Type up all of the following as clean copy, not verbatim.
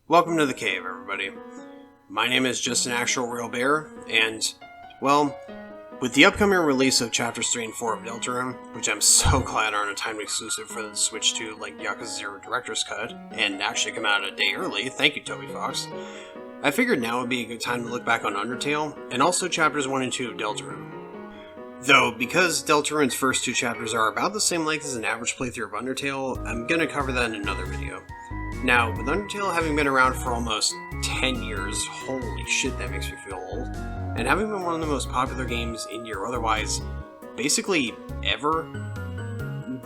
Welcome to the cave, everybody. My name is Just an Actual Real Bear, and, well, with the upcoming release of Chapters 3 and 4 of Deltarune, which I'm so glad aren't a timed exclusive for the Switch 2 like Yakuza 0 Director's Cut, and actually come out a day early, thank you tobyfox, I figured now would be a good time to look back on Undertale, and also Chapters 1 and 2 of Deltarune. Though, because Deltarune's first two chapters are about the same length as an average playthrough of Undertale, I'm gonna cover that in another video. Now, with Undertale having been around for almost 10 years, holy shit that makes me feel old, and having been one of the most popular games indie or otherwise, basically ever,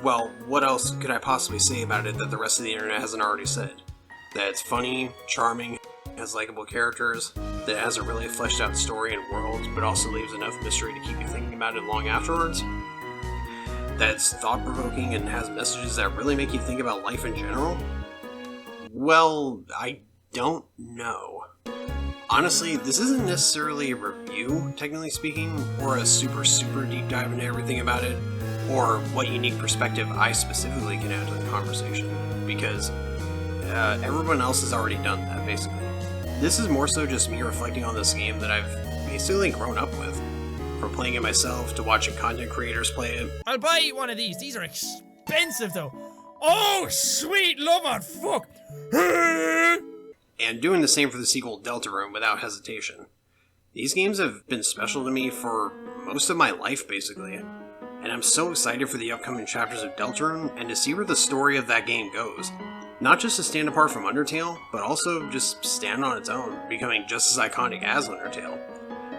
well, what else could I possibly say about it that the rest of the internet hasn't already said? That it's funny, charming, has likable characters, that it has a really fleshed out story and world, but also leaves enough mystery to keep you thinking about it long afterwards, that it's thought-provoking and has messages that really make you think about life in general? Well, I don't know. Honestly, this isn't necessarily a review, technically speaking, or a super deep dive into everything about it, or what unique perspective I specifically can add to the conversation, because everyone else has already done that, basically. This is more so just me reflecting on this game that I've basically grown up with, from playing it myself to watching content creators play it. I'll buy you one of these. These are expensive, though. Oh, sweet love and fuck! And doing the same for the sequel Deltarune without hesitation. These games have been special to me for most of my life, basically, and I'm so excited for the upcoming chapters of Deltarune and to see where the story of that game goes. Not just to stand apart from Undertale, but also just stand on its own, becoming just as iconic as Undertale.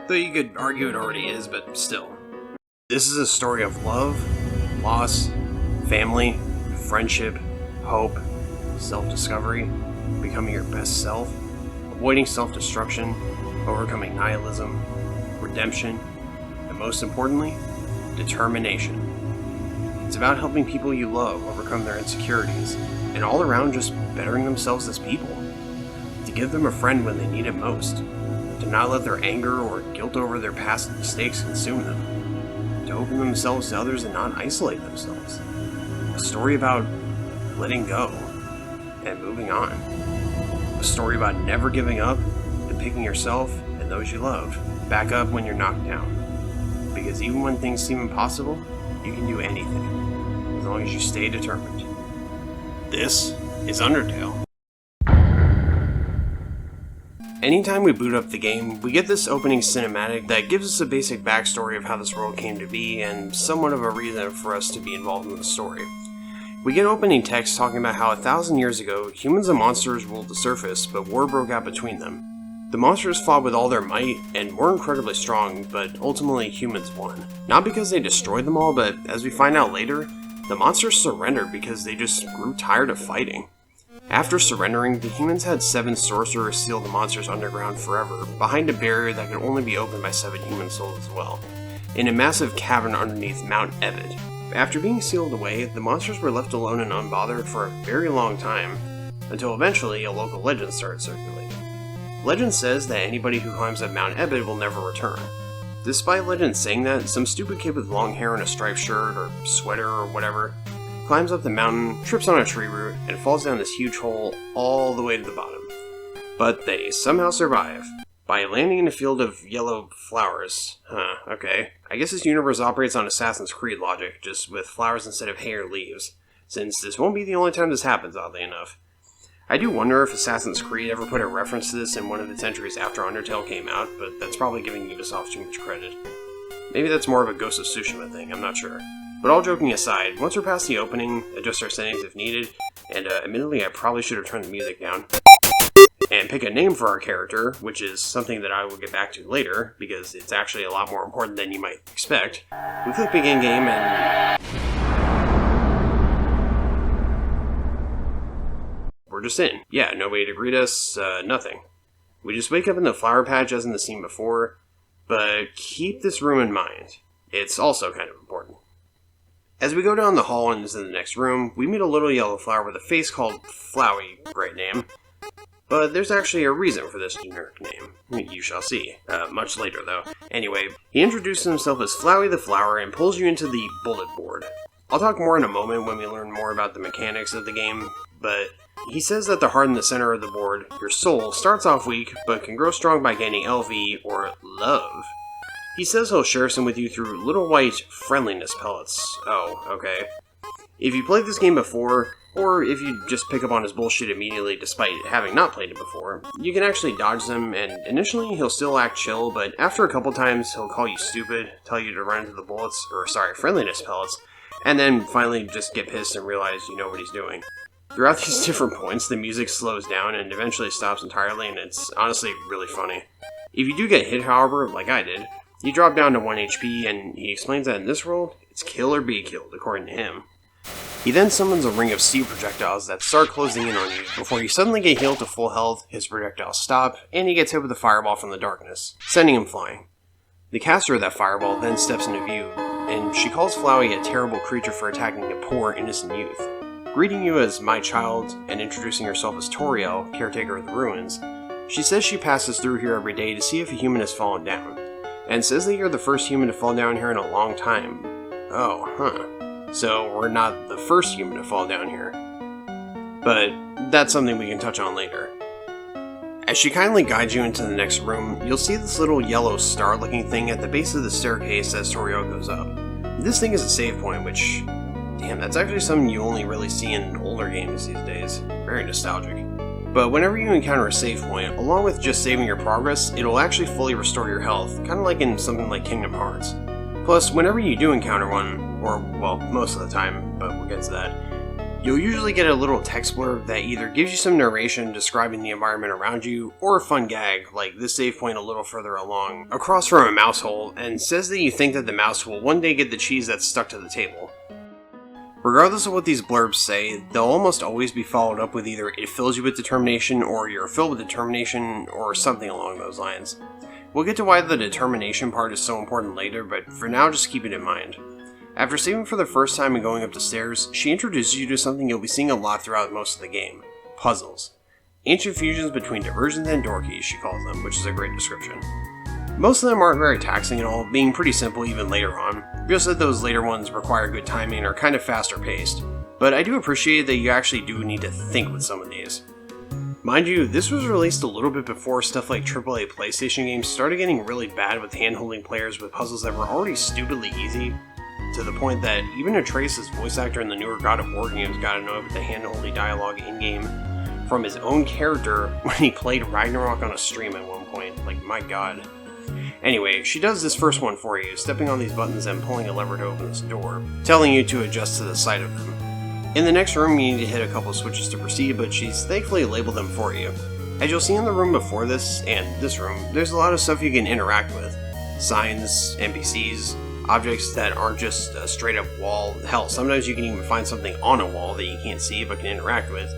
Though you could argue it already is, but still. This is a story of love, loss, family, friendship, hope, self-discovery, becoming your best self, avoiding self-destruction, overcoming nihilism, redemption, and most importantly, determination. It's about helping people you love overcome their insecurities, and all around just bettering themselves as people. To give them a friend when they need it most. To not let their anger or guilt over their past mistakes consume them. To open themselves to others and not isolate themselves. A story about letting go and moving on. A story about never giving up and picking yourself and those you love back up when you're knocked down. Because even when things seem impossible, you can do anything, as long as you stay determined. This is Undertale. Anytime we boot up the game, we get this opening cinematic that gives us a basic backstory of how this world came to be and somewhat of a reason for us to be involved in the story. We get opening text talking about how 1,000 years ago, humans and monsters ruled the surface, but war broke out between them. The monsters fought with all their might and were incredibly strong, but ultimately humans won. Not because they destroyed them all, but as we find out later, the monsters surrendered because they just grew tired of fighting. After surrendering, the humans had 7 sorcerers seal the monsters underground forever, behind a barrier that could only be opened by 7 human souls as well, in a massive cavern underneath Mount Ebid. After being sealed away, the monsters were left alone and unbothered for a very long time, until eventually a local legend started circulating. Legend says that anybody who climbs up Mount Ebid will never return. Despite legend saying that, some stupid kid with long hair and a striped shirt or sweater or whatever climbs up the mountain, trips on a tree root, and falls down this huge hole all the way to the bottom. But they somehow survive, by landing in a field of yellow flowers. Okay. I guess this universe operates on Assassin's Creed logic, just with flowers instead of hay or leaves, since this won't be the only time this happens, oddly enough. I do wonder if Assassin's Creed ever put a reference to this in one of its entries after Undertale came out, but that's probably giving Ubisoft too much credit. Maybe that's more of a Ghost of Tsushima thing, I'm not sure. But all joking aside, once we're past the opening, adjust our settings if needed, and admittedly I probably should have turned the music down, and pick a name for our character, which is something that I will get back to later, because it's actually a lot more important than you might expect. We click begin game and we're just in. Yeah, nobody to greet us, nothing. We just wake up in the flower patch as in the scene before, but keep this room in mind. It's also kind of important. As we go down the hall and into the next room, we meet a little yellow flower with a face called Flowey, great name. But there's actually a reason for this generic name. You shall see. Much later, though. Anyway, he introduces himself as Flowey the Flower and pulls you into the bullet board. I'll talk more in a moment when we learn more about the mechanics of the game, but he says that the heart in the center of the board, your soul, starts off weak, but can grow strong by gaining LV, or love. He says he'll share some with you through little white friendliness pellets. Oh, okay. If you played this game before, or if you just pick up on his bullshit immediately despite having not played it before, you can actually dodge them, and initially he'll still act chill, but after a couple times he'll call you stupid, tell you to run into the bullets, friendliness pellets, and then finally just get pissed and realize you know what he's doing. Throughout these different points, the music slows down and eventually stops entirely, and it's honestly really funny. If you do get hit, however, like I did, you drop down to 1 HP, and he explains that in this world, it's kill or be killed, according to him. He then summons a ring of steel projectiles that start closing in on you. Before you suddenly get healed to full health, his projectiles stop, and he gets hit with a fireball from the darkness, sending him flying. The caster of that fireball then steps into view, and she calls Flowey a terrible creature for attacking a poor, innocent youth. Greeting you as my child, and introducing herself as Toriel, caretaker of the ruins, she says she passes through here every day to see if a human has fallen down, and says that you're the first human to fall down here in a long time. Oh, huh. So we're not the first human to fall down here. But that's something we can touch on later. As she kindly guides you into the next room, you'll see this little yellow star-looking thing at the base of the staircase as Toriel goes up. This thing is a save point, which... damn, that's actually something you only really see in older games these days. Very nostalgic. But whenever you encounter a save point, along with just saving your progress, it'll actually fully restore your health, kind of like in something like Kingdom Hearts. Plus, whenever you do encounter one, or, well, most of the time, but we'll get to that, you'll usually get a little text blurb that either gives you some narration describing the environment around you, or a fun gag, like this save point a little further along, across from a mouse hole, and says that you think that the mouse will one day get the cheese that's stuck to the table. Regardless of what these blurbs say, they'll almost always be followed up with either it fills you with determination, or you're filled with determination, or something along those lines. We'll get to why the determination part is so important later, but for now just keep it in mind. After saving for the first time and going up the stairs, she introduces you to something you'll be seeing a lot throughout most of the game. Puzzles. Ancient fusions between diversions and door keys, she calls them, which is a great description. Most of them aren't very taxing at all, being pretty simple even later on, just that those later ones require good timing and are kind of faster paced. But I do appreciate that you actually do need to think with some of these. Mind you, this was released a little bit before stuff like AAA PlayStation games started getting really bad with hand-holding players with puzzles that were already stupidly easy, to the point that even Atreus' voice actor in the newer God of War games got annoyed with the hand-holding dialogue in-game from his own character when he played Ragnarok on a stream at one point. Like, my god. Anyway, she does this first one for you, stepping on these buttons and pulling a lever to open this door, telling you to adjust to the sight of them. In the next room, you need to hit a couple switches to proceed, but she's thankfully labeled them for you. As you'll see in the room before this, and this room, there's a lot of stuff you can interact with. Signs, NPCs, objects that aren't just a straight up wall. Hell, sometimes you can even find something on a wall that you can't see but can interact with.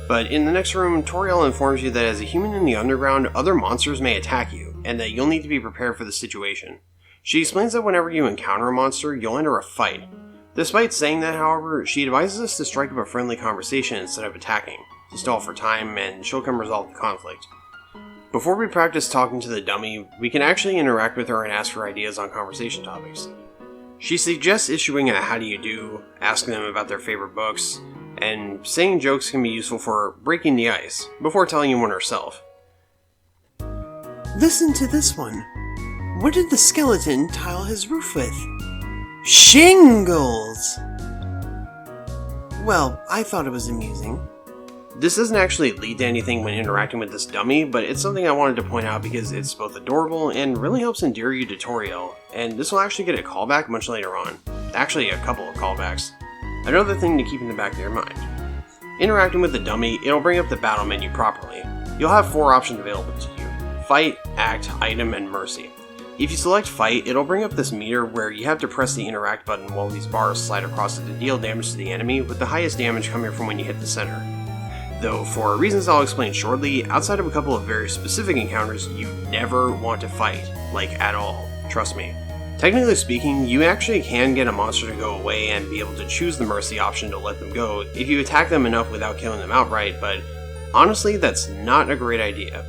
But in the next room, Toriel informs you that as a human in the underground, other monsters may attack you, and that you'll need to be prepared for the situation. She explains that whenever you encounter a monster, you'll enter a fight. Despite saying that, however, she advises us to strike up a friendly conversation instead of attacking, to stall for time, and she'll come resolve the conflict. Before we practice talking to the dummy, we can actually interact with her and ask for ideas on conversation topics. She suggests issuing a how do you do, asking them about their favorite books, and saying jokes can be useful for breaking the ice, before telling you one herself. Listen to this one. What did the skeleton tile his roof with? Shingles! Well, I thought it was amusing. This doesn't actually lead to anything when interacting with this dummy, but it's something I wanted to point out because it's both adorable and really helps endear you to Toriel, and this will actually get a callback much later on. Actually, a couple of callbacks. Another thing to keep in the back of your mind. Interacting with the dummy, it'll bring up the battle menu properly. You'll have 4 options available to you: Fight, Act, Item, and Mercy. If you select Fight, it'll bring up this meter where you have to press the interact button while these bars slide across it to deal damage to the enemy, with the highest damage coming from when you hit the center. Though, for reasons I'll explain shortly, outside of a couple of very specific encounters, you never want to fight, like at all, trust me. Technically speaking, you actually can get a monster to go away and be able to choose the Mercy option to let them go if you attack them enough without killing them outright, but honestly that's not a great idea.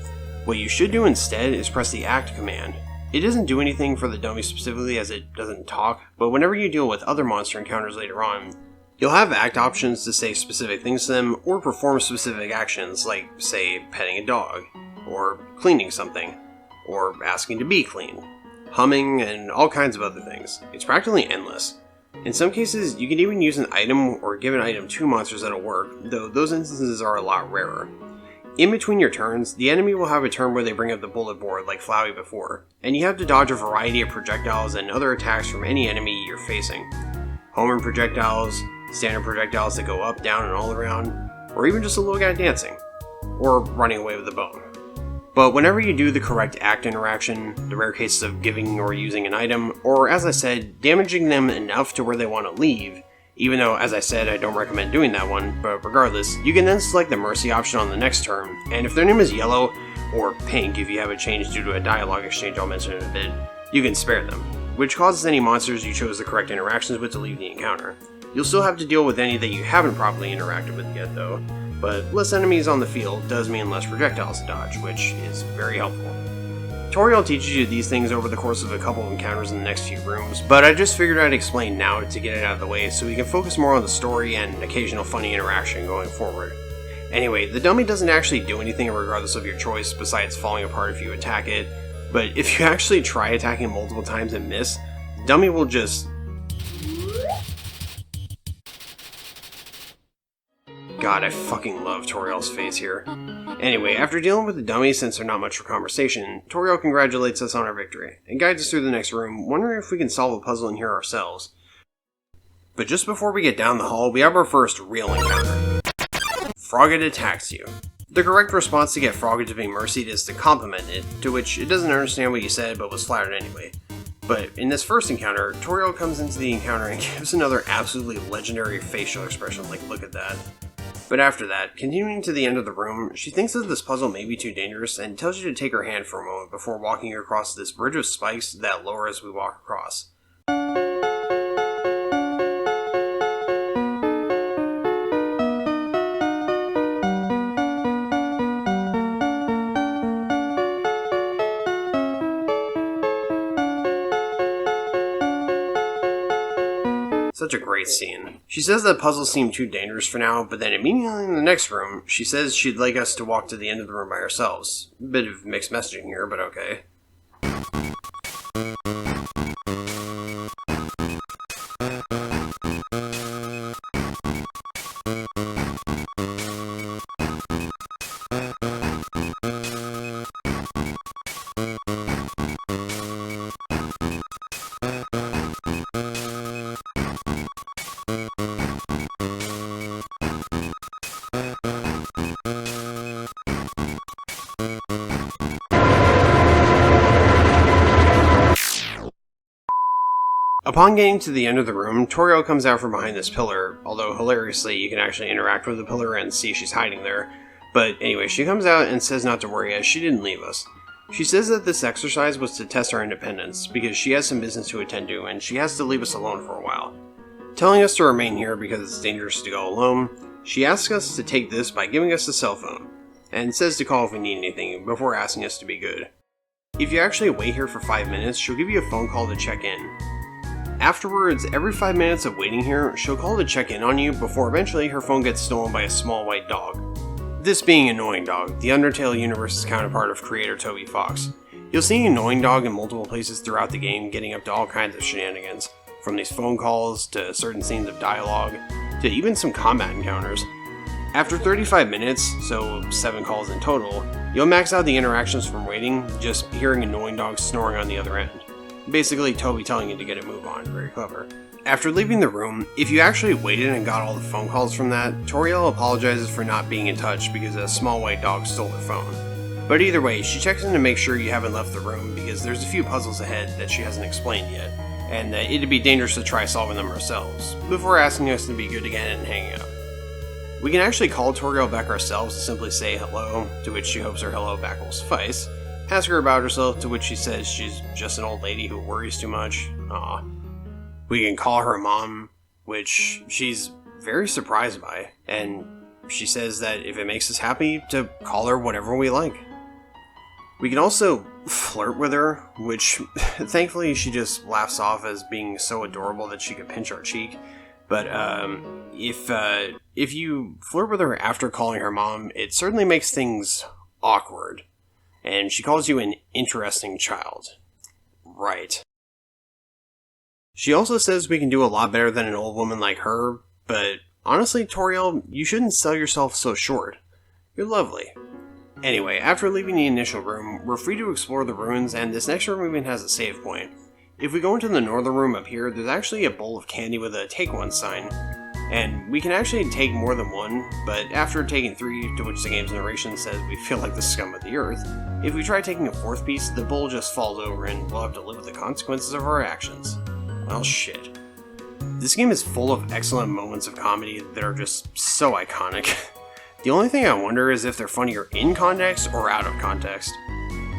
What you should do instead is press the Act command. It doesn't do anything for the dummy specifically as it doesn't talk, but whenever you deal with other monster encounters later on, you'll have act options to say specific things to them or perform specific actions like, say, petting a dog, or cleaning something, or asking to be clean, humming, and all kinds of other things. It's practically endless. In some cases, you can even use an item or give an item to monsters that'll work, though those instances are a lot rarer. In between your turns, the enemy will have a turn where they bring up the bullet board like Flowey before, and you have to dodge a variety of projectiles and other attacks from any enemy you're facing. Homing projectiles, standard projectiles that go up, down, and all around, or even just a little guy dancing, or running away with a bone. But whenever you do the correct act interaction, the rare cases of giving or using an item, or as I said, damaging them enough to where they want to leave, even though, as I said, I don't recommend doing that one, but regardless, you can then select the mercy option on the next turn, and if their name is yellow, or pink if you have it changed due to a dialogue exchange I'll mention in a bit, you can spare them, which causes any monsters you chose the correct interactions with to leave the encounter. You'll still have to deal with any that you haven't properly interacted with yet though, but less enemies on the field does mean less projectiles to dodge, which is very helpful. Toriel teaches you these things over the course of a couple of encounters in the next few rooms, but I just figured I'd explain now to get it out of the way so we can focus more on the story and occasional funny interaction going forward. Anyway, the dummy doesn't actually do anything regardless of your choice besides falling apart if you attack it, but if you actually try attacking multiple times and miss, the dummy will just... God, I fucking love Toriel's face here. Anyway, after dealing with the dummy since they're not much for conversation, Toriel congratulates us on our victory, and guides us through the next room, wondering if we can solve a puzzle in here ourselves. But just before we get down the hall, we have our first real encounter. Frogget attacks you. The correct response to get Frogget to be mercied is to compliment it, to which it doesn't understand what you said but was flattered anyway. But in this first encounter, Toriel comes into the encounter and gives another absolutely legendary facial expression, like look at that. But after that, continuing to the end of the room, she thinks that this puzzle may be too dangerous and tells you to take her hand for a moment before walking across this bridge of spikes that lower as we walk across. Such a great scene. She says that puzzles seem too dangerous for now, but then immediately in the next room, she says she'd like us to walk to the end of the room by ourselves. Bit of mixed messaging here, but okay. Upon getting to the end of the room, Toriel comes out from behind this pillar, although hilariously you can actually interact with the pillar and see she's hiding there. But anyway, she comes out and says not to worry as she didn't leave us. She says that this exercise was to test our independence, because she has some business to attend to and she has to leave us alone for a while. Telling us to remain here because it's dangerous to go alone, she asks us to take this by giving us a cell phone, and says to call if we need anything before asking us to be good. If you actually wait here for 5 minutes, she'll give you a phone call to check in. Afterwards, every 5 minutes of waiting here, she'll call to check in on you before eventually her phone gets stolen by a small white dog. This being Annoying Dog, the Undertale universe's counterpart of creator tobyfox. You'll see Annoying Dog in multiple places throughout the game getting up to all kinds of shenanigans, from these phone calls to certain scenes of dialogue, to even some combat encounters. After 35 minutes, so 7 calls in total, you'll max out the interactions from waiting, just hearing Annoying Dog snoring on the other end. Basically, Toby telling you to get a move on. Very clever. After leaving the room, if you actually waited and got all the phone calls from that, Toriel apologizes for not being in touch because a small white dog stole her phone. But either way, she checks in to make sure you haven't left the room because there's a few puzzles ahead that she hasn't explained yet, and that it'd be dangerous to try solving them ourselves, before asking us to be good again and hanging up. We can actually call Toriel back ourselves to simply say hello, to which she hopes her hello back will suffice. Ask her about herself, to which she says she's just an old lady who worries too much. Aw. We can call her mom, which she's very surprised by, and she says that if it makes us happy, to call her whatever we like. We can also flirt with her, which thankfully she just laughs off as being so adorable that she could pinch our cheek. But if you flirt with her after calling her mom, it certainly makes things awkward. And she calls you an interesting child. Right. She also says we can do a lot better than an old woman like her, but honestly, Toriel, you shouldn't sell yourself so short. You're lovely. Anyway, after leaving the initial room, we're free to explore the ruins, and this next room even has a save point. If we go into the northern room up here, there's actually a bowl of candy with a take one sign. And we can actually take more than one, but after taking 3, to which the game's narration says we feel like the scum of the earth, if we try taking a 4th piece, the bowl just falls over and we'll have to live with the consequences of our actions. Well, shit. This game is full of excellent moments of comedy that are just so iconic. The only thing I wonder is if they're funnier in context or out of context.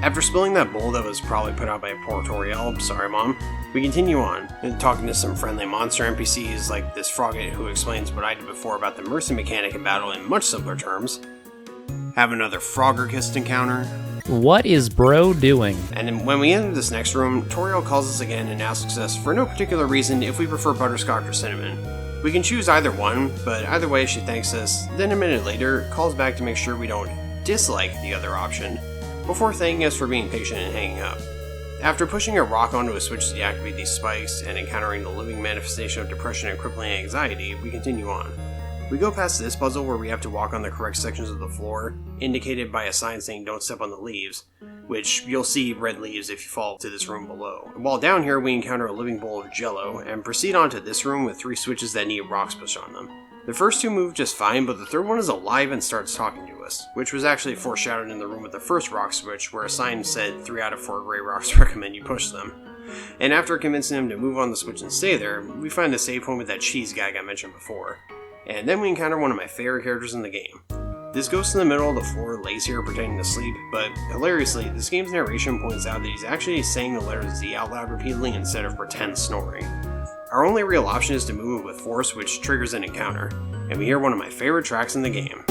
After spilling that bowl that was probably put out by poor Toriel, sorry mom, we continue on, and talking to some friendly monster NPCs like this Frogget who explains what I did before about the mercy mechanic in battle in much simpler terms. Have another Froggerkist encounter. What is bro doing? And then when we enter this next room, Toriel calls us again and asks us for no particular reason if we prefer butterscotch or cinnamon. We can choose either one, but either way she thanks us, then a minute later calls back to make sure we don't dislike the other option, before thanking us for being patient and hanging up. After pushing a rock onto a switch to deactivate these spikes and encountering the living manifestation of depression and crippling anxiety, we continue on. We go past this puzzle where we have to walk on the correct sections of the floor, indicated by a sign saying don't step on the leaves, which you'll see red leaves if you fall to this room below. While down here we encounter a living bowl of jello, and proceed on to this room with 3 switches that need rocks pushed on them. The first 2 move just fine, but the third one is alive and starts talking to us, which was actually foreshadowed in the room with the first rock switch, where a sign said 3 out of 4 gray rocks recommend you push them. And after convincing him to move on the switch and stay there, we find the save point with that cheese gag I mentioned before. And then we encounter one of my favorite characters in the game. This ghost in the middle of the floor lays here pretending to sleep, but hilariously, this game's narration points out that he's actually saying the letter Z out loud repeatedly instead of pretend snoring. Our only real option is to move it with force, which triggers an encounter, and we hear one of my favorite tracks in the game.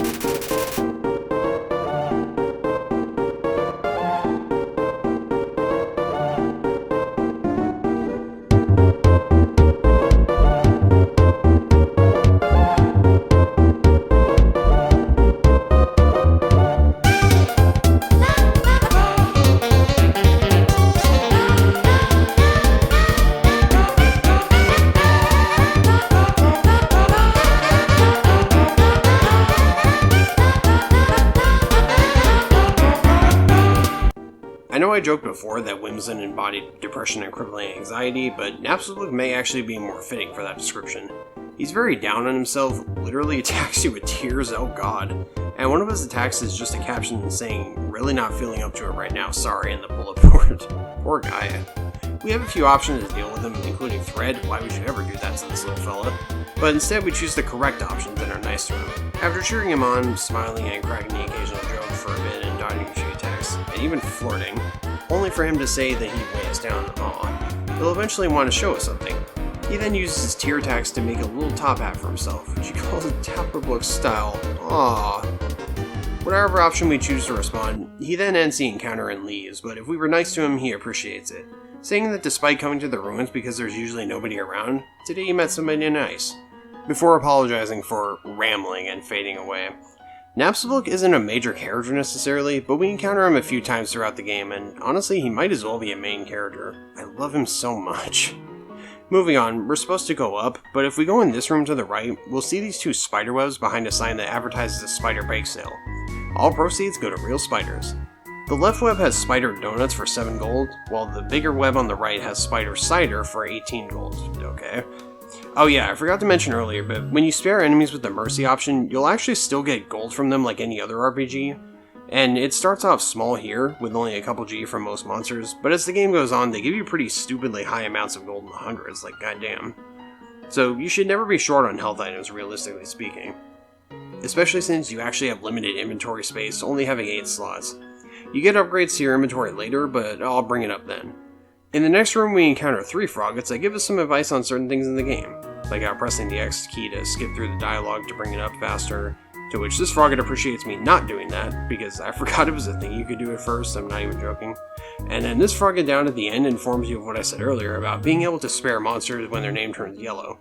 I know I joked before that Whimsun embodied depression and crippling anxiety, but Napstablook may actually be more fitting for that description. He's very down on himself, literally attacks you with tears, oh god. And one of his attacks is just a caption saying, really not feeling up to it right now, sorry, in the bullet board. Poor guy. We have a few options to deal with him, including Thread, why would you ever do that to this little fella? But instead we choose the correct options and are nice to him. After cheering him on, smiling and cracking the occasional joke for a bit and dodging a few attacks, and even flirting, only for him to say that he'd weigh us down, aw, he'll eventually want to show us something. He then uses his tear attacks to make a little top hat for himself, which he calls a Tapperbook style, aw. Whatever option we choose to respond, he then ends the encounter and leaves, but if we were nice to him, he appreciates it, saying that despite coming to the ruins because there's usually nobody around, today he met somebody nice, before apologizing for rambling and fading away. Napstablook isn't a major character necessarily, but we encounter him a few times throughout the game, and honestly he might as well be a main character. I love him so much. Moving on, we're supposed to go up, but if we go in this room to the right, we'll see these 2 spiderwebs behind a sign that advertises a spider bake sale. All proceeds go to real spiders. The left web has spider donuts for 7 gold, while the bigger web on the right has spider cider for 18 gold. Okay. Oh yeah, I forgot to mention earlier, but when you spare enemies with the mercy option, you'll actually still get gold from them like any other RPG. And it starts off small here, with only a couple G from most monsters, but as the game goes on, they give you pretty stupidly high amounts of gold in the hundreds, like goddamn. So you should never be short on health items, realistically speaking. Especially since you actually have limited inventory space, only having 8 slots. You get upgrades to your inventory later, but I'll bring it up then. In the next room we encounter 3 Froggets that give us some advice on certain things in the game, like how pressing the X key to skip through the dialogue to bring it up faster, To which this frogget appreciates me not doing that, because I forgot it was a thing you could do at first, I'm not even joking. And then this frogget down at the end informs you of what I said earlier about being able to spare monsters when their name turns yellow.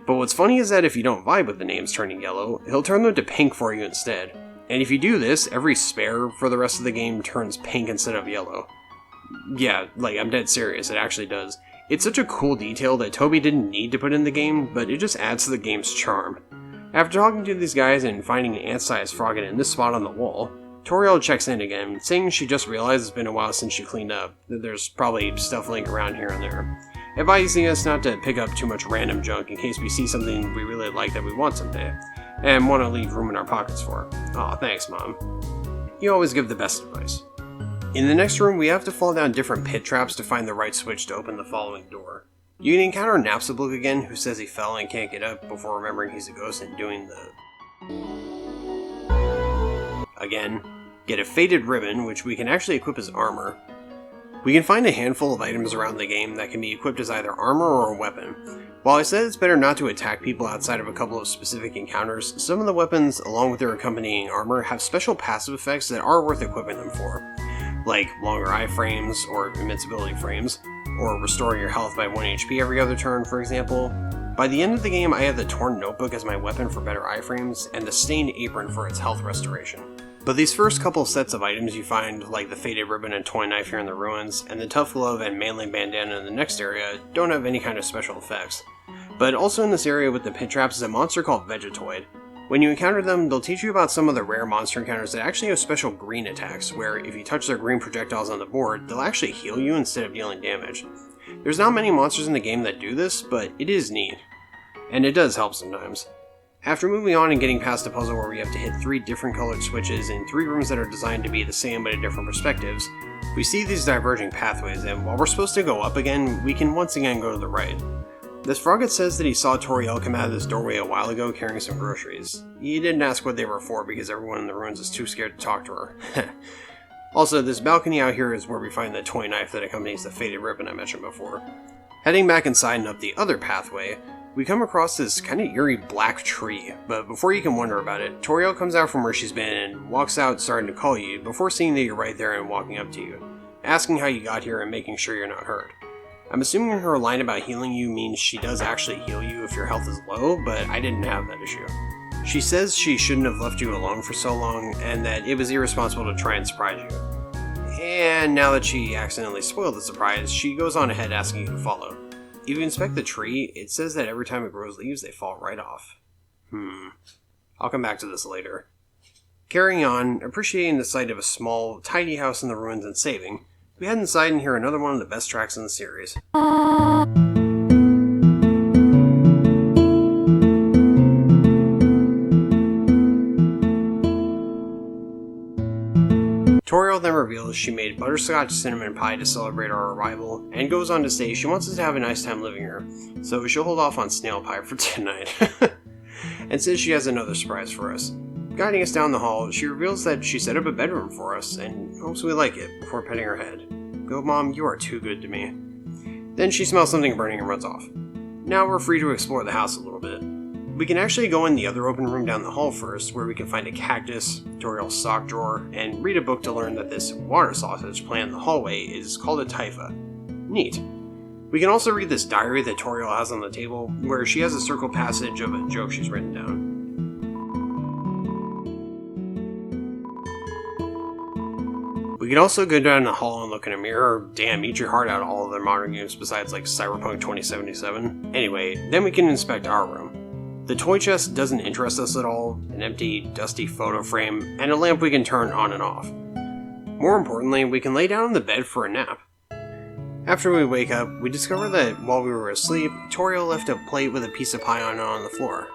But what's funny is that if you don't vibe with the names turning yellow, he'll turn them to pink for you instead. And if you do this, every spare for the rest of the game turns pink instead of yellow. Yeah, like, I'm dead serious, it actually does. It's such a cool detail that Toby didn't need to put in the game, but it just adds to the game's charm. After talking to these guys and finding an ant-sized frogget in this spot on the wall, Toriel checks in again, saying she just realized it's been a while since she cleaned up, that there's probably stuff laying around here and there, advising us not to pick up too much random junk in case we see something we really like that we want someday, and want to leave room in our pockets for. Aw, thanks, Mom. You always give the best advice. In the next room, we have to fall down different pit traps to find the right switch to open the following door. You can encounter Napstablook again, who says he fell and can't get up before remembering he's a ghost and doing the... Again, get a faded ribbon, which we can actually equip as armor. We can find a handful of items around the game that can be equipped as either armor or a weapon. While I said it's better not to attack people outside of a couple of specific encounters, some of the weapons, along with their accompanying armor, have special passive effects that are worth equipping them for. Like longer iframes, or invincibility frames, or restoring your health by 1 HP every other turn, for example. By the end of the game, I had the Torn Notebook as my weapon for better iframes, and the Stained Apron for its health restoration. But these first couple sets of items you find, like the Faded Ribbon and Toy Knife here in the ruins, and the Tough Glove and Manly Bandana in the next area, don't have any kind of special effects. But also in this area with the pit traps is a monster called Vegetoid. When you encounter them, they'll teach you about some of the rare monster encounters that actually have special green attacks, where if you touch their green projectiles on the board, they'll actually heal you instead of dealing damage. There's not many monsters in the game that do this, but it is neat. And it does help sometimes. After moving on and getting past a puzzle where we have to hit 3 different colored switches in 3 rooms that are designed to be the same but at different perspectives, we see these diverging pathways, and while we're supposed to go up again, we can once again go to the right. This frogget says that he saw Toriel come out of this doorway a while ago carrying some groceries. He didn't ask what they were for because everyone in the ruins is too scared to talk to her. Also, this balcony out here is where we find the toy knife that accompanies the faded ribbon I mentioned before. Heading back inside and up the other pathway, we come across this kind of eerie black tree, but before you can wonder about it, Toriel comes out from where she's been and walks out starting to call you before seeing that you're right there and walking up to you, asking how you got here and making sure you're not hurt. I'm assuming her line about healing you means she does actually heal you if your health is low, but I didn't have that issue. She says she shouldn't have left you alone for so long, and that it was irresponsible to try and surprise you. And now that she accidentally spoiled the surprise, she goes on ahead asking you to follow. If you inspect the tree, it says that every time it grows leaves, they fall right off. I'll come back to this later. Carrying on, appreciating the sight of a small, tidy house in the ruins and saving, we head inside and hear another one of the best tracks in the series. Toriel then reveals she made butterscotch cinnamon pie to celebrate our arrival, and goes on to say she wants us to have a nice time living here, so she'll hold off on snail pie for tonight, and says she has another surprise for us. Guiding us down the hall, she reveals that she set up a bedroom for us, and hopes we like it, before petting her head. Go Mom, you are too good to me. Then she smells something burning and runs off. Now we're free to explore the house a little bit. We can actually go in the other open room down the hall first, where we can find a cactus, Toriel's sock drawer, and read a book to learn that this water sausage plant in the hallway is called a typha. Neat. We can also read this diary that Toriel has on the table, where she has a circle passage of a joke she's written down. We can also go down the hall and look in a mirror. Damn, eat your heart out all other modern games besides like Cyberpunk 2077. Anyway, then we can inspect our room. The toy chest doesn't interest us at all, an empty, dusty photo frame, and a lamp we can turn on and off. More importantly, we can lay down on the bed for a nap. After we wake up, we discover that while we were asleep, Toriel left a plate with a piece of pie on the floor.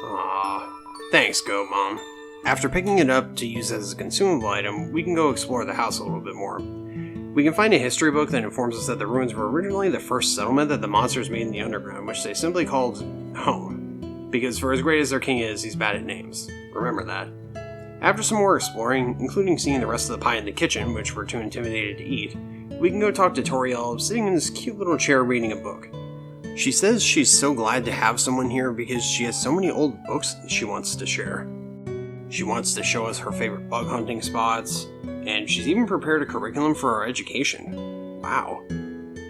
Aww. Thanks, Goat Mom. After picking it up to use as a consumable item, we can go explore the house a little bit more. We can find a history book that informs us that the ruins were originally the first settlement that the monsters made in the underground, which they simply called home. Because for as great as their king is, he's bad at names. Remember that. After some more exploring, including seeing the rest of the pie in the kitchen, which we're too intimidated to eat, we can go talk to Toriel, sitting in this cute little chair reading a book. She says she's so glad to have someone here because she has so many old books she wants to share. She wants to show us her favorite bug hunting spots, and she's even prepared a curriculum for our education. Wow.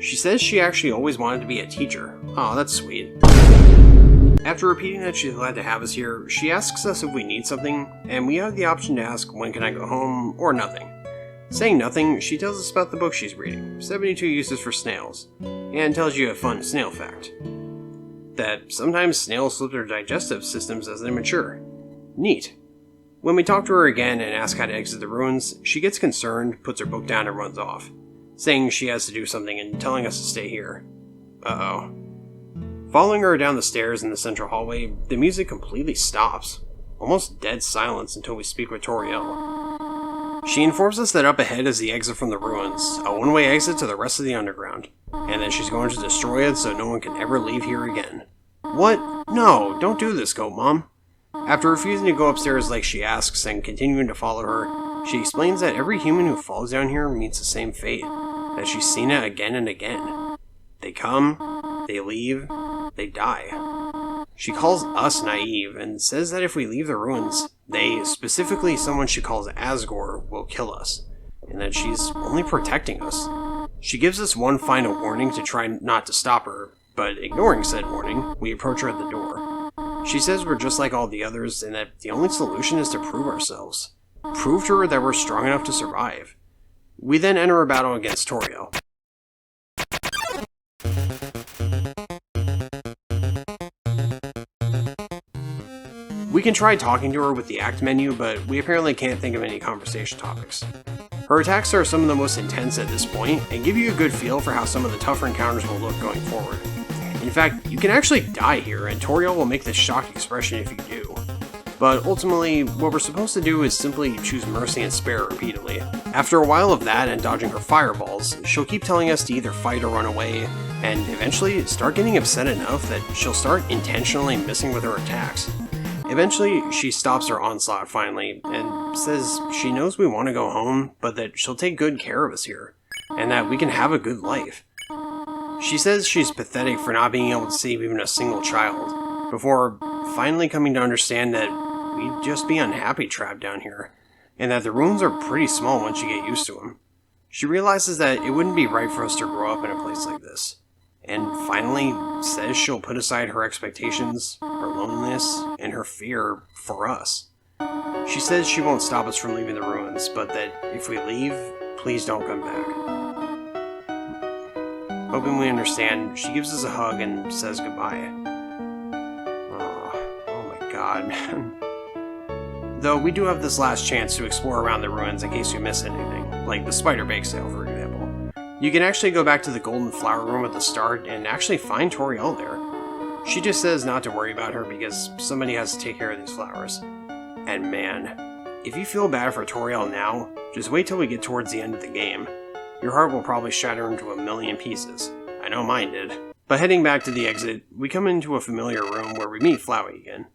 She says she actually always wanted to be a teacher. Oh, that's sweet. After repeating that she's glad to have us here, she asks us if we need something, and we have the option to ask when can I go home, or nothing. Saying nothing, she tells us about the book she's reading, 72 Uses for Snails, and tells you a fun snail fact. That sometimes snails slip their digestive systems as they mature. Neat. When we talk to her again and ask how to exit the ruins, she gets concerned, puts her book down and runs off, saying she has to do something and telling us to stay here. Uh-oh. Following her down the stairs in the central hallway, the music completely stops. Almost dead silence until we speak with Toriel. She informs us that up ahead is the exit from the ruins, a one-way exit to the rest of the underground, and that she's going to destroy it so no one can ever leave here again. What? No, don't do this, Goat Mom. After refusing to go upstairs like she asks and continuing to follow her, she explains that every human who falls down here meets the same fate, that she's seen it again and again. They come, they leave, they die. She calls us naive and says that if we leave the ruins, they, specifically someone she calls Asgore, will kill us, and that she's only protecting us. She gives us one final warning to try not to stop her, but ignoring said warning, we approach her at the door. She says we're just like all the others and that the only solution is to prove ourselves. Prove to her that we're strong enough to survive. We then enter a battle against Toriel. We can try talking to her with the act menu, but we apparently can't think of any conversation topics. Her attacks are some of the most intense at this point, and give you a good feel for how some of the tougher encounters will look going forward. In fact, you can actually die here, and Toriel will make this shocked expression if you do. But ultimately, what we're supposed to do is simply choose mercy and spare repeatedly. After a while of that and dodging her fireballs, she'll keep telling us to either fight or run away, and eventually start getting upset enough that she'll start intentionally missing with her attacks. Eventually, she stops her onslaught finally, and says she knows we want to go home, but that she'll take good care of us here, and that we can have a good life. She says she's pathetic for not being able to save even a single child, before finally coming to understand that we'd just be unhappy trapped down here, and that the ruins are pretty small once you get used to them. She realizes that it wouldn't be right for us to grow up in a place like this, and finally says she'll put aside her expectations, her loneliness, and her fear for us. She says she won't stop us from leaving the ruins, but that if we leave, please don't come back. Hoping we understand, she gives us a hug and says goodbye. Oh my god, man. Though we do have this last chance to explore around the ruins in case we miss anything, like the spider bake sale for example. You can actually go back to the golden flower room at the start and actually find Toriel there. She just says not to worry about her because somebody has to take care of these flowers. And man, if you feel bad for Toriel now, just wait till we get towards the end of the game. Your heart will probably shatter into a million pieces. I know mine did. But heading back to the exit, we come into a familiar room where we meet Flowey again.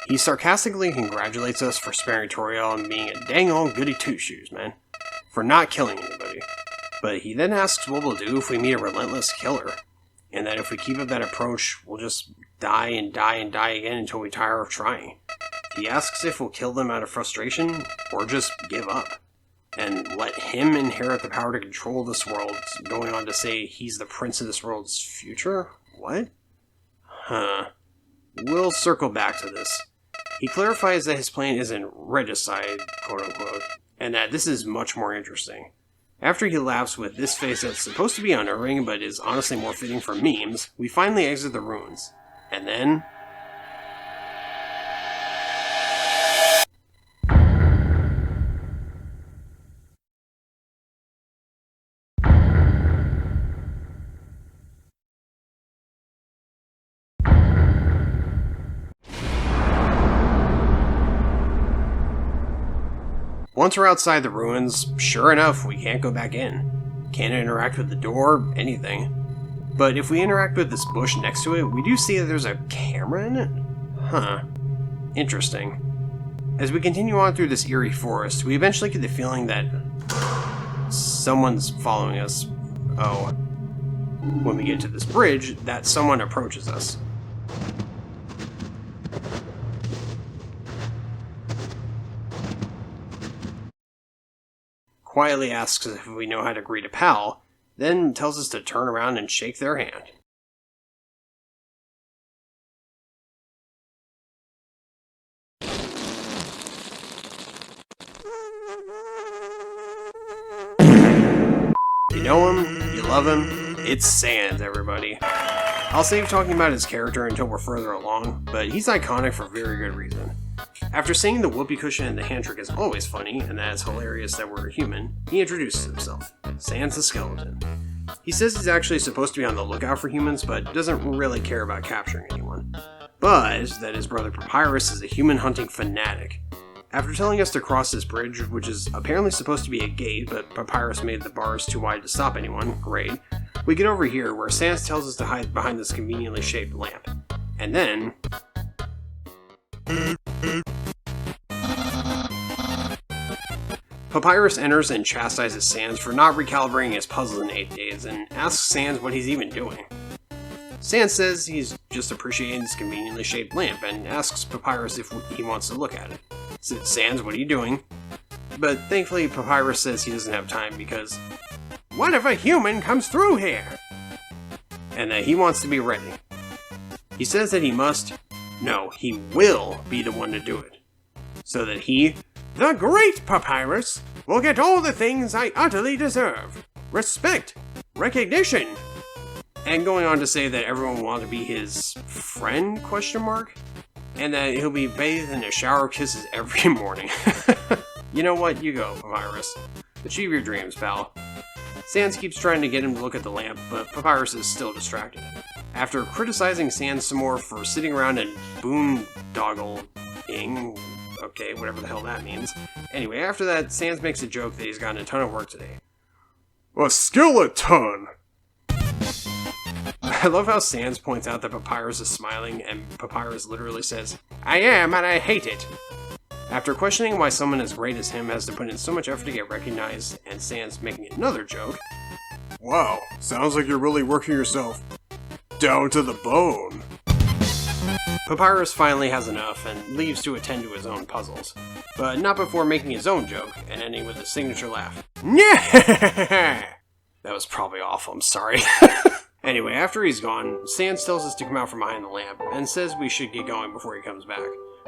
He sarcastically congratulates us for sparing Toriel and being a dang old goody two-shoes, man. For not killing anybody. But he then asks what we'll do if we meet a relentless killer, and that if we keep up that approach, we'll just die and die and die again until we tire of trying. He asks if we'll kill them out of frustration, or just give up, and let him inherit the power to control this world, going on to say he's the prince of this world's future? What? Huh. We'll circle back to this. He clarifies that his plan isn't regicide, quote-unquote, and that this is much more interesting. After he laughs with this face that's supposed to be unnerving but is honestly more fitting for memes, we finally exit the ruins. And then... Once we're outside the ruins, sure enough, we can't go back in. Can't interact with the door, anything. But if we interact with this bush next to it, we do see that there's a camera in it? Huh. Interesting. As we continue on through this eerie forest, we eventually get the feeling that someone's following us. Oh. When we get to this bridge, that someone approaches us. quietly asks if we know how to greet a pal, then tells us to turn around and shake their hand. You know him, you love him, it's Sans, everybody. I'll save talking about his character until we're further along, but he's iconic for very good reason. After saying the whoopee cushion and the hand trick is always funny, and that it's hilarious that we're human, he introduces himself, Sans the Skeleton. He says he's actually supposed to be on the lookout for humans, but doesn't really care about capturing anyone. But that his brother Papyrus is a human hunting fanatic. After telling us to cross this bridge, which is apparently supposed to be a gate, but Papyrus made the bars too wide to stop anyone, great, we get over here where Sans tells us to hide behind this conveniently shaped lamp. And then... Papyrus enters and chastises Sans for not recalibrating his puzzle in 8 days, and asks Sans what he's even doing. Sans says he's just appreciating this conveniently shaped lamp, and asks Papyrus if he wants to look at it. Sans, what are you doing? But thankfully Papyrus says he doesn't have time because, what if a human comes through here? And that he wants to be ready. He says that he will be the one to do it. So that he, the great Papyrus, will get all the things I utterly deserve. Respect, recognition, and going on to say that everyone will want to be his friend, ? And that he'll be bathed in a shower of kisses every morning. You know what? You go, Papyrus. Achieve your dreams, pal. Sans keeps trying to get him to look at the lamp, but Papyrus is still distracted. After criticizing Sans some more for sitting around and boondoggling, okay, whatever the hell that means. Anyway, after that, Sans makes a joke that he's gotten a ton of work today. A skeleton! I love how Sans points out that Papyrus is smiling, and Papyrus literally says, I am, and I hate it! After questioning why someone as great as him has to put in so much effort to get recognized, and Sans making another joke, wow, sounds like you're really working yourself down to the bone. Papyrus finally has enough and leaves to attend to his own puzzles, but not before making his own joke and ending with a signature laugh. That was probably awful, I'm sorry. Anyway, after he's gone, Sans tells us to come out from behind the lamp, and says we should get going before he comes back,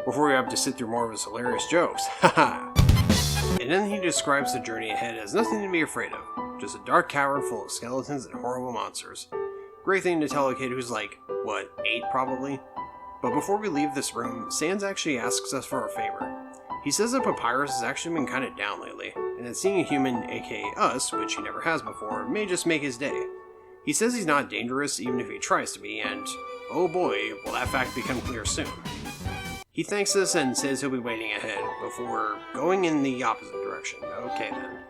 before we have to sit through more of his hilarious jokes. Haha. And then he describes the journey ahead as nothing to be afraid of, just a dark cavern full of skeletons and horrible monsters. Great thing to tell a kid who's like, 8 probably? But before we leave this room, Sans actually asks us for a favor. He says that Papyrus has actually been kinda down lately, and that seeing a human, aka us, which he never has before, may just make his day. He says he's not dangerous even if he tries to be, and oh boy, will that fact become clear soon. He thanks us and says he'll be waiting ahead, before going in the opposite direction. Okay then.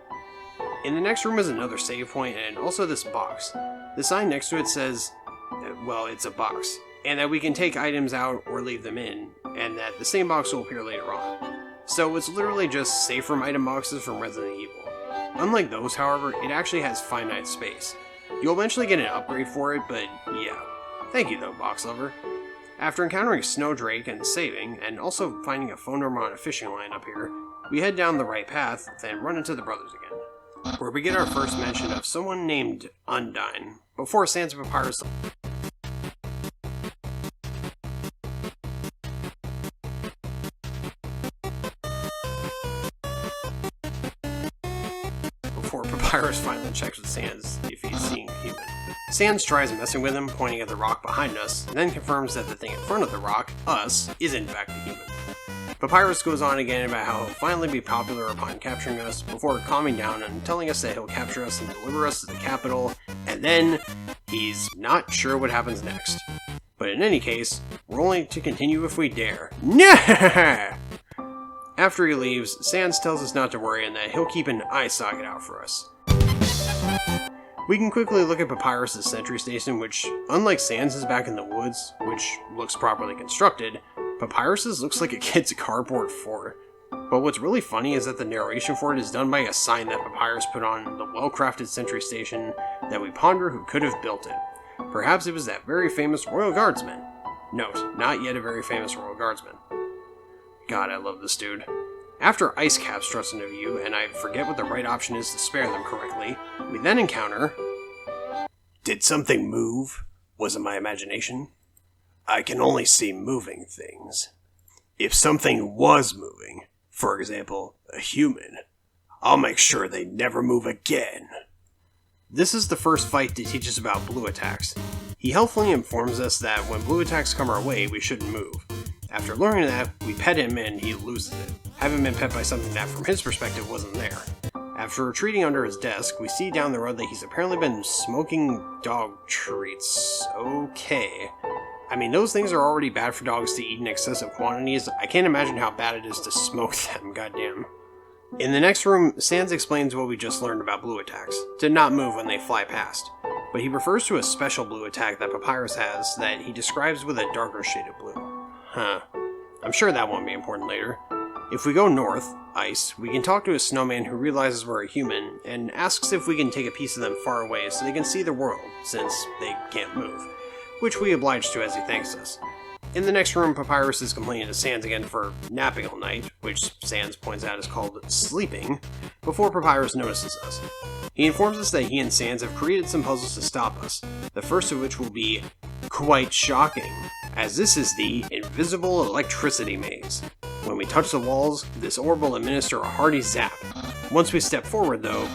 In the next room is another save point, and also this box. The sign next to it says, it's a box, and that we can take items out or leave them in, and that the same box will appear later on. So it's literally just save from item boxes from Resident Evil. Unlike those, however, it actually has finite space. You'll eventually get an upgrade for it, but yeah. Thank you though, box lover. After encountering Snowdrake and saving, and also finding a phone number on a fishing line up here, we head down the right path, then run into the brothers again, where we get our first mention of someone named Undyne, before Sans and Papyrus... Before Papyrus finally checks with Sans if he's seeing a human. Sans tries messing with him, pointing at the rock behind us, and then confirms that the thing in front of the rock, us, is in fact a human. Papyrus goes on again about how he'll finally be popular upon capturing us, before calming down and telling us that he'll capture us and deliver us to the capital, and then he's not sure what happens next. But in any case, we're only to continue if we dare. After he leaves, Sans tells us not to worry and that he'll keep an eye socket out for us. We can quickly look at Papyrus' sentry station, which, unlike Sans' back in the woods, which looks properly constructed, Papyrus' looks like a kid's cardboard fort. But what's really funny is that the narration for it is done by a sign that Papyrus put on the well-crafted sentry station that we ponder who could have built it. Perhaps it was that very famous Royal Guardsman. Note, not yet a very famous Royal Guardsman. God, I love this dude. After ice caps thrust into view, and I forget what the right option is to spare them correctly, we then encounter... Did something move? Was it my imagination? I can only see moving things. If something was moving, for example, a human, I'll make sure they never move again. This is the first fight to teach us about blue attacks. He helpfully informs us that when blue attacks come our way, we shouldn't move. After learning that, we pet him and he loses it, having been pet by something that from his perspective wasn't there. After retreating under his desk, we see down the road that he's apparently been smoking dog treats. Okay. I mean, those things are already bad for dogs to eat in excessive quantities. I can't imagine how bad it is to smoke them, goddamn. In the next room, Sans explains what we just learned about blue attacks, to not move when they fly past. But he refers to a special blue attack that Papyrus has that he describes with a darker shade of blue. Huh. I'm sure that won't be important later. If we go north, ice, we can talk to a snowman who realizes we're a human and asks if we can take a piece of them far away so they can see the world, since they can't move, which we oblige to as he thanks us. In the next room, Papyrus is complaining to Sans again for napping all night, which Sans points out is called sleeping, before Papyrus notices us. He informs us that he and Sans have created some puzzles to stop us, the first of which will be quite shocking, as this is the invisible electricity maze. When we touch the walls, this orb will administer a hearty zap. Once we step forward, though,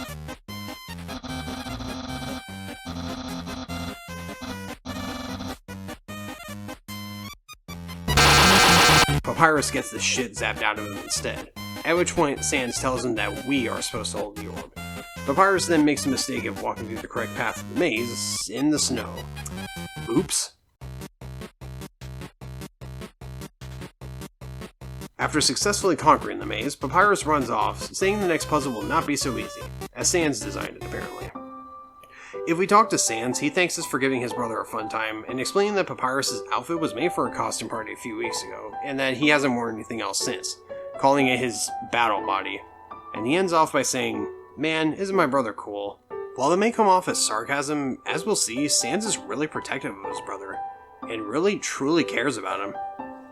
Papyrus gets the shit zapped out of him instead, at which point Sans tells him that we are supposed to hold the orb. Papyrus then makes the mistake of walking through the correct path of the maze in the snow. Oops. After successfully conquering the maze, Papyrus runs off, saying the next puzzle will not be so easy, as Sans designed it apparently. If we talk to Sans, he thanks us for giving his brother a fun time, and explaining that Papyrus's outfit was made for a costume party a few weeks ago, and that he hasn't worn anything else since, calling it his battle body. And he ends off by saying, "Man, isn't my brother cool?" While it may come off as sarcasm, as we'll see, Sans is really protective of his brother, and really truly cares about him.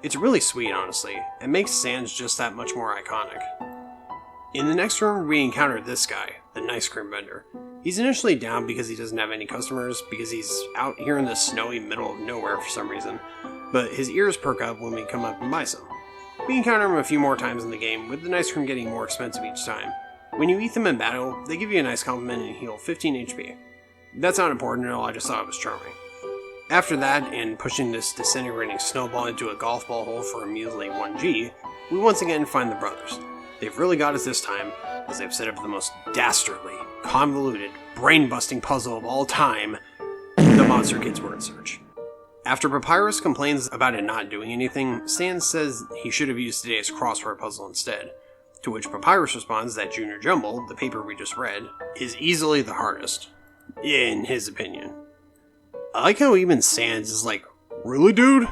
It's really sweet, honestly, and makes Sans just that much more iconic. In the next room, we encounter this guy, the ice cream vendor. He's initially down because he doesn't have any customers, because he's out here in the snowy middle of nowhere for some reason, but his ears perk up when we come up and buy some. We encounter him a few more times in the game, with the ice cream getting more expensive each time. When you eat them in battle, they give you a nice compliment and heal 15 HP. That's not important at all, I just thought it was charming. After that, and pushing this disintegrating snowball into a golf ball hole for a measly 1G, we once again find the brothers. They've really got us this time, as they've set up the most dastardly, convoluted, brain-busting puzzle of all time, the monster kids were in search. After Papyrus complains about it not doing anything, Sans says he should have used today's crossword puzzle instead, to which Papyrus responds that Junior Jumble, the paper we just read, is easily the hardest, in his opinion. I like how even Sans is like, "Really, dude?"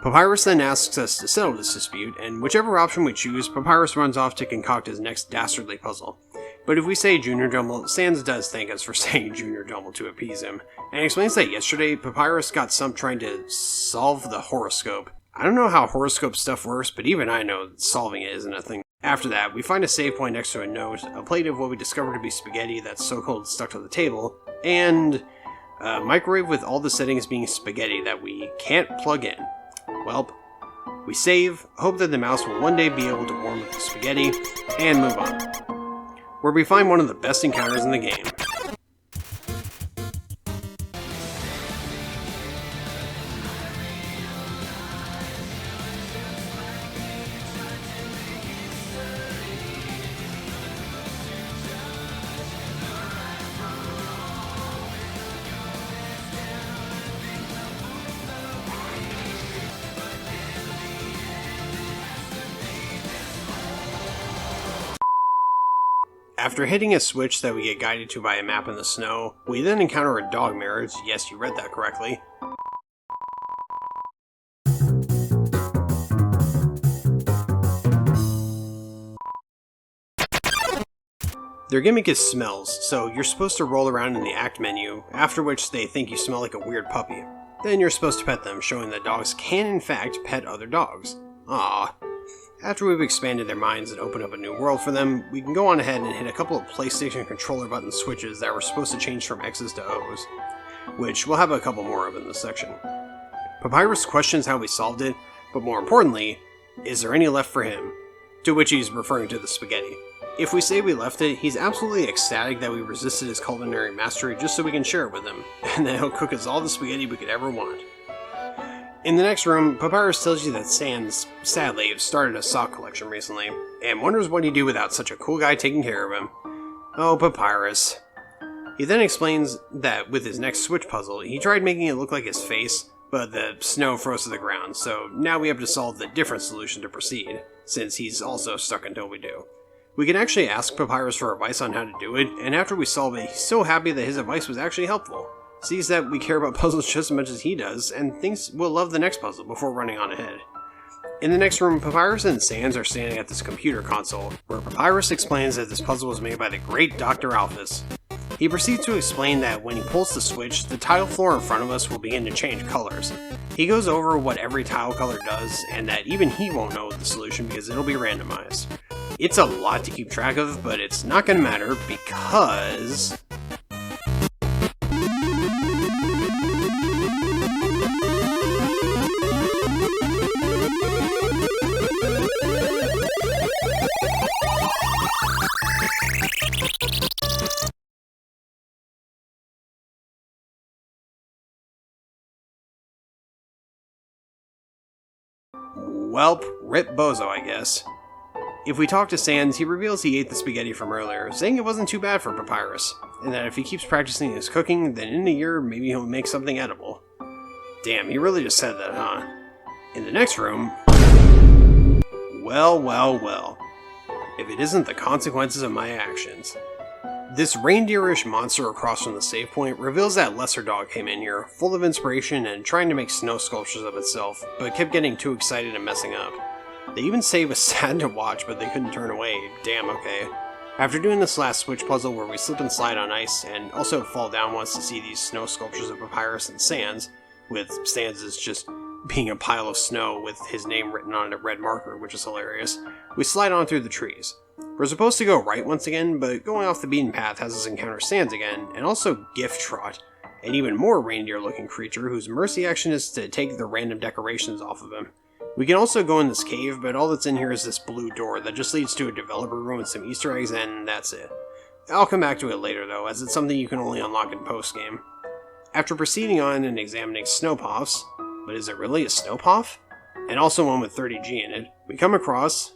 Papyrus then asks us to settle this dispute, and whichever option we choose, Papyrus runs off to concoct his next dastardly puzzle. But if we say Junior Jumble, Sans does thank us for saying Junior Jumble to appease him, and explains that yesterday, Papyrus got stumped trying to solve the horoscope. I don't know how horoscope stuff works, but even I know that solving it isn't a thing. After that, we find a save point next to a note, a plate of what we discover to be spaghetti that's so-called stuck to the table, and a microwave with all the settings being spaghetti that we can't plug in. Welp, we save, hope that the mouse will one day be able to warm up the spaghetti, and move on. Where we find one of the best encounters in the game. After hitting a switch that we get guided to by a map in the snow, we then encounter a dog mirror. Yes, you read that correctly. Their gimmick is smells, so you're supposed to roll around in the act menu, after which they think you smell like a weird puppy. Then you're supposed to pet them, showing that dogs can in fact pet other dogs. Aww. After we've expanded their minds and opened up a new world for them, we can go on ahead and hit a couple of PlayStation controller button switches that were supposed to change from X's to O's, which we'll have a couple more of in this section. Papyrus questions how we solved it, but more importantly, is there any left for him? To which he's referring to the spaghetti. If we say we left it, he's absolutely ecstatic that we resisted his culinary mastery just so we can share it with him, and that he'll cook us all the spaghetti we could ever want. In the next room, Papyrus tells you that Sans, sadly, started a sock collection recently, and wonders what he'd do without such a cool guy taking care of him. Oh, Papyrus. He then explains that with his next switch puzzle, he tried making it look like his face, but the snow froze to the ground, so now we have to solve the different solution to proceed, since he's also stuck until we do. We can actually ask Papyrus for advice on how to do it, and after we solve it, he's so happy that his advice was actually helpful. Sees that we care about puzzles just as much as he does, and thinks we'll love the next puzzle before running on ahead. In the next room, Papyrus and Sans are standing at this computer console, where Papyrus explains that this puzzle was made by the great Dr. Alphys. He proceeds to explain that when he pulls the switch, the tile floor in front of us will begin to change colors. He goes over what every tile color does, and that even he won't know the solution because it'll be randomized. It's a lot to keep track of, but it's not going to matter because... Welp, rip bozo, I guess. If we talk to Sans, he reveals he ate the spaghetti from earlier, saying it wasn't too bad for Papyrus, and that if he keeps practicing his cooking, then in a year, maybe he'll make something edible. Damn, he really just said that, huh? In the next room... Well. If it isn't the consequences of my actions. This reindeerish monster across from the save point reveals that lesser dog came in here, full of inspiration and trying to make snow sculptures of itself, but kept getting too excited and messing up. They even say it was sad to watch, but they couldn't turn away. Damn, okay. After doing this last switch puzzle where we slip and slide on ice, and also fall down once to see these snow sculptures of Papyrus and Sans, with Sans as just being a pile of snow with his name written on a red marker, which is hilarious, we slide on through the trees. We're supposed to go right once again, but going off the beaten path has us encounter Sans again, and also Gift Trot, an even more reindeer-looking creature whose mercy action is to take the random decorations off of him. We can also go in this cave, but all that's in here is this blue door that just leads to a developer room with some Easter eggs, and that's it. I'll come back to it later though, as it's something you can only unlock in post-game. After proceeding on and examining Snowpuffs, but is it really a Snowpuff? And also one with 30G in it, we come across...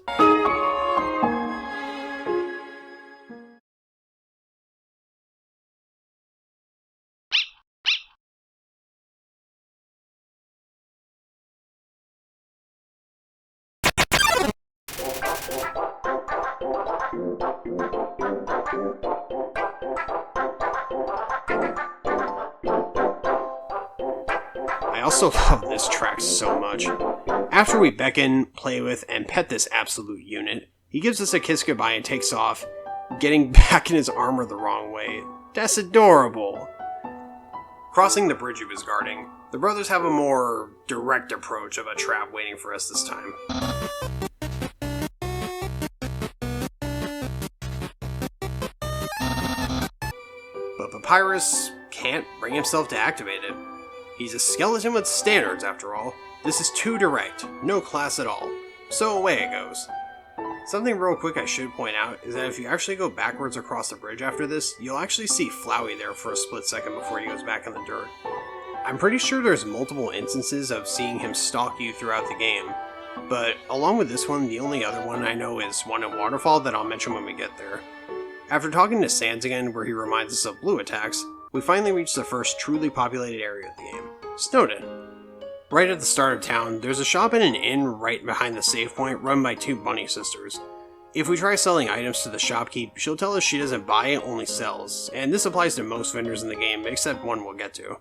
I also love this track so much. After we beckon, play with, and pet this absolute unit, he gives us a kiss goodbye and takes off, getting back in his armor the wrong way. That's adorable! Crossing the bridge he was guarding, the brothers have a more direct approach of a trap waiting for us this time. But Papyrus can't bring himself to activate it. He's a skeleton with standards, after all. This is too direct, no class at all. So away it goes. Something real quick I should point out is that if you actually go backwards across the bridge after this, you'll actually see Flowey there for a split second before he goes back in the dirt. I'm pretty sure there's multiple instances of seeing him stalk you throughout the game, but along with this one, the only other one I know is one in Waterfall that I'll mention when we get there. After talking to Sans again, where he reminds us of blue attacks, we finally reach the first truly populated area of the game, Snowden. Right at the start of town, there's a shop and an inn right behind the save point run by two bunny sisters. If we try selling items to the shopkeep, she'll tell us she doesn't buy, only sells, and this applies to most vendors in the game, except one we'll get to.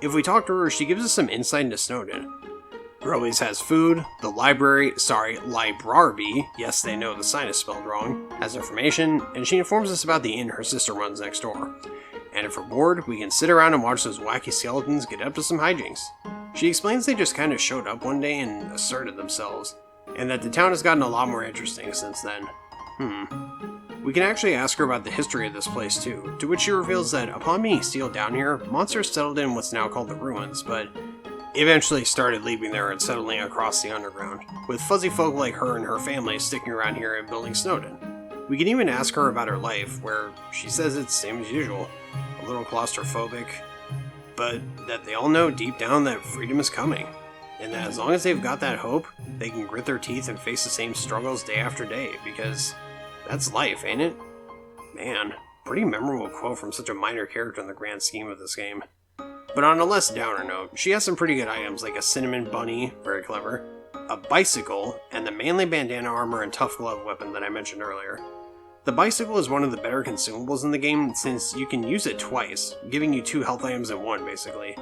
If we talk to her, she gives us some insight into Snowden. Girlies has food, the library, yes they know the sign is spelled wrong, has information, and she informs us about the inn her sister runs next door. And if we're bored, we can sit around and watch those wacky skeletons get up to some hijinks. She explains they just kind of showed up one day and asserted themselves. and that the town has gotten a lot more interesting since then. We can actually ask her about the history of this place too, to which she reveals that upon being sealed down here, monsters settled in what's now called the ruins, but eventually started leaving there and settling across the underground, with fuzzy folk like her and her family sticking around here and building Snowden. We can even ask her about her life, where she says it's same as usual, a little claustrophobic, but that they all know deep down that freedom is coming, and that as long as they've got that hope, they can grit their teeth and face the same struggles day after day, because that's life, ain't it? Man, pretty memorable quote from such a minor character in the grand scheme of this game. But on a less downer note, she has some pretty good items like a cinnamon bunny, very clever, a bicycle, and the manly bandana armor and tough glove weapon that I mentioned earlier. The bicycle is one of the better consumables in the game since you can use it twice, giving you 2 health items in one basically.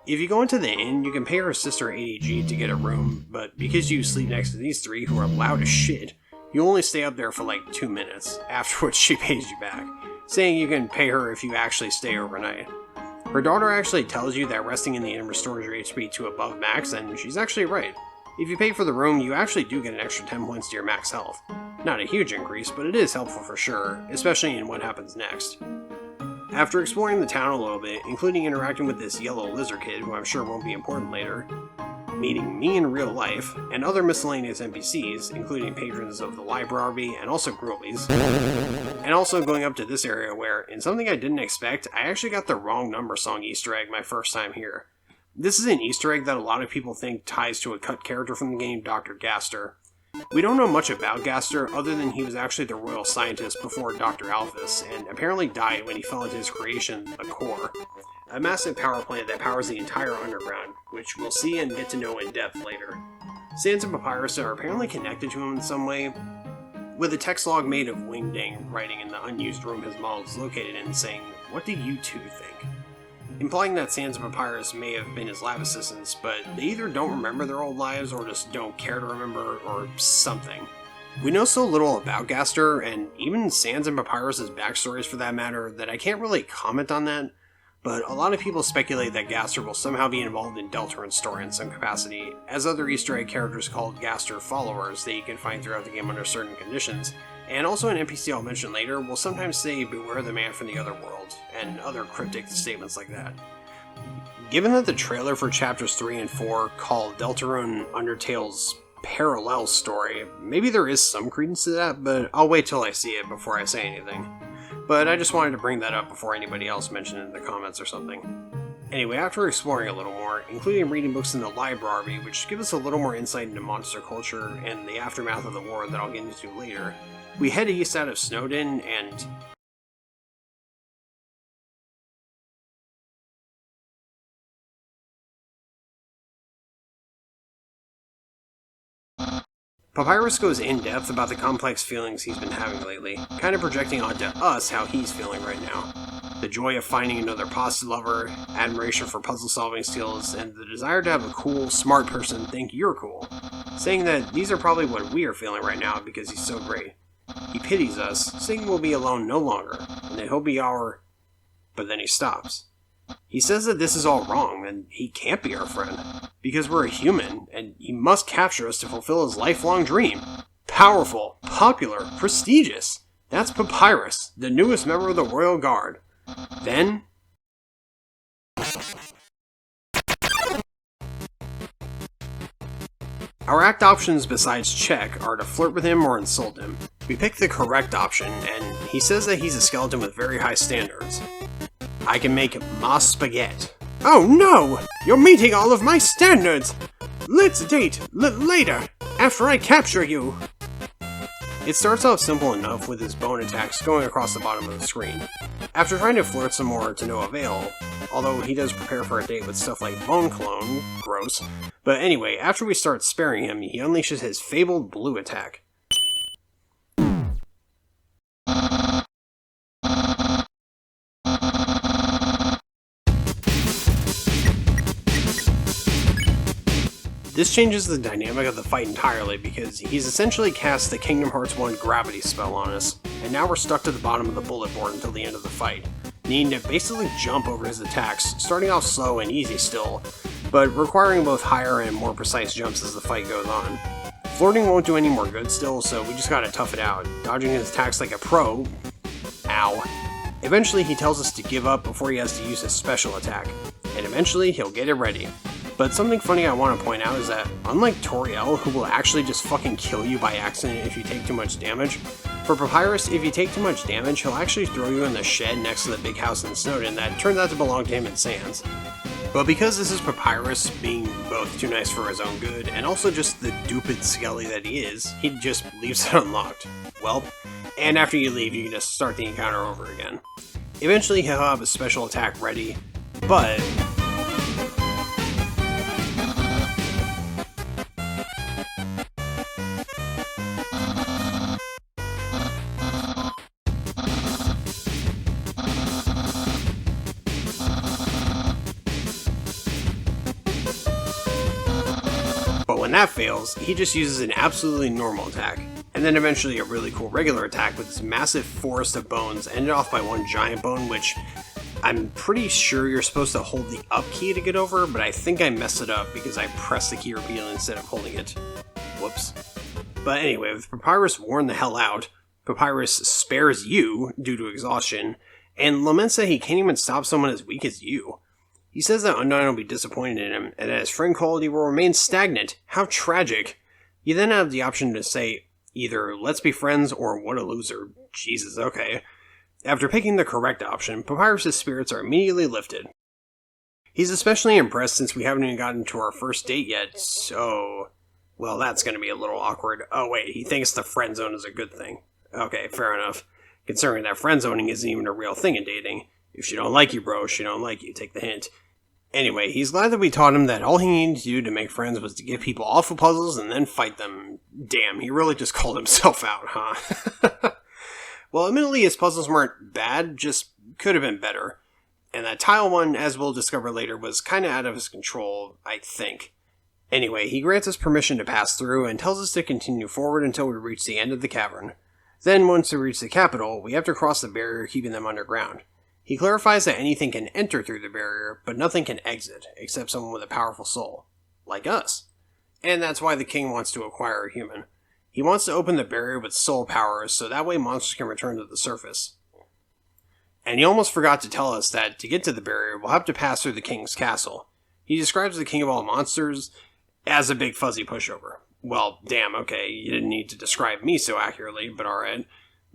If you go into the inn, you can pay her sister ADG to get a room, but because you sleep next to these 3 who are loud as shit, you only stay up there for like 2 minutes, after which she pays you back, saying you can pay her if you actually stay overnight. Her daughter actually tells you that resting in the inn restores your HP to above max, and she's actually right. If you pay for the room, you actually do get an extra 10 points to your max health. Not a huge increase, but it is helpful for sure, especially in what happens next. After exploring the town a little bit, including interacting with this yellow lizard kid who I'm sure won't be important later, meeting me in real life, and other miscellaneous NPCs, including patrons of the library and also Growlies, and also going up to this area where, in something I didn't expect, I actually got the wrong number song Easter egg my first time here. This is an Easter egg that a lot of people think ties to a cut character from the game, Dr. Gaster. We don't know much about Gaster other than he was actually the royal scientist before Dr. Alphys, and apparently died when he fell into his creation, the Core, a massive power plant that powers the entire underground, which we'll see and get to know in depth later. Sands and Papyrus are apparently connected to him in some way, with a text log made of Wingding writing in the unused room his model is located in saying, "What do you two think?" Implying that Sands and Papyrus may have been his lab assistants, but they either don't remember their old lives or just don't care to remember, or something. We know so little about Gaster, and even Sands and Papyrus' backstories for that matter, that I can't really comment on that, but a lot of people speculate that Gaster will somehow be involved in Deltarune's story in some capacity, as other Easter egg characters called Gaster followers that you can find throughout the game under certain conditions, and also an NPC I'll mention later will sometimes say "beware the man from the other world," and other cryptic statements like that. Given that the trailer for chapters 3 and 4 call Deltarune Undertale's parallel story, maybe there is some credence to that, but I'll wait till I see it before I say anything. But I just wanted to bring that up before anybody else mentioned it in the comments or something. Anyway, after exploring a little more, including reading books in the library, which give us a little more insight into monster culture and the aftermath of the war that I'll get into later, we head east out of Snowden and... Papyrus goes in-depth about the complex feelings he's been having lately, kind of projecting onto us how he's feeling right now. The joy of finding another pasta lover, admiration for puzzle-solving skills, and the desire to have a cool, smart person think you're cool, saying that these are probably what we are feeling right now because he's so great. He pities us, saying we'll be alone no longer, and that he'll be our... But then he stops. He says that this is all wrong, and he can't be our friend, because we're a human, and he must capture us to fulfill his lifelong dream. Powerful, popular, prestigious. That's Papyrus, the newest member of the Royal Guard. Then... Our act options besides check are to flirt with him or insult him. We pick the correct option, and he says that he's a skeleton with very high standards. I can make mas spaghetti. Oh no! You're meeting all of my standards! Let's date later, after I capture you! It starts off simple enough with his bone attacks going across the bottom of the screen. After trying to flirt some more to no avail, although he does prepare for a date with stuff like bone cologne, gross. But anyway, after we start sparing him, he unleashes his fabled blue attack. This changes the dynamic of the fight entirely because he's essentially cast the Kingdom Hearts 1 gravity spell on us, and now we're stuck to the bottom of the bullet board until the end of the fight, needing to basically jump over his attacks, starting off slow and easy still, but requiring both higher and more precise jumps as the fight goes on. Flirting won't do any more good still, so we just gotta tough it out, dodging his attacks like a pro. Ow. Eventually he tells us to give up before he has to use his special attack, and eventually he'll get it ready. But something funny I want to point out is that, unlike Toriel, who will actually just fucking kill you by accident if you take too much damage, for Papyrus, if you take too much damage, he'll actually throw you in the shed next to the big house in Snowdin that turns out to belong to him and Sans. But because this is Papyrus being both too nice for his own good, and also just the dupid skelly that he is, he just leaves it unlocked. Well, and after you leave, you can just start the encounter over again. Eventually he'll have a special attack ready, but... when that fails, he just uses an absolutely normal attack, and then eventually a really cool regular attack with this massive forest of bones ended off by one giant bone, which I'm pretty sure you're supposed to hold the up key to get over, but I think I messed it up because I pressed the key repeatedly instead of holding it. Whoops. But anyway, with Papyrus worn the hell out, Papyrus spares you due to exhaustion, and laments that he can't even stop someone as weak as you. He says that Undyne will be disappointed in him, and that his friend quality will remain stagnant. How tragic. You then have the option to say either let's be friends or what a loser. Jesus, okay. After picking the correct option, Papyrus' spirits are immediately lifted. He's especially impressed since we haven't even gotten to our first date yet, so... well, that's gonna be a little awkward. Oh wait, he thinks the friend zone is a good thing. Okay, fair enough. Considering that friend zoning isn't even a real thing in dating. If she don't like you, bro, she don't like you. Take the hint. Anyway, he's glad that we taught him that all he needed to do to make friends was to give people awful puzzles and then fight them. Damn, he really just called himself out, huh? Well, admittedly, his puzzles weren't bad, just could have been better. And that tile one, as we'll discover later, was kinda out of his control, I think. Anyway, he grants us permission to pass through and tells us to continue forward until we reach the end of the cavern. Then, once we reach the capital, we have to cross the barrier keeping them underground. He clarifies that anything can enter through the barrier, but nothing can exit, except someone with a powerful soul. Like us. And that's why the king wants to acquire a human. He wants to open the barrier with soul powers, so that way monsters can return to the surface. And he almost forgot to tell us that to get to the barrier, we'll have to pass through the king's castle. He describes the king of all monsters as a big fuzzy pushover. Well, damn, okay, you didn't need to describe me so accurately, but alright.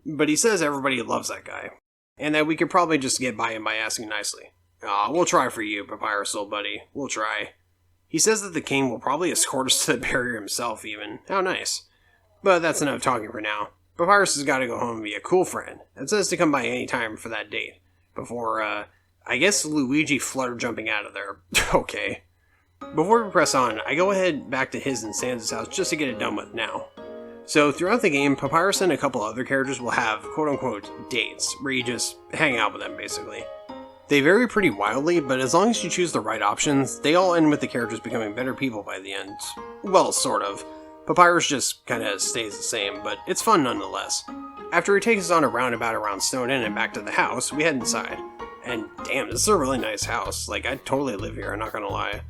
But he says everybody loves that guy. And that we could probably just get by him by asking nicely. Aw, we'll try for you, Papyrus, old buddy. We'll try. He says that the king will probably escort us to the barrier himself, even. How nice. But that's enough talking for now. Papyrus has got to go home and be a cool friend, and says to come by any time for that date. Before, I guess Luigi flutter jumping out of there. Okay. Before we press on, I go ahead back to his and Sans' house just to get it done with now. So, throughout the game, Papyrus and a couple other characters will have quote-unquote dates, where you just hang out with them, basically. They vary pretty wildly, but as long as you choose the right options, they all end with the characters becoming better people by the end. Well, sort of. Papyrus just kinda stays the same, but it's fun nonetheless. After he takes us on a roundabout around Snowdin and back to the house, we head inside. And damn, this is a really nice house. Like, I'd totally live here, I'm not gonna lie.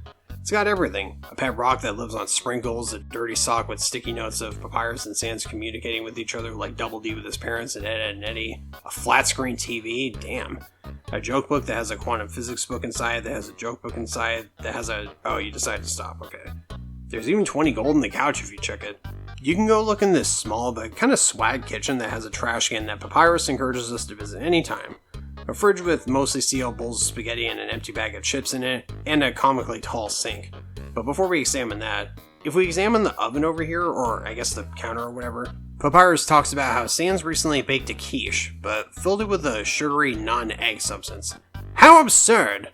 It's got everything. A pet rock that lives on sprinkles, a dirty sock with sticky notes of Papyrus and Sans communicating with each other like Double D with his parents and Ed and Eddie, a flat screen TV, damn. A joke book that has a quantum physics book inside, that has a joke book inside, that has a... oh, you decided to stop, okay. There's even 20 gold in the couch if you check it. You can go look in this small but kind of swag kitchen that has a trash can that Papyrus encourages us to visit anytime. A fridge with mostly sealed bowls of spaghetti and an empty bag of chips in it, and a comically tall sink. But before we examine that, if we examine the oven over here, or I guess the counter or whatever, Papyrus talks about how Sans recently baked a quiche, but filled it with a sugary non-egg substance. How absurd!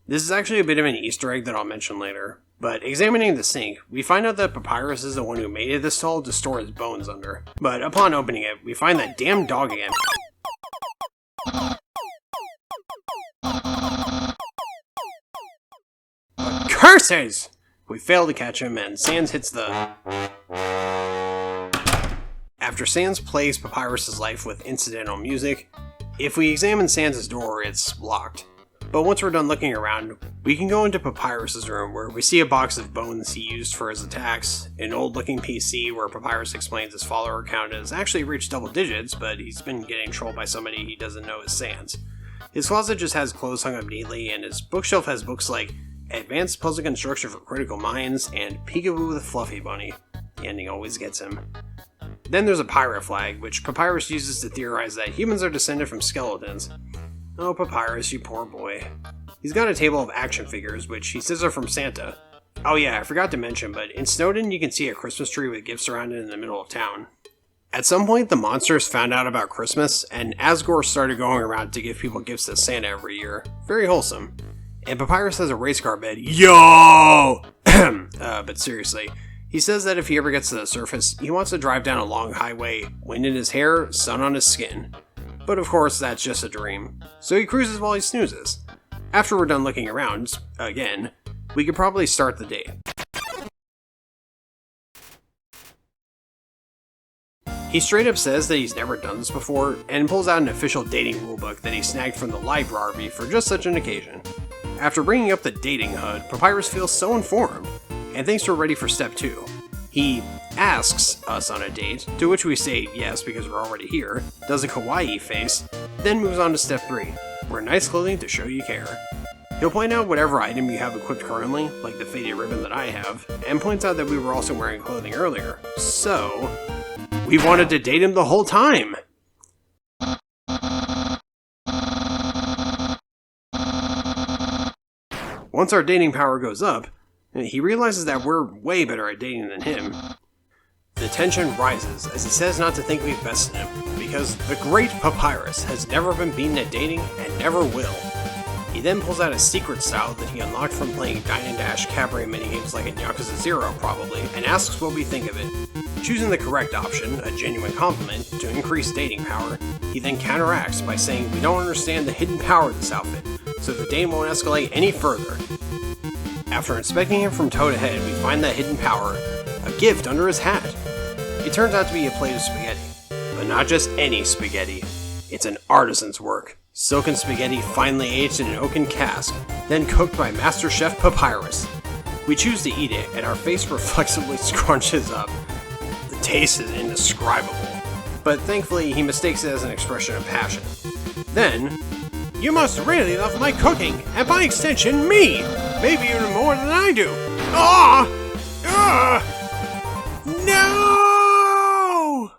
This is actually a bit of an Easter egg that I'll mention later. But examining the sink, we find out that Papyrus is the one who made it this tall to store his bones under. But upon opening it, we find that damn dog again. Curses! We fail to catch him, and Sans hits the... After Sans plays Papyrus' life with incidental music, if we examine Sans' door, it's locked. But once we're done looking around, we can go into Papyrus's room where we see a box of bones he used for his attacks, an old looking PC where Papyrus explains his follower count has actually reached double digits, but he's been getting trolled by somebody he doesn't know is Sans. His closet just has clothes hung up neatly, and his bookshelf has books like Advanced Puzzle Construction for Critical Minds and Peekaboo the Fluffy Bunny. The ending always gets him. Then there's a pirate flag, which Papyrus uses to theorize that humans are descended from skeletons. Oh, Papyrus, you poor boy. He's got a table of action figures, which he says are from Santa. Oh yeah, I forgot to mention, but in Snowdon you can see a Christmas tree with gifts around it in the middle of town. At some point, the monsters found out about Christmas, and Asgore started going around to give people gifts to Santa every year. Very wholesome. And Papyrus has a race car bed. Yo! But seriously, he says that if he ever gets to the surface, he wants to drive down a long highway, wind in his hair, sun on his skin. But of course, that's just a dream. So he cruises while he snoozes. After we're done looking around, again, we could probably start the day. He straight up says that he's never done this before, and pulls out an official dating rulebook that he snagged from the library for just such an occasion. After bringing up the dating HUD, Papyrus feels so informed, and thinks we're ready for step 2. He asks us on a date, to which we say yes because we're already here, does a kawaii face, then moves on to step 3, wear nice clothing to show you care. He'll point out whatever item you have equipped currently, like the faded ribbon that I have, and points out that we were also wearing clothing earlier, so we wanted to date him the whole time! Once our dating power goes up, he realizes that we're way better at dating than him. The tension rises as he says not to think we've bested him, because the great Papyrus has never been beaten at dating and never will. He then pulls out a secret style that he unlocked from playing Dine and Dash cabaret minigames like in Yakuza 0 probably, and asks what we think of it. Choosing the correct option, a genuine compliment, to increase dating power, he then counteracts by saying we don't understand the hidden power of this outfit, so the date won't escalate any further. After inspecting him from toe to head, we find that hidden power, a gift under his hat. It turns out to be a plate of spaghetti, but not just any spaghetti. It's an artisan's work. Silken spaghetti finely aged in an oaken cask, then cooked by Master Chef Papyrus. We choose to eat it, and our face reflexively scrunches up. The taste is indescribable, but thankfully he mistakes it as an expression of passion. Then, you must really love my cooking, and by extension me! Maybe even more than I do! No!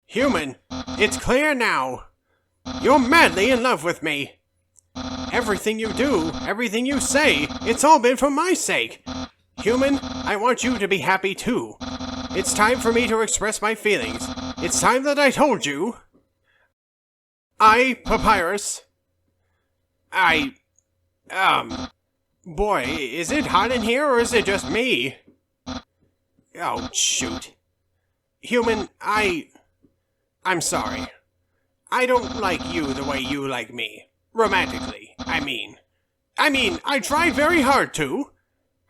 Human, it's clear now. You're madly in love with me. Everything you do, everything you say, it's all been for my sake. Human, I want you to be happy too. It's time for me to express my feelings. It's time that I told you. Papyrus. Boy, is it hot in here or is it just me? Oh, shoot. Human, I'm sorry. I don't like you the way you like me. Romantically, I mean, I tried very hard to.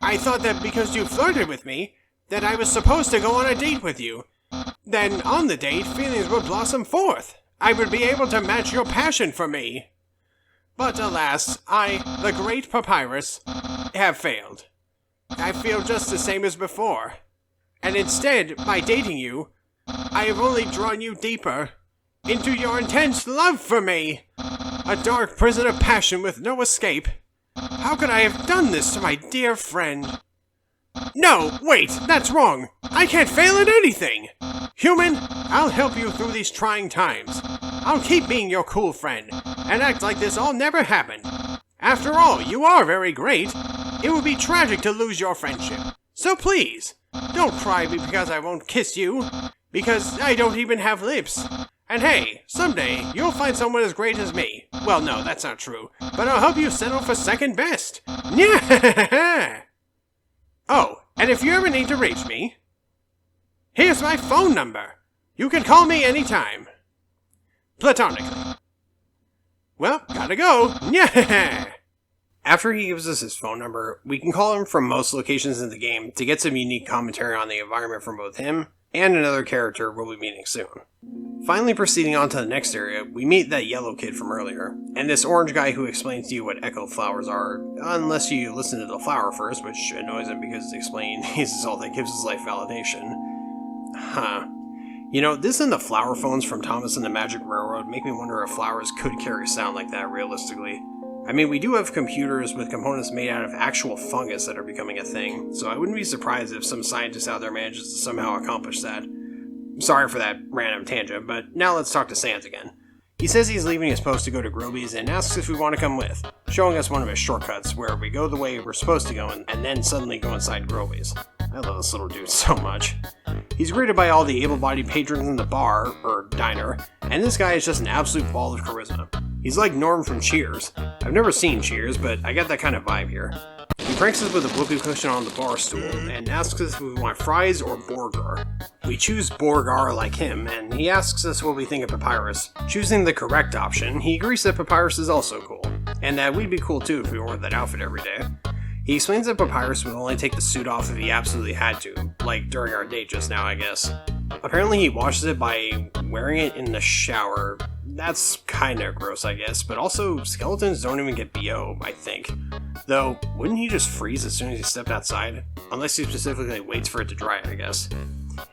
I thought that because you flirted with me, that I was supposed to go on a date with you. Then, on the date, feelings would blossom forth. I would be able to match your passion for me. But alas, I, the great Papyrus, have failed. I feel just the same as before. And instead, by dating you, I have only drawn you deeper into your intense love for me. A dark prison of passion with no escape. How could I have done this to my dear friend? No, wait, that's wrong. I can't fail at anything. Human, I'll help you through these trying times. I'll keep being your cool friend, and act like this all never happened. After all, you are very great. It would be tragic to lose your friendship. So please, don't cry because I won't kiss you, because I don't even have lips. And hey, someday, you'll find someone as great as me. Well, no, that's not true, but I'll help you settle for second best. Yeah. Oh, and if you ever need to reach me, here's my phone number. You can call me anytime. Platonically. Well, gotta go. Yeah. After he gives us his phone number, we can call him from most locations in the game to get some unique commentary on the environment from both him and another character we'll be meeting soon. Finally proceeding on to the next area, we meet that yellow kid from earlier, and this orange guy who explains to you what echo flowers are, unless you listen to the flower first, which annoys him because it's explained he's all that gives his life validation. Huh. You know, this and the flower phones from Thomas and the Magic Railroad make me wonder if flowers could carry sound like that realistically. I mean, we do have computers with components made out of actual fungus that are becoming a thing, so I wouldn't be surprised if some scientist out there manages to somehow accomplish that. Sorry for that random tangent, but now let's talk to Sans again. He says he's leaving his post to go to Groby's and asks if we want to come with, showing us one of his shortcuts where we go the way we're supposed to go and then suddenly go inside Groby's. I love this little dude so much. He's greeted by all the able-bodied patrons in the bar, or diner, and this guy is just an absolute ball of charisma. He's like Norm from Cheers. I've never seen Cheers, but I get that kind of vibe here. He pranks us with a whoopee cushion on the bar stool and asks us if we want fries or Borgar. We choose Borgar like him, and he asks us what we think of Papyrus. Choosing the correct option, he agrees that Papyrus is also cool, and that we'd be cool too if we wore that outfit every day. He explains that Papyrus would only take the suit off if he absolutely had to, like during our date just now, I guess. Apparently he washes it by wearing it in the shower. That's kinda gross, I guess, but also skeletons don't even get BO, I think. Though, wouldn't he just freeze as soon as he stepped outside? Unless he specifically waits for it to dry, I guess.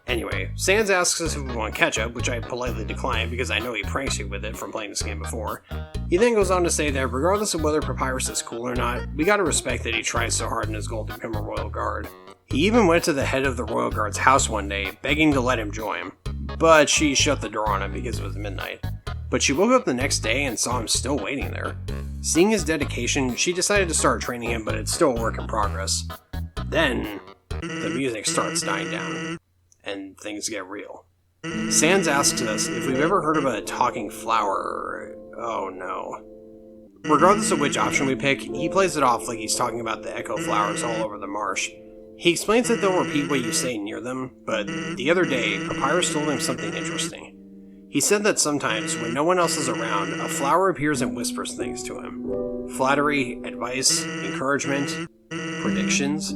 Anyway, Sans asks us if we want ketchup, which I politely decline because I know he pranks you with it from playing this game before. He then goes on to say that regardless of whether Papyrus is cool or not, we gotta respect that he tries so hard in his goal to become a royal guard. He even went to the head of the royal guard's house one day, begging to let him join, but she shut the door on him because it was midnight. But she woke up the next day and saw him still waiting there. Seeing his dedication, she decided to start training him, but it's still a work in progress. Then, the music starts dying down, and things get real. Sans asks us if we've ever heard of a talking flower. Oh no. Regardless of which option we pick, he plays it off like he's talking about the echo flowers all over the marsh. He explains that they'll repeat what you say near them, but the other day, Papyrus told him something interesting. He said that sometimes, when no one else is around, a flower appears and whispers things to him. Flattery, advice, encouragement, predictions.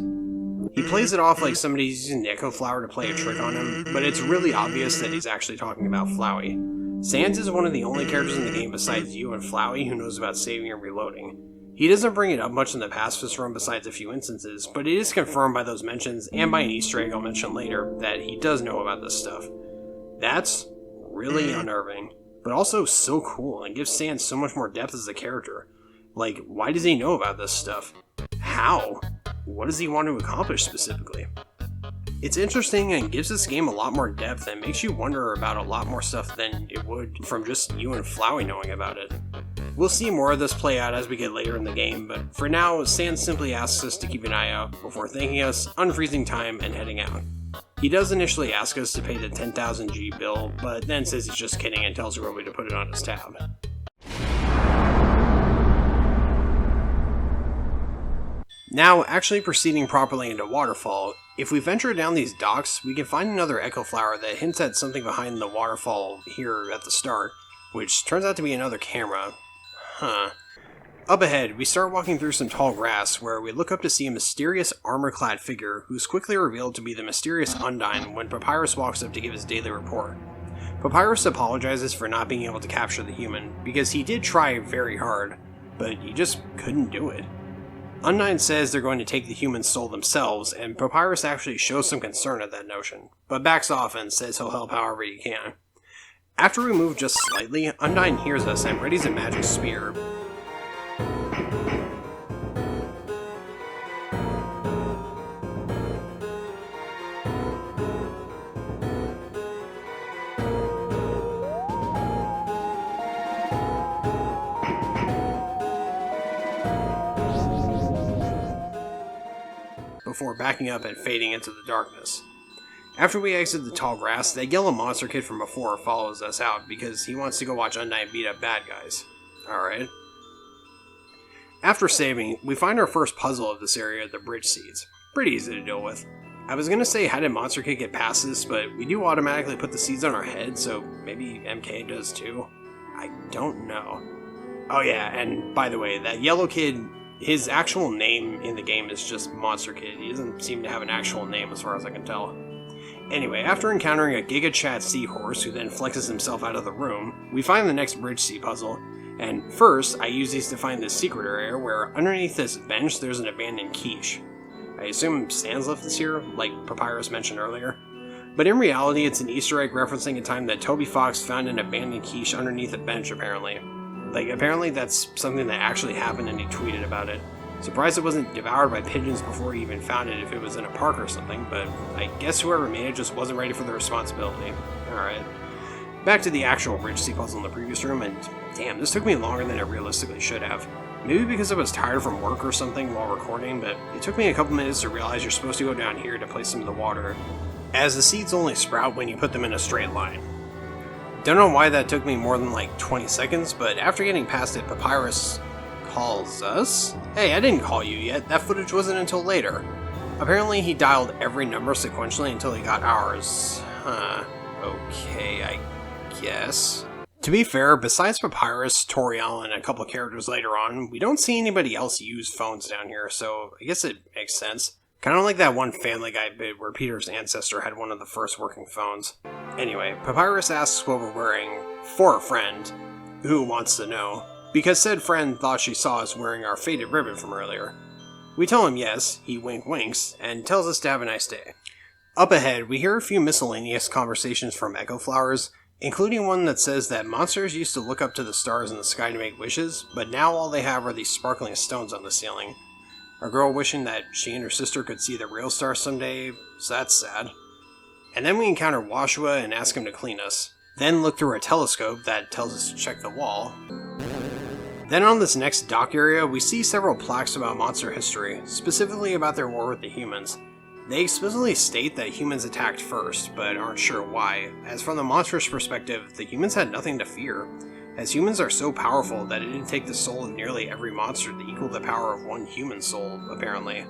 He plays it off like somebody's using the echo flower to play a trick on him, but it's really obvious that he's actually talking about Flowey. Sans is one of the only characters in the game besides you and Flowey who knows about saving and reloading. He doesn't bring it up much in the pacifist room besides a few instances, but it is confirmed by those mentions and by an Easter egg I'll mention later that he does know about this stuff. That's really unnerving, but also so cool and gives Sans so much more depth as a character. Like, why does he know about this stuff? How? What does he want to accomplish specifically? It's interesting and gives this game a lot more depth and makes you wonder about a lot more stuff than it would from just you and Flowey knowing about it. We'll see more of this play out as we get later in the game, but for now, Sans simply asks us to keep an eye out before thanking us, unfreezing time, and heading out. He does initially ask us to pay the 10,000 G bill, but then says he's just kidding and tells Roby to put it on his tab. Now, actually proceeding properly into Waterfall, if we venture down these docks, we can find another echo flower that hints at something behind the waterfall here at the start, which turns out to be another camera. Huh. Up ahead, we start walking through some tall grass, where we look up to see a mysterious armor-clad figure who's quickly revealed to be the mysterious Undyne when Papyrus walks up to give his daily report. Papyrus apologizes for not being able to capture the human, because he did try very hard, but he just couldn't do it. Undyne says they're going to take the human's soul themselves, and Papyrus actually shows some concern at that notion, but backs off and says he'll help however he can. After we move just slightly, Undyne hears us and readies a magic spear. Before backing up and fading into the darkness. After we exit the tall grass, that yellow monster kid from before follows us out because he wants to go watch Undyne beat up bad guys. Alright. After saving, we find our first puzzle of this area, the bridge seeds. Pretty easy to deal with. I was gonna say how did Monster Kid get past this, but we do automatically put the seeds on our head, so maybe MK does too? I don't know. Oh yeah, and by the way, that yellow kid, his actual name in the game is just Monster Kid. He doesn't seem to have an actual name as far as I can tell. Anyway, after encountering a Giga Chat seahorse who then flexes himself out of the room, we find the next bridge sea puzzle. And first, I use these to find this secret area where underneath this bench there's an abandoned quiche. I assume Sans left this here, like Papyrus mentioned earlier. But in reality, it's an Easter egg referencing a time that tobyfox found an abandoned quiche underneath a bench, apparently. Apparently that's something that actually happened and he tweeted about it. Surprised it wasn't devoured by pigeons before he even found it if it was in a park or something, but I guess whoever made it just wasn't ready for the responsibility. Alright. Back to the actual bridge sea puzzle in the previous room, and damn, this took me longer than it realistically should have. Maybe because I was tired from work or something while recording, but it took me a couple minutes to realize you're supposed to go down here to place some of the water, as the seeds only sprout when you put them in a straight line. Don't know why that took me more than like 20 seconds, but after getting past it, Papyrus calls us? Hey, I didn't call you yet, that footage wasn't until later. Apparently he dialed every number sequentially until he got ours. Huh. Okay, I guess. To be fair, besides Papyrus, Toriel, and a couple characters later on, we don't see anybody else use phones down here, so I guess it makes sense. Kind of like that one Family Guy bit where Peter's ancestor had one of the first working phones. Anyway, Papyrus asks what we're wearing for a friend, who wants to know, because said friend thought she saw us wearing our faded ribbon from earlier. We tell him yes, he winks, and tells us to have a nice day. Up ahead, we hear a few miscellaneous conversations from Echo Flowers, including one that says that monsters used to look up to the stars in the sky to make wishes, but now all they have are these sparkling stones on the ceiling. A girl wishing that she and her sister could see the real stars someday, so that's sad. And then we encounter Washua and ask him to clean us, then look through a telescope that tells us to check the wall. Then on this next dock area, we see several plaques about monster history, specifically about their war with the humans. They explicitly state that humans attacked first, but aren't sure why, as from the monster's perspective, the humans had nothing to fear, as humans are so powerful that it didn't take the soul of nearly every monster to equal the power of one human soul, apparently.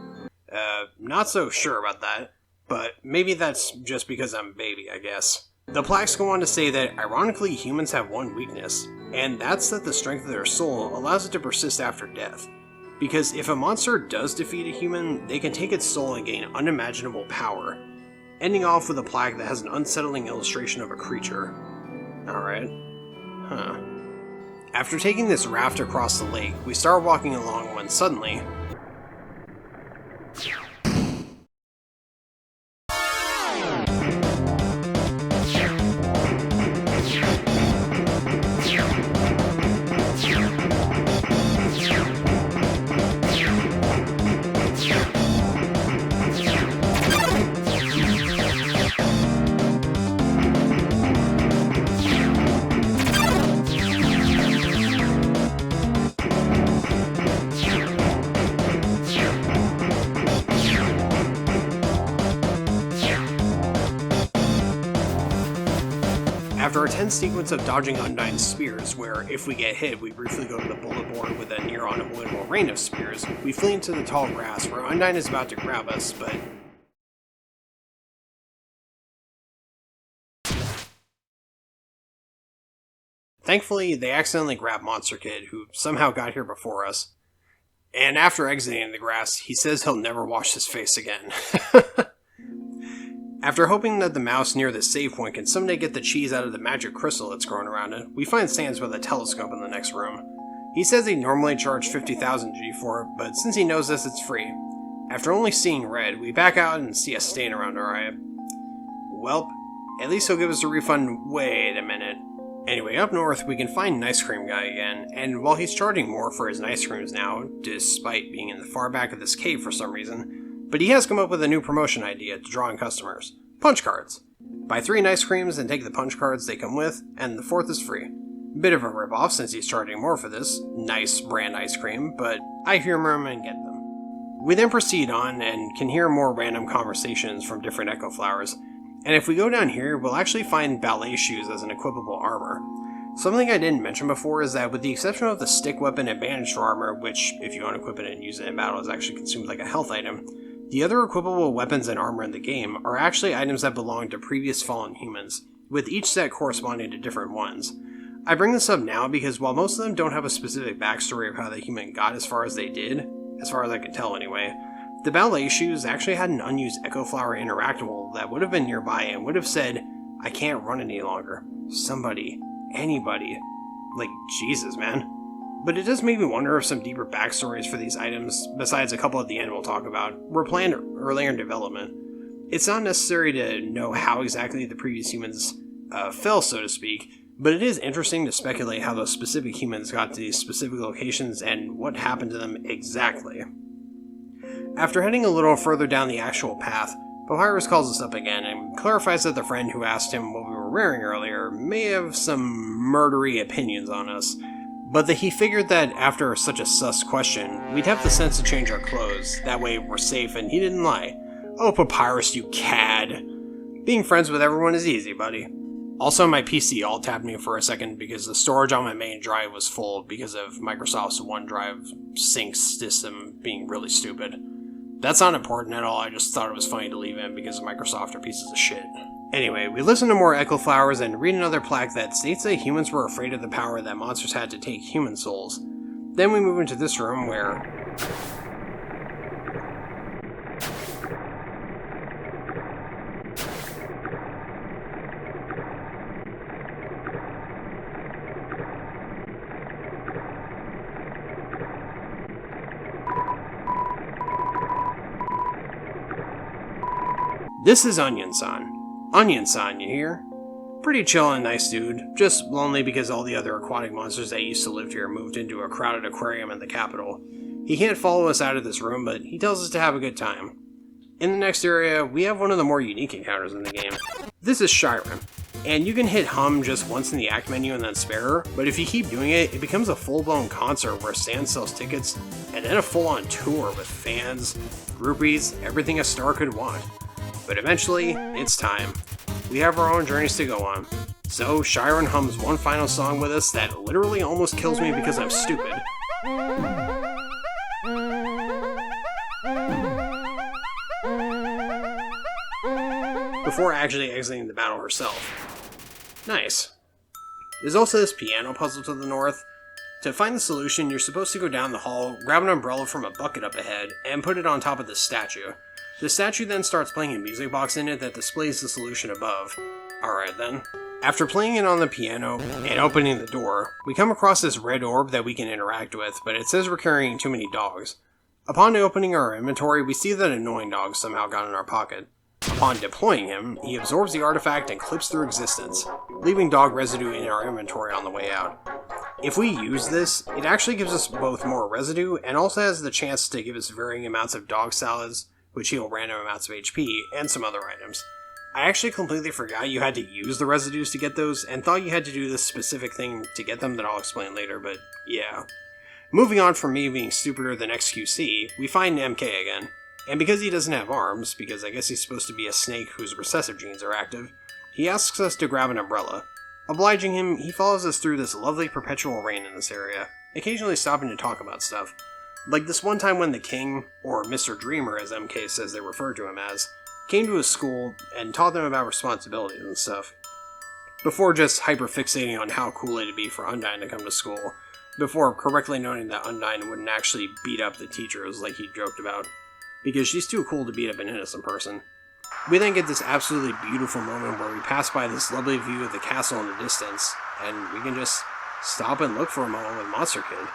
Not so sure about that, but maybe that's just because I'm a baby, I guess. The plaques go on to say that, ironically, humans have one weakness, and that's that the strength of their soul allows it to persist after death. Because if a monster does defeat a human, they can take its soul and gain unimaginable power, ending off with a plaque that has an unsettling illustration of a creature. Alright. Huh. After taking this raft across the lake, we start walking along when suddenly... After a tense sequence of dodging Undyne's spears, where if we get hit, we briefly go to the bullet board with a near unavoidable rain of spears, we flee into the tall grass where Undyne is about to grab us, but... Thankfully, they accidentally grab Monster Kid, who somehow got here before us. And after exiting the grass, he says he'll never wash his face again. After hoping that the mouse near the save point can someday get the cheese out of the magic crystal that's growing around it, we find Sans with a telescope in the next room. He says he'd normally charge 50,000 G for it, but since he knows this, it's free. After only seeing red, we back out and see a stain around our eye. Welp, at least he'll give us a refund. Wait a minute. Anyway, up north, we can find Nice Cream Guy again, and while he's charging more for his ice creams now, despite being in the far back of this cave for some reason, but he has come up with a new promotion idea to draw in customers. Punch cards. Buy 3 nice creams and take the punch cards they come with, and the 4th is free. Bit of a ripoff since he's charging more for this nice brand ice cream, but I humor him and get them. We then proceed on and can hear more random conversations from different Echo Flowers, and if we go down here, we'll actually find ballet shoes as an equipable armor. Something I didn't mention before is that with the exception of the stick weapon and bandaged armor, which if you unequip it and use it in battle is actually consumed like a health item, the other equipable weapons and armor in the game are actually items that belong to previous fallen humans, with each set corresponding to different ones. I bring this up now because while most of them don't have a specific backstory of how the human got as far as they did, as far as I can tell anyway, The ballet shoes actually had an unused Echo Flower interactable that would have been nearby and would have said, "I can't run any longer. Somebody, anybody." Like, Jesus, man. But it does make me wonder if some deeper backstories for these items, besides a couple at the end we'll talk about, were planned earlier in development. It's not necessary to know how exactly the previous humans fell, so to speak, but it is interesting to speculate how those specific humans got to these specific locations and what happened to them exactly. After heading a little further down the actual path, Papyrus calls us up again and clarifies that the friend who asked him what we were wearing earlier may have some murdery opinions on us, but that he figured that after such a sus question, we'd have the sense to change our clothes, that way we're safe, and he didn't lie. Oh, Papyrus, you cad! Being friends with everyone is easy, buddy. Also, my PC alt-tabbed me for a second because the storage on my main drive was full because of Microsoft's OneDrive sync system being really stupid. That's not important at all, I just thought it was funny to leave in because Microsoft are pieces of shit. Anyway, we listen to more Echo Flowers and read another plaque that states that humans were afraid of the power that monsters had to take human souls. Then we move into this room where... This is Onion-san. Onion-san, you hear? Pretty chill and nice dude, just lonely because all the other aquatic monsters that used to live here moved into a crowded aquarium in the capital. He can't follow us out of this room, but he tells us to have a good time. In the next area, we have one of the more unique encounters in the game. This is Shyren, and you can hit hum just once in the act menu and then spare her, but if you keep doing it, it becomes a full-blown concert where Stan sells tickets, and then a full-on tour with fans, groupies, everything a star could want. But eventually, it's time. We have our own journeys to go on. So, Shyren hums one final song with us that literally almost kills me because I'm stupid. Before actually exiting the battle herself. Nice. There's also this piano puzzle to the north. To find the solution, you're supposed to go down the hall, grab an umbrella from a bucket up ahead, and put it on top of the statue. The statue then starts playing a music box in it that displays the solution above. Alright then. After playing it on the piano and opening the door, we come across this red orb that we can interact with, but it says we're carrying too many dogs. Upon opening our inventory, we see that annoying dog somehow got in our pocket. Upon deploying him, he absorbs the artifact and clips through existence, leaving dog residue in our inventory on the way out. If we use this, it actually gives us both more residue and also has the chance to give us varying amounts of dog salads, which heal random amounts of HP, and some other items. I actually completely forgot you had to use the residues to get those, and thought you had to do this specific thing to get them that I'll explain later, but yeah. Moving on from me being stupider than XQC, we find MK again. And because he doesn't have arms, because I guess he's supposed to be a snake whose recessive genes are active, he asks us to grab an umbrella. Obliging him, he follows us through this lovely perpetual rain in this area, occasionally stopping to talk about stuff. Like this one time when the king, or Mr. Dreamer as MK says they refer to him as, came to his school and taught them about responsibilities and stuff. Before just hyperfixating on how cool it'd be for Undyne to come to school, before correctly noting that Undyne wouldn't actually beat up the teachers like he joked about, because she's too cool to beat up an innocent person. We then get this absolutely beautiful moment where we pass by this lovely view of the castle in the distance, and we can just stop and look for a moment with Monster Kid.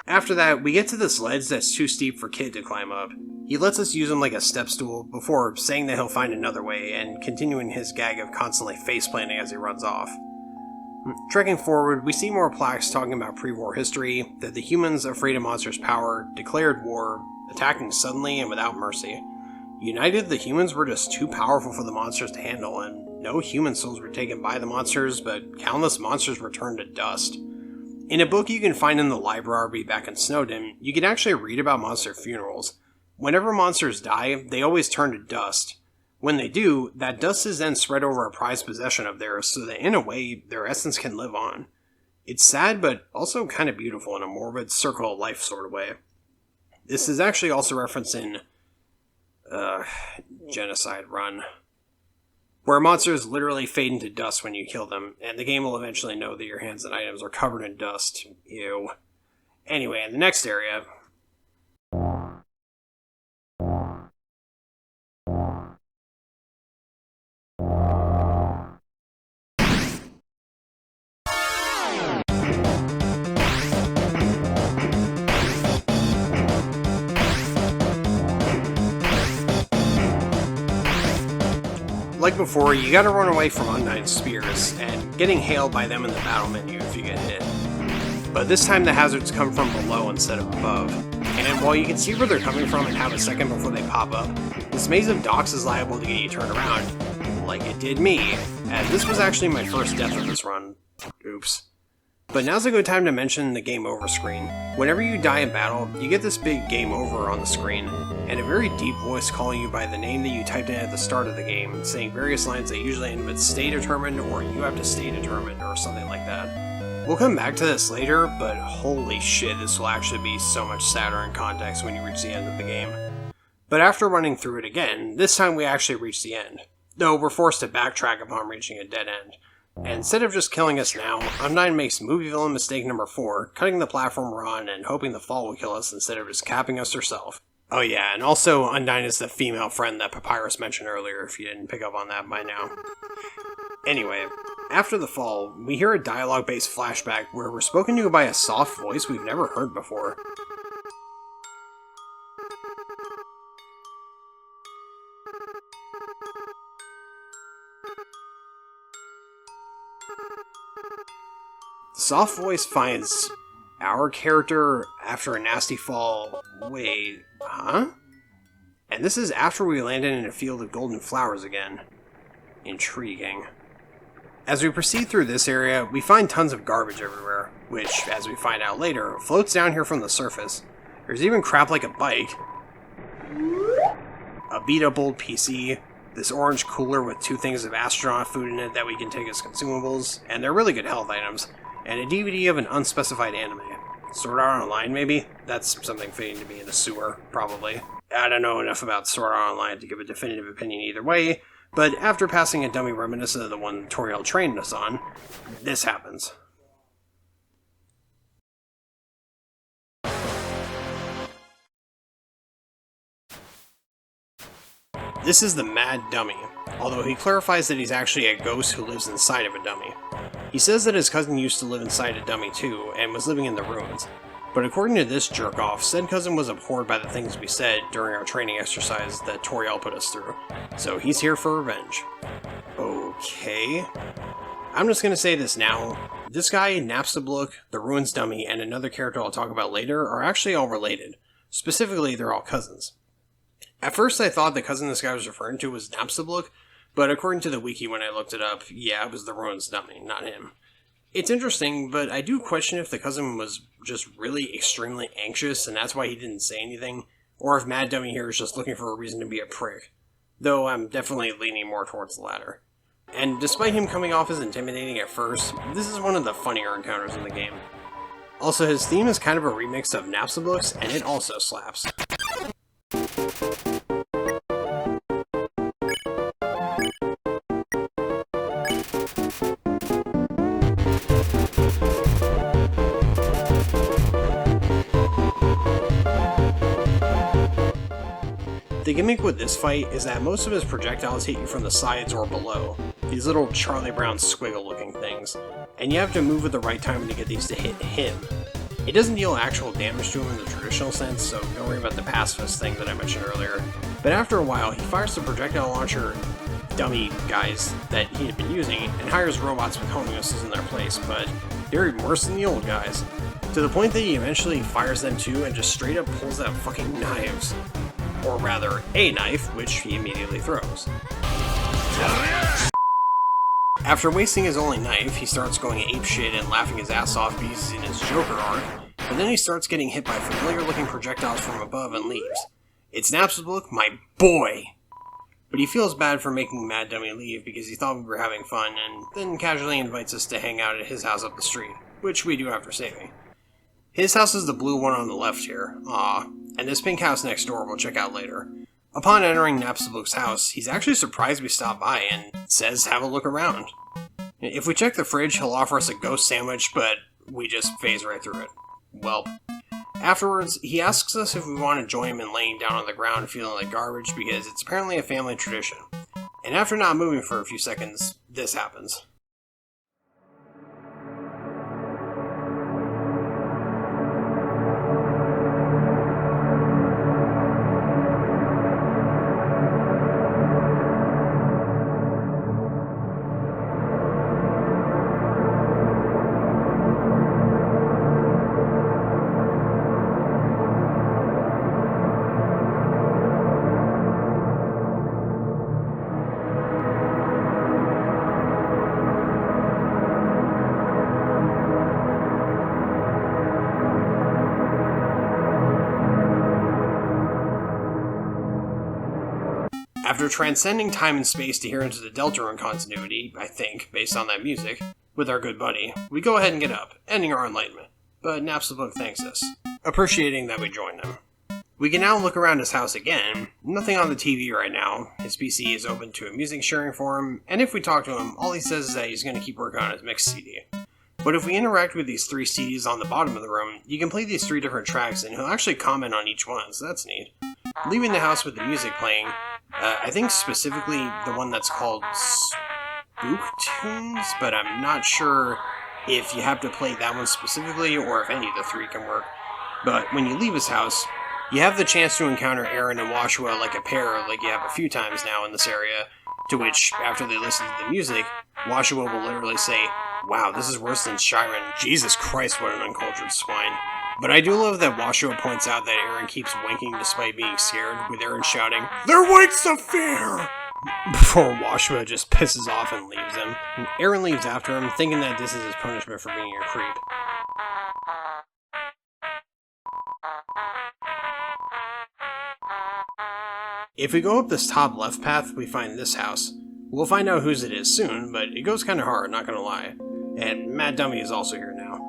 After that, we get to this ledge that's too steep for Kid to climb up. He lets us use him like a step stool before saying that he'll find another way and continuing his gag of constantly faceplanting as he runs off. Trekking forward, we see more plaques talking about pre-war history, that the humans, afraid of monsters' power, declared war, attacking suddenly and without mercy. United, the humans were just too powerful for the monsters to handle, and no human souls were taken by the monsters, but countless monsters were turned to dust. In a book you can find in the library back in Snowden, you can actually read about monster funerals. Whenever monsters die, they always turn to dust. When they do, that dust is then spread over a prized possession of theirs so that in a way, their essence can live on. It's sad, but also kind of beautiful in a morbid circle of life sort of way. This is actually also referenced in Genocide Run. where monsters literally fade into dust when you kill them, and the game will eventually know that your hands and items are covered in dust. Ew. Anyway, in the next area... Like before, you gotta run away from Undyne spears, and getting hailed by them in the battle menu if you get hit. But this time the hazards come from below instead of above. And while you can see where they're coming from and have a second before they pop up, this maze of docks is liable to get you turned around, like it did me, as this was actually my first death of this run. Oops. But now's a good time to mention the game over screen. Whenever you die in battle, you get this big game over on the screen, and a very deep voice calling you by the name that you typed in at the start of the game, saying various lines that usually end with stay determined or you have to stay determined or something like that. We'll come back to this later, but holy shit, this will actually be so much sadder in context when you reach the end of the game. But after running through it again, this time we actually reach the end, though we're forced to backtrack upon reaching a dead end. And instead of just killing us now, Undyne makes movie villain mistake number 4, cutting the platform we're on and hoping the fall will kill us instead of just capping us herself. Oh yeah, and also Undyne is the female friend that Papyrus mentioned earlier if you didn't pick up on that by now. Anyway, after the fall, we hear a dialogue-based flashback where we're spoken to by a soft voice we've never heard before. The soft voice finds our character after a nasty fall. Wait, huh? And this is after we landed in a field of golden flowers again. Intriguing. As we proceed through this area, we find tons of garbage everywhere, which, as we find out later, floats down here from the surface. There's even crap like a bike, a beat-up old PC, this orange cooler with 2 things of astronaut food in it that we can take as consumables, and they're really good health items, and a DVD of an unspecified anime. Sword Art Online, maybe? That's something fitting to be in a sewer, probably. I don't know enough about Sword Art Online to give a definitive opinion either way, but after passing a dummy reminiscent of the one Toriel trained us on, this happens. This is the Mad Dummy, although he clarifies that he's actually a ghost who lives inside of a dummy. He says that his cousin used to live inside a dummy too, and was living in the ruins. But according to this jerk-off, said cousin was abhorred by the things we said during our training exercise that Toriel put us through, so he's here for revenge. Okay. I'm just gonna say this now. This guy, Napstablook, the Ruins Dummy, and another character I'll talk about later are actually all related. Specifically, they're all cousins. At first I thought the cousin this guy was referring to was Napstablook, but according to the wiki when I looked it up, yeah, it was the Ruins Dummy, not him. It's interesting, but I do question if the cousin was just really extremely anxious and that's why he didn't say anything, or if Mad Dummy here is just looking for a reason to be a prick. Though I'm definitely leaning more towards the latter. And despite him coming off as intimidating at first, this is one of the funnier encounters in the game. Also, his theme is kind of a remix of Napstablook's, and it also slaps. The gimmick with this fight is that most of his projectiles hit you from the sides or below, these little Charlie Brown squiggle looking things, and you have to move at the right time to get these to hit him. It doesn't deal actual damage to him in the traditional sense, so don't worry about the pacifist thing that I mentioned earlier, but after a while he fires the projectile launcher dummy guys that he had been using and hires robots with homing missiles in their place, but they're even worse than the old guys, to the point that he eventually fires them too and just straight up pulls out fucking knives. Or rather, a knife, which he immediately throws. After wasting his only knife, he starts going apeshit and laughing his ass off because he's in his Joker arc, but then he starts getting hit by familiar-looking projectiles from above and leaves. It's Napstablook, my boy! But he feels bad for making Mad Dummy leave because he thought we were having fun, and then casually invites us to hang out at his house up the street, which we do after saving. His house is the blue one on the left here, and this pink house next door we'll check out later. Upon entering Napstablook's house, he's actually surprised we stopped by and says have a look around. If we check the fridge, he'll offer us a ghost sandwich, but we just phase right through it. Well, afterwards, he asks us if we want to join him in laying down on the ground feeling like garbage because it's apparently a family tradition. And after not moving for a few seconds, this happens. After transcending time and space to hear into the Deltarune continuity, I think, based on that music, with our good buddy, we go ahead and get up, ending our enlightenment. But Napstablook thanks us, appreciating that we joined him. We can now look around his house again. Nothing on the TV right now. His PC is open to a music sharing for him, and if we talk to him, all he says is that he's going to keep working on his mix CD. But if we interact with these 3 CDs on the bottom of the room, you can play these 3 different tracks and he'll actually comment on each one, so that's neat. Leaving the house with the music playing, I think specifically the one that's called Spook Tunes, but I'm not sure if you have to play that one specifically or if any of the 3 can work. But when you leave his house, you have the chance to encounter Aaron and Washua like a pair like you have a few times now in this area, to which, after they listen to the music, Washua will literally say, "Wow, this is worse than Shiren. Jesus Christ, what an uncultured swine." But I do love that Washua points out that Aaron keeps winking despite being scared, with Aaron shouting, "They're winks of fear!" before Washua just pisses off and leaves him. And Aaron leaves after him, thinking that this is his punishment for being a creep. If we go up this top left path, we find this house. We'll find out whose it is soon, but it goes kinda hard, not gonna lie. And Mad Dummy is also here now.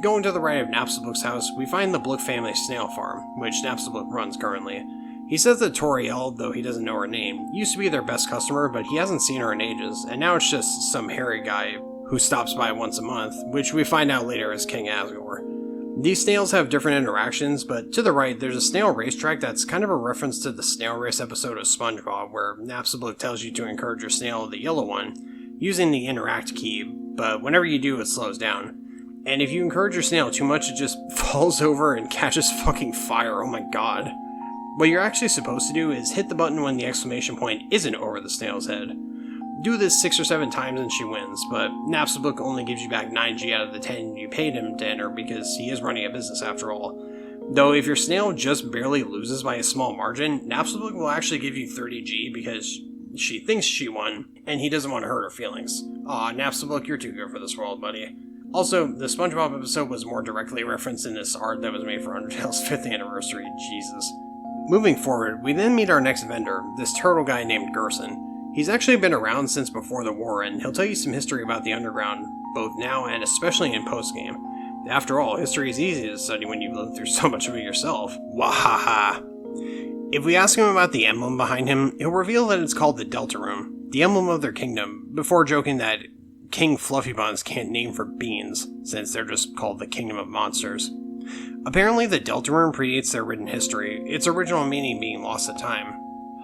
Going to the right of Napstablook's house, we find the Blook family snail farm, which Napstablook runs currently. He says that Toriel, though he doesn't know her name, used to be their best customer, but he hasn't seen her in ages, and now it's just some hairy guy who stops by once a month, which we find out later is King Asgore. These snails have different interactions, but to the right, there's a snail racetrack that's kind of a reference to the snail race episode of SpongeBob, where Napstablook tells you to encourage your snail, the yellow one, using the interact key, but whenever you do, it slows down. And if you encourage your snail too much, it just falls over and catches fucking fire, oh my god. What you're actually supposed to do is hit the button when the exclamation point isn't over the snail's head. Do this 6 or 7 times and she wins, but Napstablook only gives you back 9G out of the 10 you paid him to enter because he is running a business after all. Though if your snail just barely loses by a small margin, Napstablook will actually give you 30G because she thinks she won, and he doesn't want to hurt her feelings. Aw, Napstablook, you're too good for this world, buddy. Also, the SpongeBob episode was more directly referenced in this art that was made for Undertale's 5th anniversary, Jesus. Moving forward, we then meet our next vendor, this turtle guy named Gerson. He's actually been around since before the war, and he'll tell you some history about the Underground, both now and especially in post-game. After all, history is easy to study when you've lived through so much of it yourself. Wahaha! If we ask him about the emblem behind him, he'll reveal that it's called the Deltarune, the emblem of their kingdom, before joking that King Fluffy Buns can't name for beans, since they're just called the Kingdom of Monsters. Apparently the Deltarune predates their written history, its original meaning being lost to time.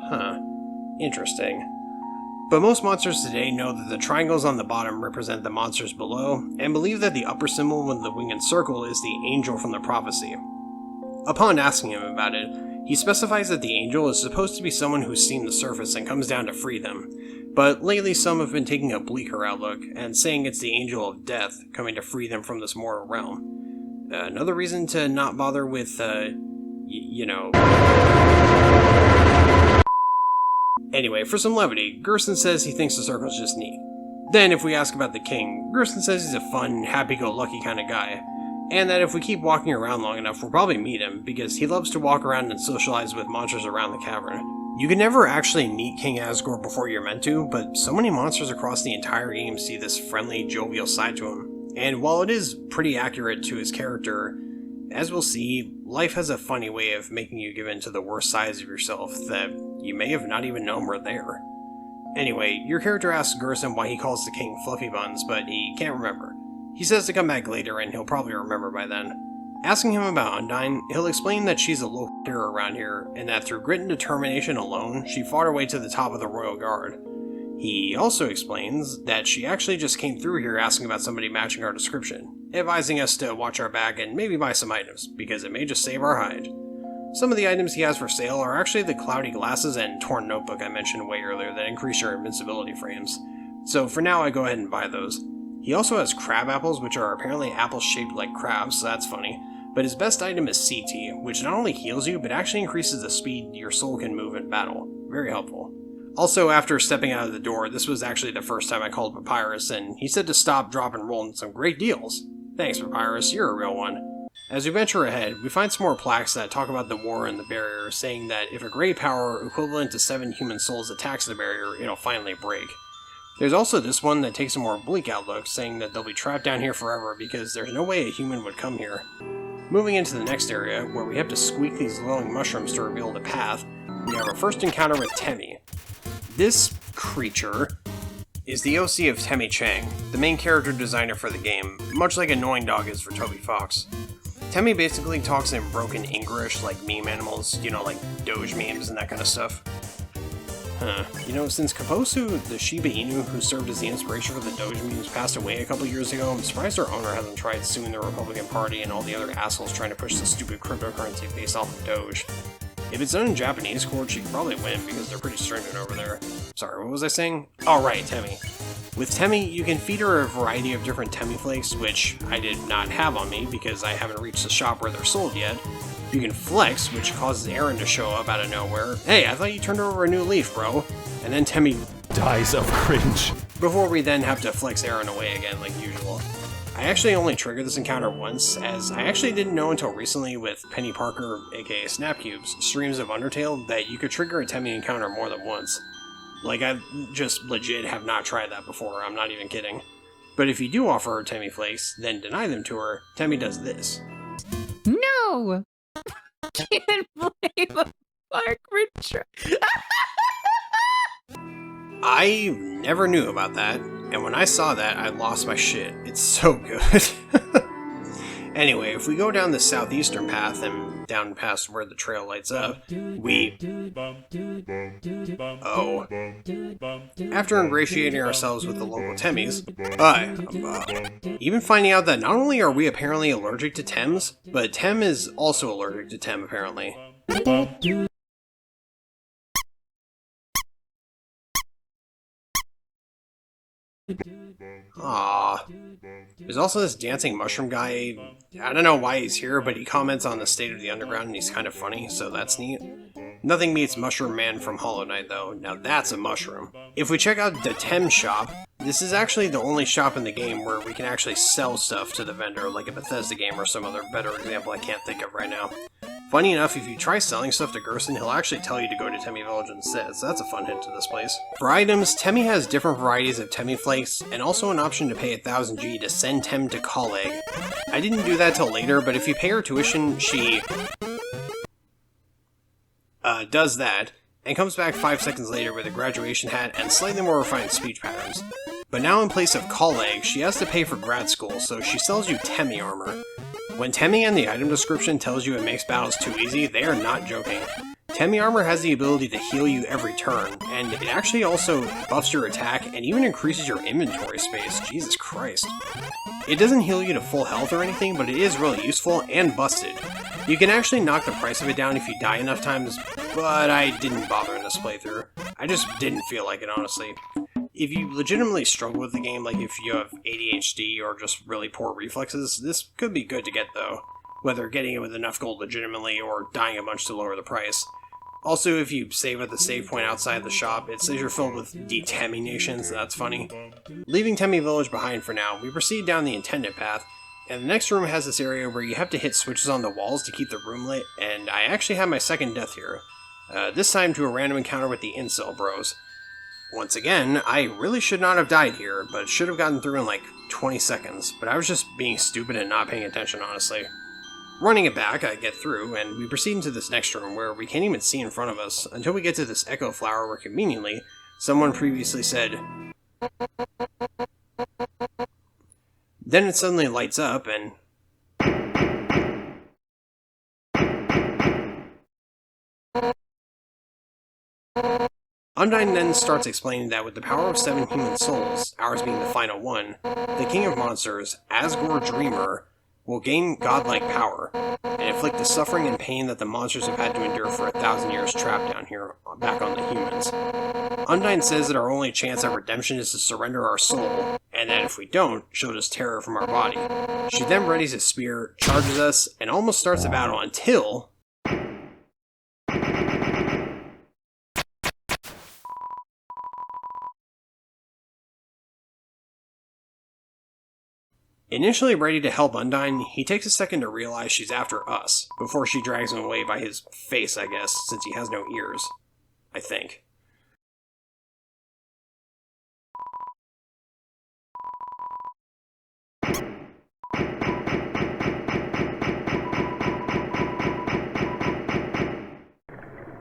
Huh. Interesting. But most monsters today know that the triangles on the bottom represent the monsters below, and believe that the upper symbol with the winged circle is the angel from the prophecy. Upon asking him about it, he specifies that the angel is supposed to be someone who's seen the surface and comes down to free them, but lately some have been taking a bleaker outlook, and saying it's the angel of death coming to free them from this mortal realm. Another reason to not bother with, Anyway, for some levity, Gerson says he thinks the circle's just neat. Then, if we ask about the king, Gerson says he's a fun, happy-go-lucky kind of guy, and that if we keep walking around long enough, we'll probably meet him, because he loves to walk around and socialize with monsters around the cavern. You can never actually meet King Asgore before you're meant to, but so many monsters across the entire game see this friendly, jovial side to him. And while it is pretty accurate to his character, as we'll see, life has a funny way of making you give in to the worst sides of yourself that you may have not even known were there. Anyway, your character asks Gerson why he calls the king Fluffy Buns, but he can't remember. He says to come back later and he'll probably remember by then. Asking him about Undyne, he'll explain that she's a local hero around here, and that through grit and determination alone, she fought her way to the top of the Royal Guard. He also explains that she actually just came through here asking about somebody matching our description, advising us to watch our back and maybe buy some items, because it may just save our hide. Some of the items he has for sale are actually the cloudy glasses and torn notebook I mentioned way earlier that increase your invincibility frames, so for now I go ahead and buy those. He also has crab apples, which are apparently apples shaped like crabs, so that's funny. But his best item is Sea Tea, which not only heals you, but actually increases the speed your soul can move in battle. Very helpful. Also, after stepping out of the door, this was actually the first time I called Papyrus, and he said to stop, drop, and roll on some great deals. Thanks, Papyrus, you're a real one. As we venture ahead, we find some more plaques that talk about the war and the barrier, saying that if a great power equivalent to 7 human souls attacks the barrier, it'll finally break. There's also this one that takes a more bleak outlook, saying that they'll be trapped down here forever because there's no way a human would come here. Moving into the next area, where we have to squeak these glowing mushrooms to reveal the path, we have our first encounter with Temmie. This creature is the OC of Temmie Chang, the main character designer for the game, much like Annoying Dog is for TobyFox. Temmie basically talks in broken English like meme animals, like Doge memes and that kind of stuff. Since Kaposu, the Shiba Inu who served as the inspiration for the Doge memes, passed away a couple years ago, I'm surprised our owner hasn't tried suing the Republican Party and all the other assholes trying to push the stupid cryptocurrency based off of Doge. If it's done in Japanese court, she could probably win because they're pretty stringent over there. Sorry, what was I saying? Oh right, Temmie. With Temmie, you can feed her a variety of different Temmie flakes, which I did not have on me because I haven't reached the shop where they're sold yet. You can flex, which causes Aaron to show up out of nowhere. Hey, I thought you turned over a new leaf, bro. And then Temmie dies of cringe. Before we then have to flex Aaron away again like usual. I actually only triggered this encounter once, as I actually didn't know until recently with Penny Parker, aka Snapcubes, streams of Undertale, that you could trigger a Temmie encounter more than once. Like, I just legit have not tried that before, I'm not even kidding. But if you do offer her Temmie flakes, then deny them to her, Temmie does this. No! Can't play the Park Retreat. I never knew about that, and when I saw that, I lost my shit. It's so good. Anyway, if we go down the southeastern path and down past where the trail lights up, we... Oh. After ingratiating ourselves with the local Temmies, even finding out that not only are we apparently allergic to Tems, but Tem is also allergic to Tem, apparently. Aww. There's also this dancing mushroom guy. I don't know why he's here, but he comments on the state of the underground and he's kind of funny, so that's neat. Nothing beats Mushroom Man from Hollow Knight though. Now that's a mushroom. If we check out the Tem shop, this is actually the only shop in the game where we can actually sell stuff to the vendor, like a Bethesda game or some other better example I can't think of right now. Funny enough, if you try selling stuff to Gerson, he'll actually tell you to go to Temmie Village instead, so that's a fun hint to this place. For items, Temmie has different varieties of Temmie flakes, and also an option to pay 1000 G to send Tem to Colleg. I didn't do that till later, but if you pay her tuition, she... does that, and comes back 5 seconds later with a graduation hat and slightly more refined speech patterns. But now in place of Colleg, she has to pay for grad school, so she sells you Temmie armor. When Temmie in the item description tells you it makes battles too easy, they are not joking. Temmie armor has the ability to heal you every turn, and it actually also buffs your attack and even increases your inventory space, Jesus Christ. It doesn't heal you to full health or anything, but it is really useful and busted. You can actually knock the price of it down if you die enough times, but I didn't bother in this playthrough. I just didn't feel like it, honestly. If you legitimately struggle with the game, like if you have ADHD or just really poor reflexes, this could be good to get though. Whether getting it with enough gold legitimately or dying a bunch to lower the price. Also, if you save at the save point outside the shop, it says you're filled with de-Temmie nations, that's funny. Leaving Temmie Village behind for now, we proceed down the intended path, and the next room has this area where you have to hit switches on the walls to keep the room lit, and I actually had my second death here. This time to a random encounter with the Incel Bros. Once again, I really should not have died here, but should have gotten through in like 20 seconds, but I was just being stupid and not paying attention, honestly. Running it back, I get through, and we proceed into this next room where we can't even see in front of us until we get to this echo flower where conveniently, someone previously said, then it suddenly lights up and Undyne then starts explaining that with the power of 7 human souls, ours being the final one, the king of monsters, Asgore Dreamer, will gain godlike power, and inflict the suffering and pain that the monsters have had to endure for 1,000 years trapped down here, back on the humans. Undyne says that our only chance at redemption is to surrender our soul, and that if we don't, she'll just tear it from our body. She then readies a spear, charges us, and almost starts the battle until... Initially ready to help Undyne, he takes a second to realize she's after us, before she drags him away by his face, I guess, since he has no ears. I think.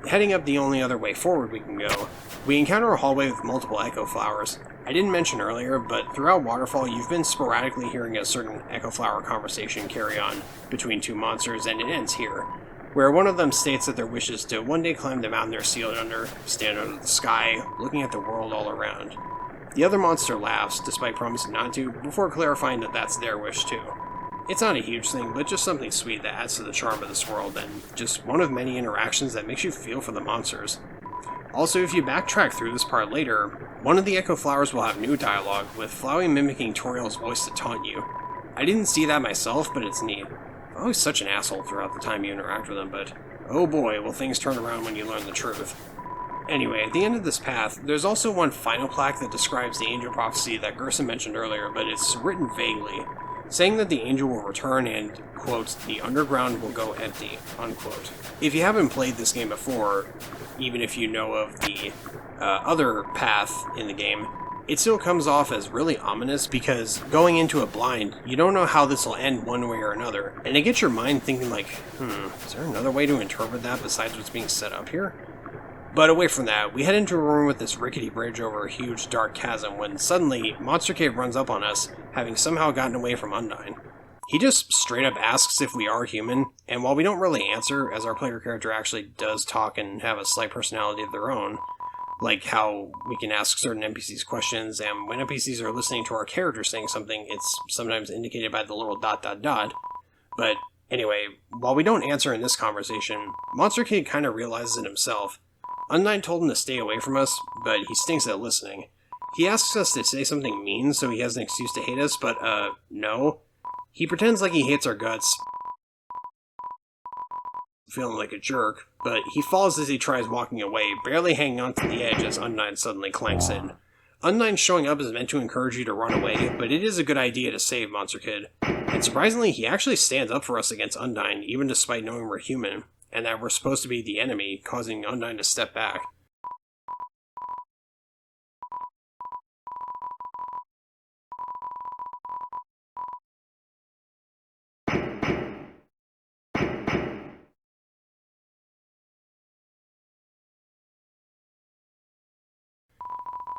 Heading up the only other way forward we can go, we encounter a hallway with multiple echo flowers. I didn't mention earlier, but throughout Waterfall you've been sporadically hearing a certain echo flower conversation carry on between two monsters, and it ends here, where one of them states that their wish is to one day climb the mountain they're sealed under, stand under the sky, looking at the world all around. The other monster laughs, despite promising not to, before clarifying that that's their wish too. It's not a huge thing, but just something sweet that adds to the charm of this world, and just one of many interactions that makes you feel for the monsters. Also, if you backtrack through this part later, one of the echo flowers will have new dialogue, with Flowey mimicking Toriel's voice to taunt you. I didn't see that myself, but it's neat. I'm always such an asshole throughout the time you interact with them, but oh boy, will things turn around when you learn the truth. Anyway, at the end of this path, there's also one final plaque that describes the angel prophecy that Gerson mentioned earlier, but it's written vaguely, saying that the angel will return and, quote, the underground will go empty, unquote. If you haven't played this game before, even if you know of the other path in the game, it still comes off as really ominous because going into it blind, you don't know how this will end one way or another, and it gets your mind thinking like, is there another way to interpret that besides what's being set up here? But away from that, we head into a room with this rickety bridge over a huge dark chasm when suddenly Monster Kid runs up on us, having somehow gotten away from Undyne. He just straight up asks if we are human, and while we don't really answer, as our player character actually does talk and have a slight personality of their own, like how we can ask certain NPCs questions, and when NPCs are listening to our character saying something, it's sometimes indicated by the little ... But anyway, while we don't answer in this conversation, Monster Kid kind of realizes it himself. Undyne told him to stay away from us, but he stinks at listening. He asks us to say something mean so he has an excuse to hate us, but no. He pretends like he hates our guts, feeling like a jerk, but he falls as he tries walking away, barely hanging on to the edge as Undyne suddenly clanks in. Undyne showing up is meant to encourage you to run away, but it is a good idea to save Monster Kid. And surprisingly, he actually stands up for us against Undyne, even despite knowing we're human, and that we're supposed to be the enemy, causing Undyne to step back.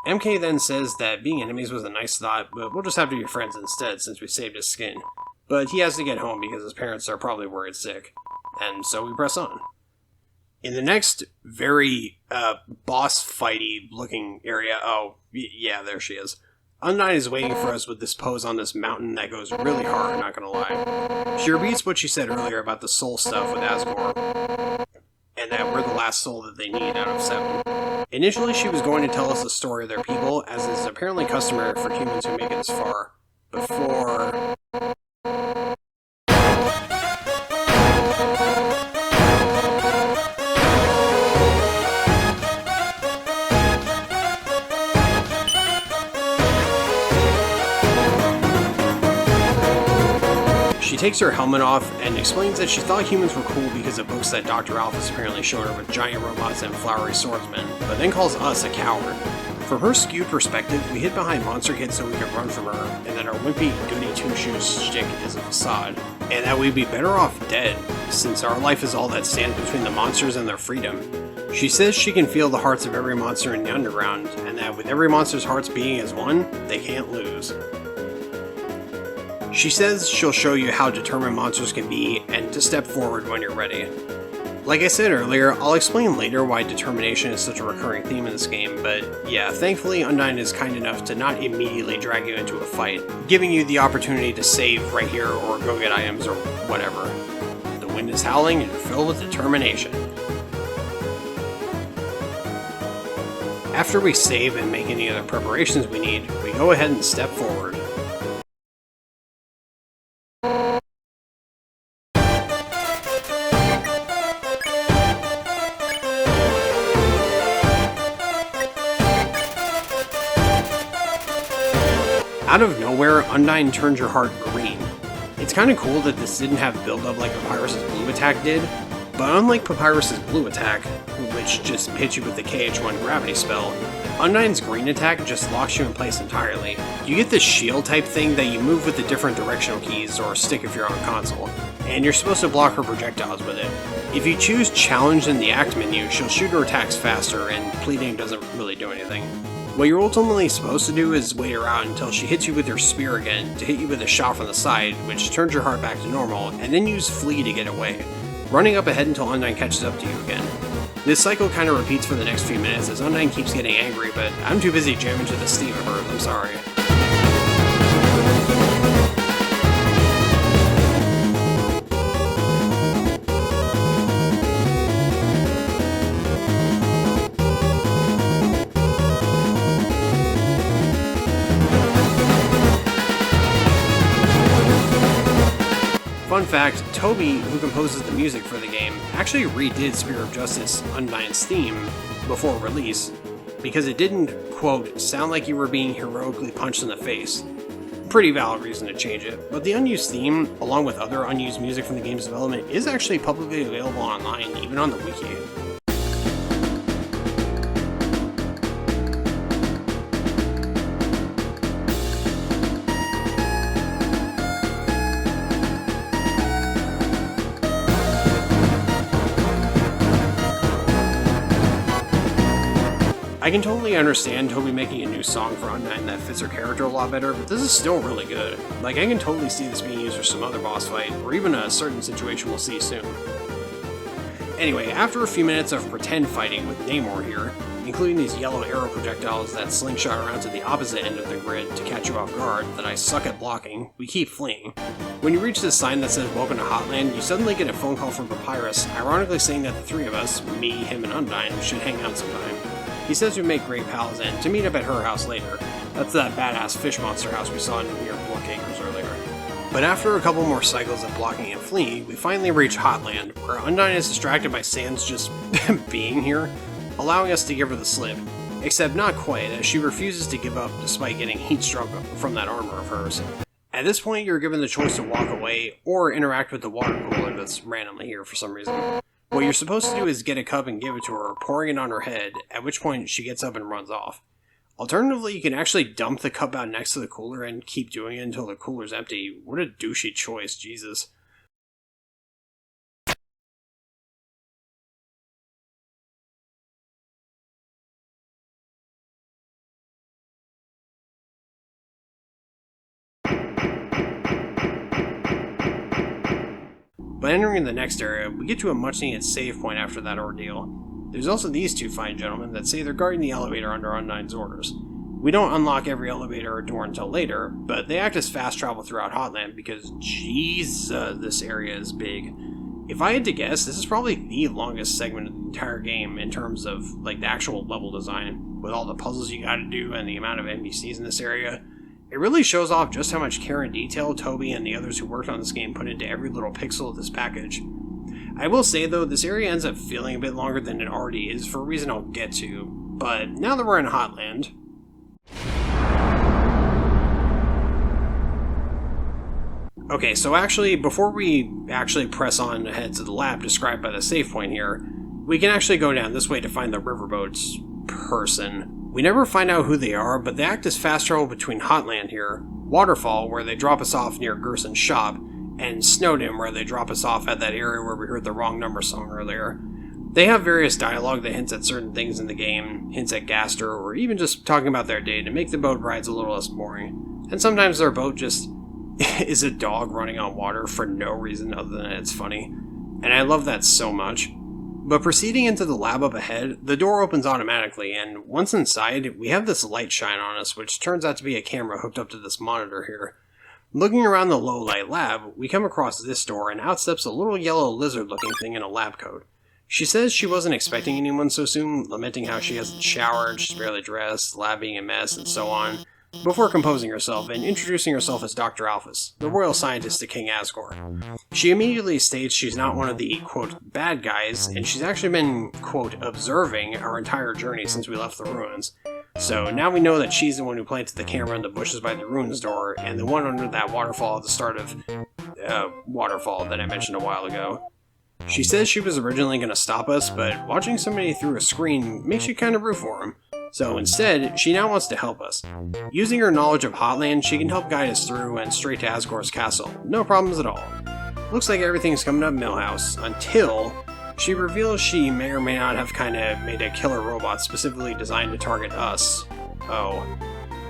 MK then says that being enemies was a nice thought, but we'll just have to be friends instead since we saved his skin. But he has to get home because his parents are probably worried sick. And so we press on. In the next very boss fighty looking area, yeah, there she is. Undyne is waiting for us with this pose on this mountain that goes really hard, not gonna lie. She repeats what she said earlier about the soul stuff with Asgore, and that we're the last soul that they need out of 7. Initially, she was going to tell us the story of their people, as is apparently customary for humans who make it this far. Before... She takes her helmet off and explains that she thought humans were cool because of books that Dr. Alphys apparently showed her with giant robots and flowery swordsmen, but then calls us a coward. From her skewed perspective, we hid behind Monster Kid so we could run from her, and that our wimpy goody two-shoes shtick is a facade. and that we'd be better off dead, since our life is all that stands between the monsters and their freedom. She says she can feel the hearts of every monster in the underground, and that with every monster's hearts beating as one, they can't lose. She says she'll show you how determined monsters can be, and to step forward when you're ready. Like I said earlier, I'll explain later why determination is such a recurring theme in this game, but yeah, thankfully Undyne is kind enough to not immediately drag you into a fight, giving you the opportunity to save right here or go get items or whatever. The wind is howling and you're filled with determination. After we save and make any other preparations we need, we go ahead and step forward. Out of nowhere, Undyne turns your heart green. It's kinda cool that this didn't have build-up like Papyrus's blue attack did, but unlike Papyrus's blue attack, which just hits you with the KH1 gravity spell, Undyne's green attack just locks you in place entirely. You get this shield type thing that you move with the different directional keys or stick if you're on console, and you're supposed to block her projectiles with it. If you choose challenge in the act menu, she'll shoot her attacks faster, and pleading doesn't really do anything. What you're ultimately supposed to do is wait her out until she hits you with her spear again to hit you with a shot from the side, which turns your heart back to normal, and then use flee to get away, running up ahead until Undyne catches up to you again. This cycle kind of repeats for the next few minutes as Undyne keeps getting angry, but I'm too busy jamming to the steam of hers, I'm sorry. Fun fact, Toby, who composes the music for the game, actually redid Spear of Justice Undyne's theme before release, because it didn't, quote, sound like you were being heroically punched in the face. Pretty valid reason to change it, but the unused theme, along with other unused music from the game's development, is actually publicly available online, even on the wiki. I can totally understand Toby making a new song for Undyne that fits her character a lot better, but this is still really good. Like, I can totally see this being used for some other boss fight, or even a certain situation we'll see soon. Anyway, after a few minutes of pretend fighting with Namor here, including these yellow arrow projectiles that slingshot around to the opposite end of the grid to catch you off guard that I suck at blocking, we keep fleeing. When you reach this sign that says Welcome to Hotland, you suddenly get a phone call from Papyrus, ironically saying that the three of us, me, him, and Undyne, should hang out sometime. He says we make great pals and to meet up at her house later. That's that badass fish monster house we saw near Block Acres earlier. But after a couple more cycles of blocking and fleeing, we finally reach Hotland, where Undyne is distracted by Sans just being here, allowing us to give her the slip. Except not quite, as she refuses to give up despite getting heat struck from that armor of hers. At this point, you're given the choice to walk away or interact with the water cooler that's randomly here for some reason. What you're supposed to do is get a cup and give it to her, pouring it on her head, at which point she gets up and runs off. Alternatively, you can actually dump the cup out next to the cooler and keep doing it until the cooler's empty. What a douchey choice, Jesus. But entering the next area, we get to a much needed save point after that ordeal. There's also these two fine gentlemen that say they're guarding the elevator under Undyne's orders. We don't unlock every elevator or door until later, but they act as fast travel throughout Hotland because Jesus, this area is big. If I had to guess, this is probably the longest segment of the entire game in terms of like the actual level design, with all the puzzles you gotta do and the amount of NPCs in this area. It really shows off just how much care and detail Toby and the others who worked on this game put into every little pixel of this package. I will say though, this area ends up feeling a bit longer than it already is for a reason I'll get to, but now that we're in Hotland... Okay, so actually, before we actually press on ahead to the lab described by the save point here, we can actually go down this way to find the riverboats person. We never find out who they are, but they act as fast travel between Hotland here, Waterfall, where they drop us off near Gerson's shop, and Snowden, where they drop us off at that area where we heard the wrong number song earlier. They have various dialogue that hints at certain things in the game, hints at Gaster, or even just talking about their day to make the boat rides a little less boring. And sometimes their boat just is a dog running on water for no reason other than it's funny. And I love that so much. But proceeding into the lab up ahead, the door opens automatically, and once inside, we have this light shine on us, which turns out to be a camera hooked up to this monitor here. Looking around the low-light lab, we come across this door, and out steps a little yellow lizard-looking thing in a lab coat. She says she wasn't expecting anyone so soon, lamenting how she hasn't showered, she's barely dressed, lab being a mess, and so on, before composing herself and introducing herself as Dr. Alphys, the royal scientist to King Asgore. She immediately states she's not one of the, quote, bad guys, and she's actually been, quote, observing our entire journey since we left the ruins. So now we know that she's the one who planted the camera in the bushes by the ruins door, and the one under that waterfall at the start of, waterfall that I mentioned a while ago. She says she was originally going to stop us, but watching somebody through a screen makes you kind of root for him. So instead, she now wants to help us. Using her knowledge of Hotland, she can help guide us through and straight to Asgore's castle. No problems at all. Looks like everything's coming up Millhouse, until she reveals she may or may not have kind of made a killer robot specifically designed to target us. Oh.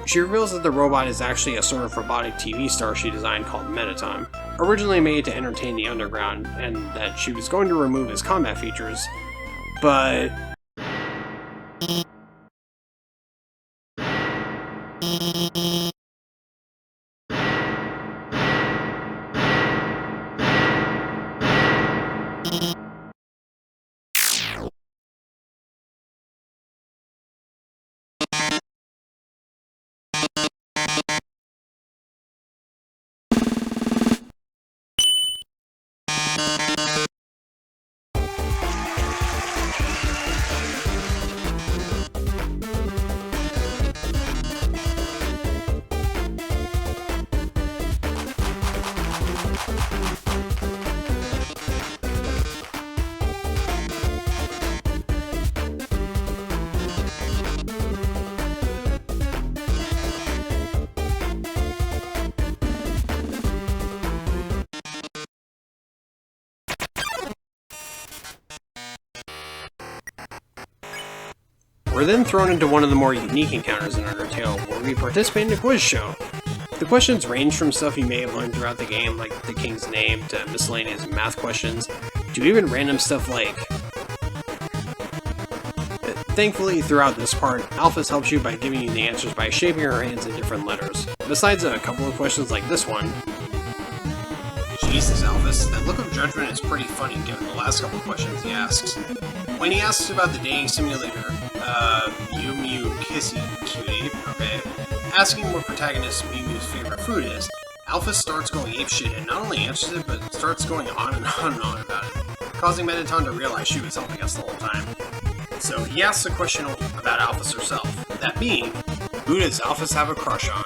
She reveals that the robot is actually a sort of robotic TV star she designed called Metaton, originally made to entertain the underground, and that she was going to remove his combat features, but... We're then thrown into one of the more unique encounters in Undertale, where we participate in a quiz show. The questions range from stuff you may have learned throughout the game, like the king's name, to miscellaneous math questions, to even random stuff like... Thankfully, throughout this part, Alphys helps you by giving you the answers by shaping her hands in different letters. Besides a couple of questions like this one... Jesus, Alphys, that look of judgment is pretty funny given the last couple of questions he asks. When he asks about the dating simulator, Mew Mew Kissy Cutie, okay, asking what protagonist Mew Mew's favorite food is, Alphys starts going apeshit and not only answers it, but starts going on and on and on about it, causing Metaton to realize she was helping us the whole time. So he asks a question about Alphys herself, that being, who does Alphys have a crush on?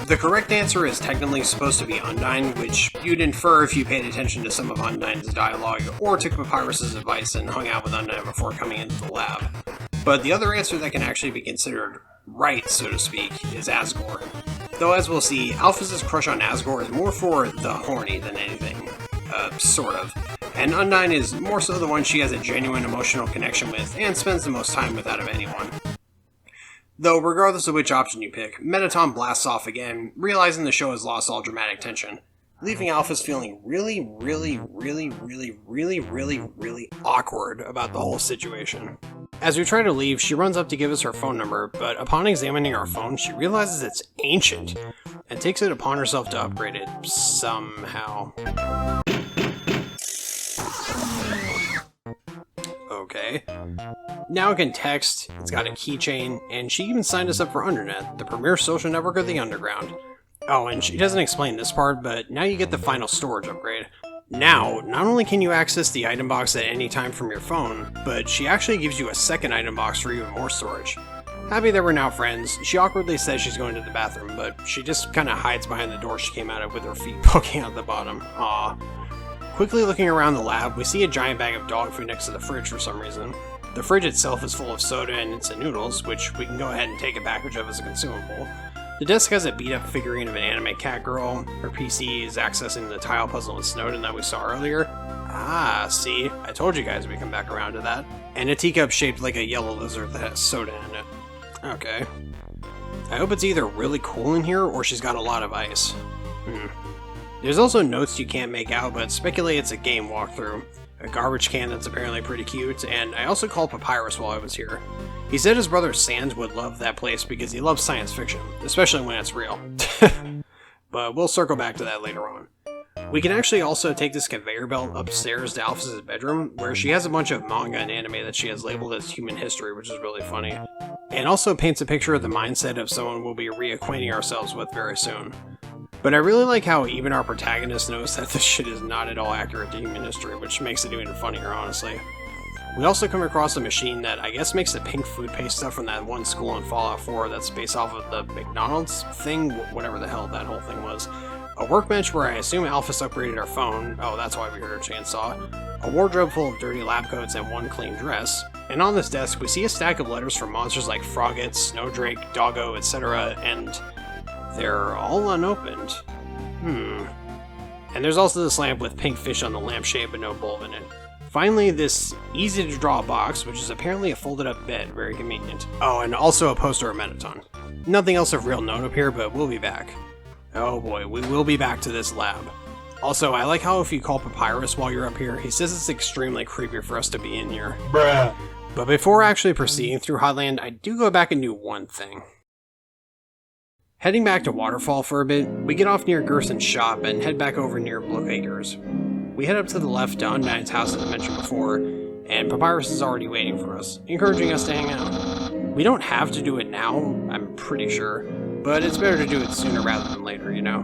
The correct answer is technically supposed to be Undyne, which you'd infer if you paid attention to some of Undyne's dialogue, or took Papyrus's advice and hung out with Undyne before coming into the lab. But the other answer that can actually be considered right, so to speak, is Asgore. Though as we'll see, Alphys' crush on Asgore is more for the horny than anything. Sort of. And Undyne is more so the one she has a genuine emotional connection with, and spends the most time with out of anyone. Though, regardless of which option you pick, Metaton blasts off again, realizing the show has lost all dramatic tension, leaving Alphys feeling really awkward about the whole situation. As we try to leave, she runs up to give us her phone number, but upon examining our phone, she realizes it's ancient, and takes it upon herself to upgrade it somehow. Okay. Now it can text, it's got a keychain, and she even signed us up for Undernet, the premier social network of the underground. Oh, and she doesn't explain this part, but now you get the final storage upgrade. Now, not only can you access the item box at any time from your phone, but she actually gives you a second item box for even more storage. Happy that we're now friends, she awkwardly says she's going to the bathroom, but she just kinda hides behind the door she came out of with her feet poking out the bottom. Aww. Quickly looking around the lab, we see a giant bag of dog food next to the fridge for some reason. The fridge itself is full of soda and instant noodles, which we can go ahead and take a package of as a consumable. The desk has a beat-up figurine of an anime cat girl. Her PC is accessing the tile puzzle in Snowden that we saw earlier. Ah, see? I told you guys we'd come back around to that. And a teacup shaped like a yellow lizard that has soda in it. Okay. I hope it's either really cool in here or she's got a lot of ice. There's also notes you can't make out, but speculate it's a game walkthrough. A garbage can that's apparently pretty cute, and I also called Papyrus while I was here. He said his brother Sans would love that place because he loves science fiction, especially when it's real. But we'll circle back to that later on. We can actually also take this conveyor belt upstairs to Alphys' bedroom, where she has a bunch of manga and anime that she has labeled as human history, which is really funny. And also paints a picture of the mindset of someone we'll be reacquainting ourselves with very soon. But I really like how even our protagonist knows that this shit is not at all accurate to human history, which makes it even funnier, honestly. We also come across a machine that I guess makes the pink food paste stuff from that one school in Fallout 4 that's based off of the McDonald's thing, whatever the hell that whole thing was. A workbench where I assume Alphys upgraded her phone, oh that's why we heard her chainsaw, a wardrobe full of dirty lab coats and one clean dress, and on this desk we see a stack of letters from monsters like Frogget, Snowdrake, Doggo, etc., and they're all unopened. And there's also this lamp with pink fish on the lampshade but no bulb in it. Finally, this easy-to-draw box, which is apparently a folded-up bed, very convenient. Oh, and also a poster of Mettaton. Nothing else of real note up here, but we'll be back. Oh boy, we will be back to this lab. Also, I like how if you call Papyrus while you're up here, he says it's extremely creepy for us to be in here. Bruh. But before actually proceeding through Hotland, I do go back and do one thing. Heading back to Waterfall for a bit, we get off near Gerson's shop and head back over near Blookacres. We head up to the left to Undyne's house as I mentioned before, and Papyrus is already waiting for us, encouraging us to hang out. We don't have to do it now, I'm pretty sure, but it's better to do it sooner rather than later, you know?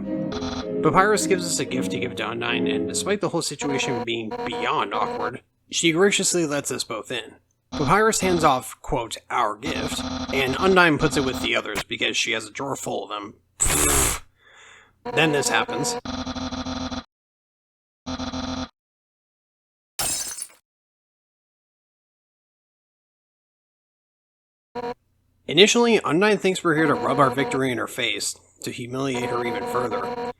Papyrus gives us a gift to give to Undyne, and despite the whole situation being beyond awkward, she graciously lets us both in. Papyrus hands off, quote, our gift, and Undyne puts it with the others because she has a drawer full of them. Then this happens. Initially, Undyne thinks we're here to rub our victory in her face, to humiliate her even further.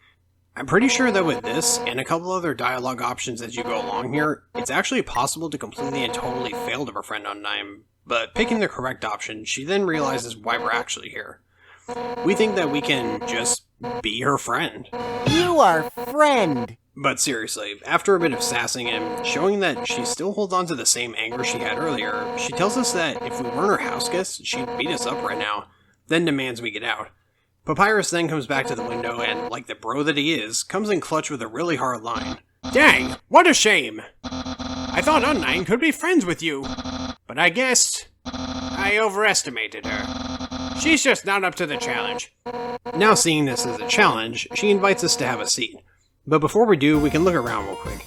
I'm pretty sure that with this, and a couple other dialogue options as you go along here, it's actually possible to completely and totally fail to befriend Undyne, but picking the correct option, she then realizes why we're actually here. We think that we can just be her friend. You are friend! But seriously, after a bit of sassing and showing that she still holds on to the same anger she had earlier, she tells us that if we weren't her house guests, she'd beat us up right now, then demands we get out. Papyrus then comes back to the window and, like the bro that he is, comes in clutch with a really hard line. Dang, what a shame! I thought Undyne could be friends with you, but I guess I overestimated her. She's just not up to the challenge. Now seeing this as a challenge, she invites us to have a seat. But before we do, we can look around real quick.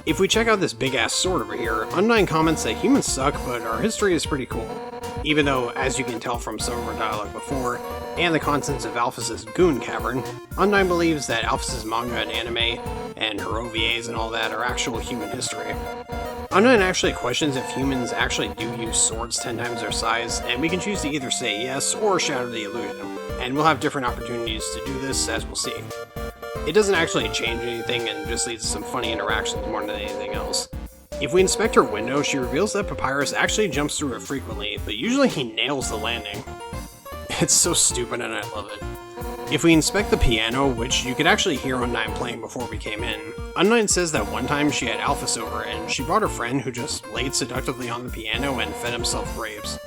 If we check out this big-ass sword over here, Undyne comments that humans suck, but our history is pretty cool. Even though, as you can tell from some of our dialogue before, and the contents of Alphys' Goon Cavern, Undyne believes that Alphys' manga and anime, and her OVAs and all that are actual human history. Undyne actually questions if humans actually do use swords 10 times their size, and we can choose to either say yes or shatter the illusion, and we'll have different opportunities to do this as we'll see. It doesn't actually change anything and just leads to some funny interactions more than anything else. If we inspect her window, she reveals that Papyrus actually jumps through it frequently, but usually he nails the landing. It's so stupid and I love it. If we inspect the piano, which you could actually hear Undyne playing before we came in, Undyne says that one time she had Alphys over and she brought a friend who just laid seductively on the piano and fed himself grapes.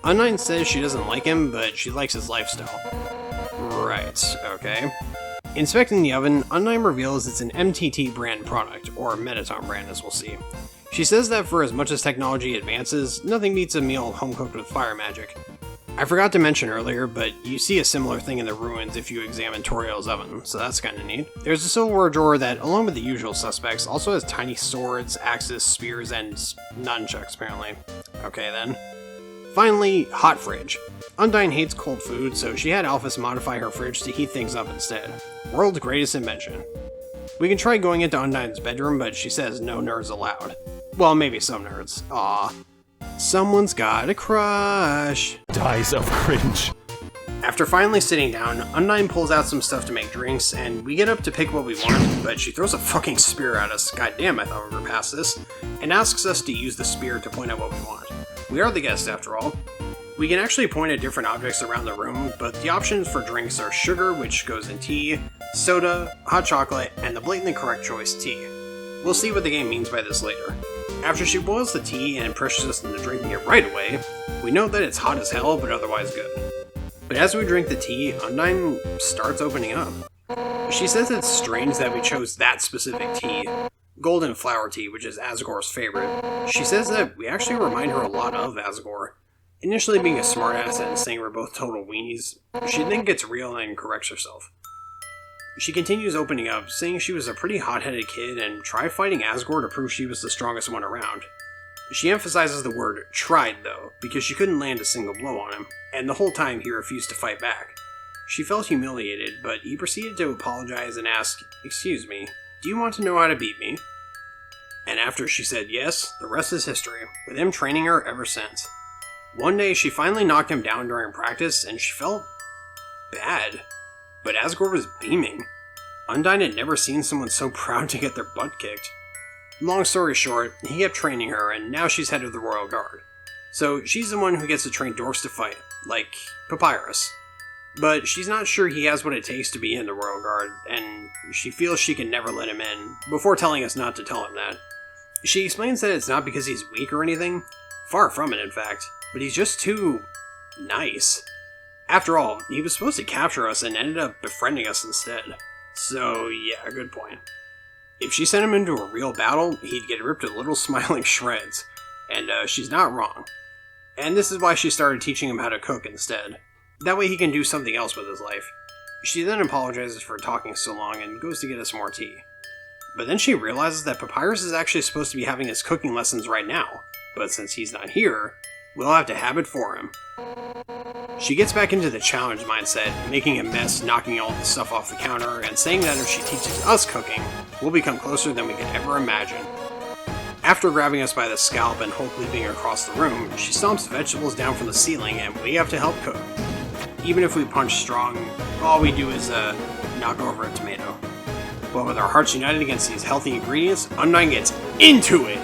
Undyne says she doesn't like him, but she likes his lifestyle. Right, okay. Inspecting the oven, Undyne reveals it's an MTT brand product, or Mettaton brand as we'll see. She says that for as much as technology advances, nothing beats a meal home-cooked with fire magic. I forgot to mention earlier, but you see a similar thing in the ruins if you examine Toriel's oven, so that's kinda neat. There's a silverware drawer that, along with the usual suspects, also has tiny swords, axes, spears, and nunchucks apparently. Okay then. Finally, hot fridge. Undyne hates cold food, so she had Alphys modify her fridge to heat things up instead. World's greatest invention. We can try going into Undyne's bedroom, but she says no nerds allowed. Well, maybe some nerds. Aw. Someone's got a crush. Dies of cringe. After finally sitting down, Undyne pulls out some stuff to make drinks, and we get up to pick what we want, but she throws a fucking spear at us, goddamn I thought we were past this, and asks us to use the spear to point out what we want. We are the guests after all. We can actually point at different objects around the room, but the options for drinks are sugar, which goes in tea, soda, hot chocolate, and the blatantly correct choice, tea. We'll see what the game means by this later. After she boils the tea and pushes us into drinking it right away, we note that it's hot as hell, but otherwise good. But as we drink the tea, Undyne starts opening up. She says it's strange that we chose that specific tea, golden flower tea, which is Asgore's favorite. She says that we actually remind her a lot of Asgore. Initially being a smartass and saying we're both total weenies, she then gets real and corrects herself. She continues opening up, saying she was a pretty hot-headed kid and tried fighting Asgore to prove she was the strongest one around. She emphasizes the word tried, though, because she couldn't land a single blow on him, and the whole time he refused to fight back. She felt humiliated, but he proceeded to apologize and ask, "Excuse me, do you want to know how to beat me?" And after she said yes, the rest is history, with him training her ever since. One day she finally knocked him down during practice, and she felt bad. But Asgore was beaming. Undyne had never seen someone so proud to get their butt kicked. Long story short, he kept training her, and now she's head of the Royal Guard. So she's the one who gets to train dwarfs to fight, like Papyrus. But she's not sure he has what it takes to be in the Royal Guard, and she feels she can never let him in, before telling us not to tell him that. She explains that it's not because he's weak or anything, far from it in fact, but he's just too nice. After all, he was supposed to capture us and ended up befriending us instead. So yeah, good point. If she sent him into a real battle, he'd get ripped to little smiling shreds, and she's not wrong. And this is why she started teaching him how to cook instead. That way he can do something else with his life. She then apologizes for talking so long and goes to get us more tea. But then she realizes that Papyrus is actually supposed to be having his cooking lessons right now, but since he's not here, we'll have to have it for him. She gets back into the challenge mindset, making a mess, knocking all the stuff off the counter, and saying that if she teaches us cooking, we'll become closer than we could ever imagine. After grabbing us by the scalp and Hulk leaping across the room, she stomps vegetables down from the ceiling and we have to help cook. Even if we punch strong, all we do is knock over a tomato. But with our hearts united against these healthy ingredients, Undyne gets into it!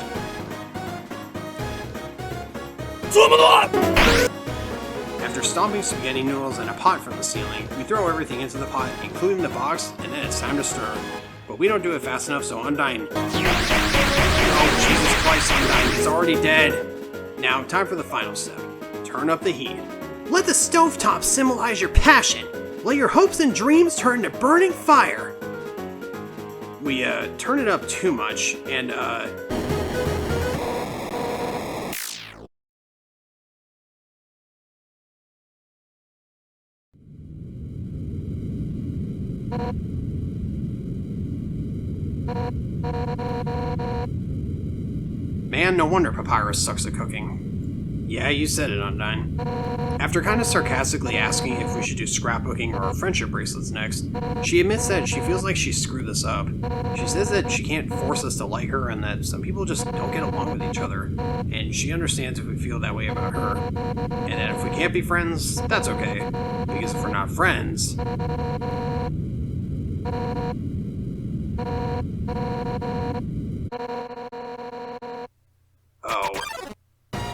After stomping spaghetti noodles in a pot from the ceiling, we throw everything into the pot, including the box, and then it's time to stir. But we don't do it fast enough, so Undyne... Oh, Jesus Christ, Undyne, it's already dead! Now, time for the final step. Turn up the heat. Let the stovetop symbolize your passion! Let your hopes and dreams turn to burning fire! We, turn it up too much, and, Man, no wonder Papyrus sucks at cooking. Yeah, you said it, Undyne. After kind of sarcastically asking if we should do scrapbooking or friendship bracelets next, she admits that she feels like she screwed this up. She says that she can't force us to like her and that some people just don't get along with each other, and she understands if we feel that way about her. And that if we can't be friends, that's okay, because if we're not friends...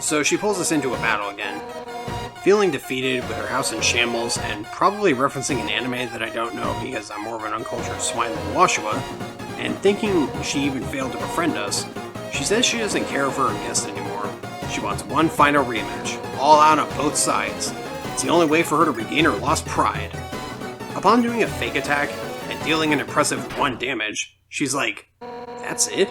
So she pulls us into a battle again. Feeling defeated, with her house in shambles, and probably referencing an anime that I don't know because I'm more of an uncultured swine than Washua, and thinking she even failed to befriend us, she says she doesn't care for her guest anymore. She wants one final rematch, all out on both sides. It's the only way for her to regain her lost pride. Upon doing a fake attack, and dealing an impressive 1 damage, she's like, "That's it?"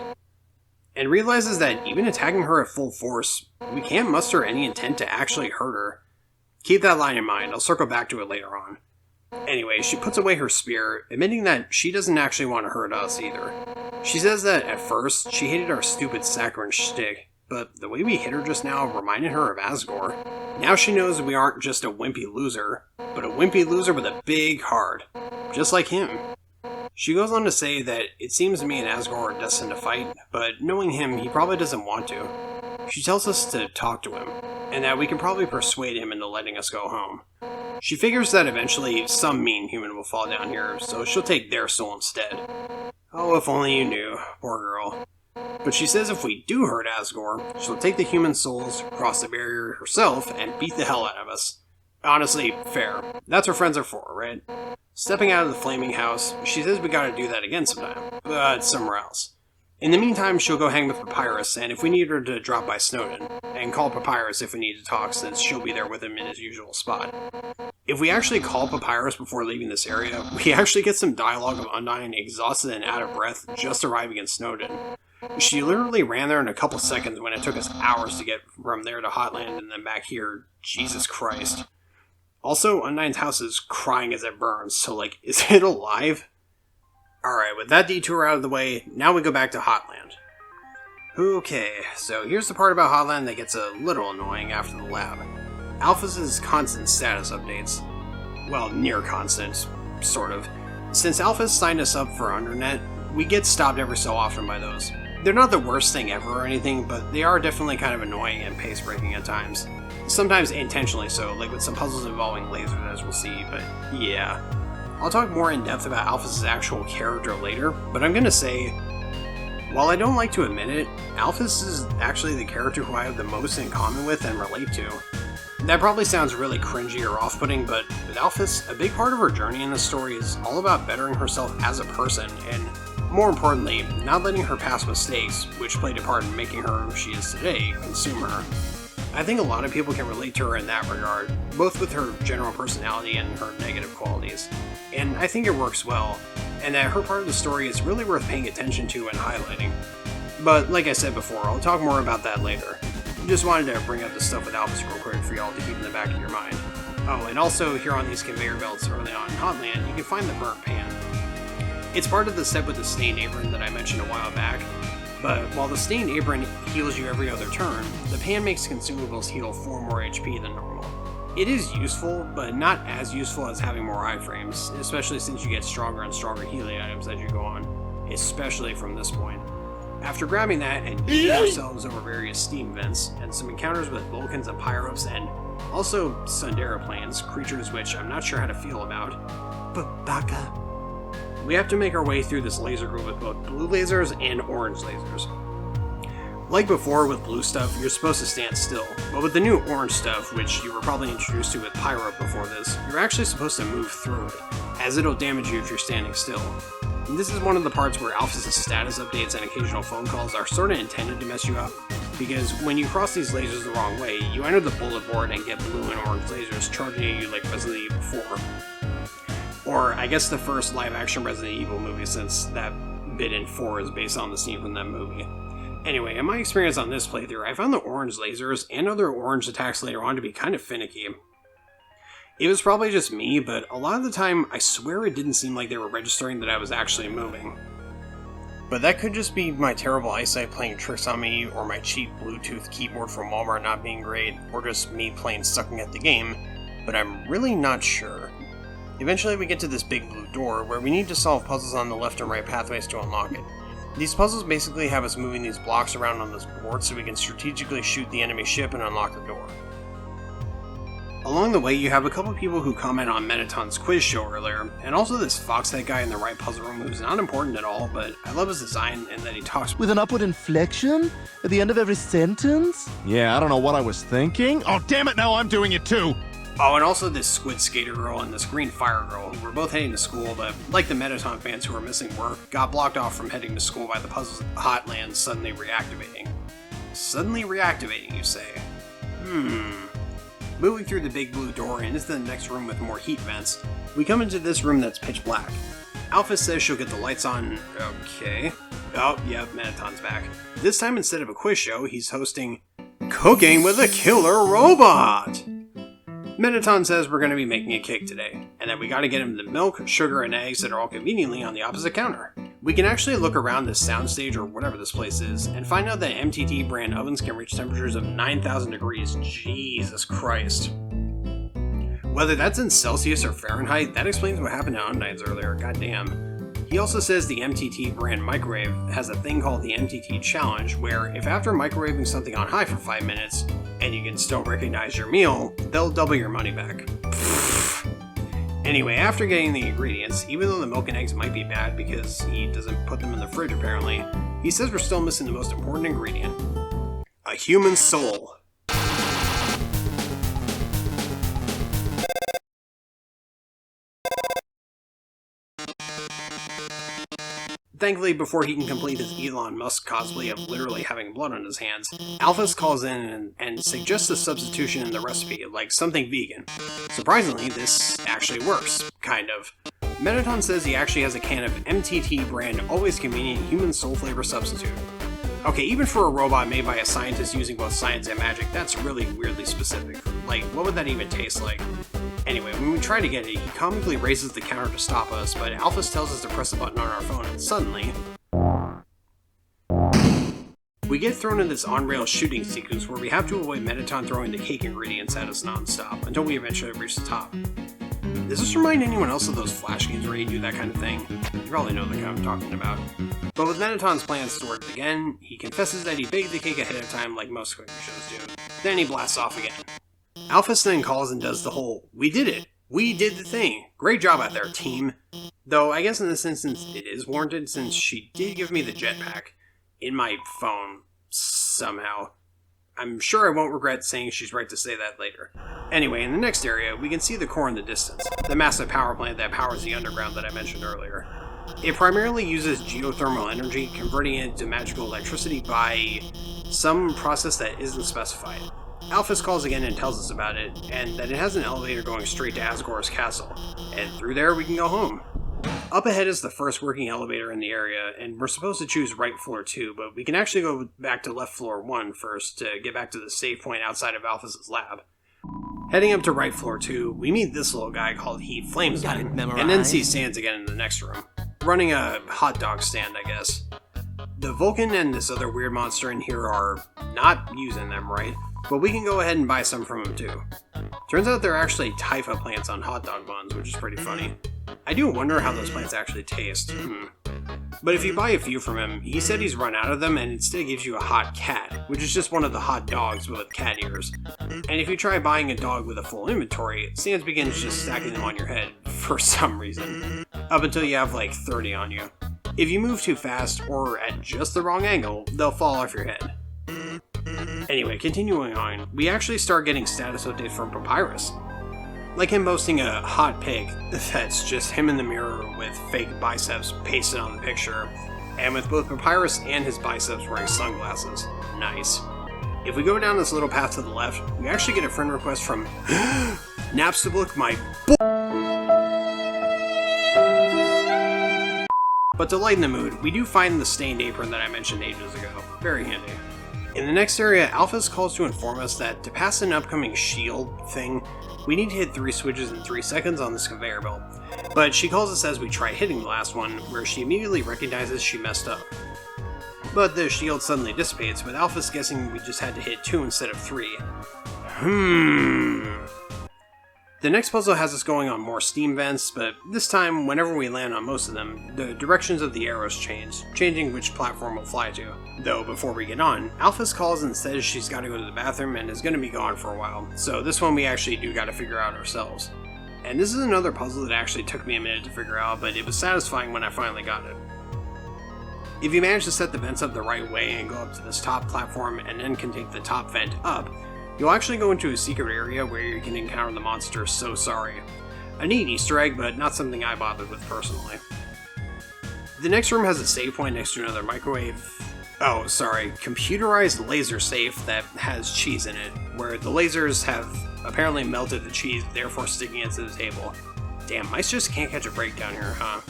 And realizes that even attacking her at full force, we can't muster any intent to actually hurt her. Keep that line in mind, I'll circle back to it later on. Anyway, she puts away her spear, admitting that she doesn't actually want to hurt us either. She says that at first, she hated our stupid saccharine shtick, but the way we hit her just now reminded her of Asgore. Now she knows we aren't just a wimpy loser, but a wimpy loser with a big heart, just like him. She goes on to say that it seems me and Asgore are destined to fight, but knowing him, he probably doesn't want to. She tells us to talk to him. and that we can probably persuade him into letting us go home. She figures that eventually some mean human will fall down here, so she'll take their soul instead. Oh, if only you knew. Poor girl. But she says if we do hurt Asgore, she'll take the human souls, cross the barrier herself, and beat the hell out of us. Honestly, fair. That's what friends are for, right? Stepping out of the flaming house, she says we gotta do that again sometime, but somewhere else. In the meantime, she'll go hang with Papyrus, and if we need her to drop by Snowden, and call Papyrus if we need to talk, since she'll be there with him in his usual spot. If we actually call Papyrus before leaving this area, we actually get some dialogue of Undyne exhausted and out of breath just arriving in Snowden. She literally ran there in a couple seconds when it took us hours to get from there to Hotland and then back here. Jesus Christ. Also, Undyne's house is crying as it burns, so like, is it alive? Alright, with that detour out of the way, now we go back to Hotland. Okay, so here's the part about Hotland that gets a little annoying after the lab. Alphys' constant status updates. Well, near constant, sort of. Since Alphys signed us up for Undernet, we get stopped every so often by those. They're not the worst thing ever or anything, but they are definitely kind of annoying and pace-breaking at times. Sometimes intentionally so, like with some puzzles involving lasers as we'll see, but yeah. I'll talk more in depth about Alphys' actual character later, but I'm gonna say, while I don't like to admit it, Alphys is actually the character who I have the most in common with and relate to. That probably sounds really cringy or off-putting, but with Alphys, a big part of her journey in this story is all about bettering herself as a person, and more importantly, not letting her past mistakes, which played a part in making her who she is today, consume her. I think a lot of people can relate to her in that regard, both with her general personality and her negative qualities. And I think it works well, and that her part of the story is really worth paying attention to and highlighting. But like I said before, I'll talk more about that later. Just wanted to bring up the stuff with Alphys real quick for y'all to keep in the back of your mind. Oh, and also here on these conveyor belts early on in Hotland, you can find the burnt pan. It's part of the set with the stained apron that I mentioned a while back, but while the stained apron heals you every other turn, the pan makes consumables heal 4 more HP than normal. It is useful, but not as useful as having more iframes, especially since you get stronger and stronger healing items as you go on, especially from this point. After grabbing that and healing ourselves over various steam vents, and some encounters with Vulcans and Pyrops, and also Sundera planes, creatures which I'm not sure how to feel about, but Baka. We have to make our way through this laser group with both blue lasers and orange lasers. Like before with blue stuff, you're supposed to stand still, but with the new orange stuff, which you were probably introduced to with Pyro before this, you're actually supposed to move through it, as it'll damage you if you're standing still. And this is one of the parts where Alphys' status updates and occasional phone calls are sorta intended to mess you up, because when you cross these lasers the wrong way, you enter the bullet board and get blue and orange lasers charging at you like Resident Evil 4. Or, I guess the first live-action Resident Evil movie, since that bit in 4 is based on the scene from that movie. Anyway, in my experience on this playthrough, I found the orange lasers and other orange attacks later on to be kind of finicky. It was probably just me, but a lot of the time, I swear it didn't seem like they were registering that I was actually moving. But that could just be my terrible eyesight playing tricks on me, or my cheap Bluetooth keyboard from Walmart not being great, or just me plain sucking at the game, but I'm really not sure. Eventually we get to this big blue door, where we need to solve puzzles on the left and right pathways to unlock it. These puzzles basically have us moving these blocks around on this board so we can strategically shoot the enemy ship and unlock the door. Along the way, you have a couple people who comment on Mettaton's quiz show earlier, and also this Foxhead guy in the right puzzle room who's not important at all, but I love his design and that he talks With an upward inflection at the end of every sentence? Yeah, I don't know what I was thinking. Oh, damn it, now I'm doing it too! Oh, and also this Squid Skater girl and this Green Fire girl, who were both heading to school, but like the Mettaton fans who were missing work, got blocked off from heading to school by the puzzles Hotland suddenly reactivating. Suddenly reactivating, you say? Moving through the big blue door and into the next room with more heat vents, we come into this room that's pitch black. Alphys says she'll get the lights on. Okay. Oh, yep, Mettaton's back. This time, instead of a quiz show, he's hosting Cooking with a Killer Robot! Mettaton says we're going to be making a cake today, and that we gotta get him the milk, sugar, and eggs that are all conveniently on the opposite counter. We can actually look around this soundstage or whatever this place is, and find out that MTT brand ovens can reach temperatures of 9,000 degrees. Jesus Christ. Whether that's in Celsius or Fahrenheit, that explains what happened to Undyne's earlier, goddamn. He also says the MTT brand microwave has a thing called the MTT Challenge, where if after microwaving something on high for 5 minutes, and you can still recognize your meal, they'll double your money back. Anyway, after getting the ingredients, even though the milk and eggs might be bad because he doesn't put them in the fridge apparently, he says we're still missing the most important ingredient. A human soul. Thankfully, before he can complete his Elon Musk cosplay of literally having blood on his hands, Alphys calls in and suggests a substitution in the recipe, like something vegan. Surprisingly, this actually works, kind of. Mettaton says he actually has a can of MTT brand Always Convenient Human Soul Flavor Substitute. Okay, even for a robot made by a scientist using both science and magic, that's really weirdly specific. Like, what would that even taste like? Anyway, when we try to get it, he comically raises the counter to stop us, but Alphys tells us to press a button on our phone, and suddenly... we get thrown in this on-rails shooting sequence where we have to avoid Mettaton throwing the cake ingredients at us non-stop, until we eventually reach the top. Does this remind anyone else of those Flash games where you do that kind of thing? You probably know the kind I'm talking about. But with Mettaton's plans to work again, he confesses that he baked the cake ahead of time like most cooking shows do. Then he blasts off again. Alphys then calls and does the whole, "We did it! We did the thing! Great job out there, team!" Though I guess in this instance it is warranted since she did give me the jetpack in my phone, somehow. I'm sure I won't regret saying she's right to say that later. Anyway, in the next area, we can see the core in the distance, the massive power plant that powers the underground that I mentioned earlier. It primarily uses geothermal energy, converting it to magical electricity by some process that isn't specified. Alphys calls again and tells us about it, and that it has an elevator going straight to Asgore's castle, and through there we can go home. Up ahead is the first working elevator in the area, and we're supposed to choose right floor 2, but we can actually go back to left floor 1 first to get back to the save point outside of Alphys' lab. Heading up to right floor 2, we meet this little guy called Heat Flamesman, and then see Sans again in the next room. Running a hot dog stand, I guess. The Vulcan and this other weird monster in here are not using them right, but we can go ahead and buy some from him too. Turns out they're actually Typha plants on hot dog buns, which is pretty funny. I do wonder how those plants actually taste. But if you buy a few from him, he said he's run out of them and instead gives you a hot cat, which is just one of the hot dogs but with cat ears. And if you try buying a dog with a full inventory, Sans begins just stacking them on your head for some reason, up until you have like 30 on you. If you move too fast or at just the wrong angle, they'll fall off your head. Anyway, continuing on, we actually start getting status updates from Papyrus. Like him boasting a hot pig that's just him in the mirror with fake biceps pasted on the picture, and with both Papyrus and his biceps wearing sunglasses. Nice. If we go down this little path to the left, we actually get a friend request from Napstablook, my But to lighten the mood, we do find the stained apron that I mentioned ages ago. Very handy. In the next area, Alphys calls to inform us that to pass an upcoming shield thing, we need to hit 3 switches in 3 seconds on this conveyor belt. But she calls us as we try hitting the last one, where she immediately recognizes she messed up. But the shield suddenly dissipates, with Alphys guessing we just had to hit 2 instead of 3. The next puzzle has us going on more steam vents, but this time, whenever we land on most of them, the directions of the arrows change, changing which platform we'll fly to. Though, before we get on, Alphys calls and says she's gotta go to the bathroom and is gonna be gone for a while, so this one we actually do gotta figure out ourselves. And this is another puzzle that actually took me a minute to figure out, but it was satisfying when I finally got it. If you manage to set the vents up the right way and go up to this top platform and then can take the top vent up, you'll actually go into a secret area where you can encounter the monster So Sorry. A neat Easter egg, but not something I bothered with personally. The next room has a save point next to another computerized laser safe that has cheese in it, where the lasers have apparently melted the cheese, therefore sticking it to the table. Damn, mice just can't catch a break down here, huh?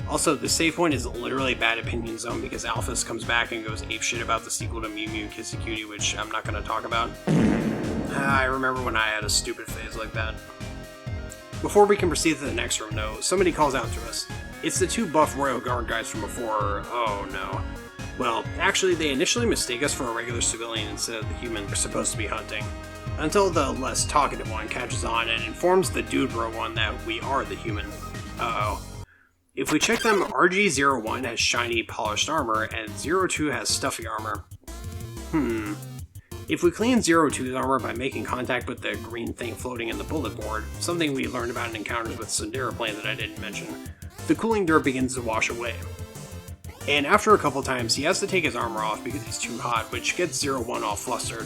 Also, the save point is literally Bad Opinion Zone because Alphys comes back and goes apeshit about the sequel to Mew Mew Kissy Cutie, which I'm not going to talk about. I remember when I had a stupid phase like that. Before we can proceed to the next room, though, somebody calls out to us. It's the 2 buff Royal Guard guys from before. Oh no. Well, actually, they initially mistake us for a regular civilian instead of the human we're supposed to be hunting. Until the less talkative one catches on and informs the dude bro one that we are the human. Uh-oh. If we check them, RG01 has shiny, polished armor, and 02 has stuffy armor. If we clean 02's armor by making contact with the green thing floating in the bullet board, something we learned about in encounters with Sundara Plane that I didn't mention, the cooling dirt begins to wash away. And after a couple times, he has to take his armor off because he's too hot, which gets 01 all flustered.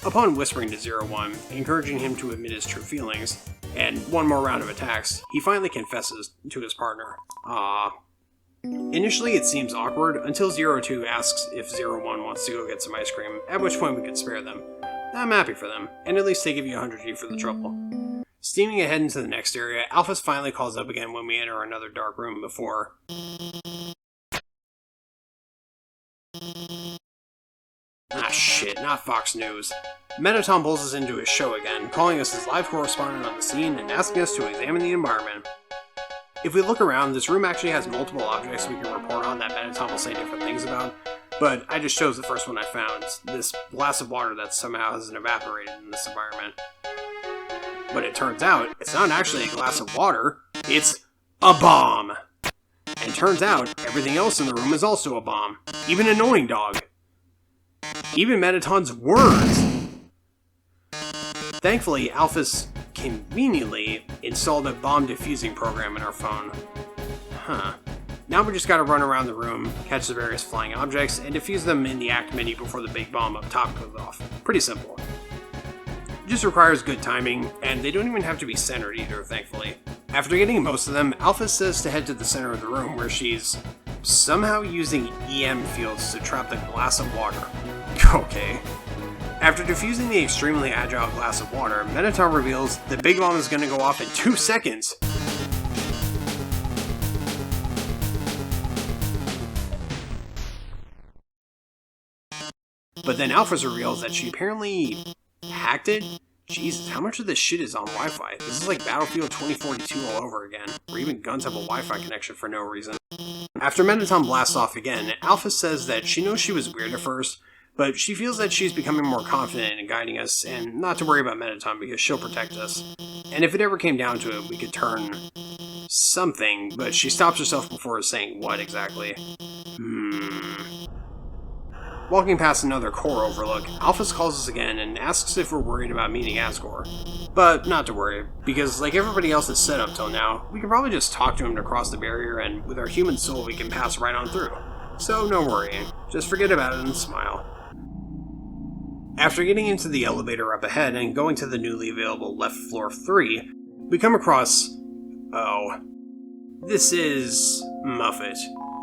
Upon whispering to 01, encouraging him to admit his true feelings, and one more round of attacks, he finally confesses to his partner. Aww. Initially it seems awkward until 02 asks if 01 wants to go get some ice cream, at which point we could spare them. I'm happy for them, and at least they give you 100G for the trouble. Steaming ahead into the next area, Alphys finally calls up again when we enter another dark room before... Ah shit, not Fox News. Mettaton pulls us into his show again, calling us his live correspondent on the scene and asking us to examine the environment. If we look around, this room actually has multiple objects we can report on that Mettaton will say different things about, but I just chose the first one I found, this glass of water that somehow hasn't evaporated in this environment. But it turns out, it's not actually a glass of water, it's a bomb! And turns out, everything else in the room is also a bomb, even Annoying Dog. Even Mettaton's words! Thankfully, Alphys conveniently installed a bomb defusing program in our phone. Now we just gotta run around the room, catch the various flying objects, and defuse them in the act menu before the big bomb up top goes off. Pretty simple. Just requires good timing, and they don't even have to be centered either, thankfully. After getting most of them, Alphys says to head to the center of the room where she's somehow using EM fields to trap the glass of water. Okay. After defusing the extremely agile glass of water, Mettaton reveals the big bomb is going to go off in 2 seconds. But then Alphys reveals that she apparently hacked it. Jesus, how much of this shit is on Wi-Fi? This is like Battlefield 2042 all over again, where even guns have a Wi-Fi connection for no reason. After Mettaton blasts off again, Alphys says that she knows she was weird at first, but she feels that she's becoming more confident in guiding us, and not to worry about Mettaton because she'll protect us. And if it ever came down to it, we could turn something, but she stops herself before saying what exactly. Walking past another core overlook, Alphys calls us again and asks if we're worried about meeting Asgore. But not to worry, because like everybody else has said up till now, we can probably just talk to him to cross the barrier, and with our human soul we can pass right on through. So no worrying, just forget about it and smile. After getting into the elevator up ahead and going to the newly available left floor 3, we come across... this is... Muffet.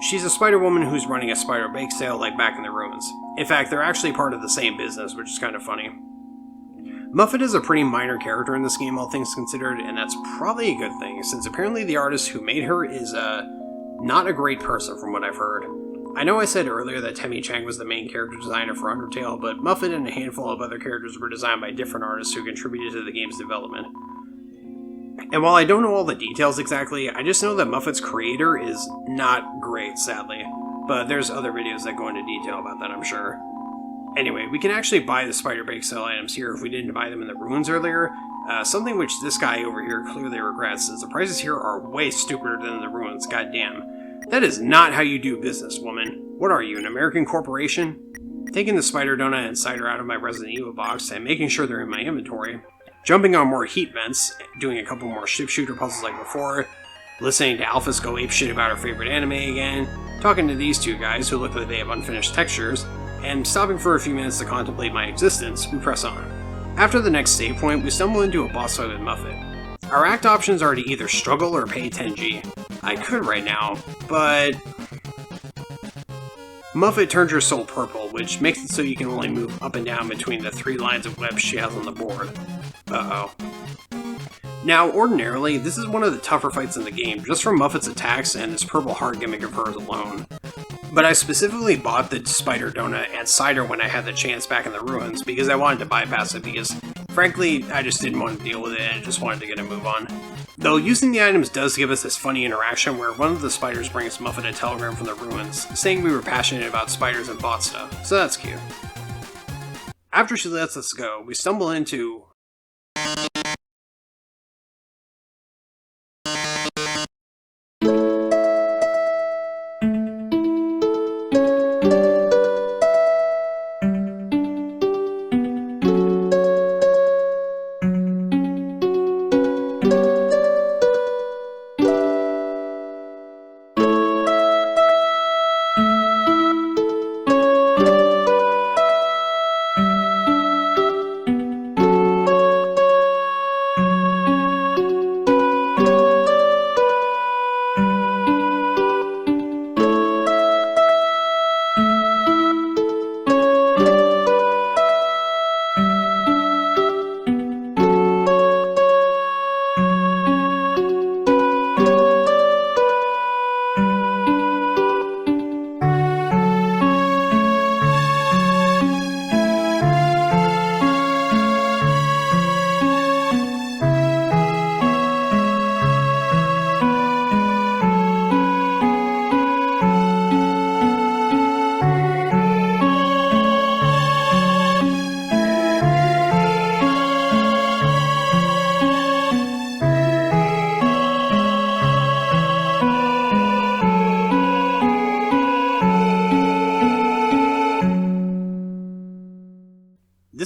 She's a spider woman who's running a spider bake sale like back in the ruins. In fact, they're actually part of the same business, which is kind of funny. Muffet is a pretty minor character in this game, all things considered, and that's probably a good thing, since apparently the artist who made her is, not a great person from what I've heard. I know I said earlier that Temmie Chang was the main character designer for Undertale, but Muffet and a handful of other characters were designed by different artists who contributed to the game's development. And while I don't know all the details exactly, I just know that Muffet's creator is not great, sadly. But there's other videos that go into detail about that, I'm sure. Anyway, we can actually buy the Spider Bake Sale items here if we didn't buy them in the ruins earlier, something which this guy over here clearly regrets, as the prices here are way stupider than the ruins, goddamn. That is not how you do business, woman. What are you, an American corporation? Taking the Spider Donut and Cider out of my Resident Evil box and making sure they're in my inventory. Jumping on more heat vents, doing a couple more ship shooter puzzles like before, listening to Alphys go apeshit about her favorite anime again, talking to these two guys who look like they have unfinished textures, and stopping for a few minutes to contemplate my existence, we press on. After the next save point, we stumble into a boss fight with Muffet. Our act options are to either struggle or pay 10G. I could right now, but... Muffet turns your soul purple, which makes it so you can only move up and down between the 3 lines of webs she has on the board. Uh-oh. Now, ordinarily, this is one of the tougher fights in the game, just from Muffet's attacks and this purple heart gimmick of hers alone. But I specifically bought the Spider Donut and Cider when I had the chance back in the ruins, because I wanted to bypass it because, frankly, I just didn't want to deal with it and just wanted to get a move on. Though using the items does give us this funny interaction where one of the spiders brings Muffet a telegram from the ruins, saying we were passionate about spiders and bought stuff, so that's cute. After she lets us go, we stumble into...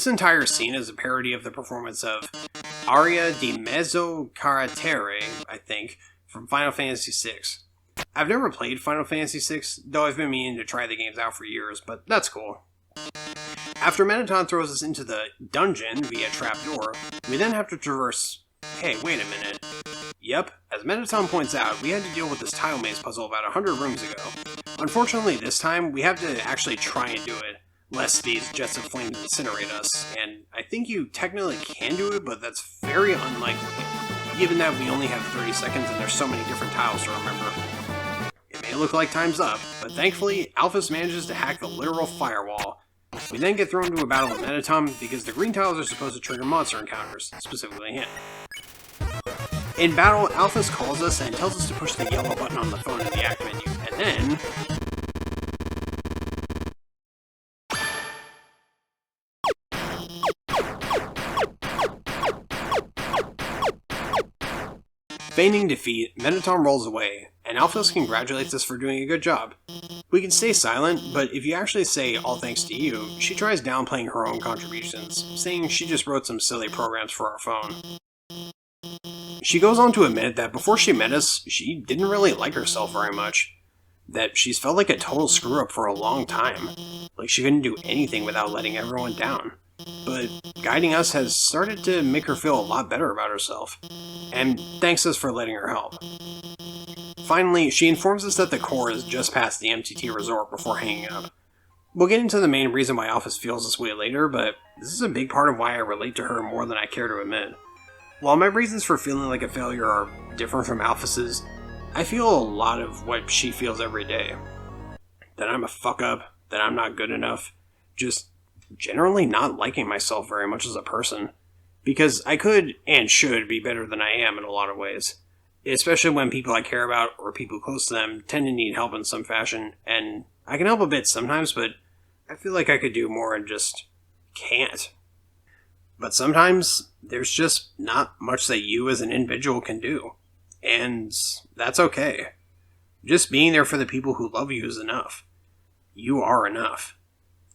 This entire scene is a parody of the performance of Aria di Mezzo Carattere, I think, from Final Fantasy VI. I've never played Final Fantasy VI, though I've been meaning to try the games out for years, but that's cool. After Mettaton throws us into the dungeon via trapdoor, we then have to traverse... Hey, wait a minute. Yep, as Mettaton points out, we had to deal with this tile maze puzzle about 100 rooms ago. Unfortunately, this time, we have to actually try and do it, lest these jets of flames incinerate us, and I think you technically can do it, but that's very unlikely, given that we only have 30 seconds and there's so many different tiles to remember. It may look like time's up, but thankfully, Alphys manages to hack the literal firewall. We then get thrown into a battle with Mettaton because the green tiles are supposed to trigger monster encounters, specifically him. In battle, Alphys calls us and tells us to push the yellow button on the phone in the act menu, and then... feigning defeat, Mettaton rolls away, and Alphys congratulates us for doing a good job. We can stay silent, but if you actually say all thanks to you, she tries downplaying her own contributions, saying she just wrote some silly programs for our phone. She goes on to admit that before she met us, she didn't really like herself very much. That she's felt like a total screw-up for a long time. Like she couldn't do anything without letting everyone down. But guiding us has started to make her feel a lot better about herself. And thanks us for letting her help. Finally, she informs us that the core is just past the MTT resort before hanging up. We'll get into the main reason why Alphys feels this way later, but this is a big part of why I relate to her more than I care to admit. While my reasons for feeling like a failure are different from Alphys's, I feel a lot of what she feels every day. That I'm a fuck-up, that I'm not good enough, just generally not liking myself very much as a person. Because I could and should be better than I am in a lot of ways. Especially when people I care about or people close to them tend to need help in some fashion, and I can help a bit sometimes, but I feel like I could do more and just can't. But sometimes, there's just not much that you as an individual can do. And that's okay. Just being there for the people who love you is enough. You are enough.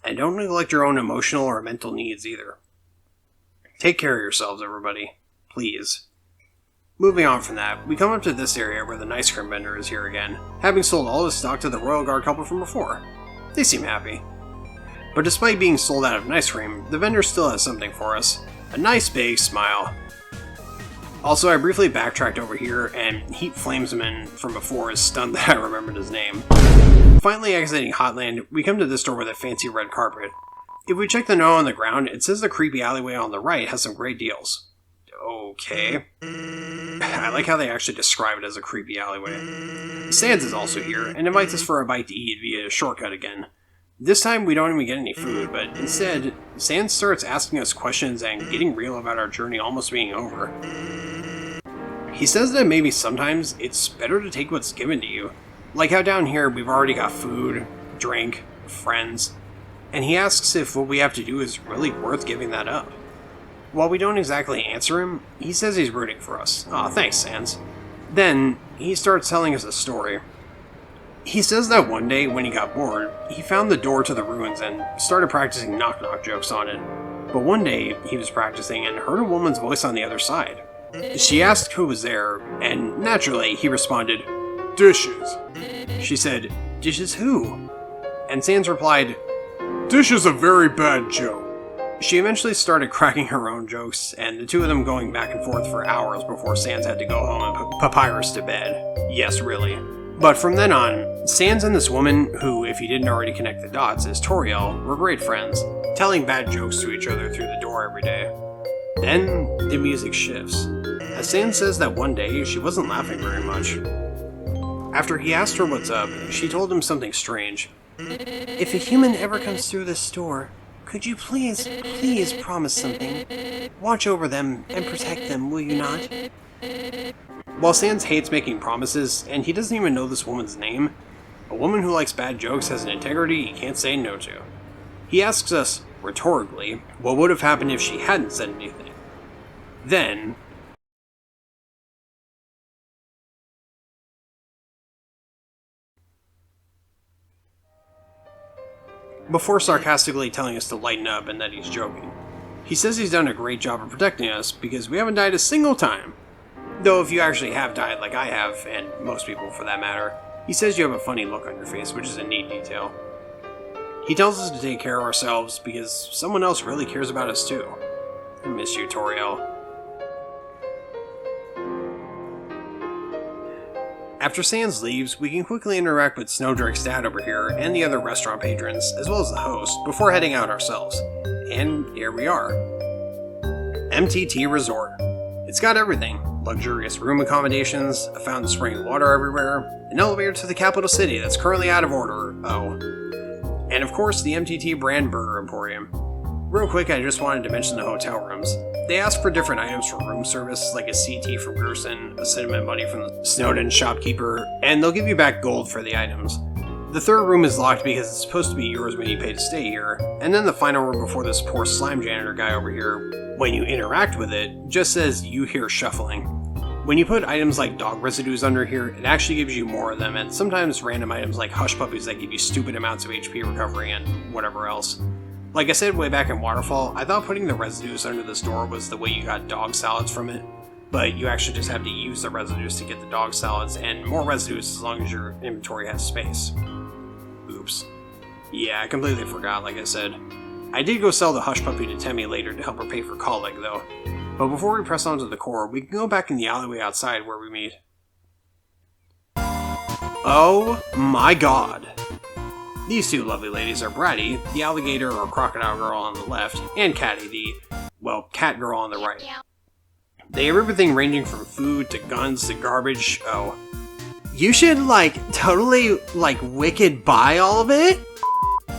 And don't neglect your own emotional or mental needs either. Take care of yourselves, everybody. Please. Moving on from that, we come up to this area where the ice cream vendor is here again, having sold all his stock to the Royal Guard couple from before. They seem happy. But despite being sold out of ice cream, the vendor still has something for us. A nice big smile. Also, I briefly backtracked over here, and Heat Flamesman from before is stunned that I remembered his name. Finally exiting Hotland, we come to this door with a fancy red carpet. If we check the note on the ground, it says the creepy alleyway on the right has some great deals. Okay. I like how they actually describe it as a creepy alleyway. Sans is also here, and invites us for a bite to eat via a shortcut again. This time we don't even get any food, but instead, Sans starts asking us questions and getting real about our journey almost being over. He says that maybe sometimes it's better to take what's given to you. Like how down here we've already got food, drink, friends, and he asks if what we have to do is really worth giving that up. While we don't exactly answer him, he says he's rooting for us. Aw, thanks, Sans. Then, he starts telling us a story. He says that one day, when he got bored, he found the door to the ruins and started practicing knock-knock jokes on it. But one day, he was practicing and heard a woman's voice on the other side. She asked who was there, and naturally, he responded, "Dishes." She said, "Dishes who?" And Sans replied, "Dish is a very bad joke." She eventually started cracking her own jokes, and the two of them going back and forth for hours before Sans had to go home and put Papyrus to bed. Yes, really. But from then on, Sans and this woman, who, if you didn't already connect the dots, is Toriel, were great friends, telling bad jokes to each other through the door every day. Then, the music shifts. As Sans says that one day, she wasn't laughing very much. After he asked her what's up, she told him something strange. "If a human ever comes through this door, could you please promise something? Watch over them and protect them, will you not?" While Sans hates making promises, and he doesn't even know this woman's name, a woman who likes bad jokes has an integrity he can't say no to. He asks us, rhetorically, what would have happened if she hadn't said anything. Then... before sarcastically telling us to lighten up and that he's joking. He says he's done a great job of protecting us because we haven't died a single time. Though if you actually have died like I have, and most people for that matter, he says you have a funny look on your face, which is a neat detail. He tells us to take care of ourselves because someone else really cares about us too. I miss you, Toriel. After Sans leaves, we can quickly interact with Snowdrake's dad over here and the other restaurant patrons, as well as the host, before heading out ourselves. And here we are. MTT Resort. It's got everything. Luxurious room accommodations, a fountain spraying water everywhere, an elevator to the capital city that's currently out of order, and of course the MTT brand burger emporium. Real quick, I just wanted to mention the hotel rooms. They ask for different items for room service, like a CT from Gerson, a cinnamon bunny from the Snowden shopkeeper, and they'll give you back gold for the items. The third room is locked because it's supposed to be yours when you pay to stay here, and then the final room before this poor slime janitor guy over here, when you interact with it, just says you hear shuffling. When you put items like dog residues under here, it actually gives you more of them, and sometimes random items like hush puppies that give you stupid amounts of HP recovery and whatever else. Like I said way back in Waterfall, I thought putting the residues under this door was the way you got dog salads from it, but you actually just have to use the residues to get the dog salads, and more residues as long as your inventory has space. Oops. Yeah, I completely forgot, like I said. I did go sell the hush puppy to Temmie later to help her pay for colic, though. But before we press on to the core, we can go back in the alleyway outside where we meet. Oh my god! These two lovely ladies are Bratty, the alligator or crocodile girl on the left, and Catty, the, well, cat girl on the right. They have everything ranging from food to guns to garbage. Oh. You should, totally, wicked buy all of it?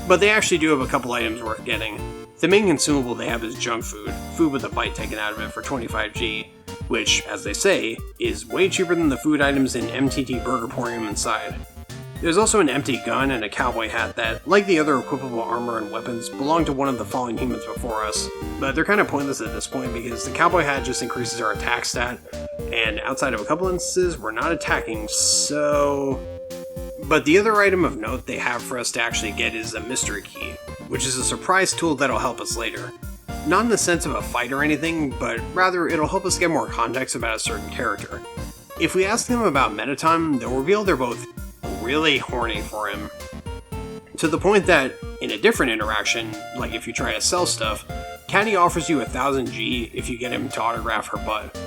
But they actually do have a couple items worth getting. The main consumable they have is junk food, food with a bite taken out of it for 25G, which, as they say, is way cheaper than the food items in MTT Burgerporium inside. There's also an empty gun and a cowboy hat that, like the other equipable armor and weapons, belong to one of the fallen humans before us, but they're kind of pointless at this point because the cowboy hat just increases our attack stat, and outside of a couple instances, we're not attacking, so... But the other item of note they have for us to actually get is a mystery key, which is a surprise tool that'll help us later. Not in the sense of a fight or anything, but rather it'll help us get more context about a certain character. If we ask them about Mettaton, they'll reveal they're both really horny for him. To the point that, in a different interaction, like if you try to sell stuff, Catty offers you 1000G if you get him to autograph her butt.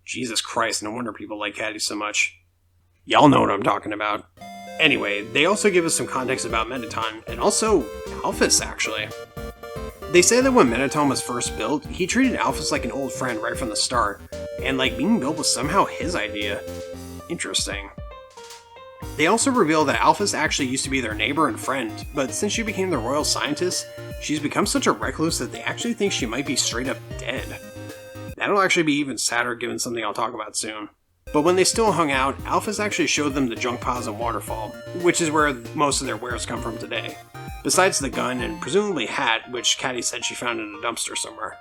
Jesus Christ, no wonder people like Catty so much. Y'all know what I'm talking about. Anyway, they also give us some context about Mettaton, and also Alphys, actually. They say that when Mettaton was first built, he treated Alphys like an old friend right from the start, and being built was somehow his idea. Interesting. They also reveal that Alphys actually used to be their neighbor and friend, but since she became the royal scientist, she's become such a recluse that they actually think she might be straight up dead. That'll actually be even sadder given something I'll talk about soon. But when they still hung out, Alphys actually showed them the junk piles in Waterfall, which is where most of their wares come from today. Besides the gun and presumably hat, which Catty said she found in a dumpster somewhere.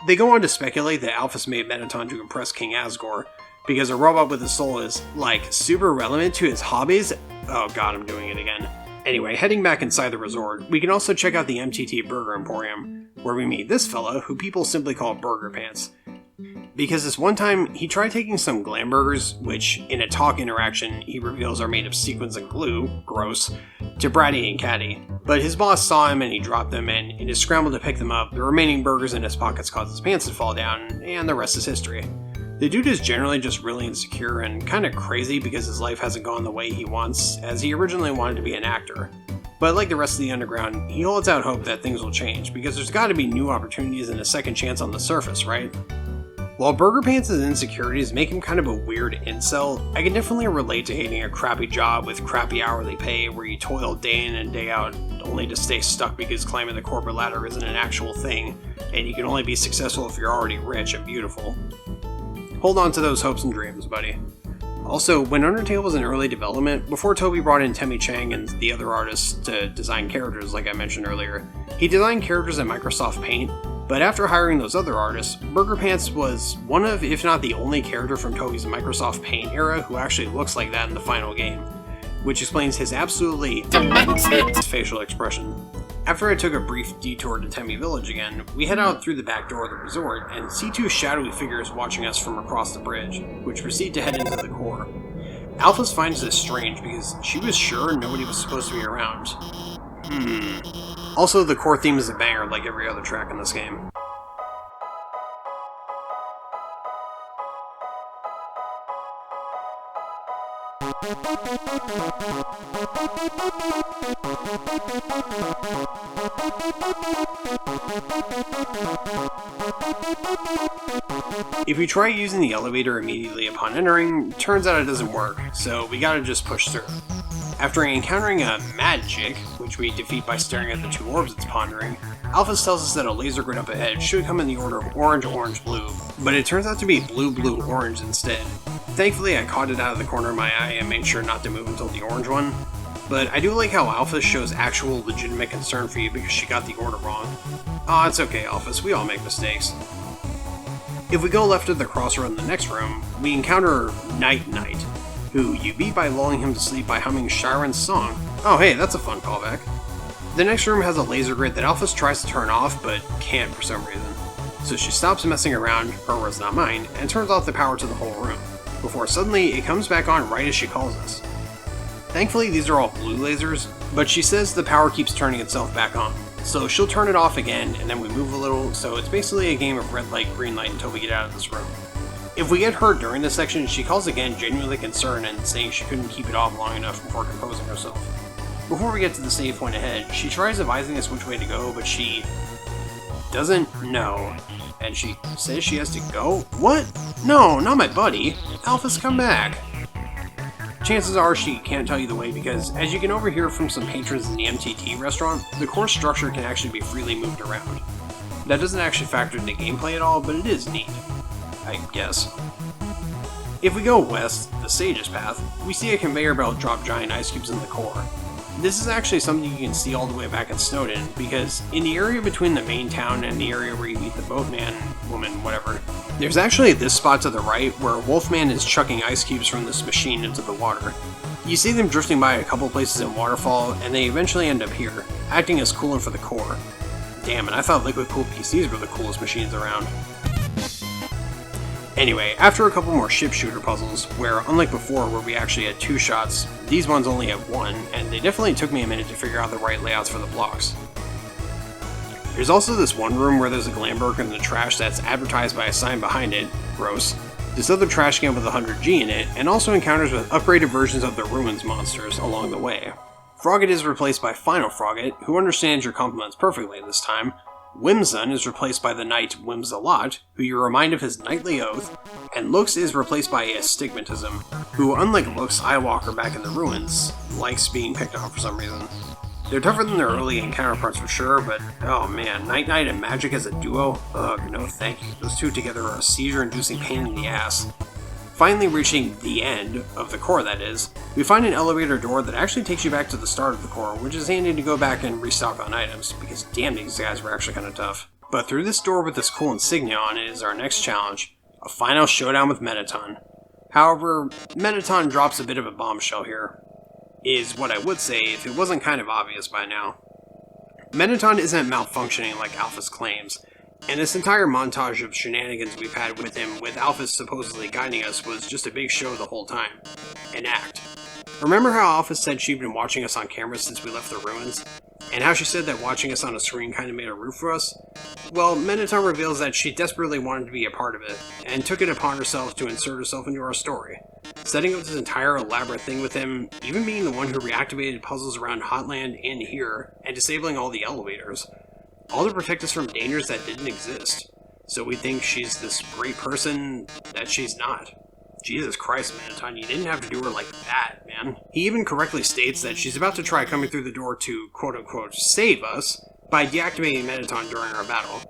They go on to speculate that Alphys made Mettaton to impress King Asgore, because a robot with a soul is, super relevant to his hobbies. Oh god, I'm doing it again. Anyway, heading back inside the resort, we can also check out the MTT Burger Emporium, where we meet this fella, who people simply call Burger Pants. Because this one time, he tried taking some glam burgers, which, in a talk interaction, he reveals are made of sequins and glue, gross, to Bratty and Catty. But his boss saw him and he dropped them, and in his scramble to pick them up, the remaining burgers in his pockets caused his pants to fall down, and the rest is history. The dude is generally just really insecure and kinda crazy because his life hasn't gone the way he wants, as he originally wanted to be an actor. But like the rest of the underground, he holds out hope that things will change, because there's gotta be new opportunities and a second chance on the surface, right? While Burger Pants' insecurities make him kind of a weird incel, I can definitely relate to hating a crappy job with crappy hourly pay where you toil day in and day out only to stay stuck because climbing the corporate ladder isn't an actual thing, and you can only be successful if you're already rich and beautiful. Hold on to those hopes and dreams, buddy. Also, when Undertale was in early development, before Toby brought in Temmie Chang and the other artists to design characters like I mentioned earlier, he designed characters in Microsoft Paint, but after hiring those other artists, Burger Pants was one of, if not the only character from Toby's Microsoft Paint era who actually looks like that in the final game, which explains his absolutely demented facial expression. After I took a brief detour to Temmie Village again, we head out through the back door of the resort and see two shadowy figures watching us from across the bridge, which proceed to head into the core. Alphys finds this strange because she was sure nobody was supposed to be around. Also, the core theme is a banger like every other track in this game. If you try using the elevator immediately upon entering, turns out it doesn't work, so we gotta just push through. After encountering a magic, which we defeat by staring at the two orbs it's pondering, Alphys tells us that a laser grid up ahead should come in the order of orange, orange, blue, but it turns out to be blue, blue, orange instead. Thankfully, I caught it out of the corner of my eye and made sure not to move until the orange one. But I do like how Alphys shows actual legitimate concern for you because she got the order wrong. Aw, it's okay, Alphys, we all make mistakes. If we go left of the crossroad in the next room, we encounter Night Knight, who you beat by lulling him to sleep by humming Sharon's song. Oh hey, that's a fun callback. The next room has a laser grid that Alphys tries to turn off, but can't for some reason. So she stops messing around, her words not mine, and turns off the power to the whole room, before suddenly it comes back on right as she calls us. Thankfully these are all blue lasers, but she says the power keeps turning itself back on. So she'll turn it off again, and then we move a little, so it's basically a game of red light, green light until we get out of this room. If we get hurt during this section, she calls again genuinely concerned and saying she couldn't keep it off long enough before composing herself. Before we get to the save point ahead, she tries advising us which way to go, but she doesn't know. And she says she has to go? What? No, not my buddy. Alphys, come back. Chances are she can't tell you the way because, as you can overhear from some patrons in the MTT restaurant, the core structure can actually be freely moved around. That doesn't actually factor into gameplay at all, but it is neat, I guess. If we go west, the Sage's Path, we see a conveyor belt drop giant ice cubes in the core. This is actually something you can see all the way back in Snowdin, because in the area between the main town and the area where you meet the boatman, woman, whatever, there's actually this spot to the right where Wolfman is chucking ice cubes from this machine into the water. You see them drifting by a couple places in Waterfall, and they eventually end up here, acting as coolant for the core. Damn, and I thought Liquid Cooled PCs were the coolest machines around. Anyway, after a couple more ship shooter puzzles, where unlike before where we actually had 2 shots, these ones only have 1, and they definitely took me a minute to figure out the right layouts for the blocks. There's also this one room where there's a Glamburger in the trash that's advertised by a sign behind it, gross, this other trash can with 100G in it, and also encounters with upgraded versions of the Ruins monsters along the way. Frogget is replaced by Final Frogget, who understands your compliments perfectly this time. Whimsun is replaced by the knight Whimsalot, who you remind of his knightly oath, and Lux is replaced by Astigmatism, who, unlike Lux Eyewalker back in the Ruins, likes being picked on for some reason. They're tougher than their early counterparts for sure, but oh man, Night Knight and Magic as a duo? Ugh, no thank you. Those two together are a seizure-inducing pain in the ass. Finally reaching the end of the core, that is, we find an elevator door that actually takes you back to the start of the core, which is handy to go back and restock on items, because damn, these guys were actually kind of tough. But through this door with this cool insignia on it is our next challenge, a final showdown with Mettaton. However, Mettaton drops a bit of a bombshell here, is what I would say if it wasn't kind of obvious by now. Mettaton isn't malfunctioning like Alphys claims, and this entire montage of shenanigans we've had with him, with Alphys supposedly guiding us, was just a big show the whole time. An act. Remember how Alphys said she'd been watching us on camera since we left the ruins? And how she said that watching us on a screen kinda made a roof for us? Well, Mettaton reveals that she desperately wanted to be a part of it, and took it upon herself to insert herself into our story. Setting up this entire elaborate thing with him, even being the one who reactivated puzzles around Hotland and here, and disabling all the elevators. All to protect us from dangers that didn't exist. So we think she's this great person that she's not. Jesus Christ, Mettaton, you didn't have to do her like that, man. He even correctly states that she's about to try coming through the door to, quote-unquote, save us by deactivating Mettaton during our battle.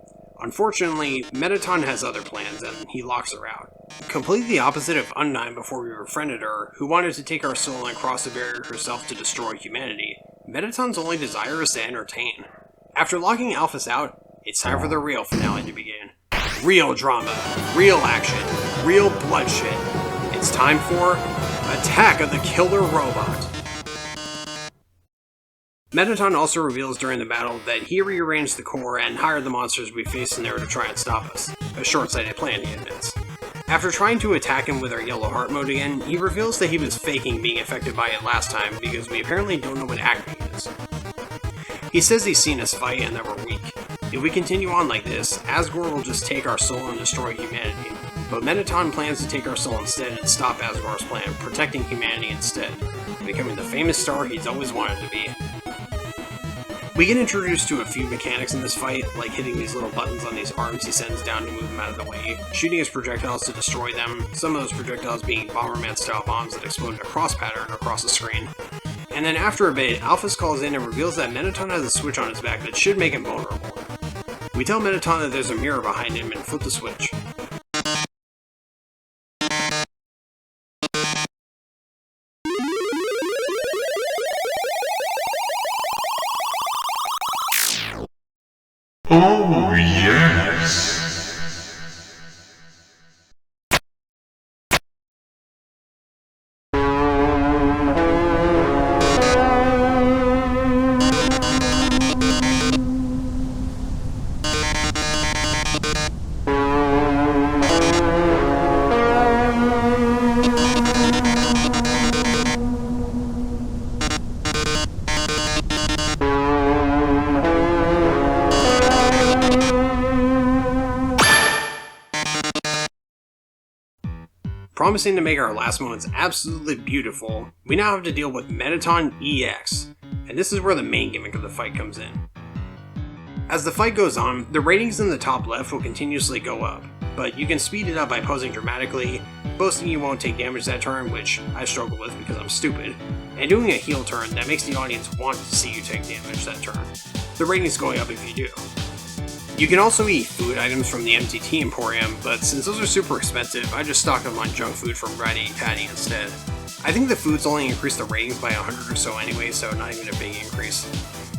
Unfortunately, Mettaton has other plans, and he locks her out. Completely the opposite of Undyne before we befriended her, who wanted to take our soul and cross the barrier herself to destroy humanity. Mettaton's only desire is to entertain. After locking Alphys out, it's time for the real finale to begin. Real drama, real action, real bloodshed. It's time for Attack of the Killer Robot. Mettaton also reveals during the battle that he rearranged the core and hired the monsters we faced in there to try and stop us. A short-sighted plan, he admits. After trying to attack him with our yellow heart mode again, he reveals that he was faking being affected by it last time because we apparently don't know what acme is. He says he's seen us fight and that we're weak. If we continue on like this, Asgore will just take our soul and destroy humanity. But Mettaton plans to take our soul instead and stop Asgore's plan, protecting humanity instead, becoming the famous star he's always wanted to be. We get introduced to a few mechanics in this fight, like hitting these little buttons on these arms he sends down to move them out of the way, shooting his projectiles to destroy them, some of those projectiles being Bomberman-style bombs that explode in a cross pattern across the screen. And then after a bit, Alphys calls in and reveals that Mettaton has a switch on his back that should make him vulnerable. We tell Mettaton that there's a mirror behind him and flip the switch. Oh, yes. Promising to make our last moments absolutely beautiful, we now have to deal with Mettaton EX, and this is where the main gimmick of the fight comes in. As the fight goes on, the ratings in the top left will continuously go up, but you can speed it up by posing dramatically, boasting you won't take damage that turn, which I struggle with because I'm stupid, and doing a heal turn that makes the audience want to see you take damage that turn. The rating's going up if you do. You can also eat food items from the MTT Emporium, but since those are super expensive, I just stock them on junk food from Bratty and Patty instead. I think the foods only increase the ratings by 100 or so anyway, so not even a big increase.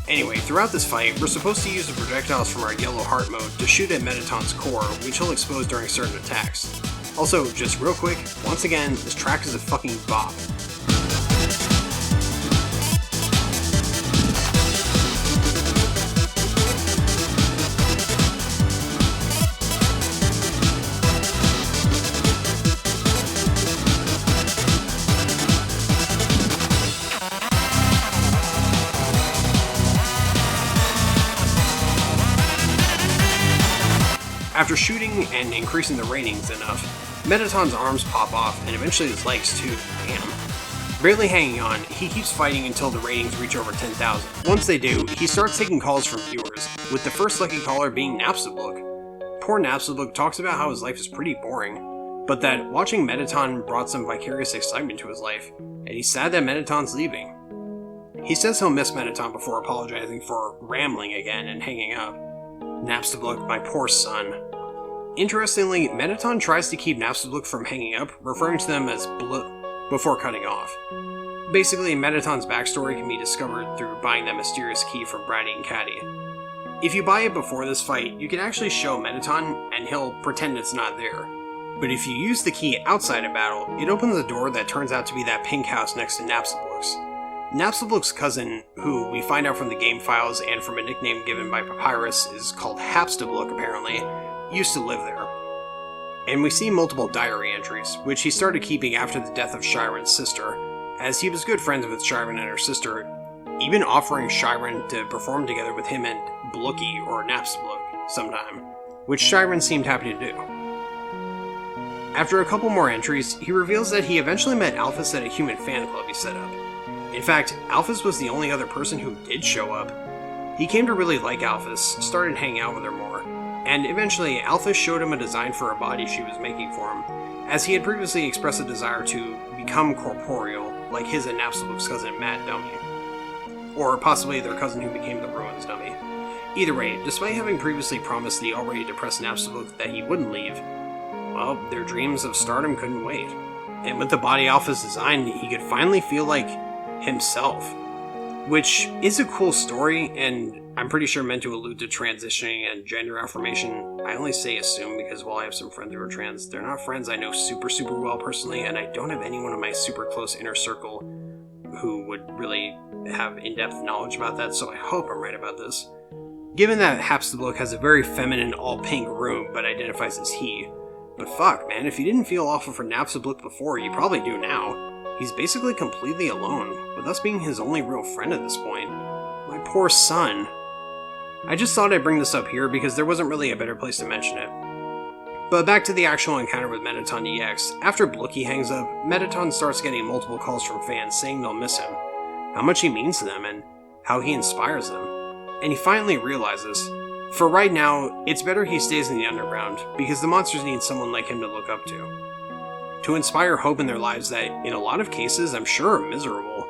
Anyway, throughout this fight, we're supposed to use the projectiles from our yellow heart mode to shoot at Mettaton's core, which he'll expose during certain attacks. Also, just real quick, once again, this track is a fucking bop. After shooting and increasing the ratings enough, Mettaton's arms pop off and eventually his legs too. Damn. Barely hanging on, he keeps fighting until the ratings reach over 10,000. Once they do, he starts taking calls from viewers, with the first lucky caller being Napstablook. Poor Napstablook talks about how his life is pretty boring, but that watching Mettaton brought some vicarious excitement to his life, and he's sad that Mettaton's leaving. He says he'll miss Mettaton before apologizing for rambling again and hanging up. Napstablook, my poor son. Interestingly, Mettaton tries to keep Napstablook from hanging up, referring to them as before cutting off. Basically, Mettaton's backstory can be discovered through buying that mysterious key from Bratty and Catty. If you buy it before this fight, you can actually show Mettaton, and he'll pretend it's not there. But if you use the key outside of battle, it opens a door that turns out to be that pink house next to Napstablook's. Napstablook's cousin, who we find out from the game files and from a nickname given by Papyrus, is called Hapstablook apparently, used to live there. And we see multiple diary entries, which he started keeping after the death of Shyren's sister, as he was good friends with Shyren and her sister, even offering Shyren to perform together with him and Blookie or Napstablook sometime, which Shyren seemed happy to do. After a couple more entries, he reveals that he eventually met Alphys at a human fan club he set up. In fact, Alphys was the only other person who did show up. He came to really like Alphys, started hanging out with her more, and eventually Alphys showed him a design for a body she was making for him, as he had previously expressed a desire to become corporeal, like his and Napstablook's cousin Mad Dummy. Or possibly their cousin who became the Ruins Dummy. Either way, despite having previously promised the already depressed Napstablook that he wouldn't leave, well, their dreams of stardom couldn't wait. And with the body Alphys designed, he could finally feel like himself, which is a cool story, and I'm pretty sure meant to allude to transitioning and gender affirmation. I only say assume because while I have some friends who are trans, they're not friends I know super well personally, and I don't have anyone in my super close inner circle who would really have in-depth knowledge about that, so I hope I'm right about this. Given that Hapstablook has a very feminine all-pink room, but identifies as he. But fuck, man, if you didn't feel awful for Napstablook before, you probably do now. He's basically completely alone, with us being his only real friend at this point. My poor son. I just thought I'd bring this up here because there wasn't really a better place to mention it. But back to the actual encounter with Mettaton EX. After Blookie hangs up, Mettaton starts getting multiple calls from fans saying they'll miss him, how much he means to them, and how he inspires them. And he finally realizes, for right now, it's better he stays in the underground, because the monsters need someone like him to look up to inspire hope in their lives that, in a lot of cases, I'm sure are miserable.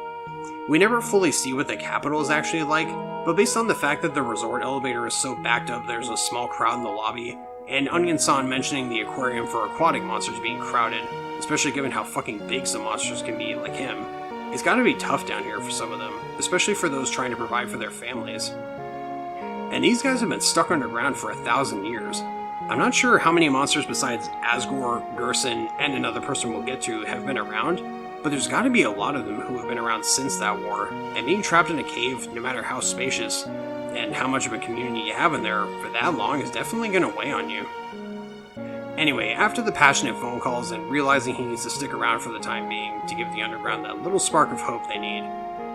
We never fully see what the capital is actually like, but based on the fact that the resort elevator is so backed up there's a small crowd in the lobby, and Onion-san mentioning the aquarium for aquatic monsters being crowded, especially given how fucking big some monsters can be like him, it's gotta be tough down here for some of them, especially for those trying to provide for their families. And these guys have been stuck underground for 1,000 years. I'm not sure how many monsters besides Asgore, Gerson, and another person we'll get to have been around, but there's gotta be a lot of them who have been around since that war, and being trapped in a cave, no matter how spacious, and how much of a community you have in there for that long is definitely going to weigh on you. Anyway, after the passionate phone calls and realizing he needs to stick around for the time being to give the underground that little spark of hope they need,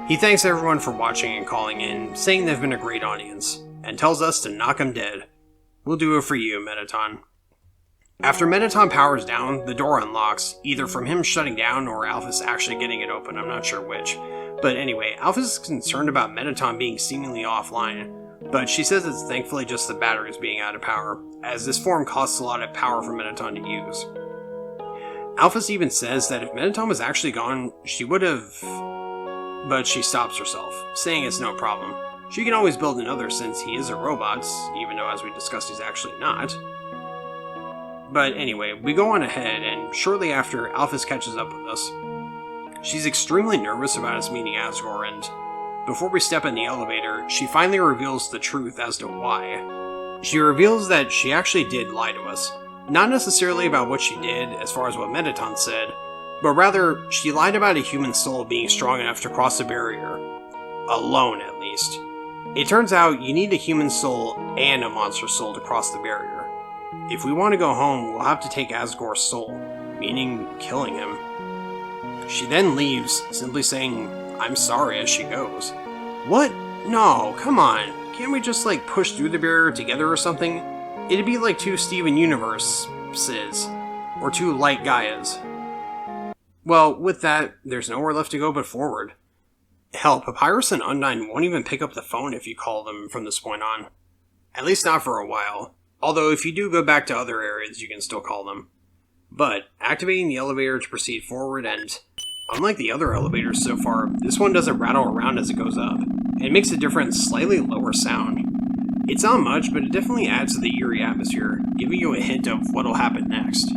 he thanks everyone for watching and calling in, saying they've been a great audience, and tells us to knock 'em dead. We'll do it for you, Mettaton. After Mettaton powers down, the door unlocks, either from him shutting down or Alphys actually getting it open, I'm not sure which. But anyway, Alphys is concerned about Mettaton being seemingly offline, but she says it's thankfully just the batteries being out of power, as this form costs a lot of power for Mettaton to use. Alphys even says that if Mettaton was actually gone, she would have... But she stops herself, saying it's no problem. She can always build another since he is a robot, even though as we discussed he's actually not. But anyway, we go on ahead, and shortly after, Alphys catches up with us. She's extremely nervous about us meeting Asgore, and before we step in the elevator, she finally reveals the truth as to why. She reveals that she actually did lie to us. Not necessarily about what she did, as far as what Mettaton said, but rather, she lied about a human soul being strong enough to cross the barrier. Alone, at least. It turns out you need a human soul and a monster soul to cross the barrier. If we want to go home, we'll have to take Asgore's soul, meaning killing him. She then leaves, simply saying, "I'm sorry," as she goes. What? No, come on. Can't we just, push through the barrier together or something? It'd be like two Steven Universes, or two Light Gaias. Well, with that, there's nowhere left to go but forward. Hell, Papyrus and Undyne won't even pick up the phone if you call them from this point on. At least not for a while. Although if you do go back to other areas, you can still call them. But, activating the elevator to proceed forward, and unlike the other elevators so far, this one doesn't rattle around as it goes up. It makes a different, slightly lower sound. It's not much, but it definitely adds to the eerie atmosphere, giving you a hint of what'll happen next.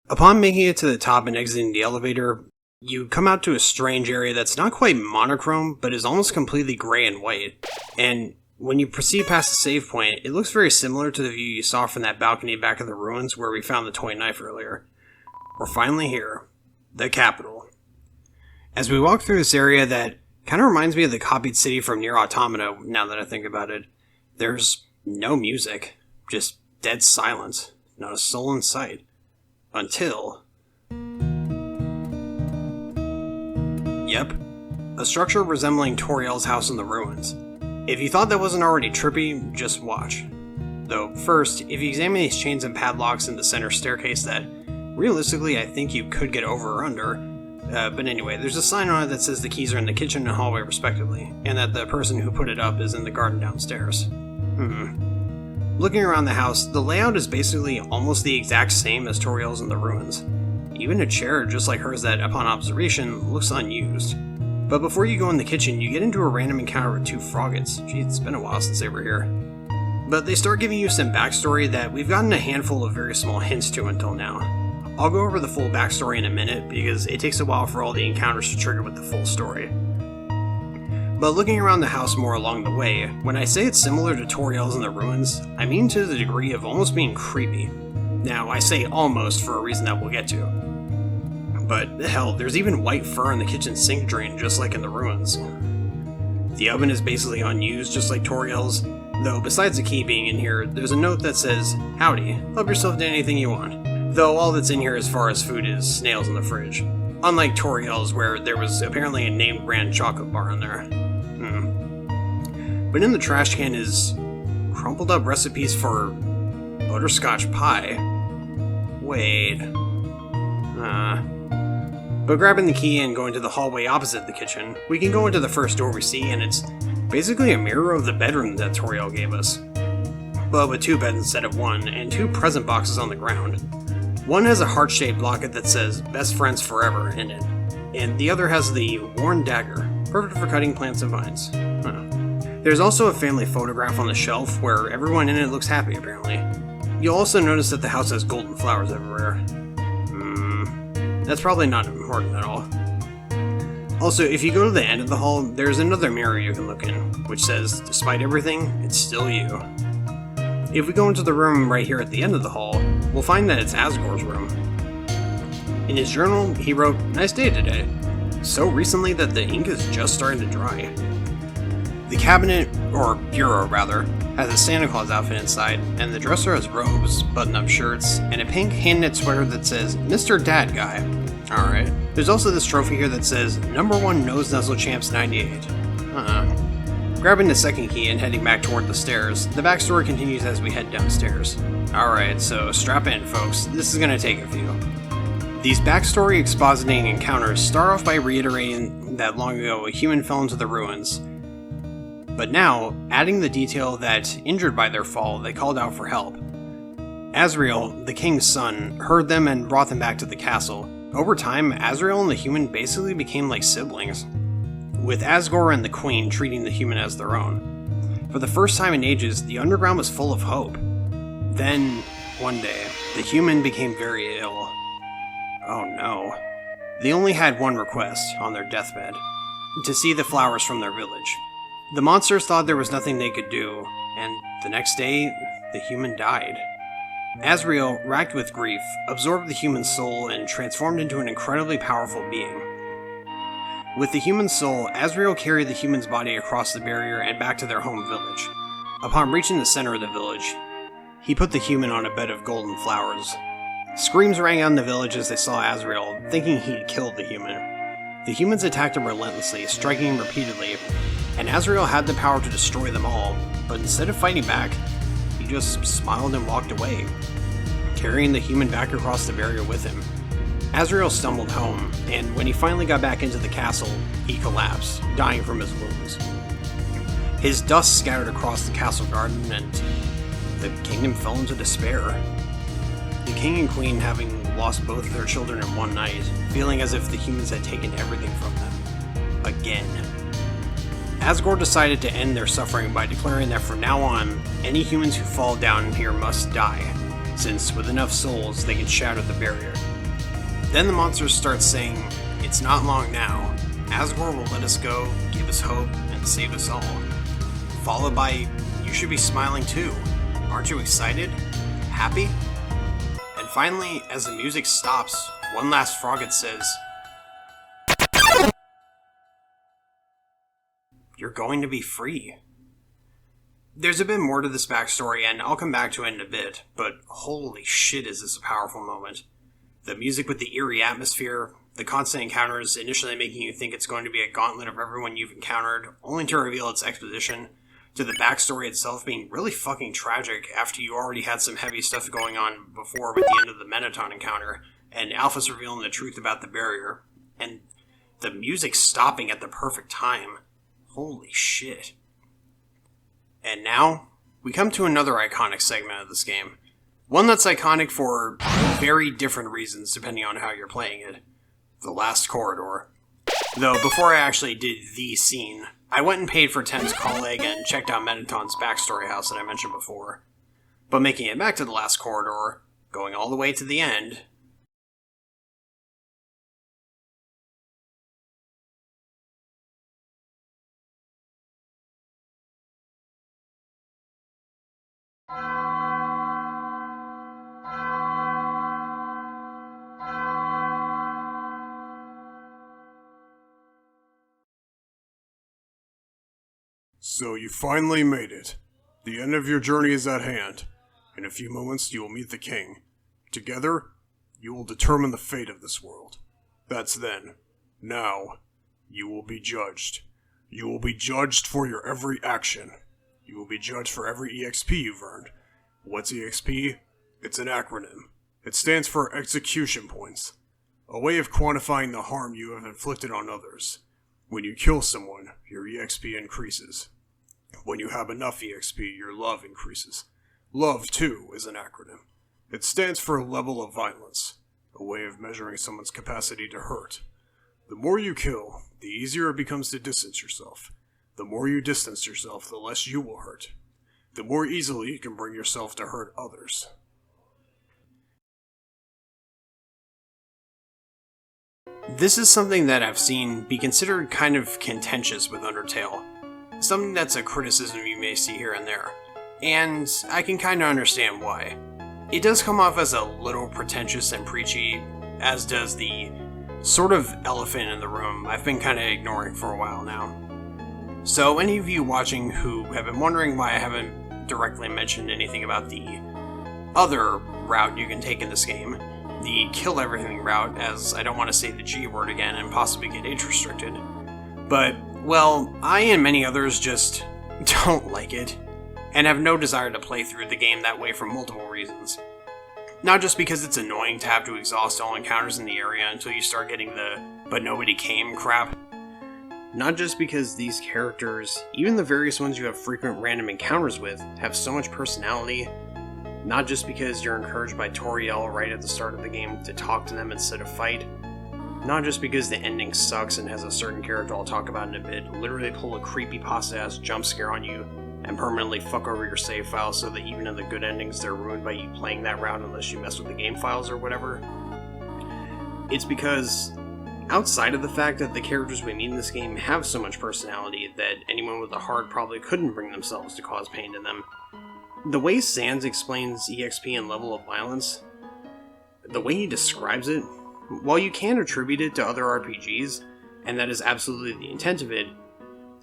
Upon making it to the top and exiting the elevator, you come out to a strange area that's not quite monochrome, but is almost completely gray and white. And when you proceed past the save point, it looks very similar to the view you saw from that balcony back of the ruins where we found the toy knife earlier. We're finally here. The capital. As we walk through this area that kind of reminds me of the copied city from Nier Automata, now that I think about it, there's no music. Just dead silence. Not a soul in sight. Until... Yep. A structure resembling Toriel's house in the ruins. If you thought that wasn't already trippy, just watch. Though, first, if you examine these chains and padlocks in the center staircase that, realistically, I think you could get over or under, but anyway, there's a sign on it that says the keys are in the kitchen and hallway respectively, and that the person who put it up is in the garden downstairs. Looking around the house, the layout is basically almost the exact same as Toriel's in the ruins. Even a chair just like hers that, upon observation, looks unused. But before you go in the kitchen, you get into a random encounter with two Froggets. Gee, it's been a while since they were here. But they start giving you some backstory that we've gotten a handful of very small hints to until now. I'll go over the full backstory in a minute, because it takes a while for all the encounters to trigger with the full story. But looking around the house more along the way, when I say it's similar to Toriel's in the ruins, I mean to the degree of almost being creepy. Now, I say almost for a reason that we'll get to. But hell, there's even white fur in the kitchen sink drain just like in the ruins. The oven is basically unused just like Toriel's, though besides the key being in here, there's a note that says, "Howdy, help yourself to anything you want." Though all that's in here as far as food is snails in the fridge. Unlike Toriel's, where there was apparently a named brand chocolate bar in there. But in the trash can is crumpled up recipes for butterscotch pie. Wait. But grabbing the key and going to the hallway opposite the kitchen, we can go into the first door we see, and it's basically a mirror of the bedroom that Toriel gave us. But with 2 beds instead of 1, and 2 present boxes on the ground. One has a heart-shaped locket that says "Best Friends Forever" in it, and the other has the worn dagger, perfect for cutting plants and vines. There's also a family photograph on the shelf where everyone in it looks happy, apparently. You'll also notice that the house has golden flowers everywhere. That's probably not important at all. Also, if you go to the end of the hall, there's another mirror you can look in, which says, "Despite everything, it's still you." If we go into the room right here at the end of the hall, we'll find that it's Asgore's room. In his journal, he wrote, "Nice day today. So recently that the ink is just starting to dry." The cabinet, or bureau rather, has a Santa Claus outfit inside, and the dresser has robes, button-up shirts, and a pink hand-knit sweater that says, "Mr. Dad Guy." Alright. There's also this trophy here that says, "#1 Nose Nuzzle Champs 98. Grabbing the second key and heading back toward the stairs, the backstory continues as we head downstairs. Alright, so strap in, folks. This is gonna take a few. These backstory expositing encounters start off by reiterating that long ago a human fell into the ruins, but now adding the detail that, injured by their fall, they called out for help. Asriel, the king's son, heard them and brought them back to the castle. Over time, Asriel and the human basically became like siblings, with Asgore and the queen treating the human as their own. For the first time in ages, the underground was full of hope. Then, one day, the human became very ill. Oh no. They only had one request on their deathbed: to see the flowers from their village. The monsters thought there was nothing they could do, and the next day, the human died. Asriel, racked with grief, absorbed the human soul and transformed into an incredibly powerful being. With the human soul, Asriel carried the human's body across the barrier and back to their home village. Upon reaching the center of the village, he put the human on a bed of golden flowers. Screams rang out in the village as they saw Asriel, thinking he'd killed the human. The humans attacked him relentlessly, striking him repeatedly, and Asriel had the power to destroy them all, but instead of fighting back, he just smiled and walked away, carrying the human back across the barrier with him. Asriel stumbled home, and when he finally got back into the castle, he collapsed, dying from his wounds. His dust scattered across the castle garden, and the kingdom fell into despair. The king and queen having lost both of their children in one night, feeling as if the humans had taken everything from them. Again. Asgore decided to end their suffering by declaring that from now on, any humans who fall down here must die, since with enough souls they can shatter the barrier. Then the monsters start saying, "It's not long now. Asgore will let us go, give us hope, and save us all." Followed by, "You should be smiling too. Aren't you excited? Happy?" And finally, as the music stops, one last frogget says, "You're going to be free." There's a bit more to this backstory, and I'll come back to it in a bit, but holy shit is this a powerful moment. The music with the eerie atmosphere, the constant encounters initially making you think it's going to be a gauntlet of everyone you've encountered, only to reveal its exposition, to the backstory itself being really fucking tragic after you already had some heavy stuff going on before with the end of the Mettaton encounter, and Alphys revealing the truth about the barrier, and the music stopping at the perfect time. Holy shit. And now, we come to another iconic segment of this game. One that's iconic for very different reasons depending on how you're playing it. The last corridor. Though, before I actually did the scene, I went and paid for Tem's colleague and checked out Mettaton's backstory house that I mentioned before. But making it back to the last corridor, going all the way to the end, So you finally made it. The end of your journey is at hand. In a few moments you will meet the king. Together, you will determine the fate of this world. That's then. Now, you will be judged. You will be judged for your every action. You will be judged for every EXP you've earned. What's EXP? It's an acronym. It stands for execution points. A way of quantifying the harm you have inflicted on others. When you kill someone, your EXP increases. When you have enough EXP, your love increases. Love, too, is an acronym. It stands for level of violence, a way of measuring someone's capacity to hurt. The more you kill, the easier it becomes to distance yourself. The more you distance yourself, the less you will hurt. The more easily you can bring yourself to hurt others. This is something that I've seen be considered kind of contentious with Undertale. Something that's a criticism you may see here and there. And I can kind of understand why. It does come off as a little pretentious and preachy, as does the sort of elephant in the room I've been kind of ignoring for a while now. So any of you watching who have been wondering why I haven't directly mentioned anything about the other route you can take in this game, the kill everything route, as I don't want to say the G word again and possibly get age restricted. But, well, I and many others just don't like it, and have no desire to play through the game that way for multiple reasons. Not just because it's annoying to have to exhaust all encounters in the area until you start getting the "but nobody came" crap. Not just because these characters, even the various ones you have frequent random encounters with, have so much personality. Not just because you're encouraged by Toriel right at the start of the game to talk to them instead of fight. Not just because the ending sucks and has a certain character I'll talk about in a bit literally pull a creepypasta-ass jump scare on you and permanently fuck over your save files so that even in the good endings they're ruined by you playing that route unless you mess with the game files or whatever. It's because, outside of the fact that the characters we meet in this game have so much personality that anyone with a heart probably couldn't bring themselves to cause pain to them, the way Sans explains EXP and level of violence, the way he describes it, while you can attribute it to other RPGs, and that is absolutely the intent of it,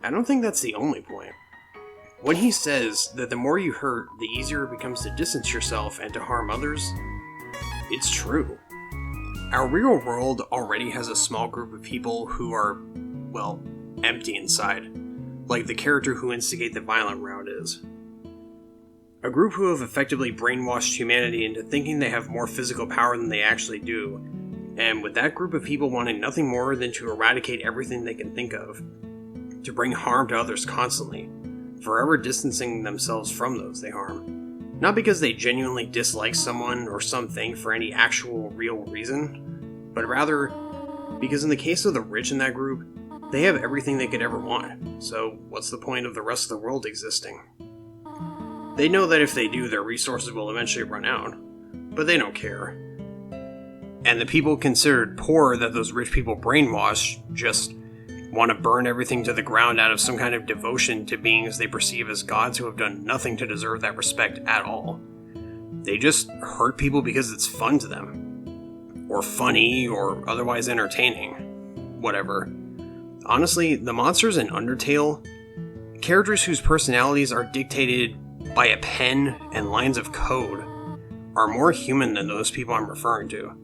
I don't think that's the only point. When he says that the more you hurt, the easier it becomes to distance yourself and to harm others, it's true. Our real world already has a small group of people who are, well, empty inside, like the character who instigate the violent route is. A group who have effectively brainwashed humanity into thinking they have more physical power than they actually do, and with that group of people wanting nothing more than to eradicate everything they can think of, to bring harm to others constantly, forever distancing themselves from those they harm. Not because they genuinely dislike someone or something for any actual real reason, but rather because in the case of the rich in that group, they have everything they could ever want, so what's the point of the rest of the world existing? They know that if they do, their resources will eventually run out, but they don't care. And the people considered poor that those rich people brainwash just want to burn everything to the ground out of some kind of devotion to beings they perceive as gods who have done nothing to deserve that respect at all. They just hurt people because it's fun to them. Or funny, or otherwise entertaining. Whatever. Honestly, the monsters in Undertale, characters whose personalities are dictated by a pen and lines of code, are more human than those people I'm referring to.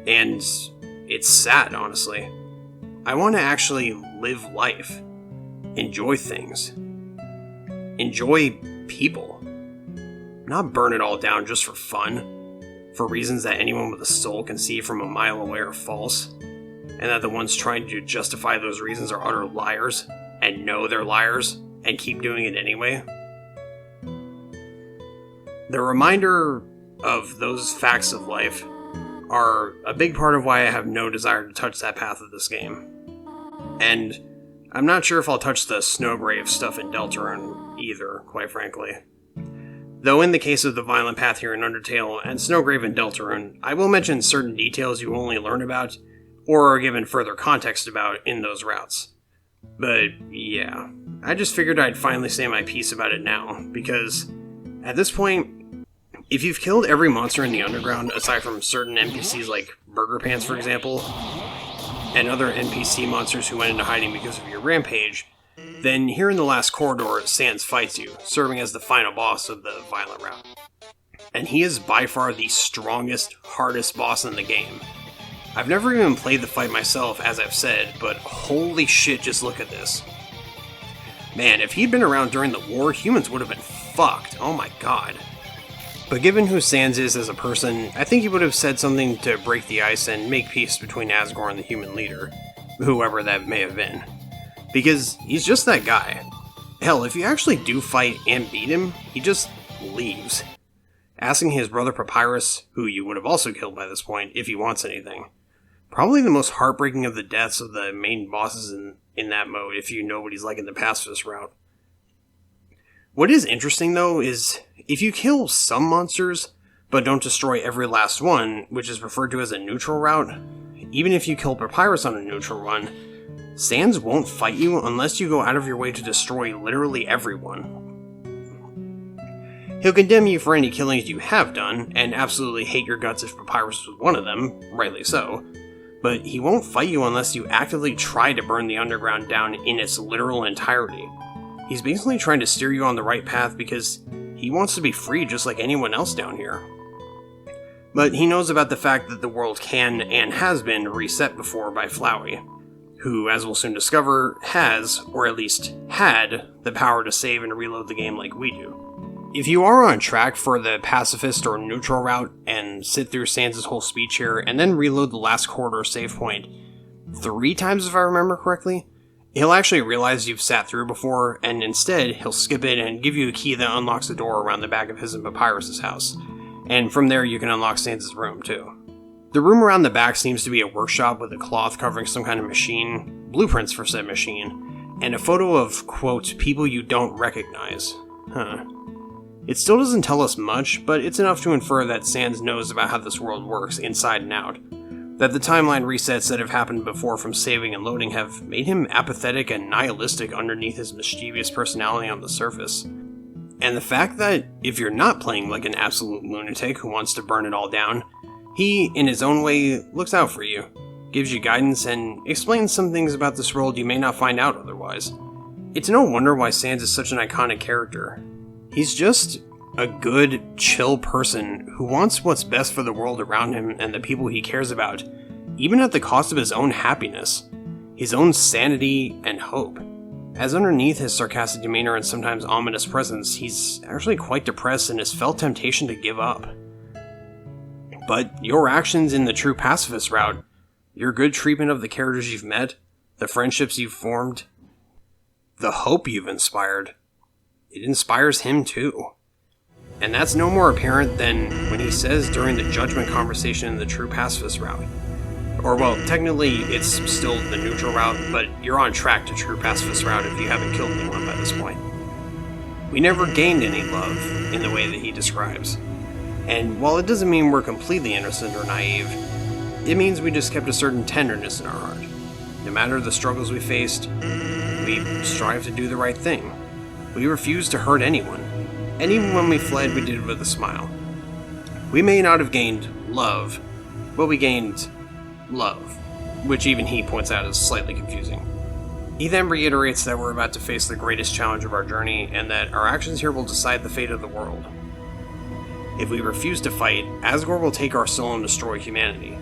And it's sad, honestly. I want to actually live life. Enjoy things. Enjoy people. Not burn it all down just for fun. For reasons that anyone with a soul can see from a mile away are false. And that the ones trying to justify those reasons are utter liars. And know they're liars. And keep doing it anyway. The reminder of those facts of life are a big part of why I have no desire to touch that path of this game. And I'm not sure if I'll touch the Snowgrave stuff in Deltarune either, quite frankly. Though in the case of the violent path here in Undertale and Snowgrave and Deltarune, I will mention certain details you only learn about, or are given further context about in those routes. But yeah, I just figured I'd finally say my piece about it now, because At this point, if you've killed every monster in the underground, aside from certain NPCs like Burger Pants, for example, and other NPC monsters who went into hiding because of your rampage, then here in the last corridor, Sans fights you, serving as the final boss of the violent route. And he is by far the strongest, hardest boss in the game. I've never even played the fight myself, as I've said, but holy shit, just look at this. Man, if he'd been around during the war, humans would have been fucked. Oh my god. But given who Sans is as a person, I think he would have said something to break the ice and make peace between Asgore and the human leader, whoever that may have been. Because he's just that guy. Hell, if you actually do fight and beat him, he just leaves, asking his brother Papyrus, who you would have also killed by this point, if he wants anything. Probably the most heartbreaking of the deaths of the main bosses in that mode, if you know what he's like in the pacifist route. What is interesting, though, is if you kill some monsters, but don't destroy every last one, which is referred to as a neutral route, even if you kill Papyrus on a neutral run, Sans won't fight you unless you go out of your way to destroy literally everyone. He'll condemn you for any killings you have done, and absolutely hate your guts if Papyrus was one of them, rightly so, but he won't fight you unless you actively try to burn the underground down in its literal entirety. He's basically trying to steer you on the right path because he wants to be free just like anyone else down here. But he knows about the fact that the world can and has been reset before by Flowey, who, as we'll soon discover, has, or at least had, the power to save and reload the game like we do. If you are on track for the pacifist or neutral route and sit through Sans' whole speech here and then reload the last corridor save point 3 times if I remember correctly, he'll actually realize you've sat through before, and instead he'll skip it and give you a key that unlocks the door around the back of his and Papyrus' house. And from there you can unlock Sans' room too. The room around the back seems to be a workshop with a cloth covering some kind of machine, blueprints for said machine, and a photo of, quote, people you don't recognize. It still doesn't tell us much, but it's enough to infer that Sans knows about how this world works inside and out. That the timeline resets that have happened before from saving and loading have made him apathetic and nihilistic underneath his mischievous personality on the surface. And the fact that if you're not playing like an absolute lunatic who wants to burn it all down, he, in his own way, looks out for you, gives you guidance, and explains some things about this world you may not find out otherwise. It's no wonder why Sans is such an iconic character. He's just a good, chill person who wants what's best for the world around him and the people he cares about, even at the cost of his own happiness, his own sanity and hope. As underneath his sarcastic demeanor and sometimes ominous presence, he's actually quite depressed and has felt temptation to give up. But your actions in the true pacifist route, your good treatment of the characters you've met, the friendships you've formed, the hope you've inspired, it inspires him too. And that's no more apparent than when he says during the judgment conversation in the true pacifist route. Or well, technically it's still the neutral route, but you're on track to true pacifist route if you haven't killed anyone by this point. We never gained any love in the way that he describes. And while it doesn't mean we're completely innocent or naive, it means we just kept a certain tenderness in our heart. No matter the struggles we faced, we strive to do the right thing. We refused to hurt anyone, and even when we fled, we did it with a smile. We may not have gained love, but we gained love, which even he points out is slightly confusing. He then reiterates that we're about to face the greatest challenge of our journey, and that our actions here will decide the fate of the world. If we refuse to fight, Asgore will take our soul and destroy humanity.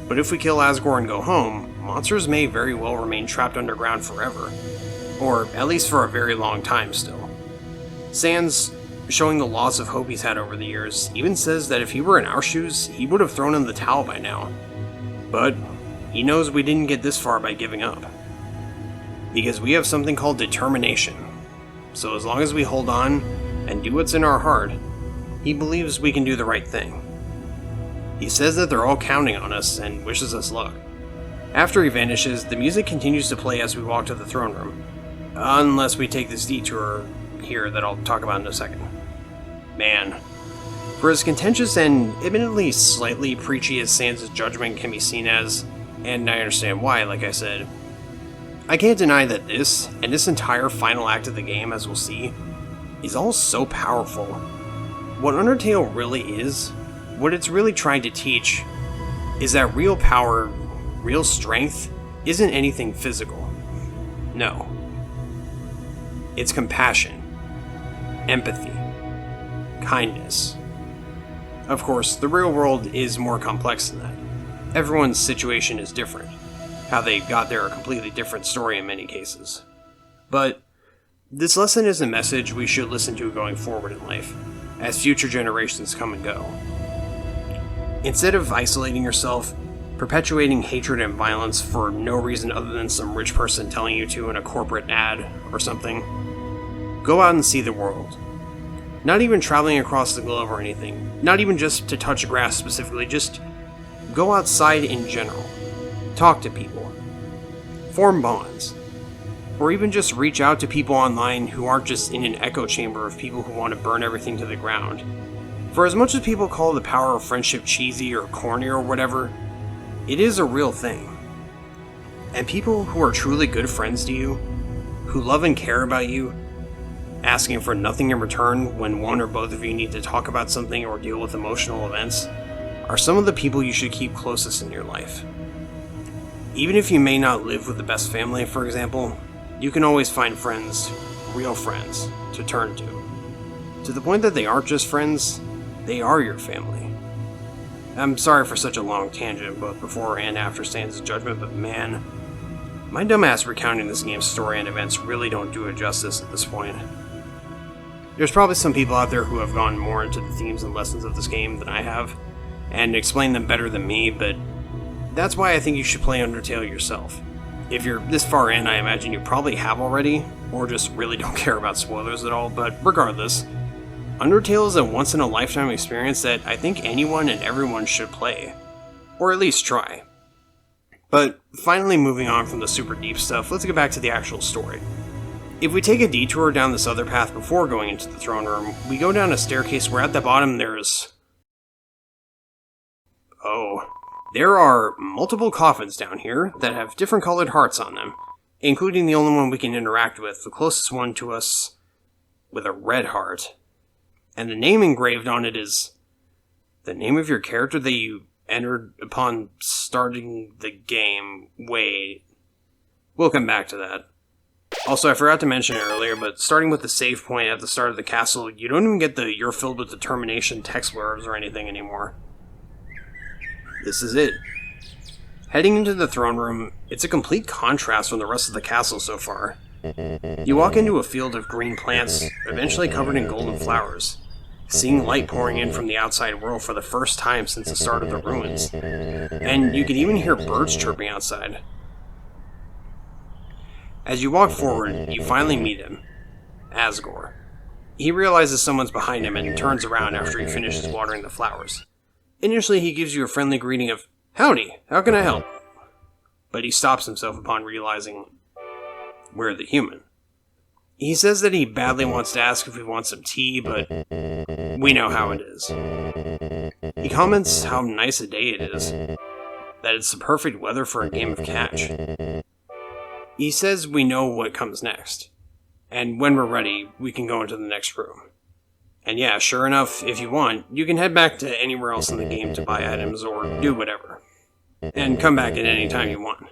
But if we kill Asgore and go home, monsters may very well remain trapped underground forever. Or at least for a very long time still. Sans, showing the loss of hope he's had over the years, even says that if he were in our shoes, he would have thrown in the towel by now. But he knows we didn't get this far by giving up. Because we have something called determination. So as long as we hold on and do what's in our heart, he believes we can do the right thing. He says that they're all counting on us and wishes us luck. After he vanishes, the music continues to play as we walk to the throne room. Unless we take this detour here that I'll talk about in a second. Man. For as contentious and admittedly slightly preachy as Sans' judgment can be seen as, and I understand why, like I said, I can't deny that this, and this entire final act of the game, as we'll see, is all so powerful. What Undertale really is, what it's really trying to teach, is that real power, real strength, isn't anything physical. No. It's compassion, empathy, kindness. Of course, the real world is more complex than that. Everyone's situation is different. How they got there a completely different story in many cases. But this lesson is a message we should listen to going forward in life, as future generations come and go. Instead of isolating yourself, perpetuating hatred and violence for no reason other than some rich person telling you to in a corporate ad or something, go out and see the world. Not even traveling across the globe or anything, not even just to touch grass specifically, just go outside in general. Talk to people. Form bonds. Or even just reach out to people online who aren't just in an echo chamber of people who want to burn everything to the ground. For as much as people call the power of friendship cheesy or corny or whatever, it is a real thing. And people who are truly good friends to you, who love and care about you, asking for nothing in return when one or both of you need to talk about something or deal with emotional events, are some of the people you should keep closest in your life. Even if you may not live with the best family, for example, you can always find friends, real friends, to turn to. To the point that they aren't just friends, they are your family. I'm sorry for such a long tangent, both before and after Sans' judgment, but man, my dumbass recounting this game's story and events really don't do it justice at this point. There's probably some people out there who have gone more into the themes and lessons of this game than I have, and explain them better than me, but that's why I think you should play Undertale yourself. If you're this far in, I imagine you probably have already, or just really don't care about spoilers at all, but regardless, Undertale is a once-in-a-lifetime experience that I think anyone and everyone should play. Or at least try. But finally moving on from the super deep stuff, let's get back to the actual story. If we take a detour down this other path before going into the throne room, we go down a staircase where at the bottom there's... There are multiple coffins down here that have different colored hearts on them, including the only one we can interact with, the closest one to us with a red heart. And the name engraved on it is the name of your character that you entered upon starting the game. Wait. We'll come back to that. Also, I forgot to mention it earlier, but starting with the save point at the start of the castle, you don't even get the "you're filled with determination" text blurbs or anything anymore. This is it. Heading into the throne room, it's a complete contrast from the rest of the castle so far. You walk into a field of green plants, eventually covered in golden flowers, seeing light pouring in from the outside world for the first time since the start of the ruins. And you can even hear birds chirping outside. As you walk forward, you finally meet him, Asgore. He realizes someone's behind him and turns around after he finishes watering the flowers. Initially, he gives you a friendly greeting of, "Howdy, how can I help?" But he stops himself upon realizing we're the human. He says that he badly wants to ask if we want some tea, but we know how it is. He comments how nice a day it is, that it's the perfect weather for a game of catch. He says we know what comes next, and when we're ready, we can go into the next room. And yeah, sure enough, if you want, you can head back to anywhere else in the game to buy items or do whatever. And come back at any time you want.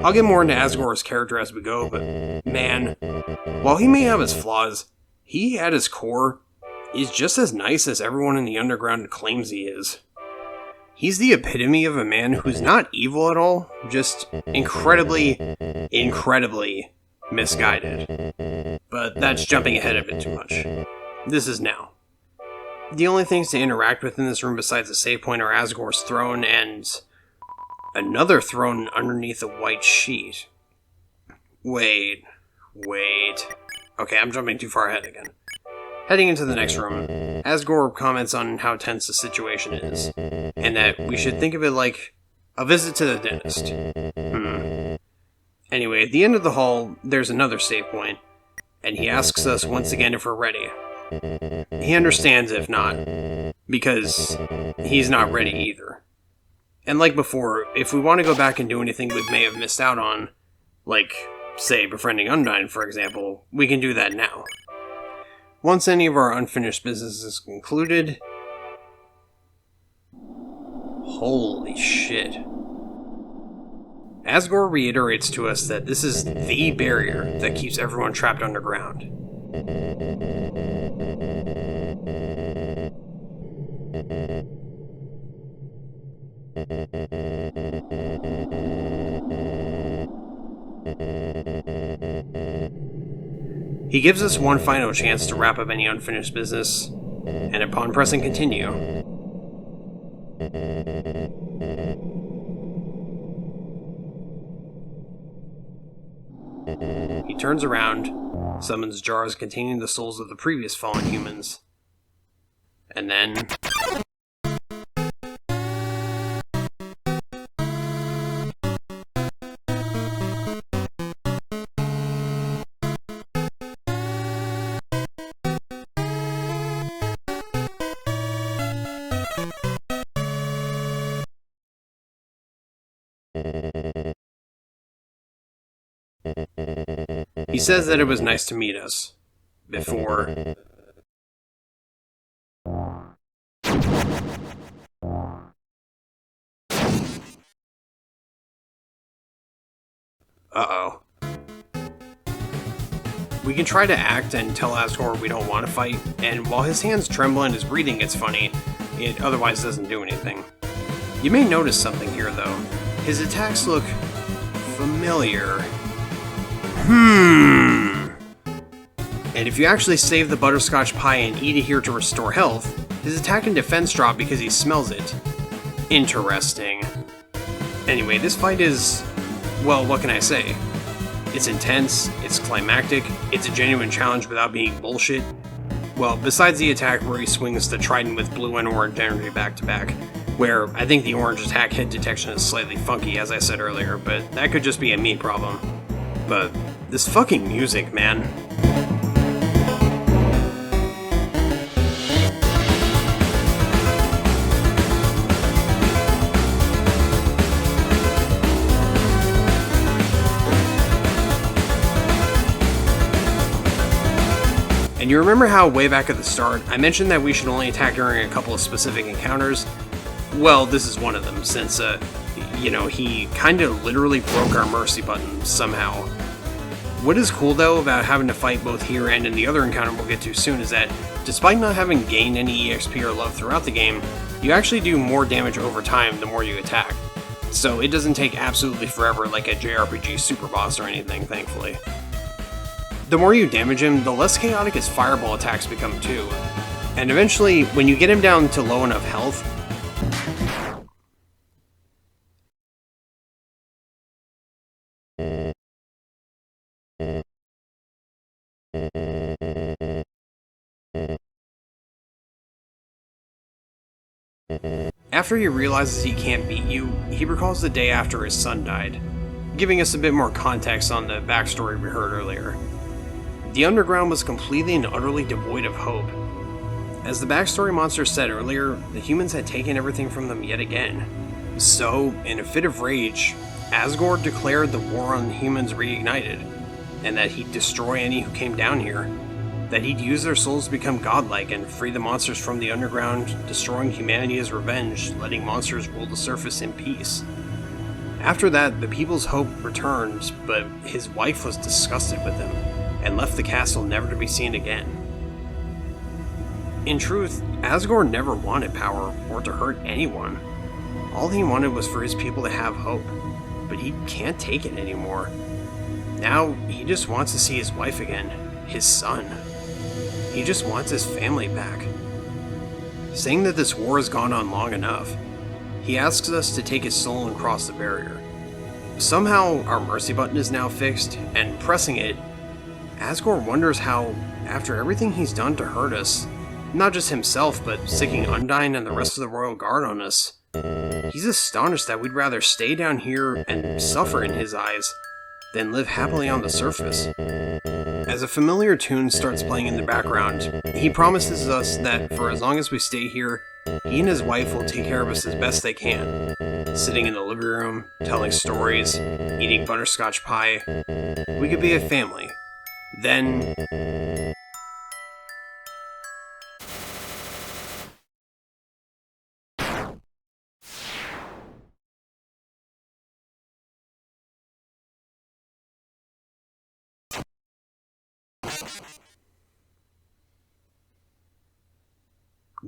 I'll get more into Asgore's character as we go, but man, while he may have his flaws, he at his core is just as nice as everyone in the underground claims he is. He's the epitome of a man who's not evil at all, just incredibly misguided. But that's jumping ahead a bit too much. This is now. The only things to interact with in this room besides the save point are Asgore's throne and another throne underneath a white sheet. Wait. Okay, I'm jumping too far ahead again. Heading into the next room, Asgore comments on how tense the situation is, and that we should think of it like a visit to the dentist. Anyway, at the end of the hall, there's another save point, and he asks us once again if we're ready. He understands if not, because he's not ready either. And like before, if we want to go back and do anything we may have missed out on, like, say, befriending Undyne, for example, we can do that now. Once any of our unfinished business is concluded... Holy shit. Asgore reiterates to us that this is the barrier that keeps everyone trapped underground. He gives us one final chance to wrap up any unfinished business, and upon pressing continue, he turns around, summons jars containing the souls of the previous fallen humans, and then... he says that it was nice to meet us, before... Uh-oh. We can try to act and tell Asgore we don't want to fight, and while his hands tremble and his breathing gets funny, it otherwise doesn't do anything. You may notice something here, though. His attacks look... familiar. And if you actually save the butterscotch pie and eat it here to restore health, his attack and defense drop because he smells it. Interesting. Anyway, this fight is... well, what can I say? It's intense, it's climactic, it's a genuine challenge without being bullshit. Well, besides the attack where he swings the trident with blue and orange energy back to back, where I think the orange attack hit detection is slightly funky, as I said earlier, but that could just be a me problem. But this fucking music, man. And you remember how way back at the start, I mentioned that we should only attack during a couple of specific encounters? Well, this is one of them, since, he kinda literally broke our mercy button somehow. What is cool, though, about having to fight both here and in the other encounter we'll get to soon is that, despite not having gained any EXP or love throughout the game, you actually do more damage over time the more you attack. So it doesn't take absolutely forever like a JRPG super boss or anything, thankfully. The more you damage him, the less chaotic his fireball attacks become too. And eventually, when you get him down to low enough health, after he realizes he can't beat you, he recalls the day after his son died, giving us a bit more context on the backstory we heard earlier. The underground was completely and utterly devoid of hope. As the backstory monster said earlier, the humans had taken everything from them yet again. So, in a fit of rage, Asgore declared the war on humans reignited, and that he'd destroy any who came down here, that he'd use their souls to become godlike and free the monsters from the underground, destroying humanity as revenge, letting monsters rule the surface in peace. After that, the people's hope returned, but his wife was disgusted with him, and left the castle never to be seen again. In truth, Asgore never wanted power or to hurt anyone. All he wanted was for his people to have hope, but he can't take it anymore. Now, he just wants to see his wife again, his son. He just wants his family back. Saying that this war has gone on long enough, he asks us to take his soul and cross the barrier. Somehow, our mercy button is now fixed, and pressing it, Asgore wonders how, after everything he's done to hurt us, not just himself, but sicking Undyne and the rest of the Royal Guard on us, he's astonished that we'd rather stay down here and suffer in his eyes than live happily on the surface. As a familiar tune starts playing in the background, he promises us that for as long as we stay here, he and his wife will take care of us as best they can, sitting in the living room, telling stories, eating butterscotch pie. We could be a family. Then...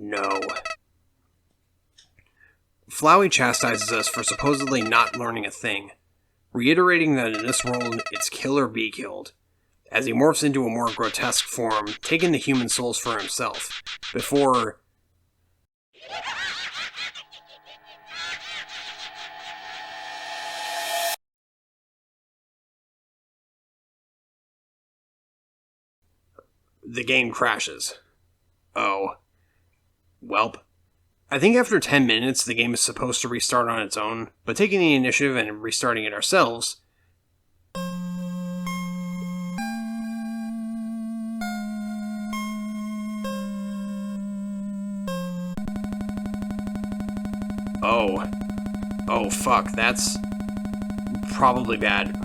no. Flowey chastises us for supposedly not learning a thing, reiterating that in this world, it's kill or be killed, as he morphs into a more grotesque form, taking the human souls for himself, before... the game crashes. Oh. Welp. I think after 10 minutes, the game is supposed to restart on its own, but taking the initiative and restarting it ourselves... Oh. Oh, fuck, that's... probably bad.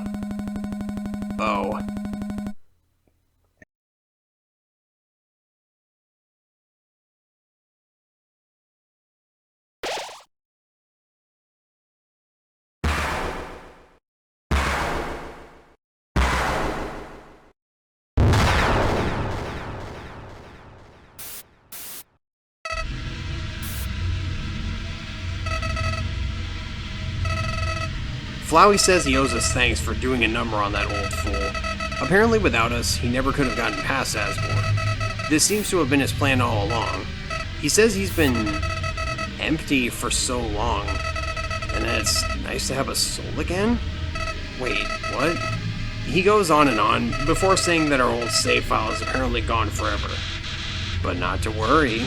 Oh. Flowey says he owes us thanks for doing a number on that old fool. Apparently without us, he never could have gotten past Asgore. This seems to have been his plan all along. He says he's been empty for so long, and that it's nice to have a soul again? Wait, what? He goes on and on, before saying that our old save file is apparently gone forever. But not to worry.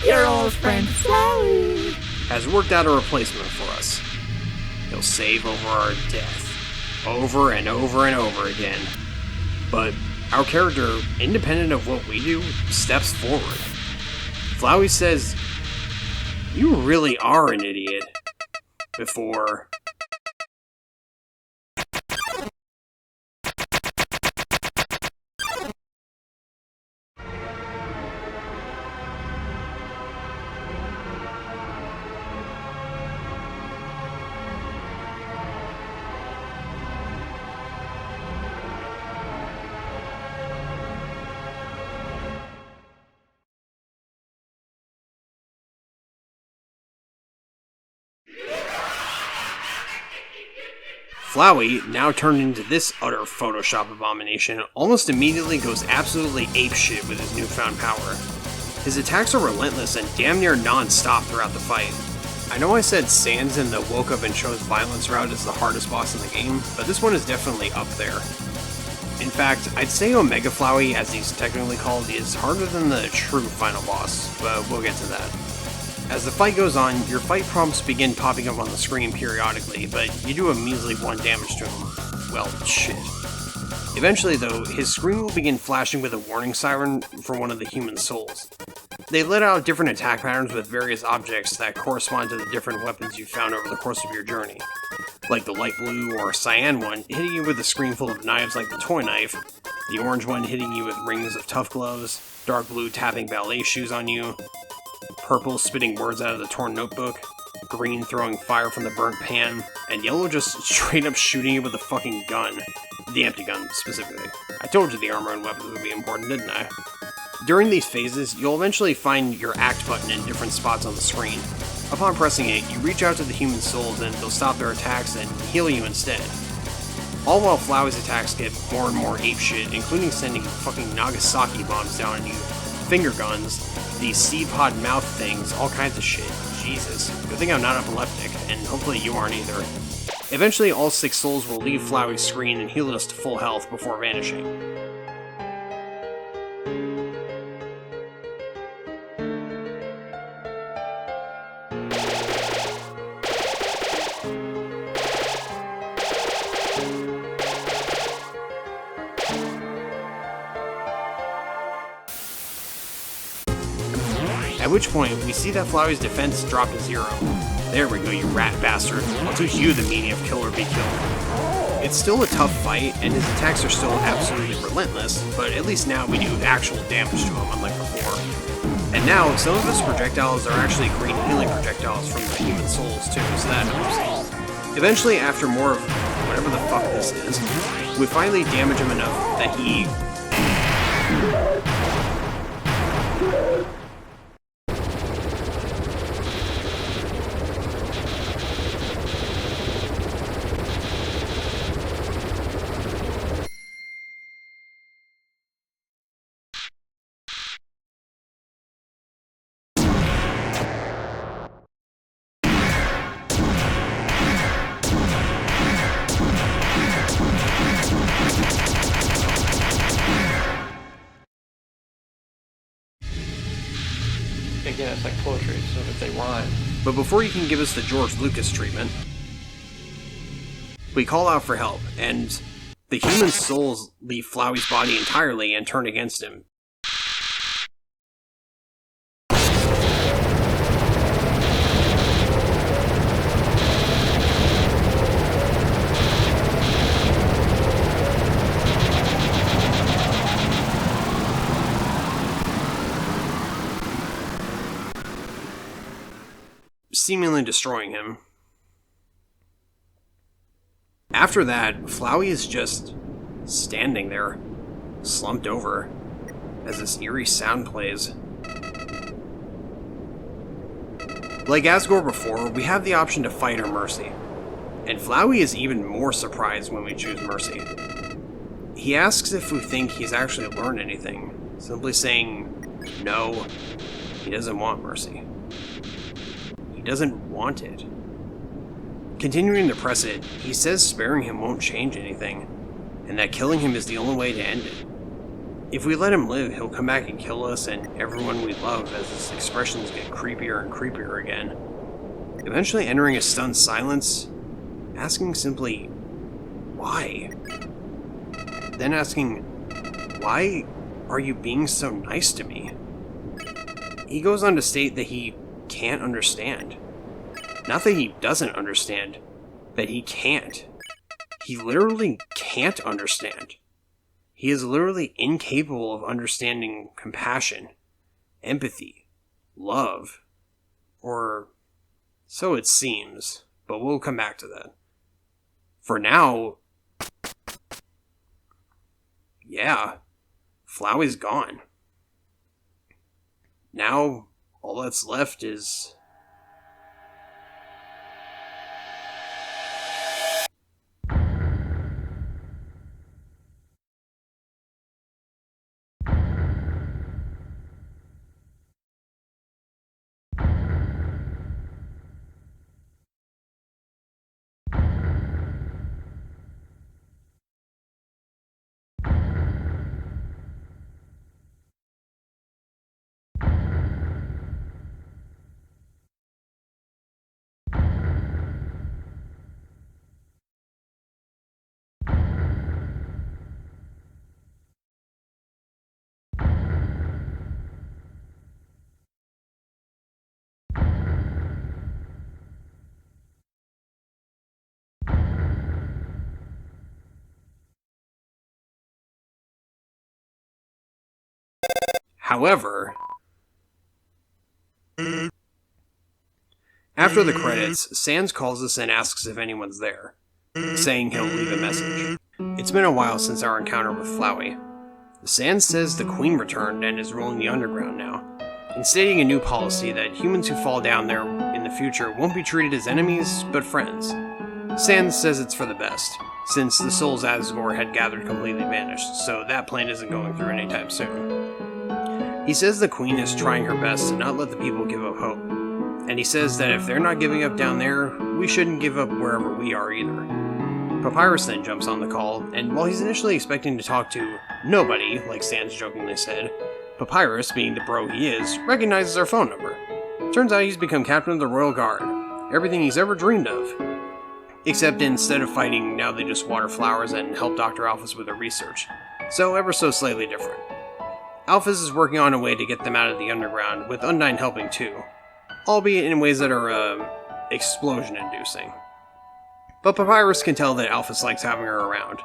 Your old friend Flowey has worked out a replacement for us. He'll save over our death, over and over and over again. But our character, independent of what we do, steps forward. Flowey says, "You really are an idiot," before... Flowey, now turned into this utter Photoshop abomination, almost immediately goes absolutely apeshit with his newfound power. His attacks are relentless and damn near non-stop throughout the fight. I know I said Sans in the Woke Up and Chose Violence route is the hardest boss in the game, but this one is definitely up there. In fact, I'd say Omega Flowey, as he's technically called, is harder than the true final boss, but we'll get to that. As the fight goes on, your fight prompts begin popping up on the screen periodically, but you do a measly 1 damage to him. Well, shit. Eventually, though, his screen will begin flashing with a warning siren for one of the human souls. They let out different attack patterns with various objects that correspond to the different weapons you found over the course of your journey. Like the light blue or cyan one hitting you with a screen full of knives like the toy knife, the orange one hitting you with rings of tough gloves, dark blue tapping ballet shoes on you, purple spitting words out of the torn notebook, green throwing fire from the burnt pan, and yellow just straight up shooting you with a fucking gun. The empty gun, specifically. I told you the armor and weapons would be important, didn't I? During these phases, you'll eventually find your act button in different spots on the screen. Upon pressing it, you reach out to the human souls and they'll stop their attacks and heal you instead. All while Flowey's attacks get more and more apeshit, including sending fucking Nagasaki bombs down on you, finger guns, these seed pod mouth things, all kinds of shit. Jesus. Good thing I'm not epileptic, and hopefully you aren't either. Eventually, all 6 souls will leave Flowey's screen and heal us to full health before vanishing. At which point, we see that Flowey's defense dropped to 0. There we go, you rat bastard. I'll teach you the meaning of kill or be killed. It's still a tough fight, and his attacks are still absolutely relentless, but at least now we do actual damage to him, unlike before. And now, some of his projectiles are actually green healing projectiles from the human souls too, so that helps. Eventually, after more of whatever the fuck this is, we finally damage him enough that he... it's like poetry, so if they rhyme. But before you can give us the George Lucas treatment, we call out for help, and the human souls leave Flowey's body entirely and turn against him. Seemingly destroying him. After that, Flowey is just standing there, slumped over, as this eerie sound plays. Like Asgore before, we have the option to fight or mercy, and Flowey is even more surprised when we choose mercy. He asks if we think he's actually learned anything, simply saying, no, he doesn't want mercy. He doesn't want it. Continuing to press it, he says sparing him won't change anything, and that killing him is the only way to end it. If we let him live, he'll come back and kill us and everyone we love as his expressions get creepier and creepier again. Eventually entering a stunned silence, asking simply, why? Then asking, why are you being so nice to me? He goes on to state that he can't understand. Not that he doesn't understand, that he can't. He literally can't understand. He is literally incapable of understanding compassion, empathy, love, or so it seems, but we'll come back to that. For now, yeah, Flowey's gone. Now, all that's left is... However, after the credits, Sans calls us and asks if anyone's there, saying he'll leave a message. It's been a while since our encounter with Flowey. Sans says the Queen returned and is ruling the underground now, and stating a new policy that humans who fall down there in the future won't be treated as enemies, but friends. Sans says it's for the best, since the souls Asgore had gathered completely vanished, so that plan isn't going through anytime soon. He says the Queen is trying her best to not let the people give up hope, and he says that if they're not giving up down there, we shouldn't give up wherever we are either. Papyrus then jumps on the call, and while he's initially expecting to talk to nobody, like Sans jokingly said, Papyrus, being the bro he is, recognizes our phone number. Turns out he's become captain of the Royal Guard, everything he's ever dreamed of. Except instead of fighting, now they just water flowers and help Dr. Alphys with their research, so ever so slightly different. Alphys is working on a way to get them out of the underground, with Undyne helping too, albeit in ways that are, explosion-inducing. But Papyrus can tell that Alphys likes having her around.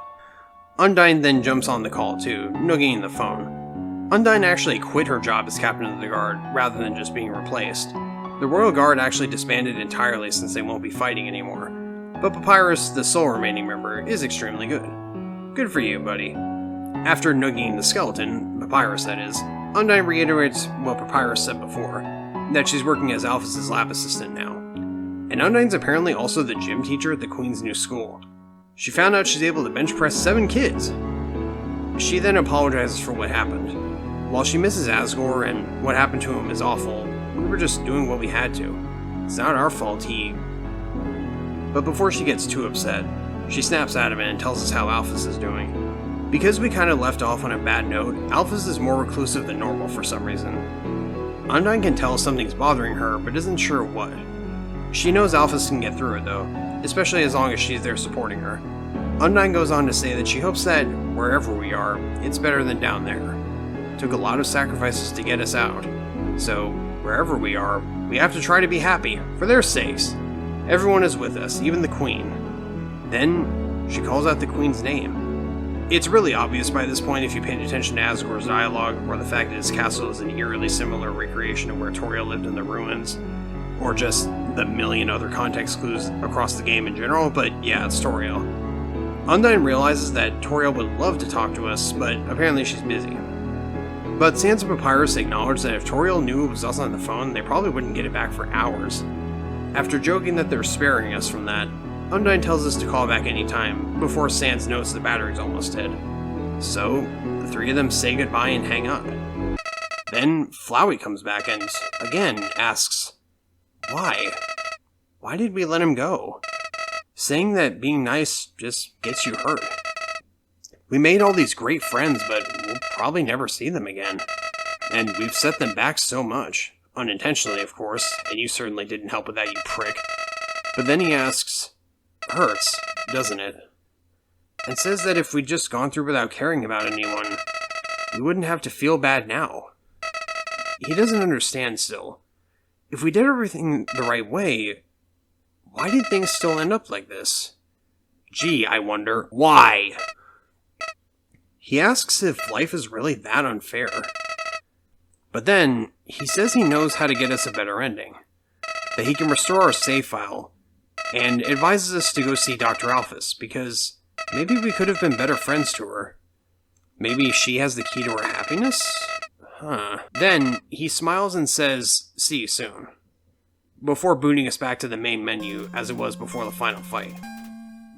Undyne then jumps on the call too, noogieing the phone. Undyne actually quit her job as captain of the guard, rather than just being replaced. The Royal Guard actually disbanded entirely since they won't be fighting anymore. But Papyrus, the sole remaining member, is extremely good. Good for you, buddy. After noogieing the skeleton, Papyrus that is, Undyne reiterates what Papyrus said before, that she's working as Alphys' lab assistant now. And Undyne's apparently also the gym teacher at the Queen's new school. She found out she's able to bench press 7 kids. She then apologizes for what happened. While she misses Asgore and what happened to him is awful, we were just doing what we had to. It's not our fault But before she gets too upset, she snaps at him and tells us how Alphys is doing. Because we kind of left off on a bad note, Alphys is more reclusive than normal for some reason. Undyne can tell something's bothering her, but isn't sure what. She knows Alphys can get through it though, especially as long as she's there supporting her. Undyne goes on to say that she hopes that, wherever we are, it's better than down there. Took a lot of sacrifices to get us out. So, wherever we are, we have to try to be happy, for their sakes. Everyone is with us, even the Queen. Then, she calls out the Queen's name. It's really obvious by this point if you paid attention to Asgore's dialogue, or the fact that his castle is an eerily similar recreation of where Toriel lived in the ruins, or just the million other context clues across the game in general, but yeah, it's Toriel. Undyne realizes that Toriel would love to talk to us, but apparently she's busy. But Sans and Papyrus acknowledge that if Toriel knew it was us on the phone, they probably wouldn't get it back for hours. After joking that they're sparing us from that, Undyne tells us to call back anytime, before Sans notes the battery's almost dead. So, the three of them say goodbye and hang up. Then, Flowey comes back and, again, asks, why? Why did we let him go? Saying that being nice just gets you hurt. We made all these great friends, but we'll probably never see them again. And we've set them back so much. Unintentionally, of course, and you certainly didn't help with that, you prick. But then he asks, hurts, doesn't it? And says that if we'd just gone through without caring about anyone, we wouldn't have to feel bad now. He doesn't understand still. If we did everything the right way, why did things still end up like this? Gee, I wonder, why? He asks if life is really that unfair. But then, he says he knows how to get us a better ending. That he can restore our save file, and advises us to go see Dr. Alphys, because maybe we could have been better friends to her. Maybe she has the key to her happiness? Then, he smiles and says, see you soon. Before booting us back to the main menu, as it was before the final fight.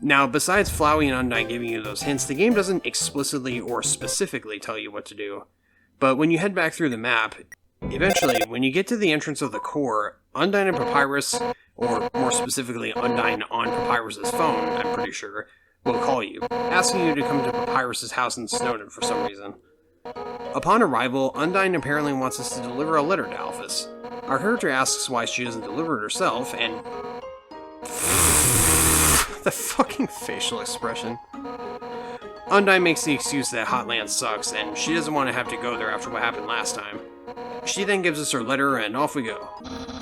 Now, besides Flowey and Undyne giving you those hints, the game doesn't explicitly or specifically tell you what to do. But when you head back through the map, eventually, when you get to the entrance of the core, Undyne and Papyrus, or more specifically Undyne on Papyrus's phone, I'm pretty sure, will call you, asking you to come to Papyrus's house in Snowdin for some reason. Upon arrival, Undyne apparently wants us to deliver a letter to Alphys. Our character asks why she doesn't deliver it herself, and... the fucking facial expression. Undyne makes the excuse that Hotland sucks, and she doesn't want to have to go there after what happened last time. She then gives us her letter, and off we go.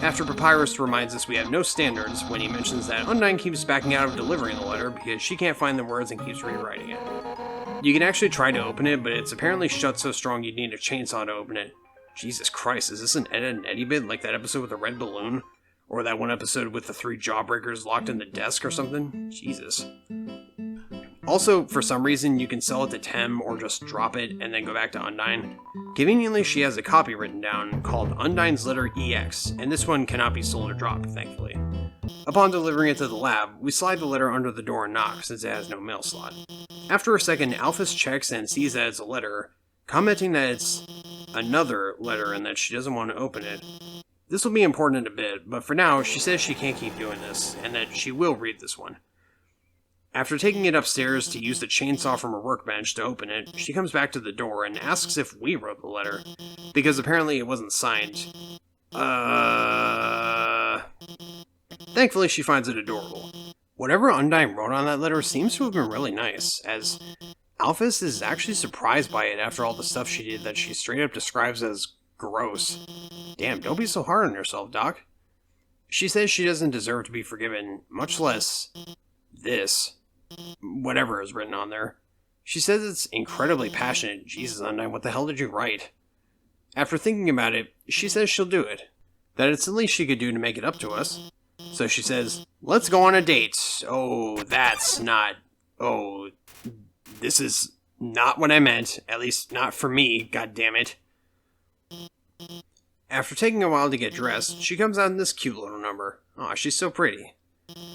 After Papyrus reminds us we have no standards, when he mentions that Undyne keeps backing out of delivering the letter because she can't find the words and keeps rewriting it. You can actually try to open it, but it's apparently shut so strong you'd need a chainsaw to open it. Jesus Christ, is this an Ed and Eddie bit, like that episode with the red balloon? Or that one episode with the 3 jawbreakers locked in the desk or something? Jesus. Also, for some reason, you can sell it to Tem or just drop it and then go back to Undyne. Conveniently, she has a copy written down called Undyne's Letter EX, and this one cannot be sold or dropped, thankfully. Upon delivering it to the lab, we slide the letter under the door and knock, since it has no mail slot. After a second, Alphys checks and sees that it's a letter, commenting that it's another letter and that she doesn't want to open it. This will be important in a bit, but for now, she says she can't keep doing this, and that she will read this one. After taking it upstairs to use the chainsaw from her workbench to open it, she comes back to the door and asks if we wrote the letter, because apparently it wasn't signed. Thankfully, she finds it adorable. Whatever Undyne wrote on that letter seems to have been really nice, as Alphys is actually surprised by it after all the stuff she did that she straight up describes as gross. Damn, don't be so hard on yourself, Doc. She says she doesn't deserve to be forgiven, much less this. Whatever is written on there. She says it's incredibly passionate. Jesus, Undyne, what the hell did you write? After thinking about it, she says she'll do it. That it's the least she could do to make it up to us. So she says, let's go on a date. Oh, that's not... Oh, this is not what I meant. At least not for me, god damn it. After taking a while to get dressed, she comes out in this cute little number. Aw, she's so pretty.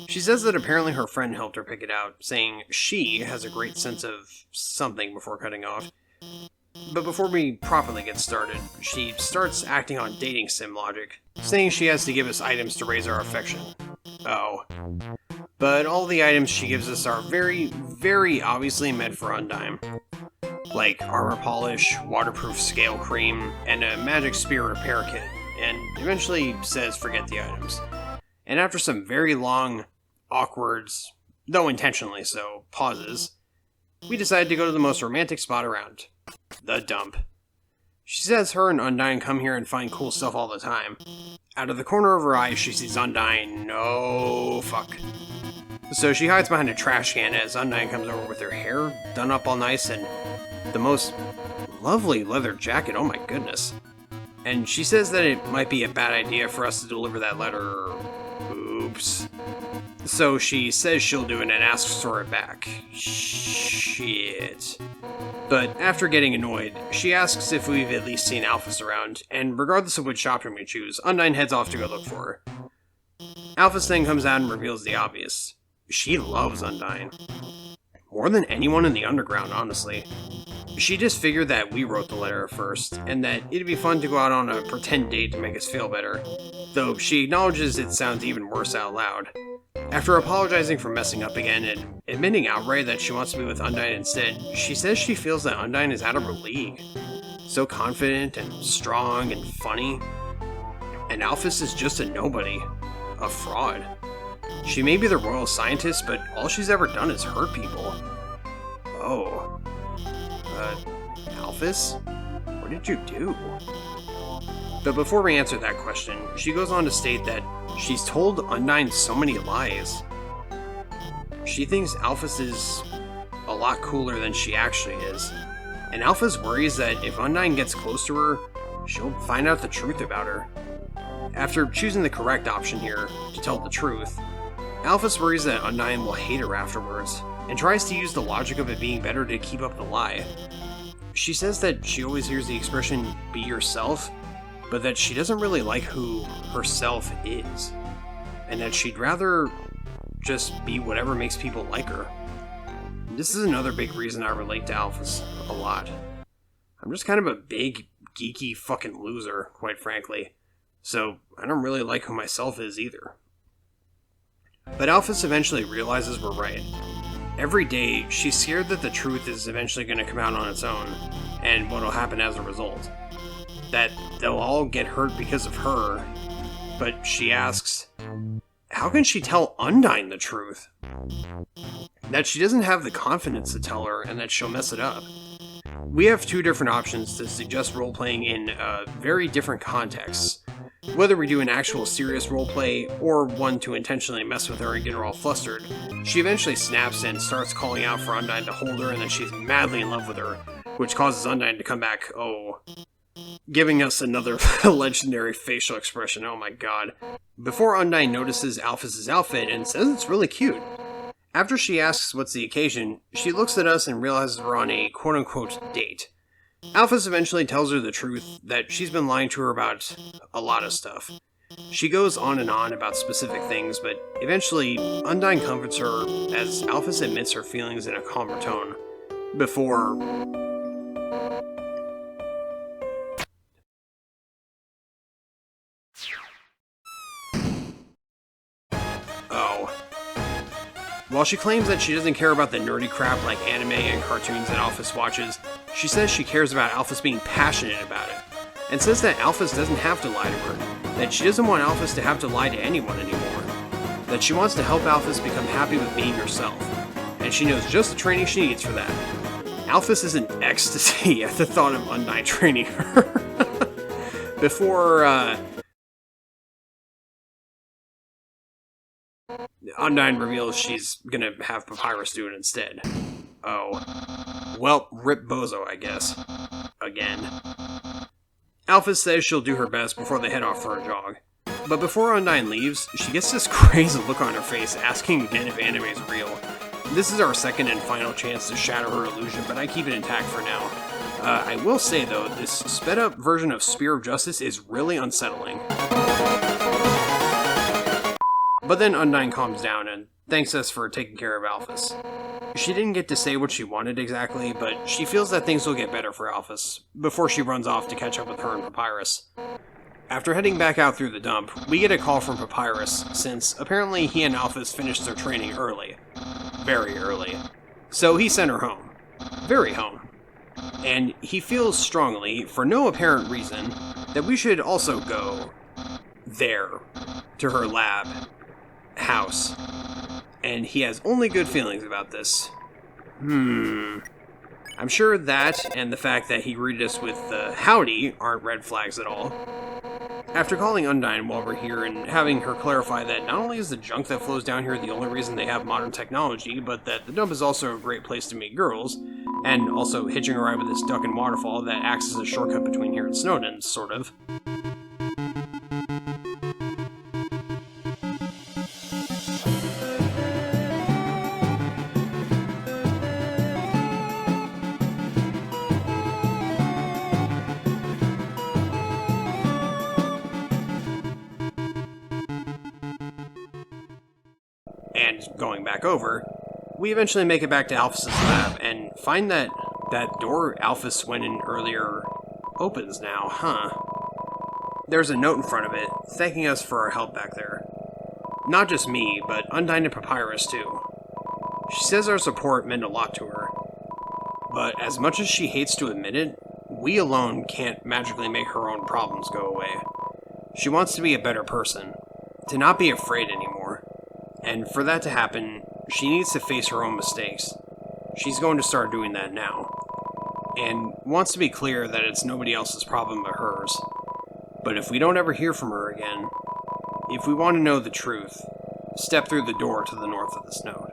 She says that apparently her friend helped her pick it out, saying she has a great sense of something before cutting off. But before we properly get started, she starts acting on dating sim logic, saying she has to give us items to raise our affection. Oh. But all the items she gives us are very, very obviously meant for Undyne. Like armor polish, waterproof scale cream, and a magic spear repair kit. eventually says forget the items. And after some very long, awkward, though intentionally so, pauses, we decide to go to the most romantic spot around. The dump. She says her and Undyne come here and find cool stuff all the time. Out of the corner of her eye, she sees Undyne. No fuck. So she hides behind a trash can as Undyne comes over with her hair done up all nice and the most lovely leather jacket. Oh my goodness. And she says that it might be a bad idea for us to deliver that letter. Oops. So she says she'll do it and asks for it back. Shit. But after getting annoyed, she asks if we've at least seen Alphys around, and regardless of which option we choose, Undyne heads off to go look for her. Alphys then comes out and reveals the obvious. She loves Undyne. More than anyone in the underground, honestly. She just figured that we wrote the letter first, and that it'd be fun to go out on a pretend date to make us feel better, though she acknowledges it sounds even worse out loud. After apologizing for messing up again and admitting outright that she wants to be with Undyne instead, she says she feels that Undyne is out of her league. So confident and strong and funny. And Alphys is just a nobody. A fraud. She may be the royal scientist, but all she's ever done is hurt people. Oh. Alphys? What did you do? But before we answer that question, she goes on to state that she's told Undyne so many lies. She thinks Alphys is a lot cooler than she actually is. And Alphys worries that if Undyne gets close to her, she'll find out the truth about her. After choosing the correct option here, to tell the truth, Alphys worries that Undyne will hate her afterwards, and tries to use the logic of it being better to keep up the lie. She says that she always hears the expression, be yourself, but that she doesn't really like who herself is, and that she'd rather just be whatever makes people like her. This is another big reason I relate to Alphys a lot. I'm just kind of a big, geeky fucking loser, quite frankly, so I don't really like who myself is either. But Alphys eventually realizes we're right. Every day, she's scared that the truth is eventually going to come out on its own, and what'll happen as a result. That they'll all get hurt because of her, but she asks, how can she tell Undyne the truth? That she doesn't have the confidence to tell her, and that she'll mess it up. We have two different options to suggest role-playing in very different contexts. Whether we do an actual serious roleplay, or one to intentionally mess with her and get her all flustered, she eventually snaps and starts calling out for Undyne to hold her and that she's madly in love with her, which causes Undyne to come back, giving us another legendary facial expression, oh my god. Before Undyne notices Alphys' outfit and says it's really cute. After she asks what's the occasion, she looks at us and realizes we're on a quote-unquote date. Alphys eventually tells her the truth, that she's been lying to her about a lot of stuff. She goes on and on about specific things, but eventually Undyne comforts her as Alphys admits her feelings in a calmer tone, before... While she claims that she doesn't care about the nerdy crap like anime and cartoons that Alphys watches, she says she cares about Alphys being passionate about it, and says that Alphys doesn't have to lie to her, that she doesn't want Alphys to have to lie to anyone anymore, that she wants to help Alphys become happy with being herself, and she knows just the training she needs for that. Alphys is in ecstasy at the thought of Undyne training her. Before, Undyne reveals she's gonna have Papyrus do it instead. Oh. Well, rip Bozo, I guess. Again. Alphys says she'll do her best before they head off for a jog. But before Undyne leaves, she gets this crazy look on her face, asking again if anime is real. This is our second and final chance to shatter her illusion, but I keep it intact for now. I will say, though, this sped-up version of Spear of Justice is really unsettling. But then Undyne calms down and thanks us for taking care of Alphys. She didn't get to say what she wanted exactly, but she feels that things will get better for Alphys, before she runs off to catch up with her and Papyrus. After heading back out through the dump, we get a call from Papyrus, since apparently he and Alphys finished their training early. Very early. So he sent her home. Very home. And he feels strongly, for no apparent reason, that we should also go there to her lab house, and he has only good feelings about this. I'm sure that and the fact that he greeted us with howdy aren't red flags at all. After calling Undyne while we're here and having her clarify that not only is the junk that flows down here the only reason they have modern technology, but that the dump is also a great place to meet girls, and also hitching a ride with this duck and waterfall that acts as a shortcut between here and Snowden, sort of. And going back over, we eventually make it back to Alphys' lab and find that that door Alphys went in earlier opens now, There's a note in front of it, thanking us for our help back there. Not just me, but Undyne and Papyrus too. She says our support meant a lot to her. But as much as she hates to admit it, we alone can't magically make her own problems go away. She wants to be a better person, to not be afraid anymore. And for that to happen, she needs to face her own mistakes. She's going to start doing that now. And wants to be clear that it's nobody else's problem but hers. But if we don't ever hear from her again, if we want to know the truth, step through the door to the north of this note.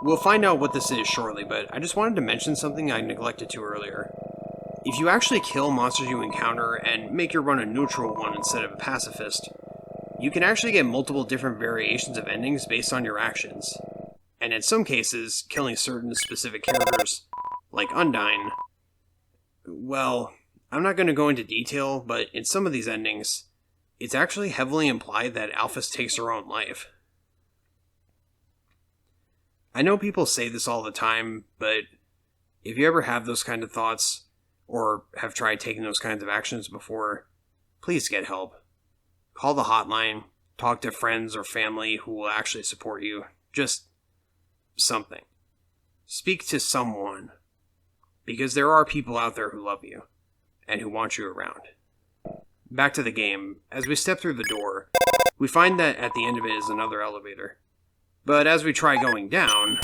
We'll find out what this is shortly, but I just wanted to mention something I neglected to earlier. If you actually kill monsters you encounter and make your run a neutral one instead of a pacifist, you can actually get multiple different variations of endings based on your actions. And in some cases, killing certain specific characters, like Undyne, well, I'm not going to go into detail, but in some of these endings, it's actually heavily implied that Alphys takes her own life. I know people say this all the time, but if you ever have those kind of thoughts, or have tried taking those kinds of actions before, please get help. Call the hotline, talk to friends or family who will actually support you. Just something. Speak to someone. Because there are people out there who love you, and who want you around. Back to the game, as we step through the door, we find that at the end of it is another elevator. But as we try going down,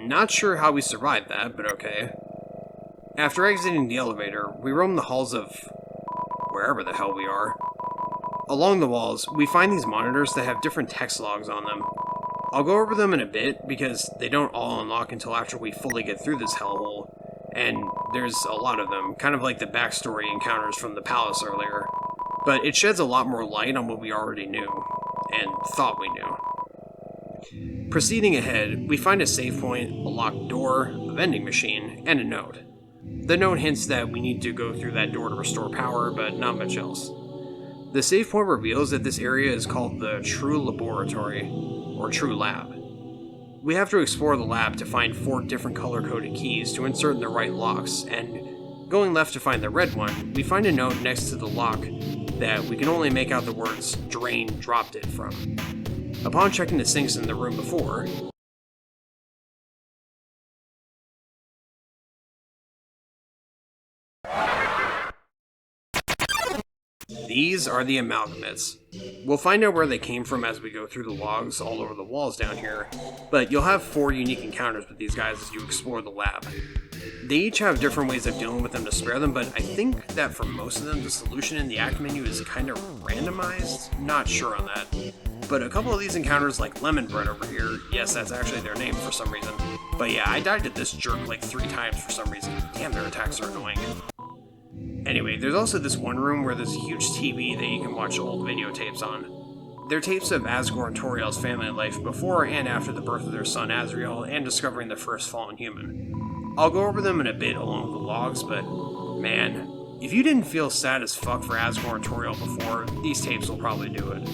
not sure how we survived that, but okay. After exiting the elevator, we roam the halls of wherever the hell we are. Along the walls, we find these monitors that have different text logs on them. I'll go over them in a bit, because they don't all unlock until after we fully get through this hellhole, and there's a lot of them, kind of like the backstory encounters from the palace earlier. But it sheds a lot more light on what we already knew, and thought we knew. Proceeding ahead, we find a save point, a locked door, a vending machine, and a note. The note hints that we need to go through that door to restore power, but not much else. The save point reveals that this area is called the True Laboratory, or True Lab. We have to explore the lab to find 4 different color-coded keys to insert in the right locks, and going left to find the red one, we find a note next to the lock that we can only make out the words "Drain dropped it" from. Upon checking the sinks in the room before, these are the amalgamates. We'll find out where they came from as we go through the logs all over the walls down here, but you'll have 4 unique encounters with these guys as you explore the lab. They each have different ways of dealing with them to spare them, but I think that for most of them, the solution in the act menu is kind of randomized. Not sure on that. But a couple of these encounters, like Lemon Bread over here, yes, that's actually their name for some reason. But yeah, I died to this jerk like 3 times for some reason. Damn, their attacks are annoying. Anyway, there's also this one room where there's a huge TV that you can watch old videotapes on. They're tapes of Asgore and Toriel's family life before and after the birth of their son Azrael and discovering the first fallen human. I'll go over them in a bit along with the logs, but man, If you didn't feel sad as fuck for Asgore and Toriel before, these tapes will probably do it.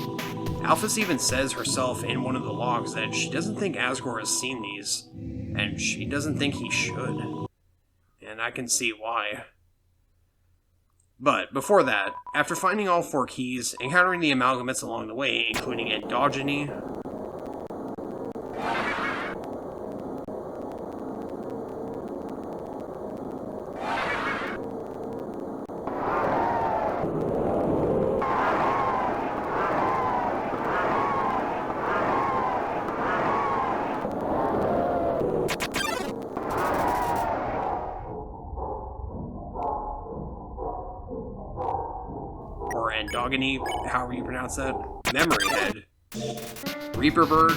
Alphys even says herself in one of the logs that she doesn't think Asgore has seen these, and she doesn't think he should. And I can see why. But before that, after finding all 4 keys, encountering the amalgamates along the way, including Endogeny, or Endogeny, however you pronounce that, Memory Head, Reaper Bird,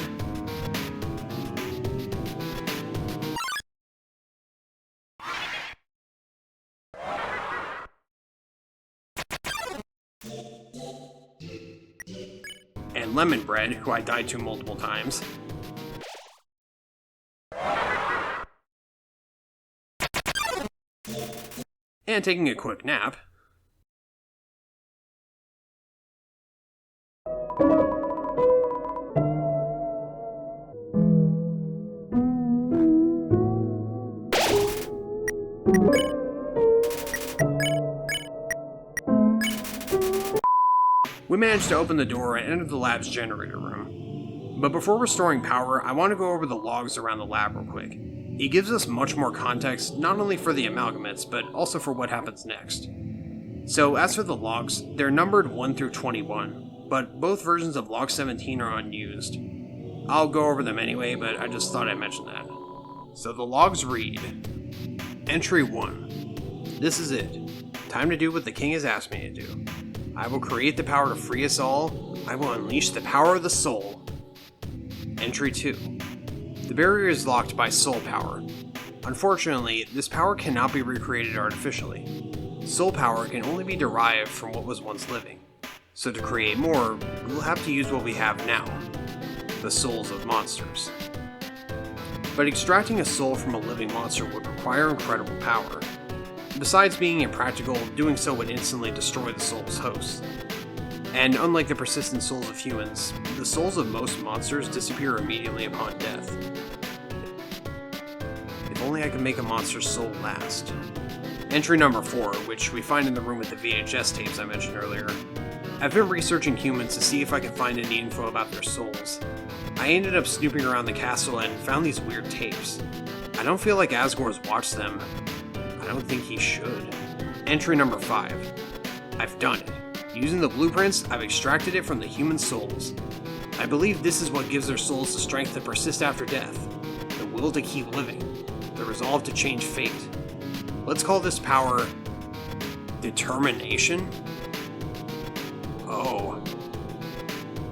and Lemon Bread, who I died to multiple times. And taking a quick nap. We managed to open the door and enter the lab's generator room. But before restoring power, I want to go over the logs around the lab real quick. It gives us much more context, not only for the amalgamates, but also for what happens next. So as for the logs, they're numbered 1 through 21, but both versions of log 17 are unused. I'll go over them anyway, but I just thought I'd mention that. So the logs read, Entry 1. This is it. Time to do what the king has asked me to do. I will create the power to free us all. I will unleash the power of the soul. Entry 2. The barrier is locked by soul power. Unfortunately, this power cannot be recreated artificially. Soul power can only be derived from what was once living. So to create more, we'll have to use what we have now, the souls of monsters. But extracting a soul from a living monster would require incredible power. Besides being impractical, doing so would instantly destroy the soul's host. And unlike the persistent souls of humans, the souls of most monsters disappear immediately upon death. If only I could make a monster's soul last. Entry number 4, which we find in the room with the VHS tapes I mentioned earlier. I've been researching humans to see if I can find any info about their souls. I ended up snooping around the castle and found these weird tapes. I don't feel like Asgore's watched them. I don't think he should. Entry number 5. I've done it. Using the blueprints, I've extracted it from the human souls. I believe this is what gives their souls the strength to persist after death, the will to keep living, the resolve to change fate. Let's call this power determination?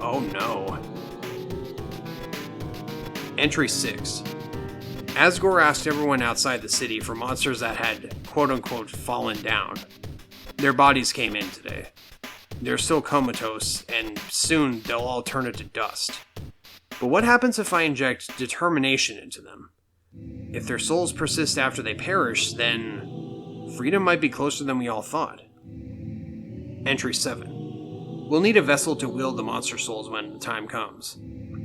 Oh no. Entry 6. Asgore asked everyone outside the city for monsters that had quote-unquote fallen down. Their bodies came in today. They're still comatose, and soon they'll all turn into dust. But what happens if I inject determination into them? If their souls persist after they perish, then freedom might be closer than we all thought. Entry 7. We'll need a vessel to wield the monster souls when the time comes.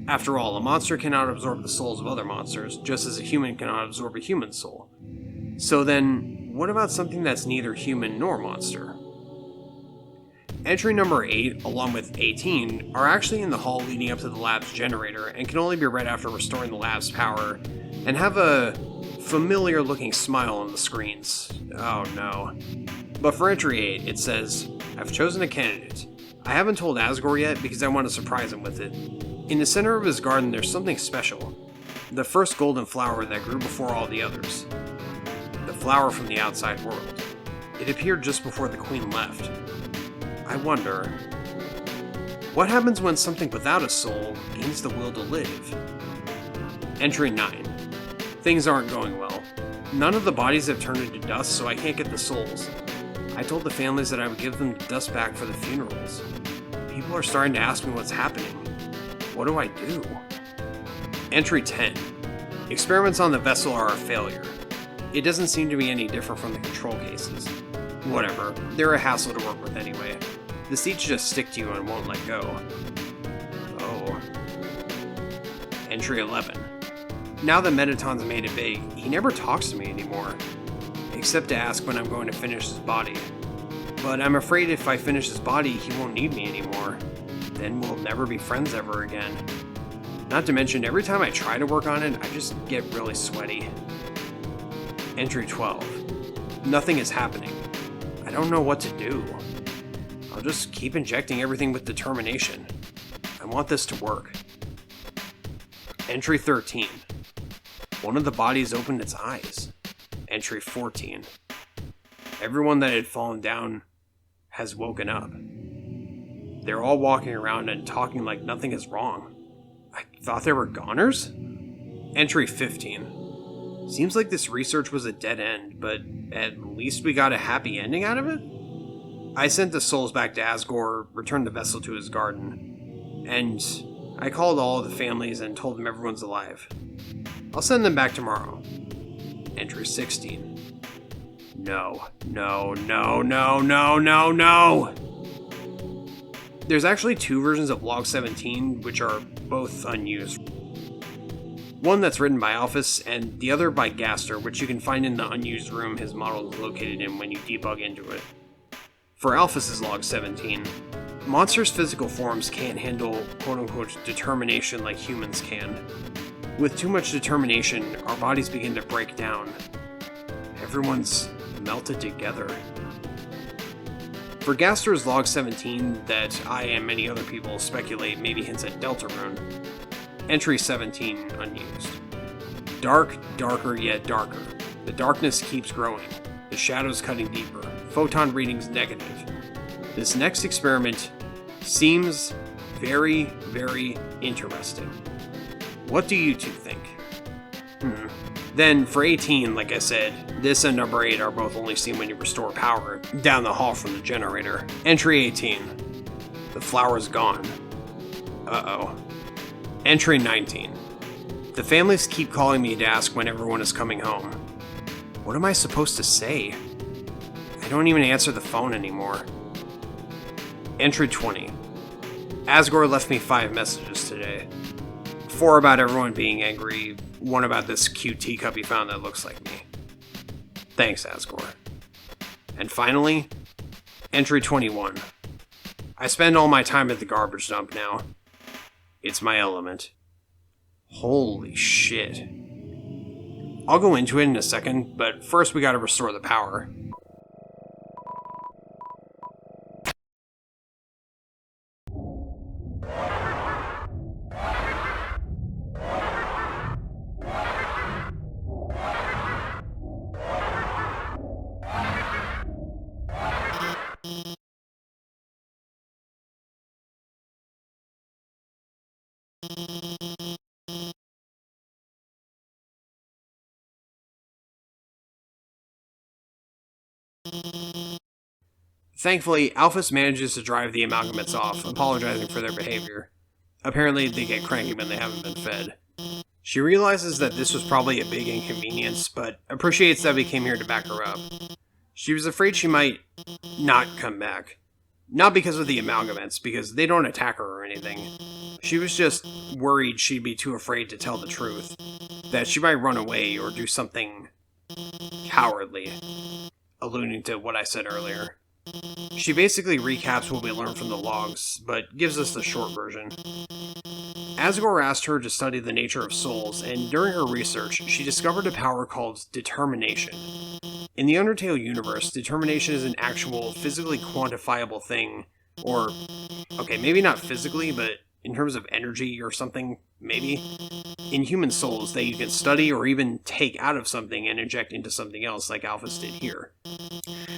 After all, a monster cannot absorb the souls of other monsters, just as a human cannot absorb a human soul. So then, what about something that's neither human nor monster? Entry number 8, along with 18, are actually in the hall leading up to the lab's generator and can only be read after restoring the lab's power, and have a familiar looking smile on the screens. Oh no. But for entry 8, it says, I've chosen a candidate. I haven't told Asgore yet because I want to surprise him with it. In the center of his garden there's something special. The first golden flower that grew before all the others. The flower from the outside world. It appeared just before the queen left. I wonder, what happens when something without a soul gains the will to live? Entry 9. Things aren't going well. None of the bodies have turned into dust, so I can't get the souls. I told the families that I would give them the dust back for the funerals. People are starting to ask me what's happening. What do I do? Entry 10. Experiments on the vessel are a failure. It doesn't seem to be any different from the control cases. Whatever, they're a hassle to work with anyway. The seeds just stick to you and won't let go. Oh. Entry 11. Now that Metaton's made it big, he never talks to me anymore. Except to ask when I'm going to finish his body. But I'm afraid if I finish his body, he won't need me anymore. Then we'll never be friends ever again. Not to mention, every time I try to work on it, I just get really sweaty. Entry 12. Nothing is happening. I don't know what to do. I'll just keep injecting everything with determination. I want this to work. Entry 13. One of the bodies opened its eyes. Entry 14. Everyone that had fallen down has woken up. They're all walking around and talking like nothing is wrong. I thought they were goners? Entry 15. Seems like this research was a dead end, but at least we got a happy ending out of it? I sent the souls back to Asgore, returned the vessel to his garden, and I called all of the families and told them everyone's alive. I'll send them back tomorrow. Entry 16. No. There's actually two versions of Log 17, which are both unused. One that's written by Alphys, and the other by Gaster, which you can find in the unused room his model is located in when you debug into it. For Alphys' Log 17, monsters' physical forms can't handle quote-unquote determination like humans can. With too much determination, our bodies begin to break down. Everyone's melted together. For Gaster's Log 17, that I and many other people speculate maybe hints at Deltarune, Entry 17 unused. Dark, darker, yet darker. The darkness keeps growing. The shadows cutting deeper. Photon readings negative. This next experiment seems very, very interesting. What do you two think? Then, for 18, like I said, this and number 8 are both only seen when you restore power down the hall from the generator. Entry 18. The flower's gone. Uh-oh. Entry 19. The families keep calling me to ask when everyone is coming home. What am I supposed to say? I don't even answer the phone anymore. Entry 20. Asgore left me 5 messages today. 4 about everyone being angry, 1 about this cute teacup he found that looks like me. Thanks, Asgore. And finally, Entry 21. I spend all my time at the garbage dump now. It's my element. Holy shit. I'll go into it in a second, but first we gotta restore the power. Thankfully, Alphys manages to drive the amalgamates off, apologizing for their behavior. Apparently, they get cranky when they haven't been fed. She realizes that this was probably a big inconvenience, but appreciates that we came here to back her up. She was afraid she might not come back. Not because of the amalgamates, because they don't attack her or anything. She was just worried she'd be too afraid to tell the truth. That she might run away or do something cowardly. Alluding to what I said earlier. She basically recaps what we learned from the logs, but gives us the short version. Asgore asked her to study the nature of souls, and during her research, she discovered a power called determination. In the Undertale universe, determination is an actual, physically quantifiable thing, or, okay, maybe not physically, but in terms of energy or something, maybe, in human souls that you can study or even take out of something and inject into something else like Alphys did here.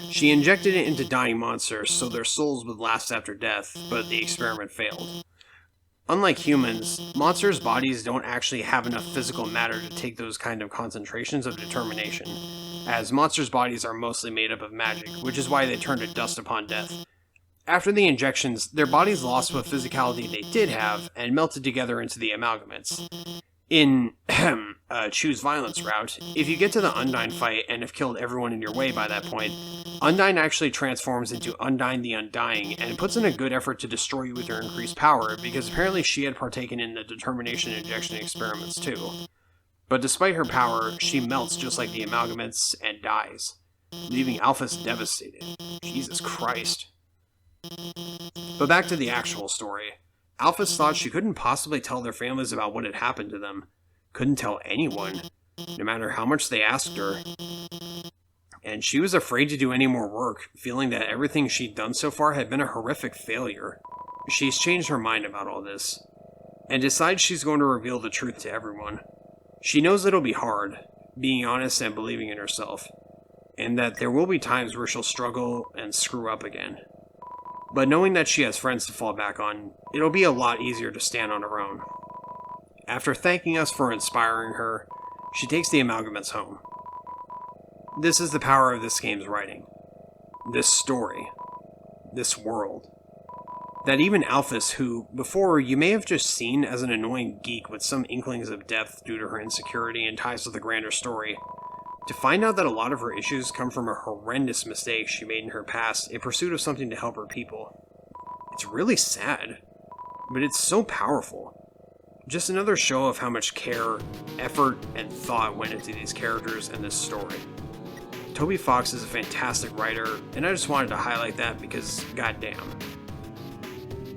She injected it into dying monsters so their souls would last after death, but the experiment failed. Unlike humans, monsters' bodies don't actually have enough physical matter to take those kind of concentrations of determination, as monsters' bodies are mostly made up of magic, which is why they turn to dust upon death. After the injections, their bodies lost what physicality they did have and melted together into the amalgamates. In choose violence route, if you get to the Undyne fight and have killed everyone in your way by that point, Undyne actually transforms into Undyne the Undying and puts in a good effort to destroy you with her increased power, because apparently she had partaken in the determination injection experiments too. But despite her power, she melts just like the amalgamates and dies, leaving Alphys devastated. Jesus Christ. But back to the actual story. Alphys thought she couldn't possibly tell their families about what had happened to them. Couldn't tell anyone, no matter how much they asked her. And she was afraid to do any more work, feeling that everything she'd done so far had been a horrific failure. She's changed her mind about all this, and decides she's going to reveal the truth to everyone. She knows it'll be hard, being honest and believing in herself, and that there will be times where she'll struggle and screw up again. But knowing that she has friends to fall back on, it'll be a lot easier to stand on her own. After thanking us for inspiring her, she takes the amalgamates home. This is the power of this game's writing. This story. This world. That even Alphys, who, before, you may have just seen as an annoying geek with some inklings of depth due to her insecurity and ties to the grander story, to find out that a lot of her issues come from a horrendous mistake she made in her past in pursuit of something to help her people. It's really sad, but it's so powerful. Just another show of how much care, effort, and thought went into these characters and this story. Toby Fox is a fantastic writer, and I just wanted to highlight that because goddamn.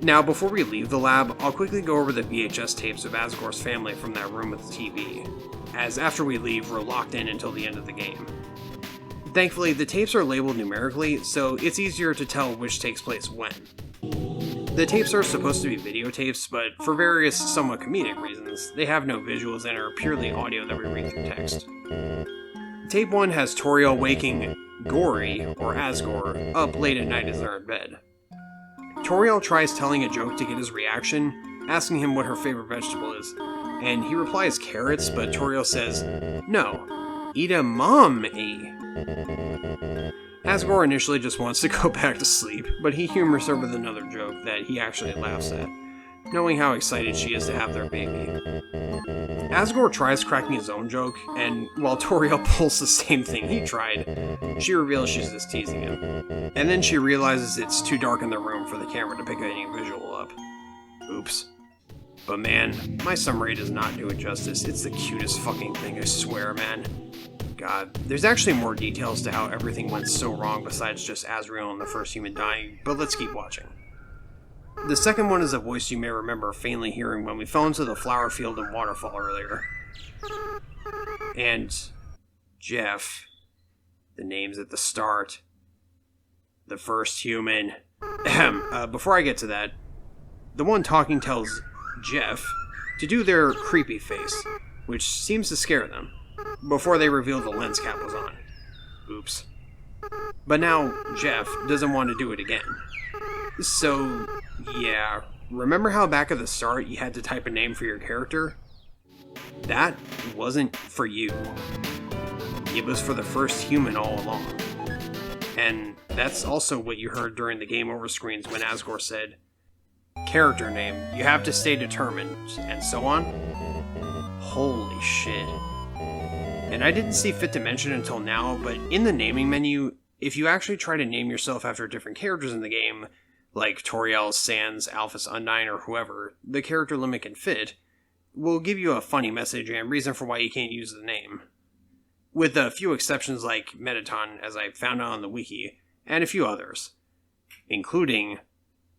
Now, before we leave the lab, I'll quickly go over the VHS tapes of Asgore's family from that room with the TV, as after we leave, we're locked in until the end of the game. Thankfully, the tapes are labeled numerically, so it's easier to tell which takes place when. The tapes are supposed to be videotapes, but for various somewhat comedic reasons, they have no visuals and are purely audio that we read through text. Tape 1 has Toriel waking Gory, or Asgore, up late at night as they're in bed. Toriel tries telling a joke to get his reaction, asking him what her favorite vegetable is, and he replies carrots, but Toriel says, "No, eat a mom-y." Asgore initially just wants to go back to sleep, but he humors her with another joke that he actually laughs at, knowing how excited she is to have their baby. Asgore tries cracking his own joke, and while Toriel pulls the same thing he tried, she reveals she's just teasing him. And then she realizes it's too dark in the room for the camera to pick any visual up. Oops. But man, my summary does not do it justice. It's the cutest fucking thing, I swear, man. God, there's actually more details to how everything went so wrong besides just Azrael and the first human dying, but let's keep watching. The second one is a voice you may remember faintly hearing when we fell into the flower field and waterfall earlier. And Jeff, the name's at the start. The first human. Before I get to that, the one talking tells Jeff to do their creepy face, which seems to scare them, before they reveal the lens cap was on. Oops. But now, Jeff doesn't want to do it again. So, yeah, remember how back at the start you had to type a name for your character? That wasn't for you. It was for the first human all along. And that's also what you heard during the game over screens when Asgore said, "Character name, you have to stay determined," and so on. Holy shit. And I didn't see fit to mention until now, but in the naming menu, if you actually try to name yourself after different characters in the game, like Toriel, Sans, Alphys, Undyne, or whoever the character limit can fit, will give you a funny message and reason for why you can't use the name. With a few exceptions like Metaton, as I found out on the wiki, and a few others, including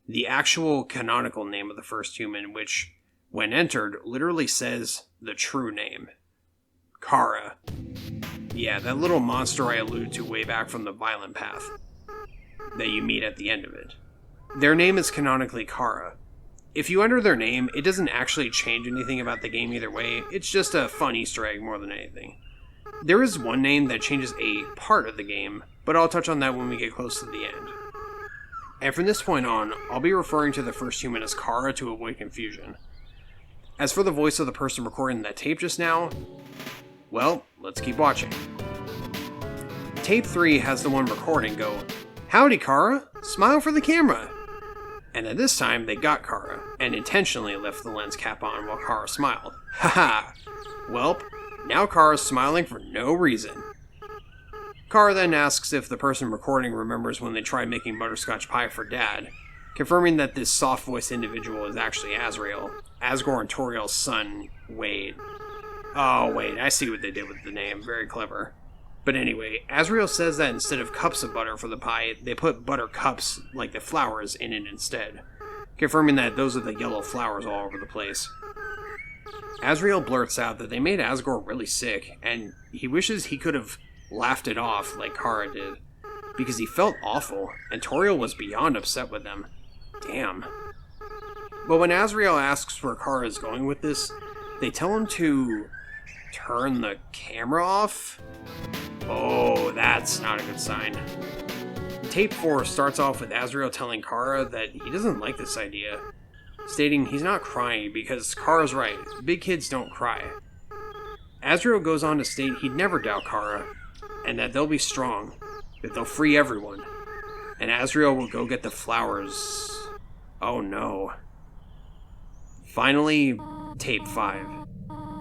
the actual canonical name of the first human, which, when entered, literally says the true name. Kara. Yeah, that little monster I alluded to way back from the Violent Path, that you meet at the end of it. Their name is canonically Kara. If you enter their name, it doesn't actually change anything about the game either way, it's just a fun Easter egg more than anything. There is one name that changes a part of the game, but I'll touch on that when we get close to the end. And from this point on, I'll be referring to the first human as Kara to avoid confusion. As for the voice of the person recording that tape just now, well, let's keep watching. Tape 3 has the one recording go, "Howdy, Kara, smile for the camera." And at this time, they got Kara, and intentionally left the lens cap on while Kara smiled. Haha! Welp, Now Kara's smiling for no reason. Kara then asks if the person recording remembers when they tried making butterscotch pie for Dad, confirming that this soft-voiced individual is actually Azrael, Asgore and Toriel's son, Wade. Oh, wait, I see what they did with the name. Very clever. But anyway, Azrael says that instead of cups of butter for the pie, they put butter cups, like the flowers, in it instead, confirming that those are the yellow flowers all over the place. Azrael blurts out that they made Asgore really sick, and he wishes he could have laughed it off like Kara did, because he felt awful, and Toriel was beyond upset with them. Damn. But when Azrael asks where Kara is going with this, they tell him to turn the camera off? Oh, that's not a good sign. Tape 4 starts off with Azrael telling Kara that he doesn't like this idea, stating he's not crying because Kara's right, big kids don't cry. Azrael goes on to state he'd never doubt Kara, and that they'll be strong, that they'll free everyone, and Azrael will go get the flowers. Oh no. Finally, Tape 5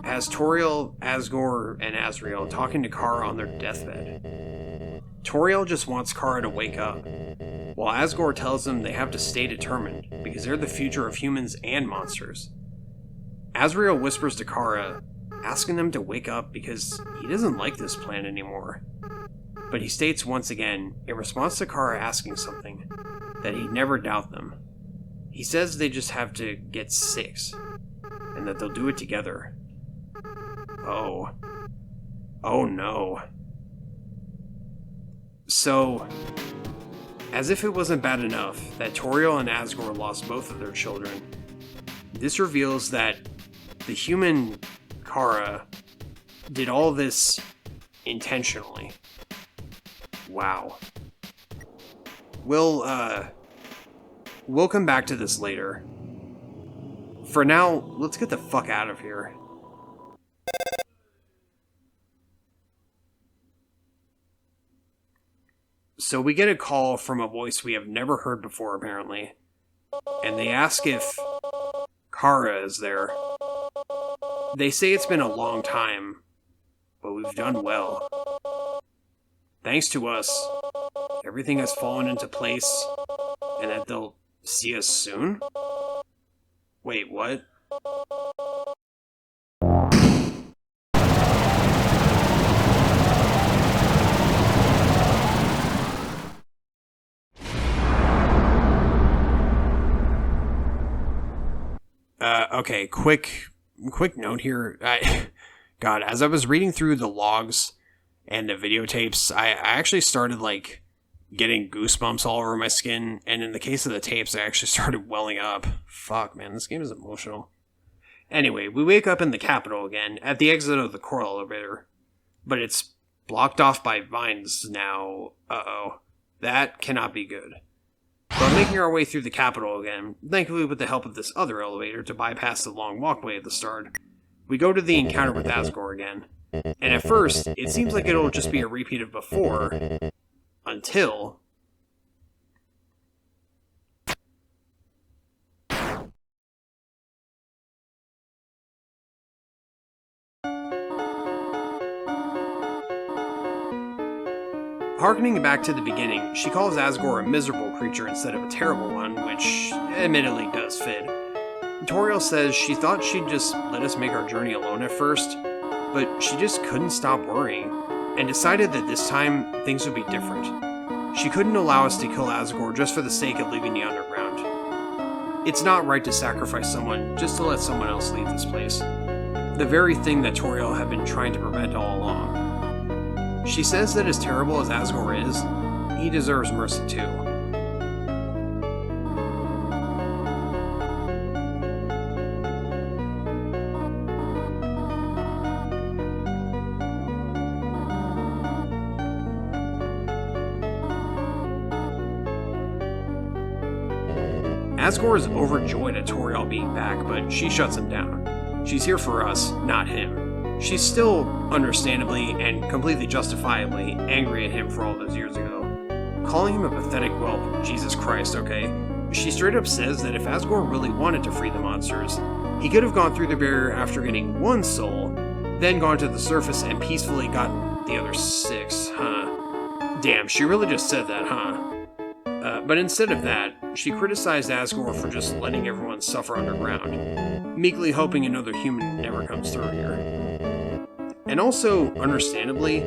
has Toriel, Asgore, and Azrael talking to Kara on their deathbed. Toriel just wants Kara to wake up, while Asgore tells them they have to stay determined because they're the future of humans and monsters. Azrael whispers to Kara, asking them to wake up because he doesn't like this plan anymore. But he states once again, in response to Kara asking something, that he'd never doubt them. He says they just have to get 6, and that they'll do it together. Oh. Oh no. So, as if it wasn't bad enough that Toriel and Asgore lost both of their children, this reveals that the human Kara did all this intentionally. Wow. We'll come back to this later. For now, let's get the fuck out of here. So we get a call from a voice we have never heard before, apparently. And they ask if Kara is there. They say it's been a long time, but we've done well. Thanks to us, everything has fallen into place, and that they'll see us soon? Wait, what? Okay, quick note here. God, as I was reading through the logs and the videotapes, I actually started, getting goosebumps all over my skin, and in the case of the tapes, I actually started welling up. Fuck, man, this game is emotional. Anyway, we wake up in the Capitol again, at the exit of the coral elevator, but it's blocked off by vines now. Uh-oh. That cannot be good. But making our way through the Capitol again, thankfully with the help of this other elevator to bypass the long walkway at the start, we go to the encounter with Asgore again. And at first, it seems like it'll just be a repeat of before, until... Harkening back to the beginning, she calls Asgore a miserable creature instead of a terrible one, which admittedly does fit. Toriel says she thought she'd just let us make our journey alone at first, but she just couldn't stop worrying, and decided that this time things would be different. She couldn't allow us to kill Asgore just for the sake of leaving the underground. It's not right to sacrifice someone just to let someone else leave this place. The very thing that Toriel had been trying to prevent all along. She says that as terrible as Asgore is, he deserves mercy too. Asgore is overjoyed at Toriel being back, but she shuts him down. She's here for us, not him. She's still, understandably and completely justifiably, angry at him for all those years ago. Calling him a pathetic whelp, Jesus Christ, okay? She straight up says that if Asgore really wanted to free the monsters, he could have gone through the barrier after getting one soul, then gone to the surface and peacefully gotten the other 6, huh? Damn, she really just said that, huh? But instead of that, she criticized Asgore for just letting everyone suffer underground, meekly hoping another human never comes through here. And also, understandably,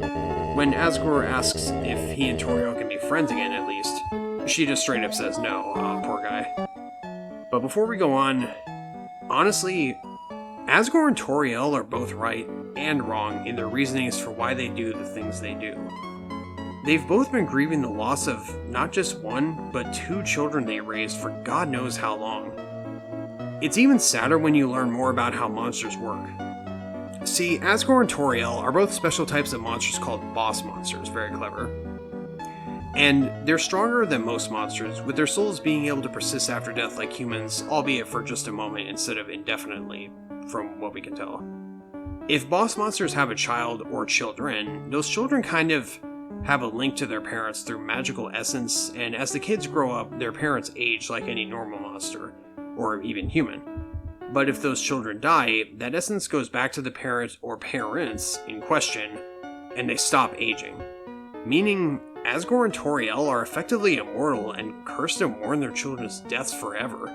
when Asgore asks if he and Toriel can be friends again at least, she just straight up says no. Poor guy. But before we go on, honestly, Asgore and Toriel are both right and wrong in their reasonings for why they do the things they do. They've both been grieving the loss of not just 1, but 2 children they raised for God knows how long. It's even sadder when you learn more about how monsters work. See, Asgore and Toriel are both special types of monsters called boss monsters, very clever. And they're stronger than most monsters, with their souls being able to persist after death like humans, albeit for just a moment instead of indefinitely, from what we can tell. If boss monsters have a child or children, those children kind of have a link to their parents through magical essence, and as the kids grow up, their parents age like any normal monster, or even human. But if those children die, that essence goes back to the parent or parents in question, and they stop aging. Meaning, Asgore and Toriel are effectively immortal and cursed to mourn their children's deaths forever.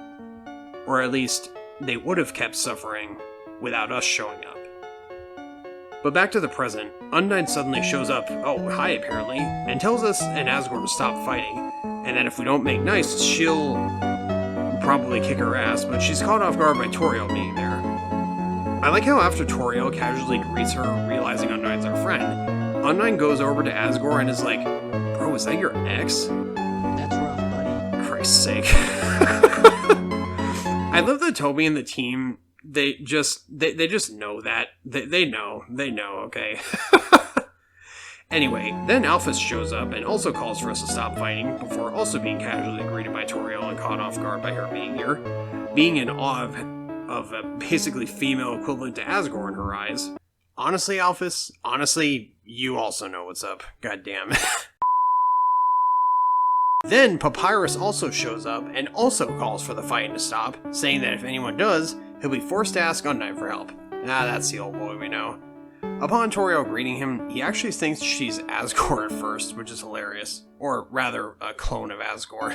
Or at least, they would have kept suffering without us showing up. But back to the present, Undyne suddenly shows up, oh hi apparently, and tells us and Asgore to stop fighting, and that if we don't make nice, she'll probably kick her ass, but she's caught off guard by Toriel being there. I like how after Toriel casually greets her, realizing Undyne's our friend, Undyne goes over to Asgore and is like, bro, is that your ex? That's rough, buddy. Christ's sake. I love that Toby and the team, they just know that. They know, okay. Anyway, then Alphys shows up and also calls for us to stop fighting, before also being casually greeted by Toriel and caught off guard by her being here, being in awe of a basically female equivalent to Asgore in her eyes. Honestly, Alphys, you also know what's up. Goddamn. Then Papyrus also shows up and also calls for the fighting to stop, saying that if anyone does, he'll be forced to ask Undyne for help. That's the old boy we know. Upon Toriel greeting him, he actually thinks she's Asgore at first, which is hilarious. Or rather, a clone of Asgore.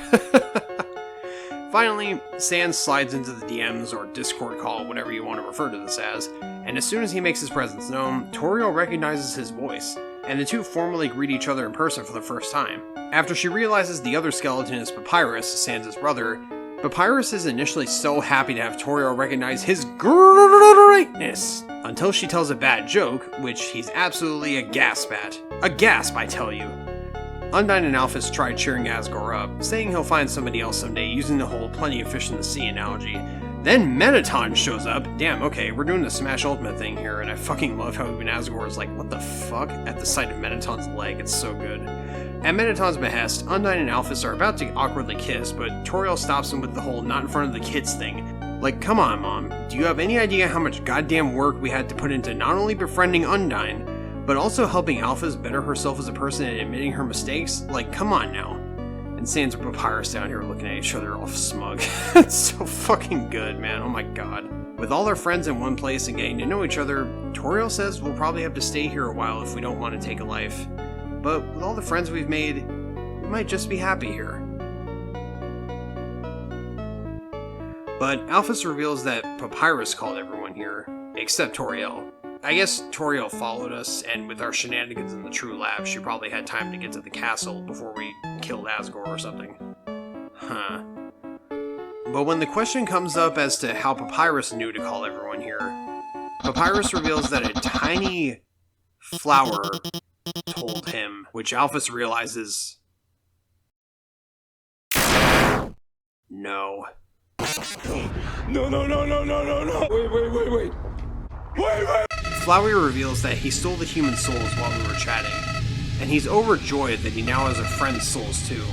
Finally, Sans slides into the DMs or Discord call, whatever you want to refer to this as, and as soon as he makes his presence known, Toriel recognizes his voice, and the two formally greet each other in person for the first time. After she realizes the other skeleton is Papyrus, Sans' brother, Papyrus is initially so happy to have Toriel recognize his greatness, until she tells a bad joke, which he's absolutely aghast at. Aghast, I tell you. Undyne and Alphys try cheering Asgore up, saying he'll find somebody else someday using the whole plenty of fish in the sea analogy. Then Mettaton shows up. Damn, okay, we're doing the Smash Ultimate thing here, and I fucking love how even Asgore is like, what the fuck? At the sight of Mettaton's leg, it's so good. At Mettaton's behest, Undyne and Alphys are about to awkwardly kiss, but Toriel stops him with the whole not in front of the kids thing. Like, come on, Mom, do you have any idea how much goddamn work we had to put into not only befriending Undyne, but also helping Alphys better herself as a person and admitting her mistakes? Like, come on now. And Sans and Papyrus down here looking at each other all smug. It's so fucking good, man, oh my god. With all our friends in one place and getting to know each other, Toriel says we'll probably have to stay here a while if we don't want to take a life. But with all the friends we've made, we might just be happy here. But Alphys reveals that Papyrus called everyone here, except Toriel. I guess Toriel followed us, and with our shenanigans in the True Lab, she probably had time to get to the castle before we killed Asgore or something. Huh. But when the question comes up as to how Papyrus knew to call everyone here, Papyrus reveals that a tiny flower told him, which Alphys realizes... No. No. Wait. Flowey reveals that he stole the human souls while we were chatting, and he's overjoyed that he now has a friend's souls too.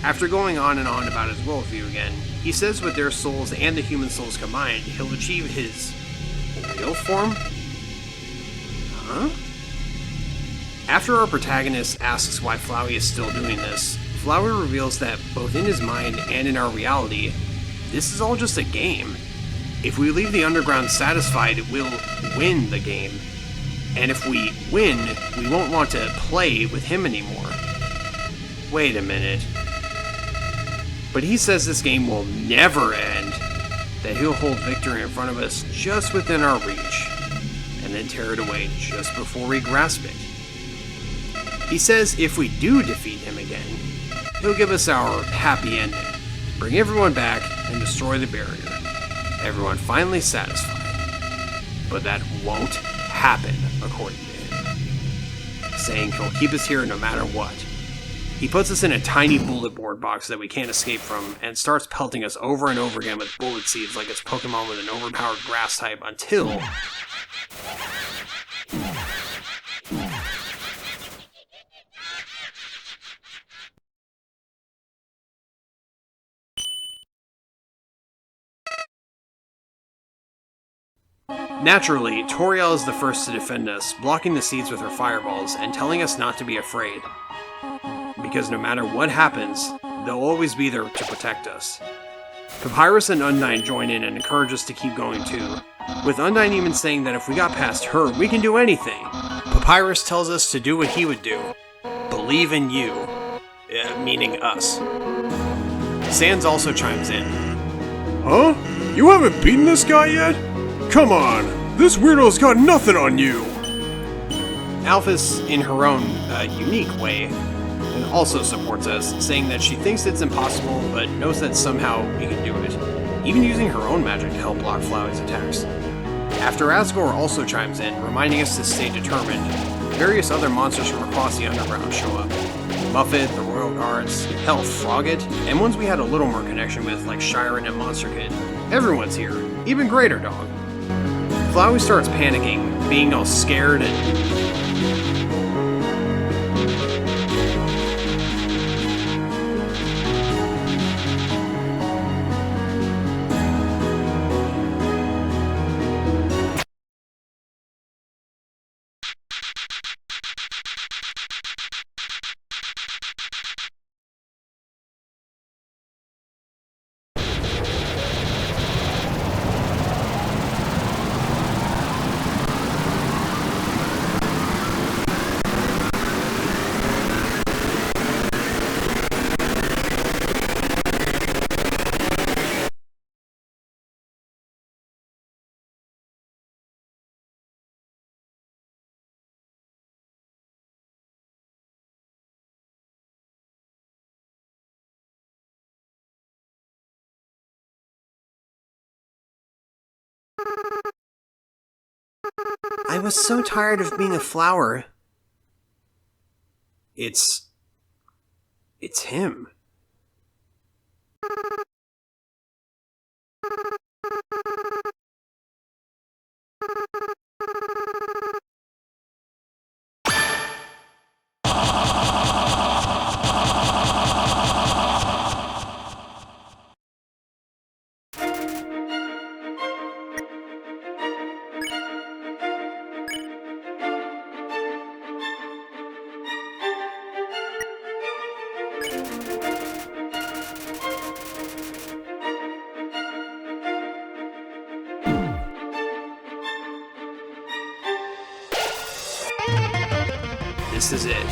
After going on and on about his worldview again, he says with their souls and the human souls combined, he'll achieve his real form? Huh? After our protagonist asks why Flowey is still doing this, Flowey reveals that both in his mind and in our reality, this is all just a game. If we leave the underground satisfied, we'll win the game. And if we win, we won't want to play with him anymore. Wait a minute. But he says this game will never end, that he'll hold victory in front of us just within our reach, and then tear it away just before we grasp it. He says if we do defeat him again, he'll give us our happy ending, bring everyone back, and destroy the barrier. Everyone finally satisfied. But that won't happen, according to him, saying he'll keep us here no matter what. He puts us in a tiny bullet board box that we can't escape from, and starts pelting us over and over again with bullet seeds like it's Pokemon with an overpowered grass type until... Naturally, Toriel is the first to defend us, blocking the seeds with her fireballs and telling us not to be afraid. Because no matter what happens, they'll always be there to protect us. Papyrus and Undyne join in and encourage us to keep going too, with Undyne even saying that if we got past her, we can do anything. Papyrus tells us to do what he would do. Believe in you. Meaning us. Sans also chimes in. Huh? You haven't beaten this guy yet? Come on, this weirdo's got nothing on you! Alphys, in her own unique way, also supports us, saying that she thinks it's impossible, but knows that somehow we can do it, even using her own magic to help block Flowey's attacks. After Asgore also chimes in, reminding us to stay determined, various other monsters from across the underground show up. Muffet, the Royal Guards, hell, Frogget, and ones we had a little more connection with like Shiren and Monster Kid. Everyone's here, even Greater Dog. Flowey starts panicking, being all scared and... I was so tired of being a flower. It's him. This is it.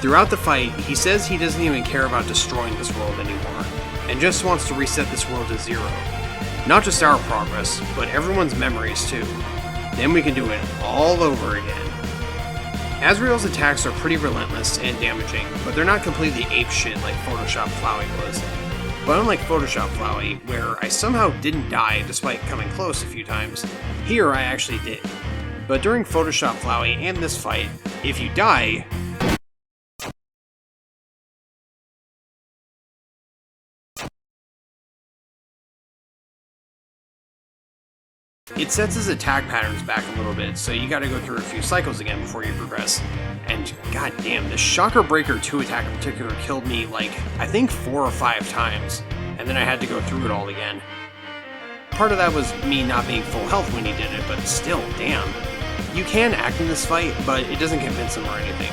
Throughout the fight, he says he doesn't even care about destroying this world anymore, and just wants to reset this world to zero. Not just our progress, but everyone's memories too. Then we can do it all over again. Asriel's attacks are pretty relentless and damaging, but they're not completely apeshit like Photoshop Flowey was. But unlike Photoshop Flowey, where I somehow didn't die despite coming close a few times, here I actually did. But during Photoshop Flowey and this fight, if you die, It sets his attack patterns back a little bit, so you gotta go through a few cycles again before you progress. And goddamn, the Shocker Breaker 2 attack in particular killed me like, I think 4 or 5 times, and then I had to go through it all again. Part of that was me not being full health when he did it, but still, damn. You can act in this fight, but it doesn't convince him or anything.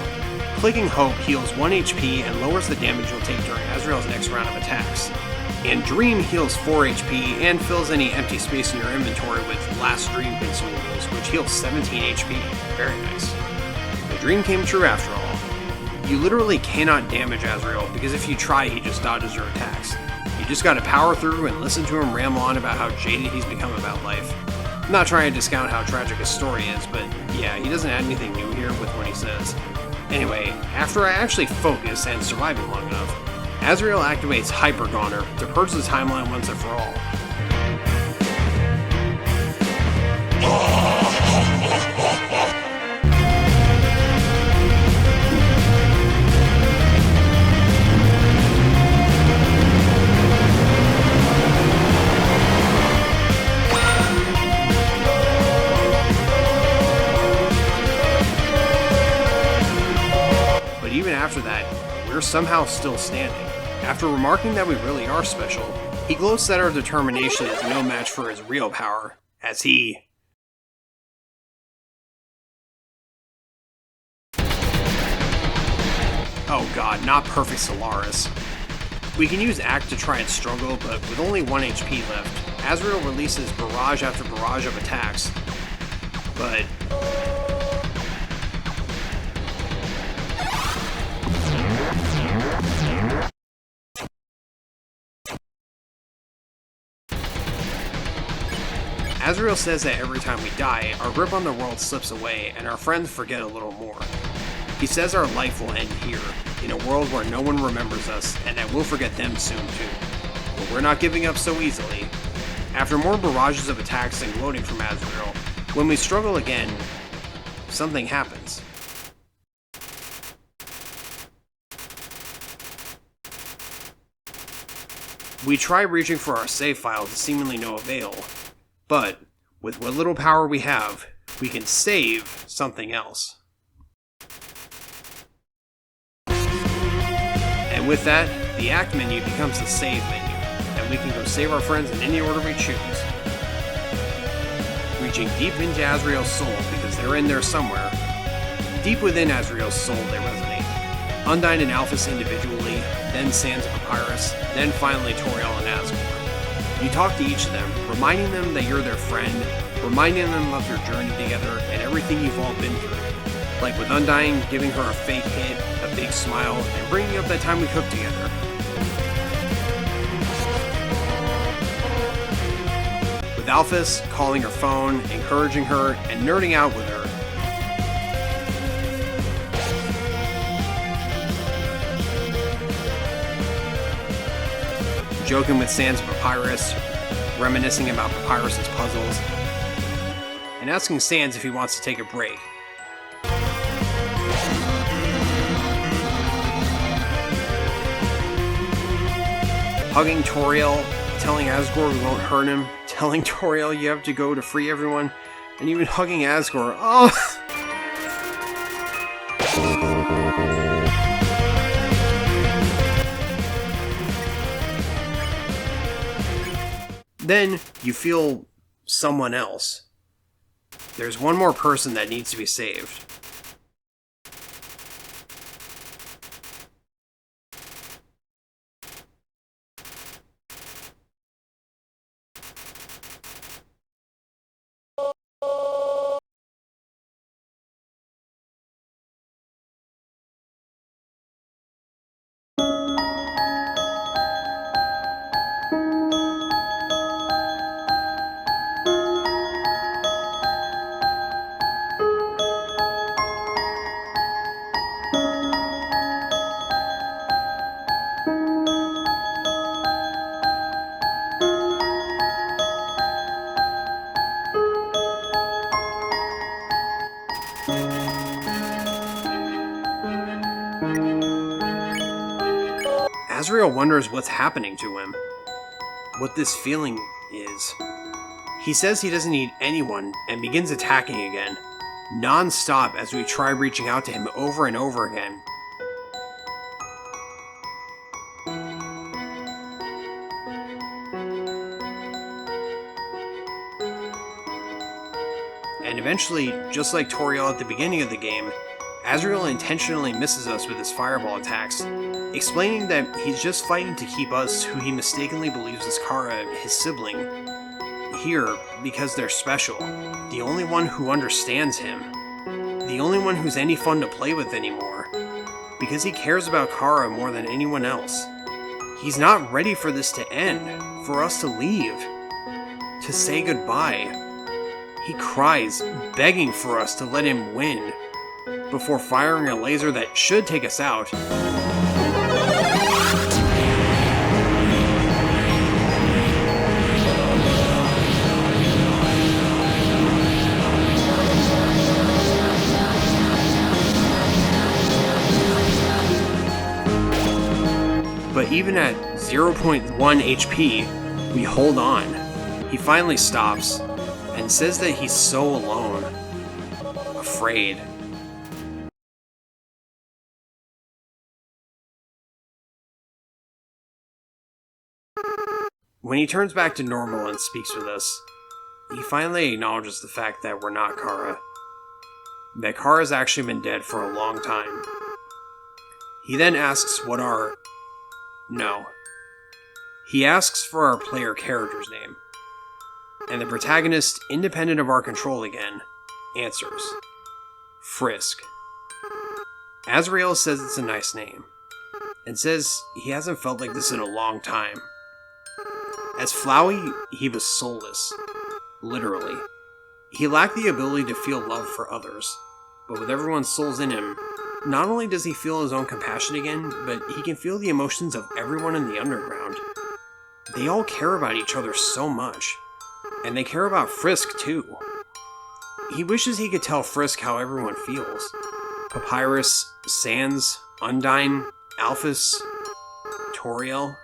Clicking Hope heals 1 HP and lowers the damage you'll take during Azrael's next round of attacks. And Dream heals 4 HP and fills any empty space in your inventory with Last Dream consumables, which heals 17 HP. Very nice. The dream came true after all. You literally cannot damage Azrael, because if you try, he just dodges your attacks. You just gotta power through and listen to him ramble on about how jaded he's become about life. I'm not trying to discount how tragic his story is, but yeah, he doesn't add anything new here with what he says. Anyway, after I actually focus and survive it long enough, Azrael activates Hyper Goner to purge the timeline once and for all. But even after that, we're somehow still standing. After remarking that we really are special, he gloats that our determination is no match for his real power, as he... Oh god, not perfect Solaris. We can use Act to try and struggle, but with only 1 HP left, Azrael releases barrage after barrage of attacks. But... Azrael says that every time we die, our grip on the world slips away and our friends forget a little more. He says our life will end here, in a world where no one remembers us and that we'll forget them soon too. But we're not giving up so easily. After more barrages of attacks and gloating from Azrael, when we struggle again, something happens. We try reaching for our save file to seemingly no avail. But, with what little power we have, we can save something else. And with that, the Act menu becomes the Save menu, and we can go save our friends in any order we choose. Reaching deep into Azrael's soul, because they're in there somewhere. Deep within Azrael's soul they resonate. Undyne and Alphys individually, then Sans and Papyrus, then finally Toriel and Asgore. You talk to each of them, reminding them that you're their friend, reminding them of your journey together and everything you've all been through. Like with Undyne, giving her a fake hit, a big smile, and bringing up that time we cooked together. With Alphys, calling her phone, encouraging her, and nerding out with her. Joking with Sans and Papyrus, reminiscing about Papyrus's puzzles, and asking Sans if he wants to take a break. Hugging Toriel, telling Asgore we won't hurt him, telling Toriel you have to go to free everyone, and even hugging Asgore. Oh! Then you feel someone else. There's one more person that needs to be saved. Azrael wonders what's happening to him, what this feeling is. He says he doesn't need anyone and begins attacking again, non-stop as we try reaching out to him over and over again. And eventually, just like Toriel at the beginning of the game, Azrael intentionally misses us with his fireball attacks, explaining that he's just fighting to keep us, who he mistakenly believes is Kara, his sibling, here because they're special, the only one who understands him, the only one who's any fun to play with anymore, because he cares about Kara more than anyone else. He's not ready for this to end, for us to leave, to say goodbye. He cries, begging for us to let him win, before firing a laser that should take us out. But even at 0.1 HP, we hold on. He finally stops, and says that he's so alone, afraid. When he turns back to normal and speaks with us, he finally acknowledges the fact that we're not Kara. That Kara's actually been dead for a long time. He then asks what our... No. He asks for our player character's name. And the protagonist, independent of our control again, answers. Frisk. Azrael says it's a nice name, and says he hasn't felt like this in a long time. As Flowey, he was soulless. Literally. He lacked the ability to feel love for others, but with everyone's souls in him, not only does he feel his own compassion again, but he can feel the emotions of everyone in the underground. They all care about each other so much. And they care about Frisk, too. He wishes he could tell Frisk how everyone feels. Papyrus, Sans, Undyne, Alphys, Toriel.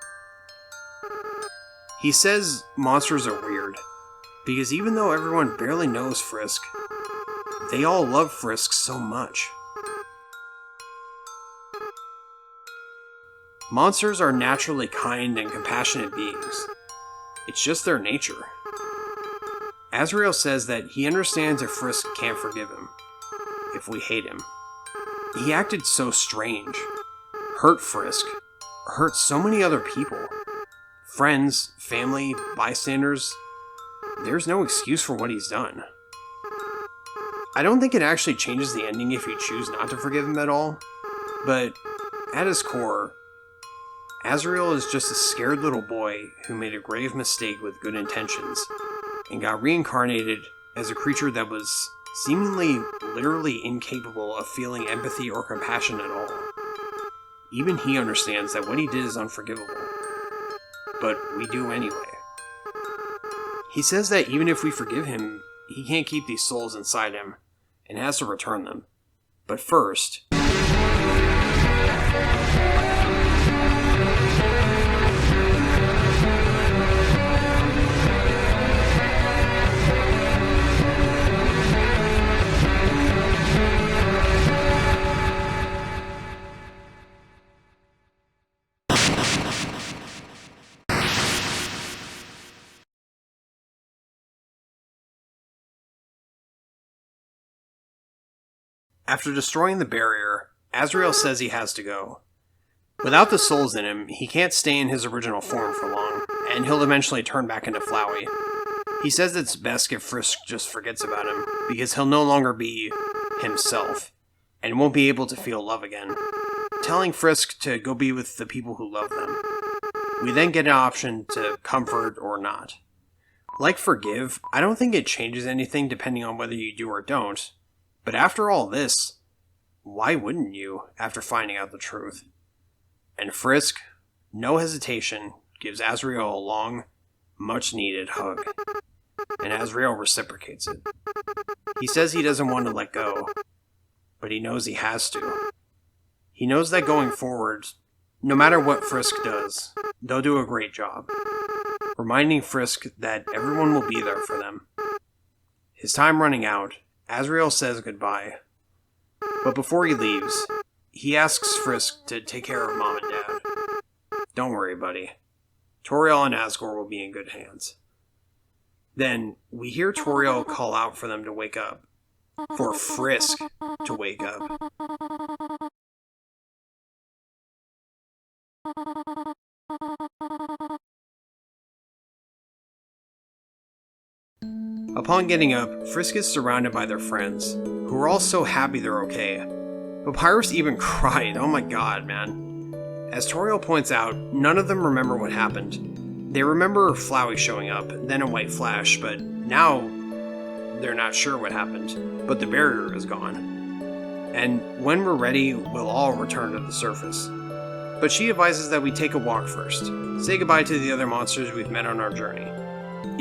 He says monsters are weird, because even though everyone barely knows Frisk, they all love Frisk so much. Monsters are naturally kind and compassionate beings. It's just their nature. Azrael says that he understands if Frisk can't forgive him, if we hate him. He acted so strange, hurt Frisk, hurt so many other people. Friends, family, bystanders. There's no excuse for what he's done. I don't think it actually changes the ending if you choose not to forgive him at all, but at his core, Azrael is just a scared little boy who made a grave mistake with good intentions, and got reincarnated as a creature that was seemingly literally incapable of feeling empathy or compassion at all. Even he understands that what he did is unforgivable, but we do anyway. He says that even if we forgive him, he can't keep these souls inside him, and has to return them. But first... After destroying the barrier, Azrael says he has to go. Without the souls in him, he can't stay in his original form for long, and he'll eventually turn back into Flowey. He says it's best if Frisk just forgets about him, because he'll no longer be himself, and won't be able to feel love again, telling Frisk to go be with the people who love them. We then get an option to comfort or not. Like forgive, I don't think it changes anything depending on whether you do or don't. But after all this, why wouldn't you, after finding out the truth? And Frisk, no hesitation, gives Azrael a long, much-needed hug. And Azrael reciprocates it. He says he doesn't want to let go, but he knows he has to. He knows that going forward, no matter what Frisk does, they'll do a great job. reminding Frisk that everyone will be there for them. His time running out, Azrael says goodbye. But before he leaves, he asks Frisk to take care of Mom and Dad. Don't worry, buddy. Toriel and Asgore will be in good hands. Then, we hear Toriel call out for them to wake up. For Frisk to wake up. Upon getting up, Frisk is surrounded by their friends, who are all so happy they're okay. Papyrus even cried, oh my god, man. As Toriel points out, none of them remember what happened. They remember Flowey showing up, then a white flash, but now they're not sure what happened. But the barrier is gone. And when we're ready, we'll all return to the surface. But she advises that we take a walk first, say goodbye to the other monsters we've met on our journey.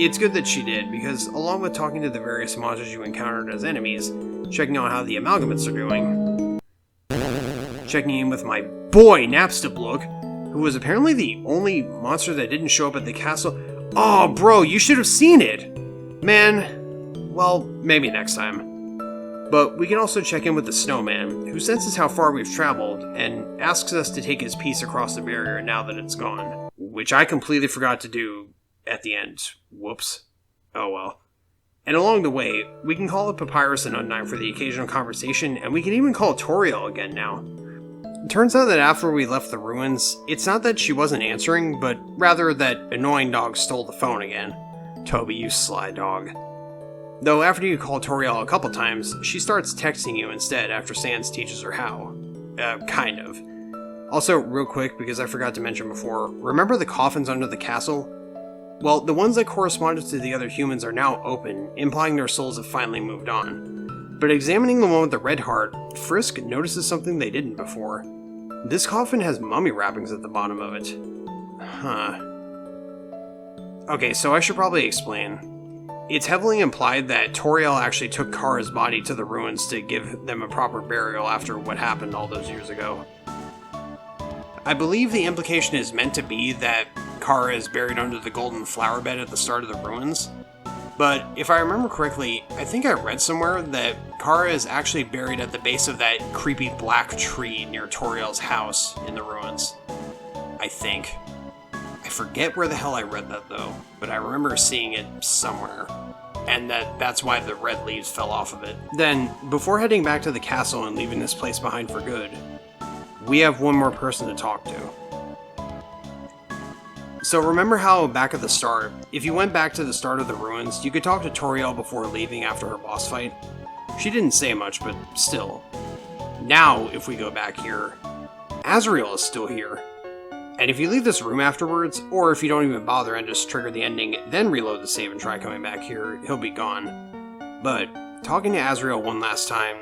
It's good that she did, because along with talking to the various monsters you encountered as enemies, checking on how the amalgamates are doing, checking in with my boy Napstablook, who was apparently the only monster that didn't show up at the castle. Oh, bro, you should have seen it! Man, well, maybe next time. But we can also check in with the snowman, who senses how far we've traveled, and asks us to take his piece across the barrier now that it's gone. Which I completely forgot to do at the end. Whoops. Oh well. And along the way, we can call up Papyrus and Undyne for the occasional conversation, and we can even call Toriel again now. It turns out that after we left the ruins, it's not that she wasn't answering, but rather that annoying dog stole the phone again. Toby, you sly dog. Though after you call Toriel a couple times, she starts texting you instead after Sans teaches her how. Kind of. Also, real quick, because I forgot to mention before, remember the coffins under the castle? Well, the ones that corresponded to the other humans are now open, implying their souls have finally moved on. But examining the one with the red heart, Frisk notices something they didn't before. This coffin has mummy wrappings at the bottom of it. Huh. Okay, so I should probably explain. It's heavily implied that Toriel actually took Kara's body to the ruins to give them a proper burial after what happened all those years ago. I believe the implication is meant to be that Kara is buried under the golden flower bed at the start of the ruins. But if I remember correctly, I think I read somewhere that Kara is actually buried at the base of that creepy black tree near Toriel's house in the ruins. I think. I forget where the hell I read that though, but I remember seeing it somewhere. And that's why the red leaves fell off of it. Then, before heading back to the castle and leaving this place behind for good, we have one more person to talk to. So remember how back at the start, if you went back to the start of the ruins, you could talk to Toriel before leaving after her boss fight? She didn't say much, but still. Now, if we go back here, Azrael is still here. And if you leave this room afterwards, or if you don't even bother and just trigger the ending, then reload the save and try coming back here, he'll be gone. But, talking to Azrael one last time,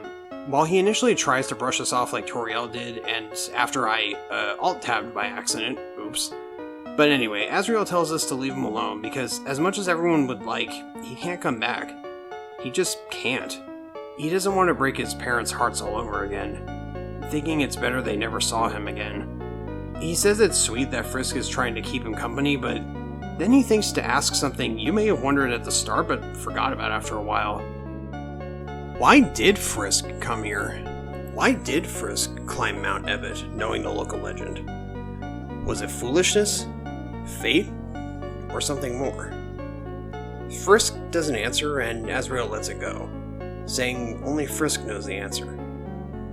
while he initially tries to brush us off like Toriel did, and after I alt-tabbed by accident, oops. But anyway, Azrael tells us to leave him alone, because as much as everyone would like, he can't come back. He just can't. He doesn't want to break his parents' hearts all over again, thinking it's better they never saw him again. He says it's sweet that Frisk is trying to keep him company, but then he thinks to ask something you may have wondered at the start but forgot about after a while. Why did Frisk come here? Why did Frisk climb Mount Ebott, knowing the local legend? Was it foolishness? Fate? Or something more? Frisk doesn't answer, and Azrael lets it go, saying only Frisk knows the answer.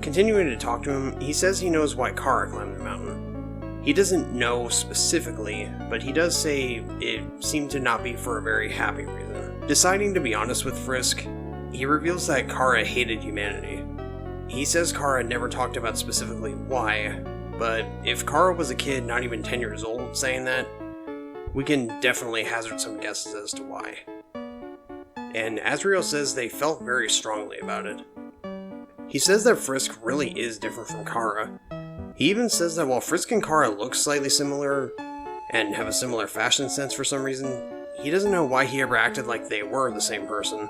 Continuing to talk to him, he says he knows why Kara climbed the mountain. He doesn't know specifically, but he does say it seemed to not be for a very happy reason. Deciding to be honest with Frisk, he reveals that Kara hated humanity. He says Kara never talked about specifically why, but if Kara was a kid not even 10 years old saying that, we can definitely hazard some guesses as to why. And Azrael says they felt very strongly about it. He says that Frisk really is different from Kara. He even says that while Frisk and Kara look slightly similar, and have a similar fashion sense for some reason, he doesn't know why he ever acted like they were the same person.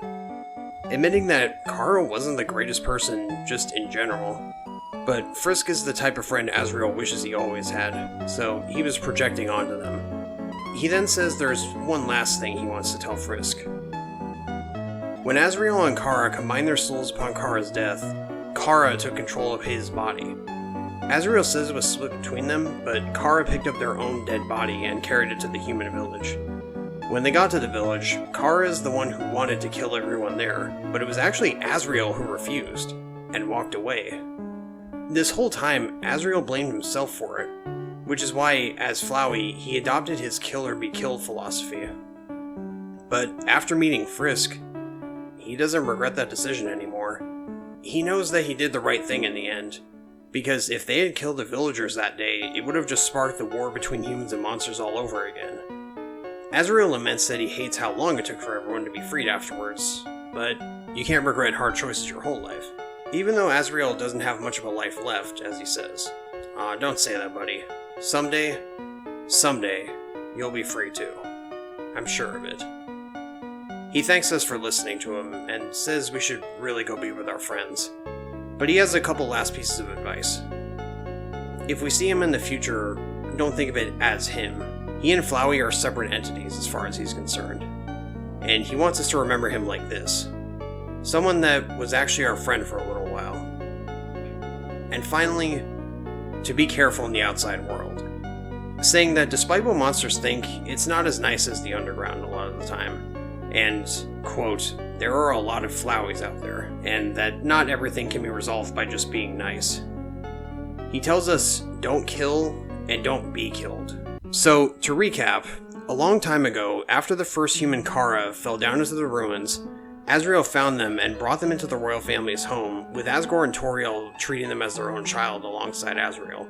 Admitting that Kara wasn't the greatest person just in general, but Frisk is the type of friend Azrael wishes he always had, so he was projecting onto them. He then says there's one last thing he wants to tell Frisk. When Azrael and Kara combined their souls upon Kara's death, Kara took control of his body. Azrael says it was split between them, but Kara picked up their own dead body and carried it to the human village. When they got to the village, Kara is the one who wanted to kill everyone there, but it was actually Azrael who refused, and walked away. This whole time, Azrael blamed himself for it, which is why, as Flowey, he adopted his kill or be killed philosophy. But after meeting Frisk, he doesn't regret that decision anymore. He knows that he did the right thing in the end, because if they had killed the villagers that day, it would have just sparked the war between humans and monsters all over again. Azrael laments that he hates how long it took for everyone to be freed afterwards, but you can't regret hard choices your whole life. Even though Azrael doesn't have much of a life left, as he says. Don't say that, buddy. Someday, you'll be free too. I'm sure of it. He thanks us for listening to him, and says we should really go be with our friends. But he has a couple last pieces of advice. If we see him in the future, don't think of it as him. He and Flowey are separate entities as far as he's concerned. And he wants us to remember him like this. Someone that was actually our friend for a little while. And finally, to be careful in the outside world. Saying that despite what monsters think, it's not as nice as the underground a lot of the time. And, quote, there are a lot of Floweys out there, and that not everything can be resolved by just being nice. He tells us, don't kill and don't be killed. So, to recap, a long time ago, after the first human Kara fell down into the ruins, Azrael found them and brought them into the royal family's home, with Asgore and Toriel treating them as their own child alongside Azrael.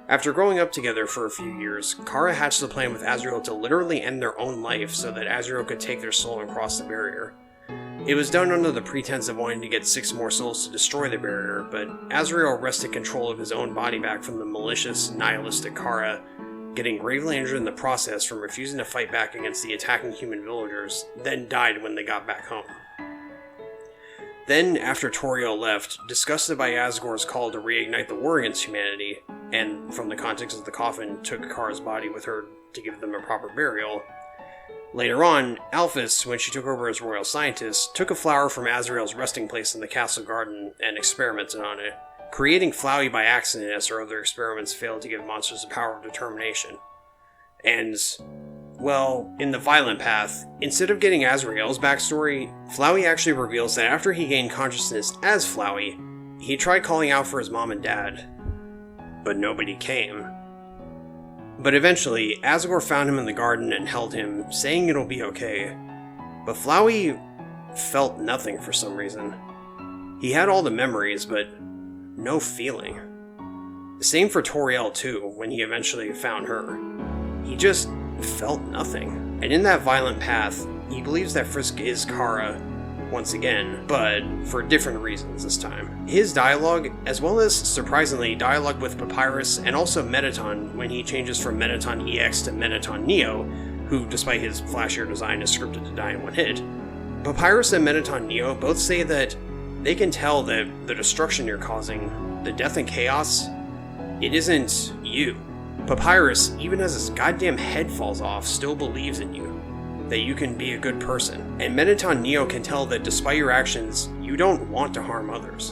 After growing up together for a few years, Kara hatched the plan with Azrael to literally end their own life so that Azrael could take their soul and cross the barrier. It was done under the pretense of wanting to get 6 more souls to destroy the barrier, but Azrael wrested control of his own body back from the malicious, nihilistic Kara, getting gravely injured in the process from refusing to fight back against the attacking human villagers, then died when they got back home. Then, after Toriel left, disgusted by Asgore's call to reignite the war against humanity, and from the context of the coffin, took Kara's body with her to give them a proper burial. Later on, Alphys, when she took over as royal scientist, took a flower from Azrael's resting place in the castle garden and experimented on it, creating Flowey by accident as her other experiments failed to give monsters the power of determination. And, well, in the violent path, instead of getting Azrael's backstory, Flowey actually reveals that after he gained consciousness as Flowey, he tried calling out for his mom and dad, but nobody came. But eventually, Asgore found him in the garden and held him, saying it'll be okay. But Flowey felt nothing for some reason. He had all the memories, but no feeling. Same for Toriel too, when he eventually found her. He just felt nothing. And in that violent path, he believes that Frisk is Kara once again, but for different reasons this time. His dialogue, as well as, surprisingly, dialogue with Papyrus and also Mettaton when he changes from Mettaton EX to Mettaton Neo, who, despite his flashier design, is scripted to die in one hit. Papyrus and Mettaton Neo both say that they can tell that the destruction you're causing, the death and chaos, it isn't you. Papyrus, even as his goddamn head falls off, still believes in you, that you can be a good person. And Mettaton Neo can tell that despite your actions, you don't want to harm others.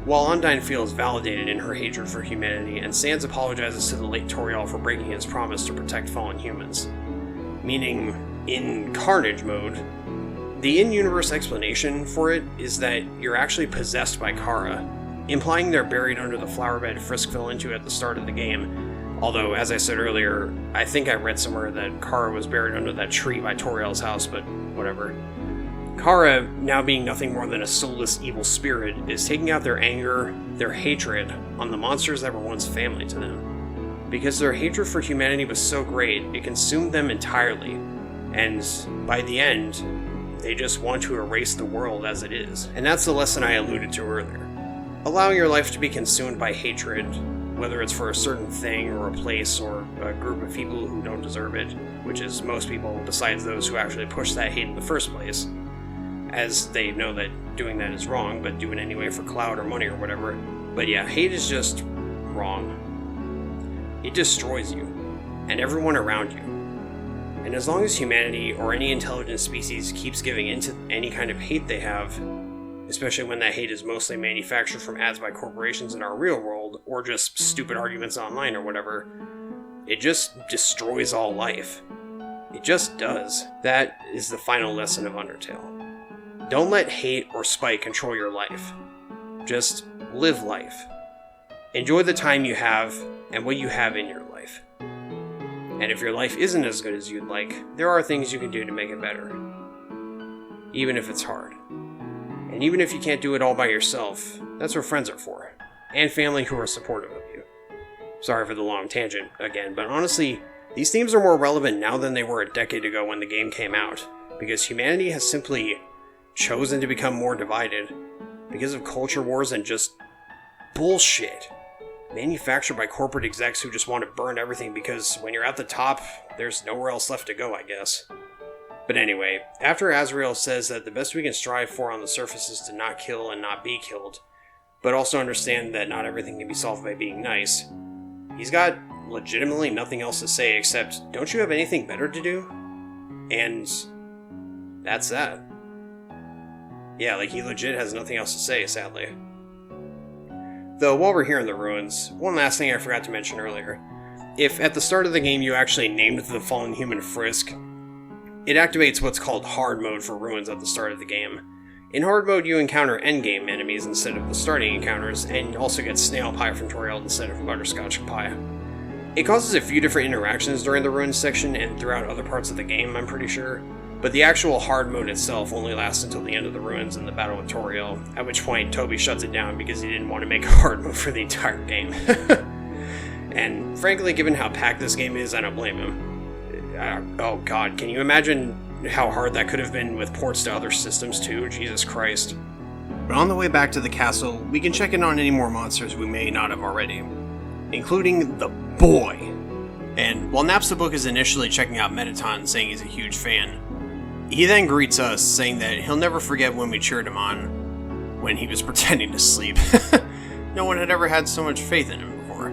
While Undyne feels validated in her hatred for humanity, and Sans apologizes to the late Toriel for breaking his promise to protect fallen humans. Meaning, in Carnage mode, the in-universe explanation for it is that you're actually possessed by Kara, implying they're buried under the flower bed Frisk fell into at the start of the game. Although, as I said earlier, I think I read somewhere that Kara was buried under that tree by Toriel's house, but whatever. Kara, now being nothing more than a soulless evil spirit, is taking out their anger, their hatred, on the monsters that were once family to them. Because their hatred for humanity was so great, it consumed them entirely, and by the end, they just want to erase the world as it is. And that's the lesson I alluded to earlier. Allowing your life to be consumed by hatred, whether it's for a certain thing or a place or a group of people who don't deserve it, which is most people besides those who actually push that hate in the first place, as they know that doing that is wrong, but do it anyway for clout or money or whatever. But yeah, hate is just wrong. It destroys you, and everyone around you. And as long as humanity or any intelligent species keeps giving in to any kind of hate they have, especially when that hate is mostly manufactured from ads by corporations in our real world, or just stupid arguments online or whatever, it just destroys all life. It just does. That is the final lesson of Undertale. Don't let hate or spite control your life. Just live life. Enjoy the time you have and what you have in your life. And if your life isn't as good as you'd like, there are things you can do to make it better. Even if it's hard. And even if you can't do it all by yourself, that's what friends are for. And family who are supportive of you. Sorry for the long tangent again, but honestly, these themes are more relevant now than they were a decade ago when the game came out, because humanity has simply chosen to become more divided because of culture wars and just bullshit manufactured by corporate execs who just want to burn everything because when you're at the top, there's nowhere else left to go, I guess. But anyway, after Azrael says that the best we can strive for on the surface is to not kill and not be killed, but also understand that not everything can be solved by being nice, he's got legitimately nothing else to say except, don't you have anything better to do? And that's that. Yeah, like he legit has nothing else to say, sadly. Though, while we're here in the ruins, one last thing I forgot to mention earlier. If at the start of the game you actually named the fallen human Frisk, it activates what's called hard mode for ruins at the start of the game. In hard mode you encounter endgame enemies instead of the starting encounters, and you also get snail pie from Toriel instead of butterscotch pie. It causes a few different interactions during the ruins section and throughout other parts of the game, I'm pretty sure. But the actual hard mode itself only lasts until the end of the ruins and the battle with Toriel, at which point Toby shuts it down because he didn't want to make a hard mode for the entire game. And frankly, given how packed this game is, I don't blame him. Oh god, can you imagine how hard that could have been with ports to other systems too? Jesus Christ. But on the way back to the castle, we can check in on any more monsters we may not have already, including the boy. And while Napstablook is initially checking out Mettaton, saying he's a huge fan, he then greets us, saying that he'll never forget when we cheered him on when he was pretending to sleep. No one had ever had so much faith in him before.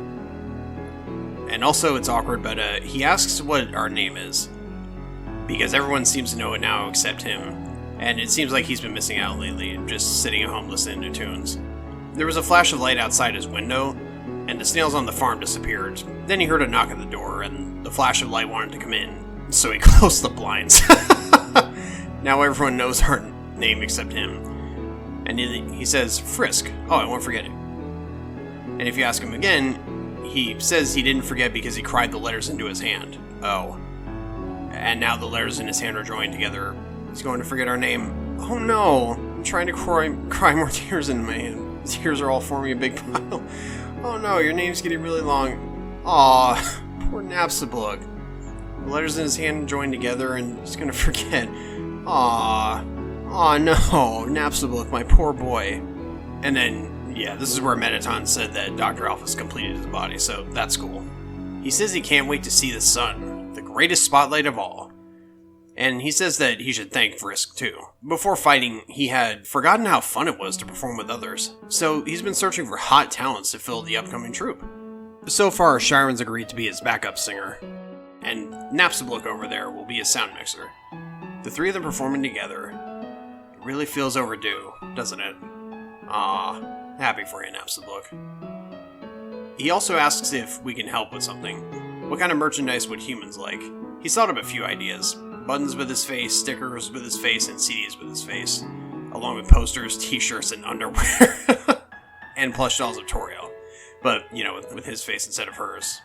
And also, it's awkward, but he asks what our name is, because everyone seems to know it now except him, and it seems like he's been missing out lately, just sitting at home listening to tunes. There was a flash of light outside his window, and the snails on the farm disappeared. Then he heard a knock at the door, and the flash of light wanted to come in, so he closed the blinds. Now everyone knows our name except him. And he says, Frisk. Oh, I won't forget it. And if you ask him again, he says he didn't forget because he cried the letters into his hand. Oh. And now the letters in his hand are joined together. He's going to forget our name. Oh no! I'm trying to cry more tears into my hand. The tears are all forming a big pile. Oh no, your name's getting really long. Aw, poor Napstablook. The letters in his hand joined together and he's gonna forget. Aw no, Napstablook, my poor boy. And then, yeah, this is where Mettaton said that Dr. Alpha's completed his body, so that's cool. He says he can't wait to see the sun, the greatest spotlight of all. And he says that he should thank Frisk, too. Before fighting, he had forgotten how fun it was to perform with others, so he's been searching for hot talents to fill the upcoming troupe. So far, Shiren's agreed to be his backup singer, and Napstablook over there will be his sound mixer. The three of them performing together, it really feels overdue, doesn't it? Aw, happy for you, Napstablook. He also asks if we can help with something. What kind of merchandise would humans like? He's thought of a few ideas. Buttons with his face, stickers with his face, and CDs with his face. Along with posters, t-shirts, and underwear. And plush dolls of Toriel. But, you know, with his face instead of hers.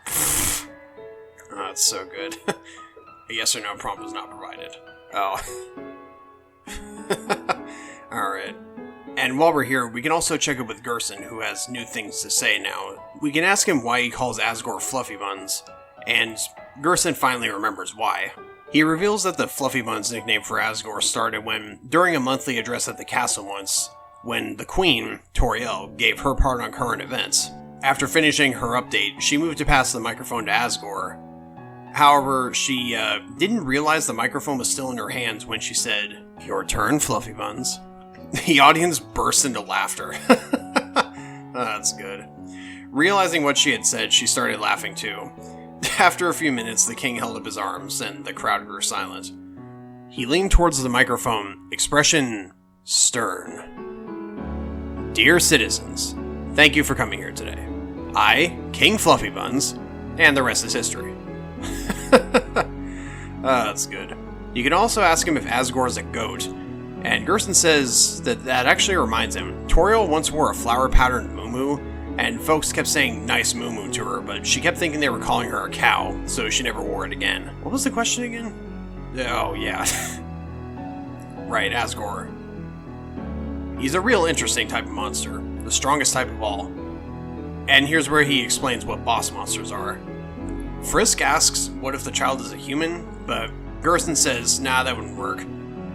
Oh, that's so good. A yes or no prompt was not provided. Oh. Alright. And while we're here, we can also check it with Gerson, who has new things to say now. We can ask him why he calls Asgore Fluffy Buns, and Gerson finally remembers why. He reveals that the Fluffy Buns nickname for Asgore started when, during a monthly address at the castle once, when the Queen, Toriel, gave her part on current events. After finishing her update, she moved to pass the microphone to Asgore. However, she didn't realize the microphone was still in her hands when she said, "Your turn, Fluffy Buns." The audience burst into laughter. That's good. Realizing what she had said, she started laughing too. After a few minutes, the king held up his arms, and the crowd grew silent. He leaned towards the microphone, expression stern. Dear citizens, thank you for coming here today. I, King Fluffy Buns, and the rest is history. That's good. You can also ask him if Asgore is a goat, and Gerson says that actually reminds him. Toriel once wore a flower-patterned muumuu, and folks kept saying nice muumuu to her, but she kept thinking they were calling her a cow, so she never wore it again. What was the question again? Oh, yeah. Right, Asgore. He's a real interesting type of monster, the strongest type of all. And here's where he explains what boss monsters are. Frisk asks, what if the child is a human? But Gerson says, nah, that wouldn't work.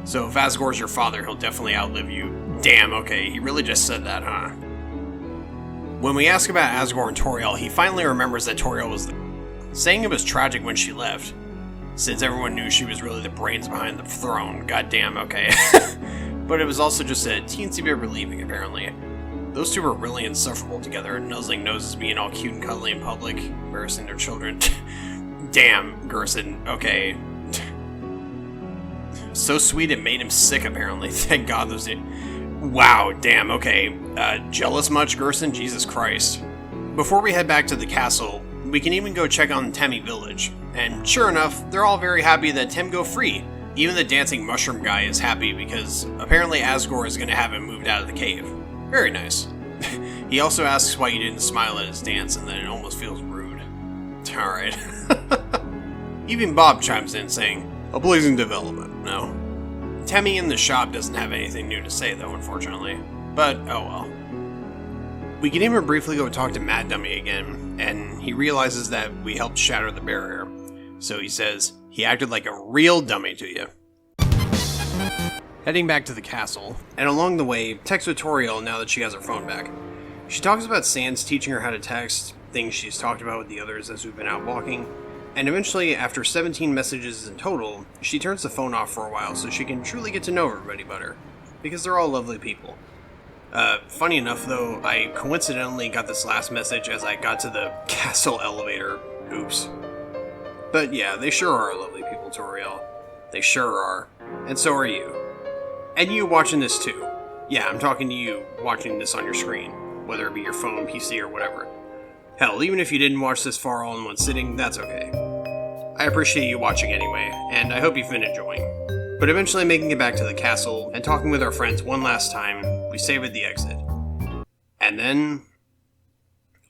So if Asgore's your father, he'll definitely outlive you. Damn, okay, he really just said that, huh? When we ask about Asgore and Toriel, he finally remembers that Toriel was saying it was tragic when she left, since everyone knew she was really the brains behind the throne. Goddamn, okay. But it was also just a teensy bit relieving, apparently. Those two were really insufferable together, nuzzling noses, being all cute and cuddly in public, embarrassing their children. Damn, Gerson, okay. So sweet it made him sick, apparently. Thank God those did. Wow, damn, okay. Jealous much, Gerson? Jesus Christ. Before we head back to the castle, we can even go check on Temmie village. And sure enough, they're all very happy that Tem go free. Even the dancing mushroom guy is happy because apparently Asgore is going to have him moved out of the cave. Very nice. He also asks why you didn't smile at his dance, and then it almost feels rude. Alright. Even Bob chimes in saying, a blazing development, no? Temmie in the shop doesn't have anything new to say though, unfortunately. But, oh well. We can even briefly go talk to Mad Dummy again, and he realizes that we helped shatter the barrier. So he says, he acted like a real dummy to you. Heading back to the castle, and along the way, text with Toriel now that she has her phone back. She talks about Sans teaching her how to text, things she's talked about with the others as we've been out walking, and eventually, after 17 messages in total, she turns the phone off for a while so she can truly get to know everybody better, because they're all lovely people. Funny enough though, I coincidentally got this last message as I got to the castle elevator. Oops. But yeah, they sure are lovely people, Toriel. They sure are. And so are you. And you watching this too. Yeah, I'm talking to you watching this on your screen, whether it be your phone, PC, or whatever. Hell, even if you didn't watch this far all in one sitting, that's okay. I appreciate you watching anyway, and I hope you've been enjoying. But eventually making it back to the castle and talking with our friends one last time, we save at the exit. And then,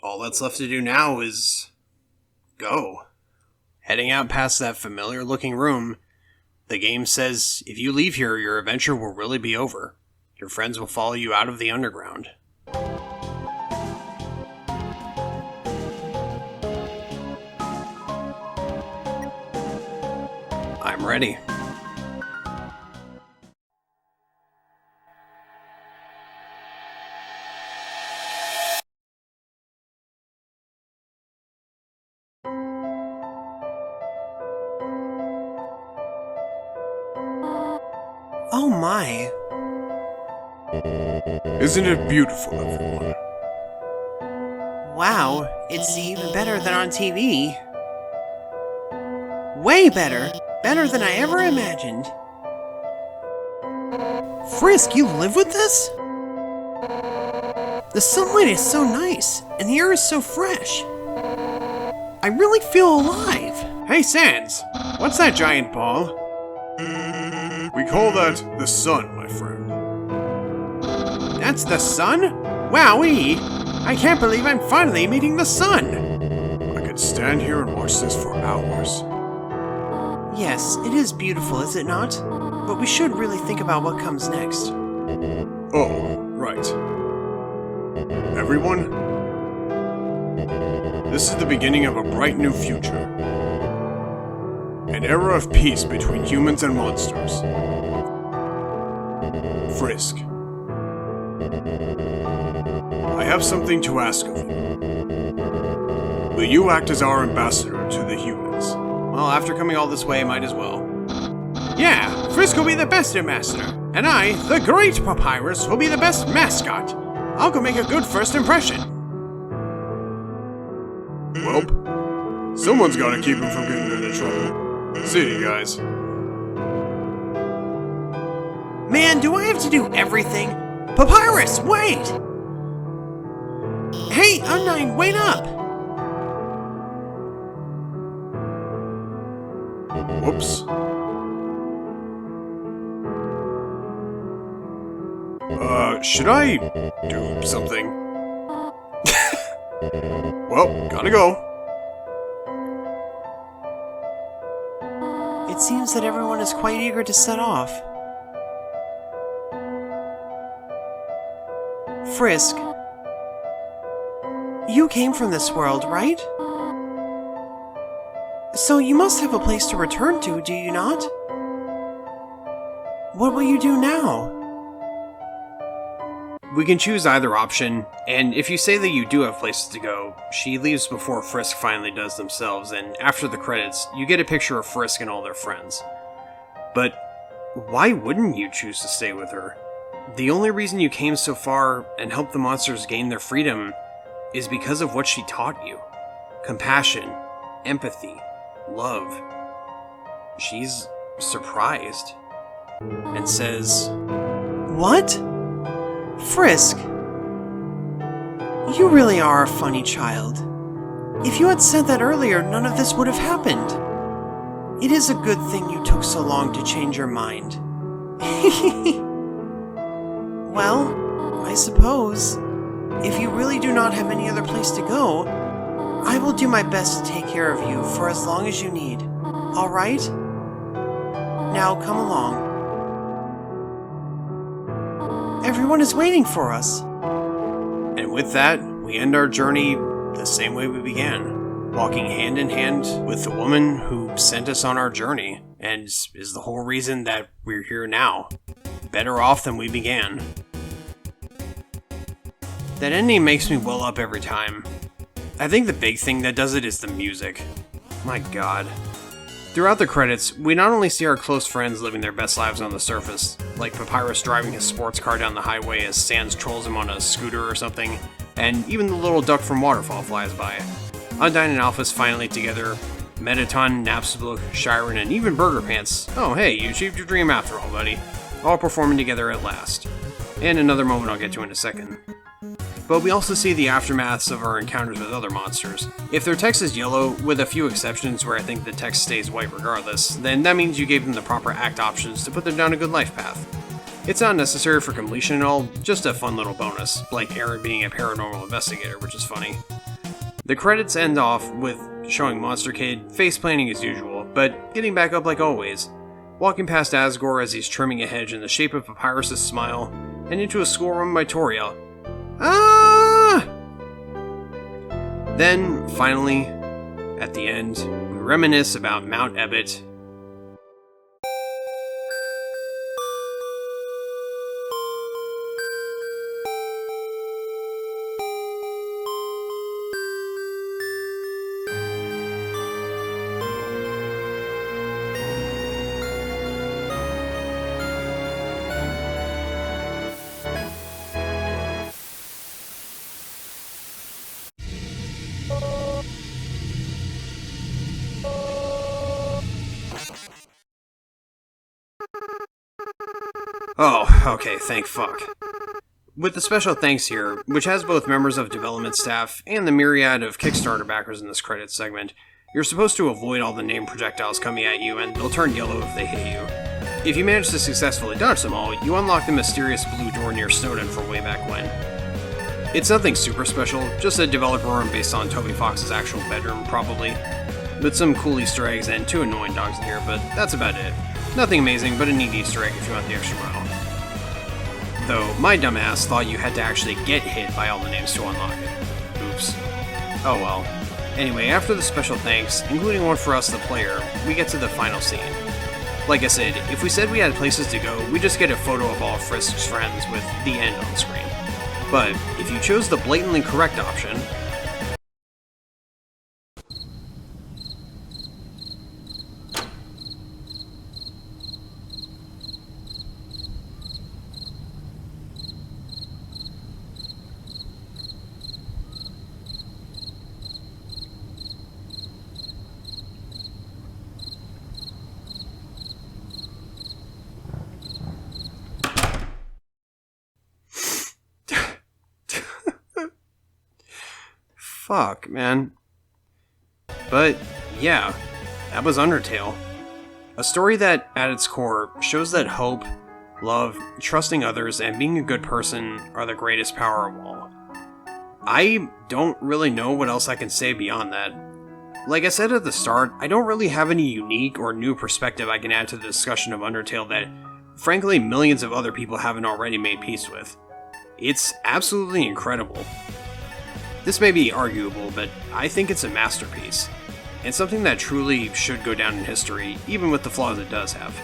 all that's left to do now is go. Heading out past that familiar looking room, the game says if you leave here, your adventure will really be over. Your friends will follow you out of the underground. I'm ready. Oh my. Isn't it beautiful, everyone? Wow, it's even better than on TV. Way better. Better than I ever imagined. Frisk, you live with this? The sunlight is so nice, and the air is so fresh. I really feel alive. Hey, Sans, what's that giant ball? We call that the sun, my friend. That's the sun? Wowee! I can't believe I'm finally meeting the sun! I could stand here and watch this for hours. Yes, it is beautiful, is it not? But we should really think about what comes next. Oh, right. Everyone, this is the beginning of a bright new future. An era of peace between humans and monsters. Frisk, I have something to ask of you. Will you act as our ambassador to the humans? Well, after coming all this way, might as well. Yeah, Frisk will be the best ambassador, and I, the great Papyrus, will be the best mascot. I'll go make a good first impression. Welp, Someone's gotta keep him from getting into trouble. See you guys. Man, do I have to do everything? Papyrus, wait! Hey, Undyne, wait up! Whoops. Should I do something? Well, gotta go. It seems that everyone is quite eager to set off. Frisk, you came from this world, right? So you must have a place to return to, do you not? What will you do now? We can choose either option, and if you say that you do have places to go, she leaves before Frisk finally does themselves, and after the credits, you get a picture of Frisk and all their friends. But why wouldn't you choose to stay with her? The only reason you came so far and helped the monsters gain their freedom is because of what she taught you. Compassion, empathy, love. She's surprised and says, "What? Frisk, you really are a funny child. If you had said that earlier, none of this would have happened. It is a good thing you took so long to change your mind." Well, I suppose, if you really do not have any other place to go, I will do my best to take care of you for as long as you need. All right? Now come along. Everyone is waiting for us. And with that, we end our journey the same way we began, walking hand in hand with the woman who sent us on our journey, and is the whole reason that we're here now, better off than we began. That ending makes me well up every time. I think the big thing that does it is the music. My god. Throughout the credits, we not only see our close friends living their best lives on the surface, like Papyrus driving his sports car down the highway as Sans trolls him on a scooter or something, and even the little duck from Waterfall flies by. Undyne and Alphys finally together, Mettaton, Napstablook, Chiron, and even Burger Pants. Oh hey, you achieved your dream after all, buddy. All performing together at last. And another moment I'll get to in a second. But we also see the aftermaths of our encounters with other monsters. If their text is yellow, with a few exceptions where I think the text stays white regardless, then that means you gave them the proper act options to put them down a good life path. It's not necessary for completion at all, just a fun little bonus, like Aaron being a paranormal investigator, which is funny. The credits end off with showing Monster Kid face-planting as usual, but getting back up like always, walking past Asgore as he's trimming a hedge in the shape of Papyrus' smile, and into a schoolroom by Toriel. Ah! Then, finally, at the end, we reminisce about Mount Ebbet. Oh, okay, thank fuck. With the special thanks here, which has both members of development staff and the myriad of Kickstarter backers in this credits segment, you're supposed to avoid all the name projectiles coming at you, and they'll turn yellow if they hit you. If you manage to successfully dodge them all, you unlock the mysterious blue door near Snowdon from way back when. It's nothing super special, just a developer room based on Toby Fox's actual bedroom, probably. With some cool Easter eggs and 2 annoying dogs in here, but that's about it. Nothing amazing, but a neat Easter egg if you want the extra mile. Though, my dumbass thought you had to actually get hit by all the names to unlock it. Oops. Oh well. Anyway, after the special thanks, including one for us the player, we get to the final scene. Like I said, if we said we had places to go, we just get a photo of all Frisk's friends with the end on screen. But if you chose the blatantly correct option, Fuck, man. But, yeah, that was Undertale. A story that, at its core, shows that hope, love, trusting others, and being a good person are the greatest power of all. I don't really know what else I can say beyond that. Like I said at the start, I don't really have any unique or new perspective I can add to the discussion of Undertale that, frankly, millions of other people haven't already made peace with. It's absolutely incredible. This may be arguable, but I think it's a masterpiece, and something that truly should go down in history, even with the flaws it does have.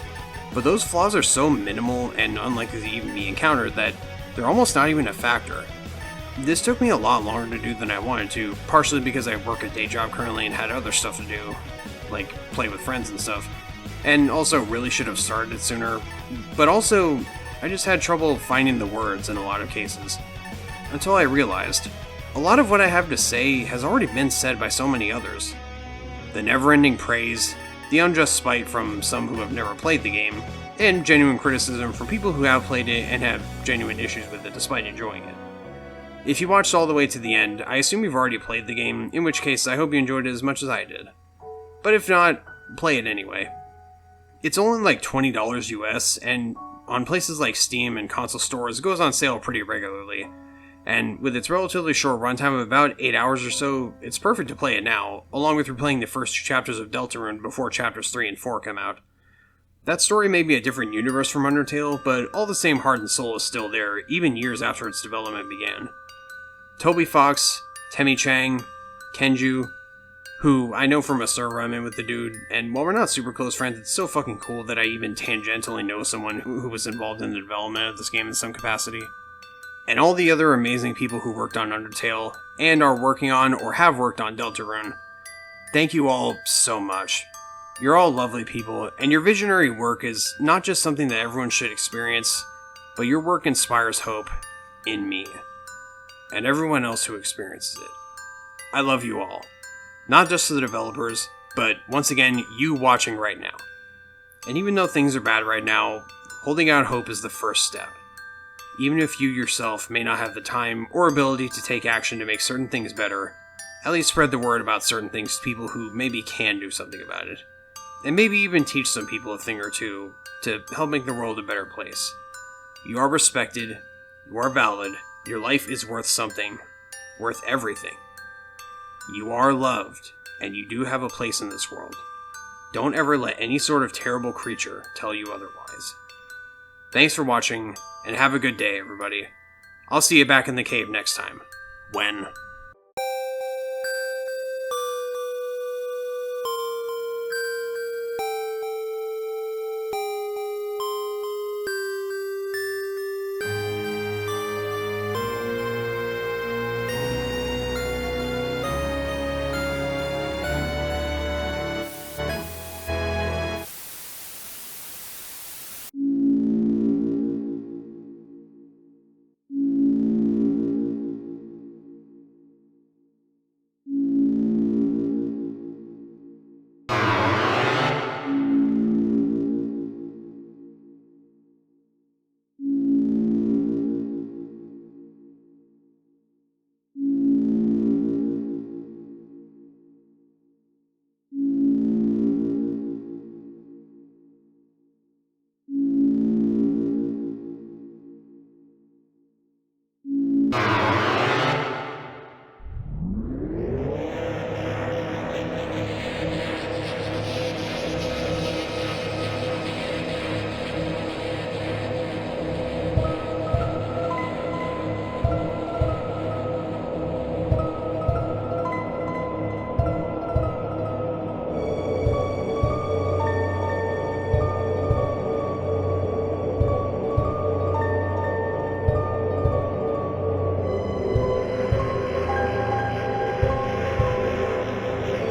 But those flaws are so minimal and unlikely to even be encountered that they're almost not even a factor. This took me a lot longer to do than I wanted to, partially because I work a day job currently and had other stuff to do, like play with friends and stuff, and also really should have started it sooner, but also I just had trouble finding the words in a lot of cases. Until I realized, a lot of what I have to say has already been said by so many others. The never-ending praise, the unjust spite from some who have never played the game, and genuine criticism from people who have played it and have genuine issues with it despite enjoying it. If you watched all the way to the end, I assume you've already played the game, in which case I hope you enjoyed it as much as I did. But if not, play it anyway. It's only like $20 US, and on places like Steam and console stores it goes on sale pretty regularly. And with its relatively short runtime of about 8 hours or so, it's perfect to play it now, along with replaying the first 2 chapters of Deltarune before chapters 3 and 4 come out. That story may be a different universe from Undertale, but all the same heart and soul is still there, even years after its development began. tobyfox, Temmie Chang, Kenju, who I know from a server I'm in with the dude, and while we're not super close friends, it's so fucking cool that I even tangentially know someone who was involved in the development of this game in some capacity. And all the other amazing people who worked on Undertale, and are working on or have worked on Deltarune. Thank you all so much. You're all lovely people, and your visionary work is not just something that everyone should experience, but your work inspires hope in me, and everyone else who experiences it. I love you all. Not just the developers, but once again, you watching right now. And even though things are bad right now, holding out hope is the first step. Even if you yourself may not have the time or ability to take action to make certain things better, at least spread the word about certain things to people who maybe can do something about it. And maybe even teach some people a thing or two to help make the world a better place. You are respected, you are valid, your life is worth something, worth everything. You are loved, and you do have a place in this world. Don't ever let any sort of terrible creature tell you otherwise. Thanks for watching, and have a good day, everybody. I'll see you back in the cave next time. When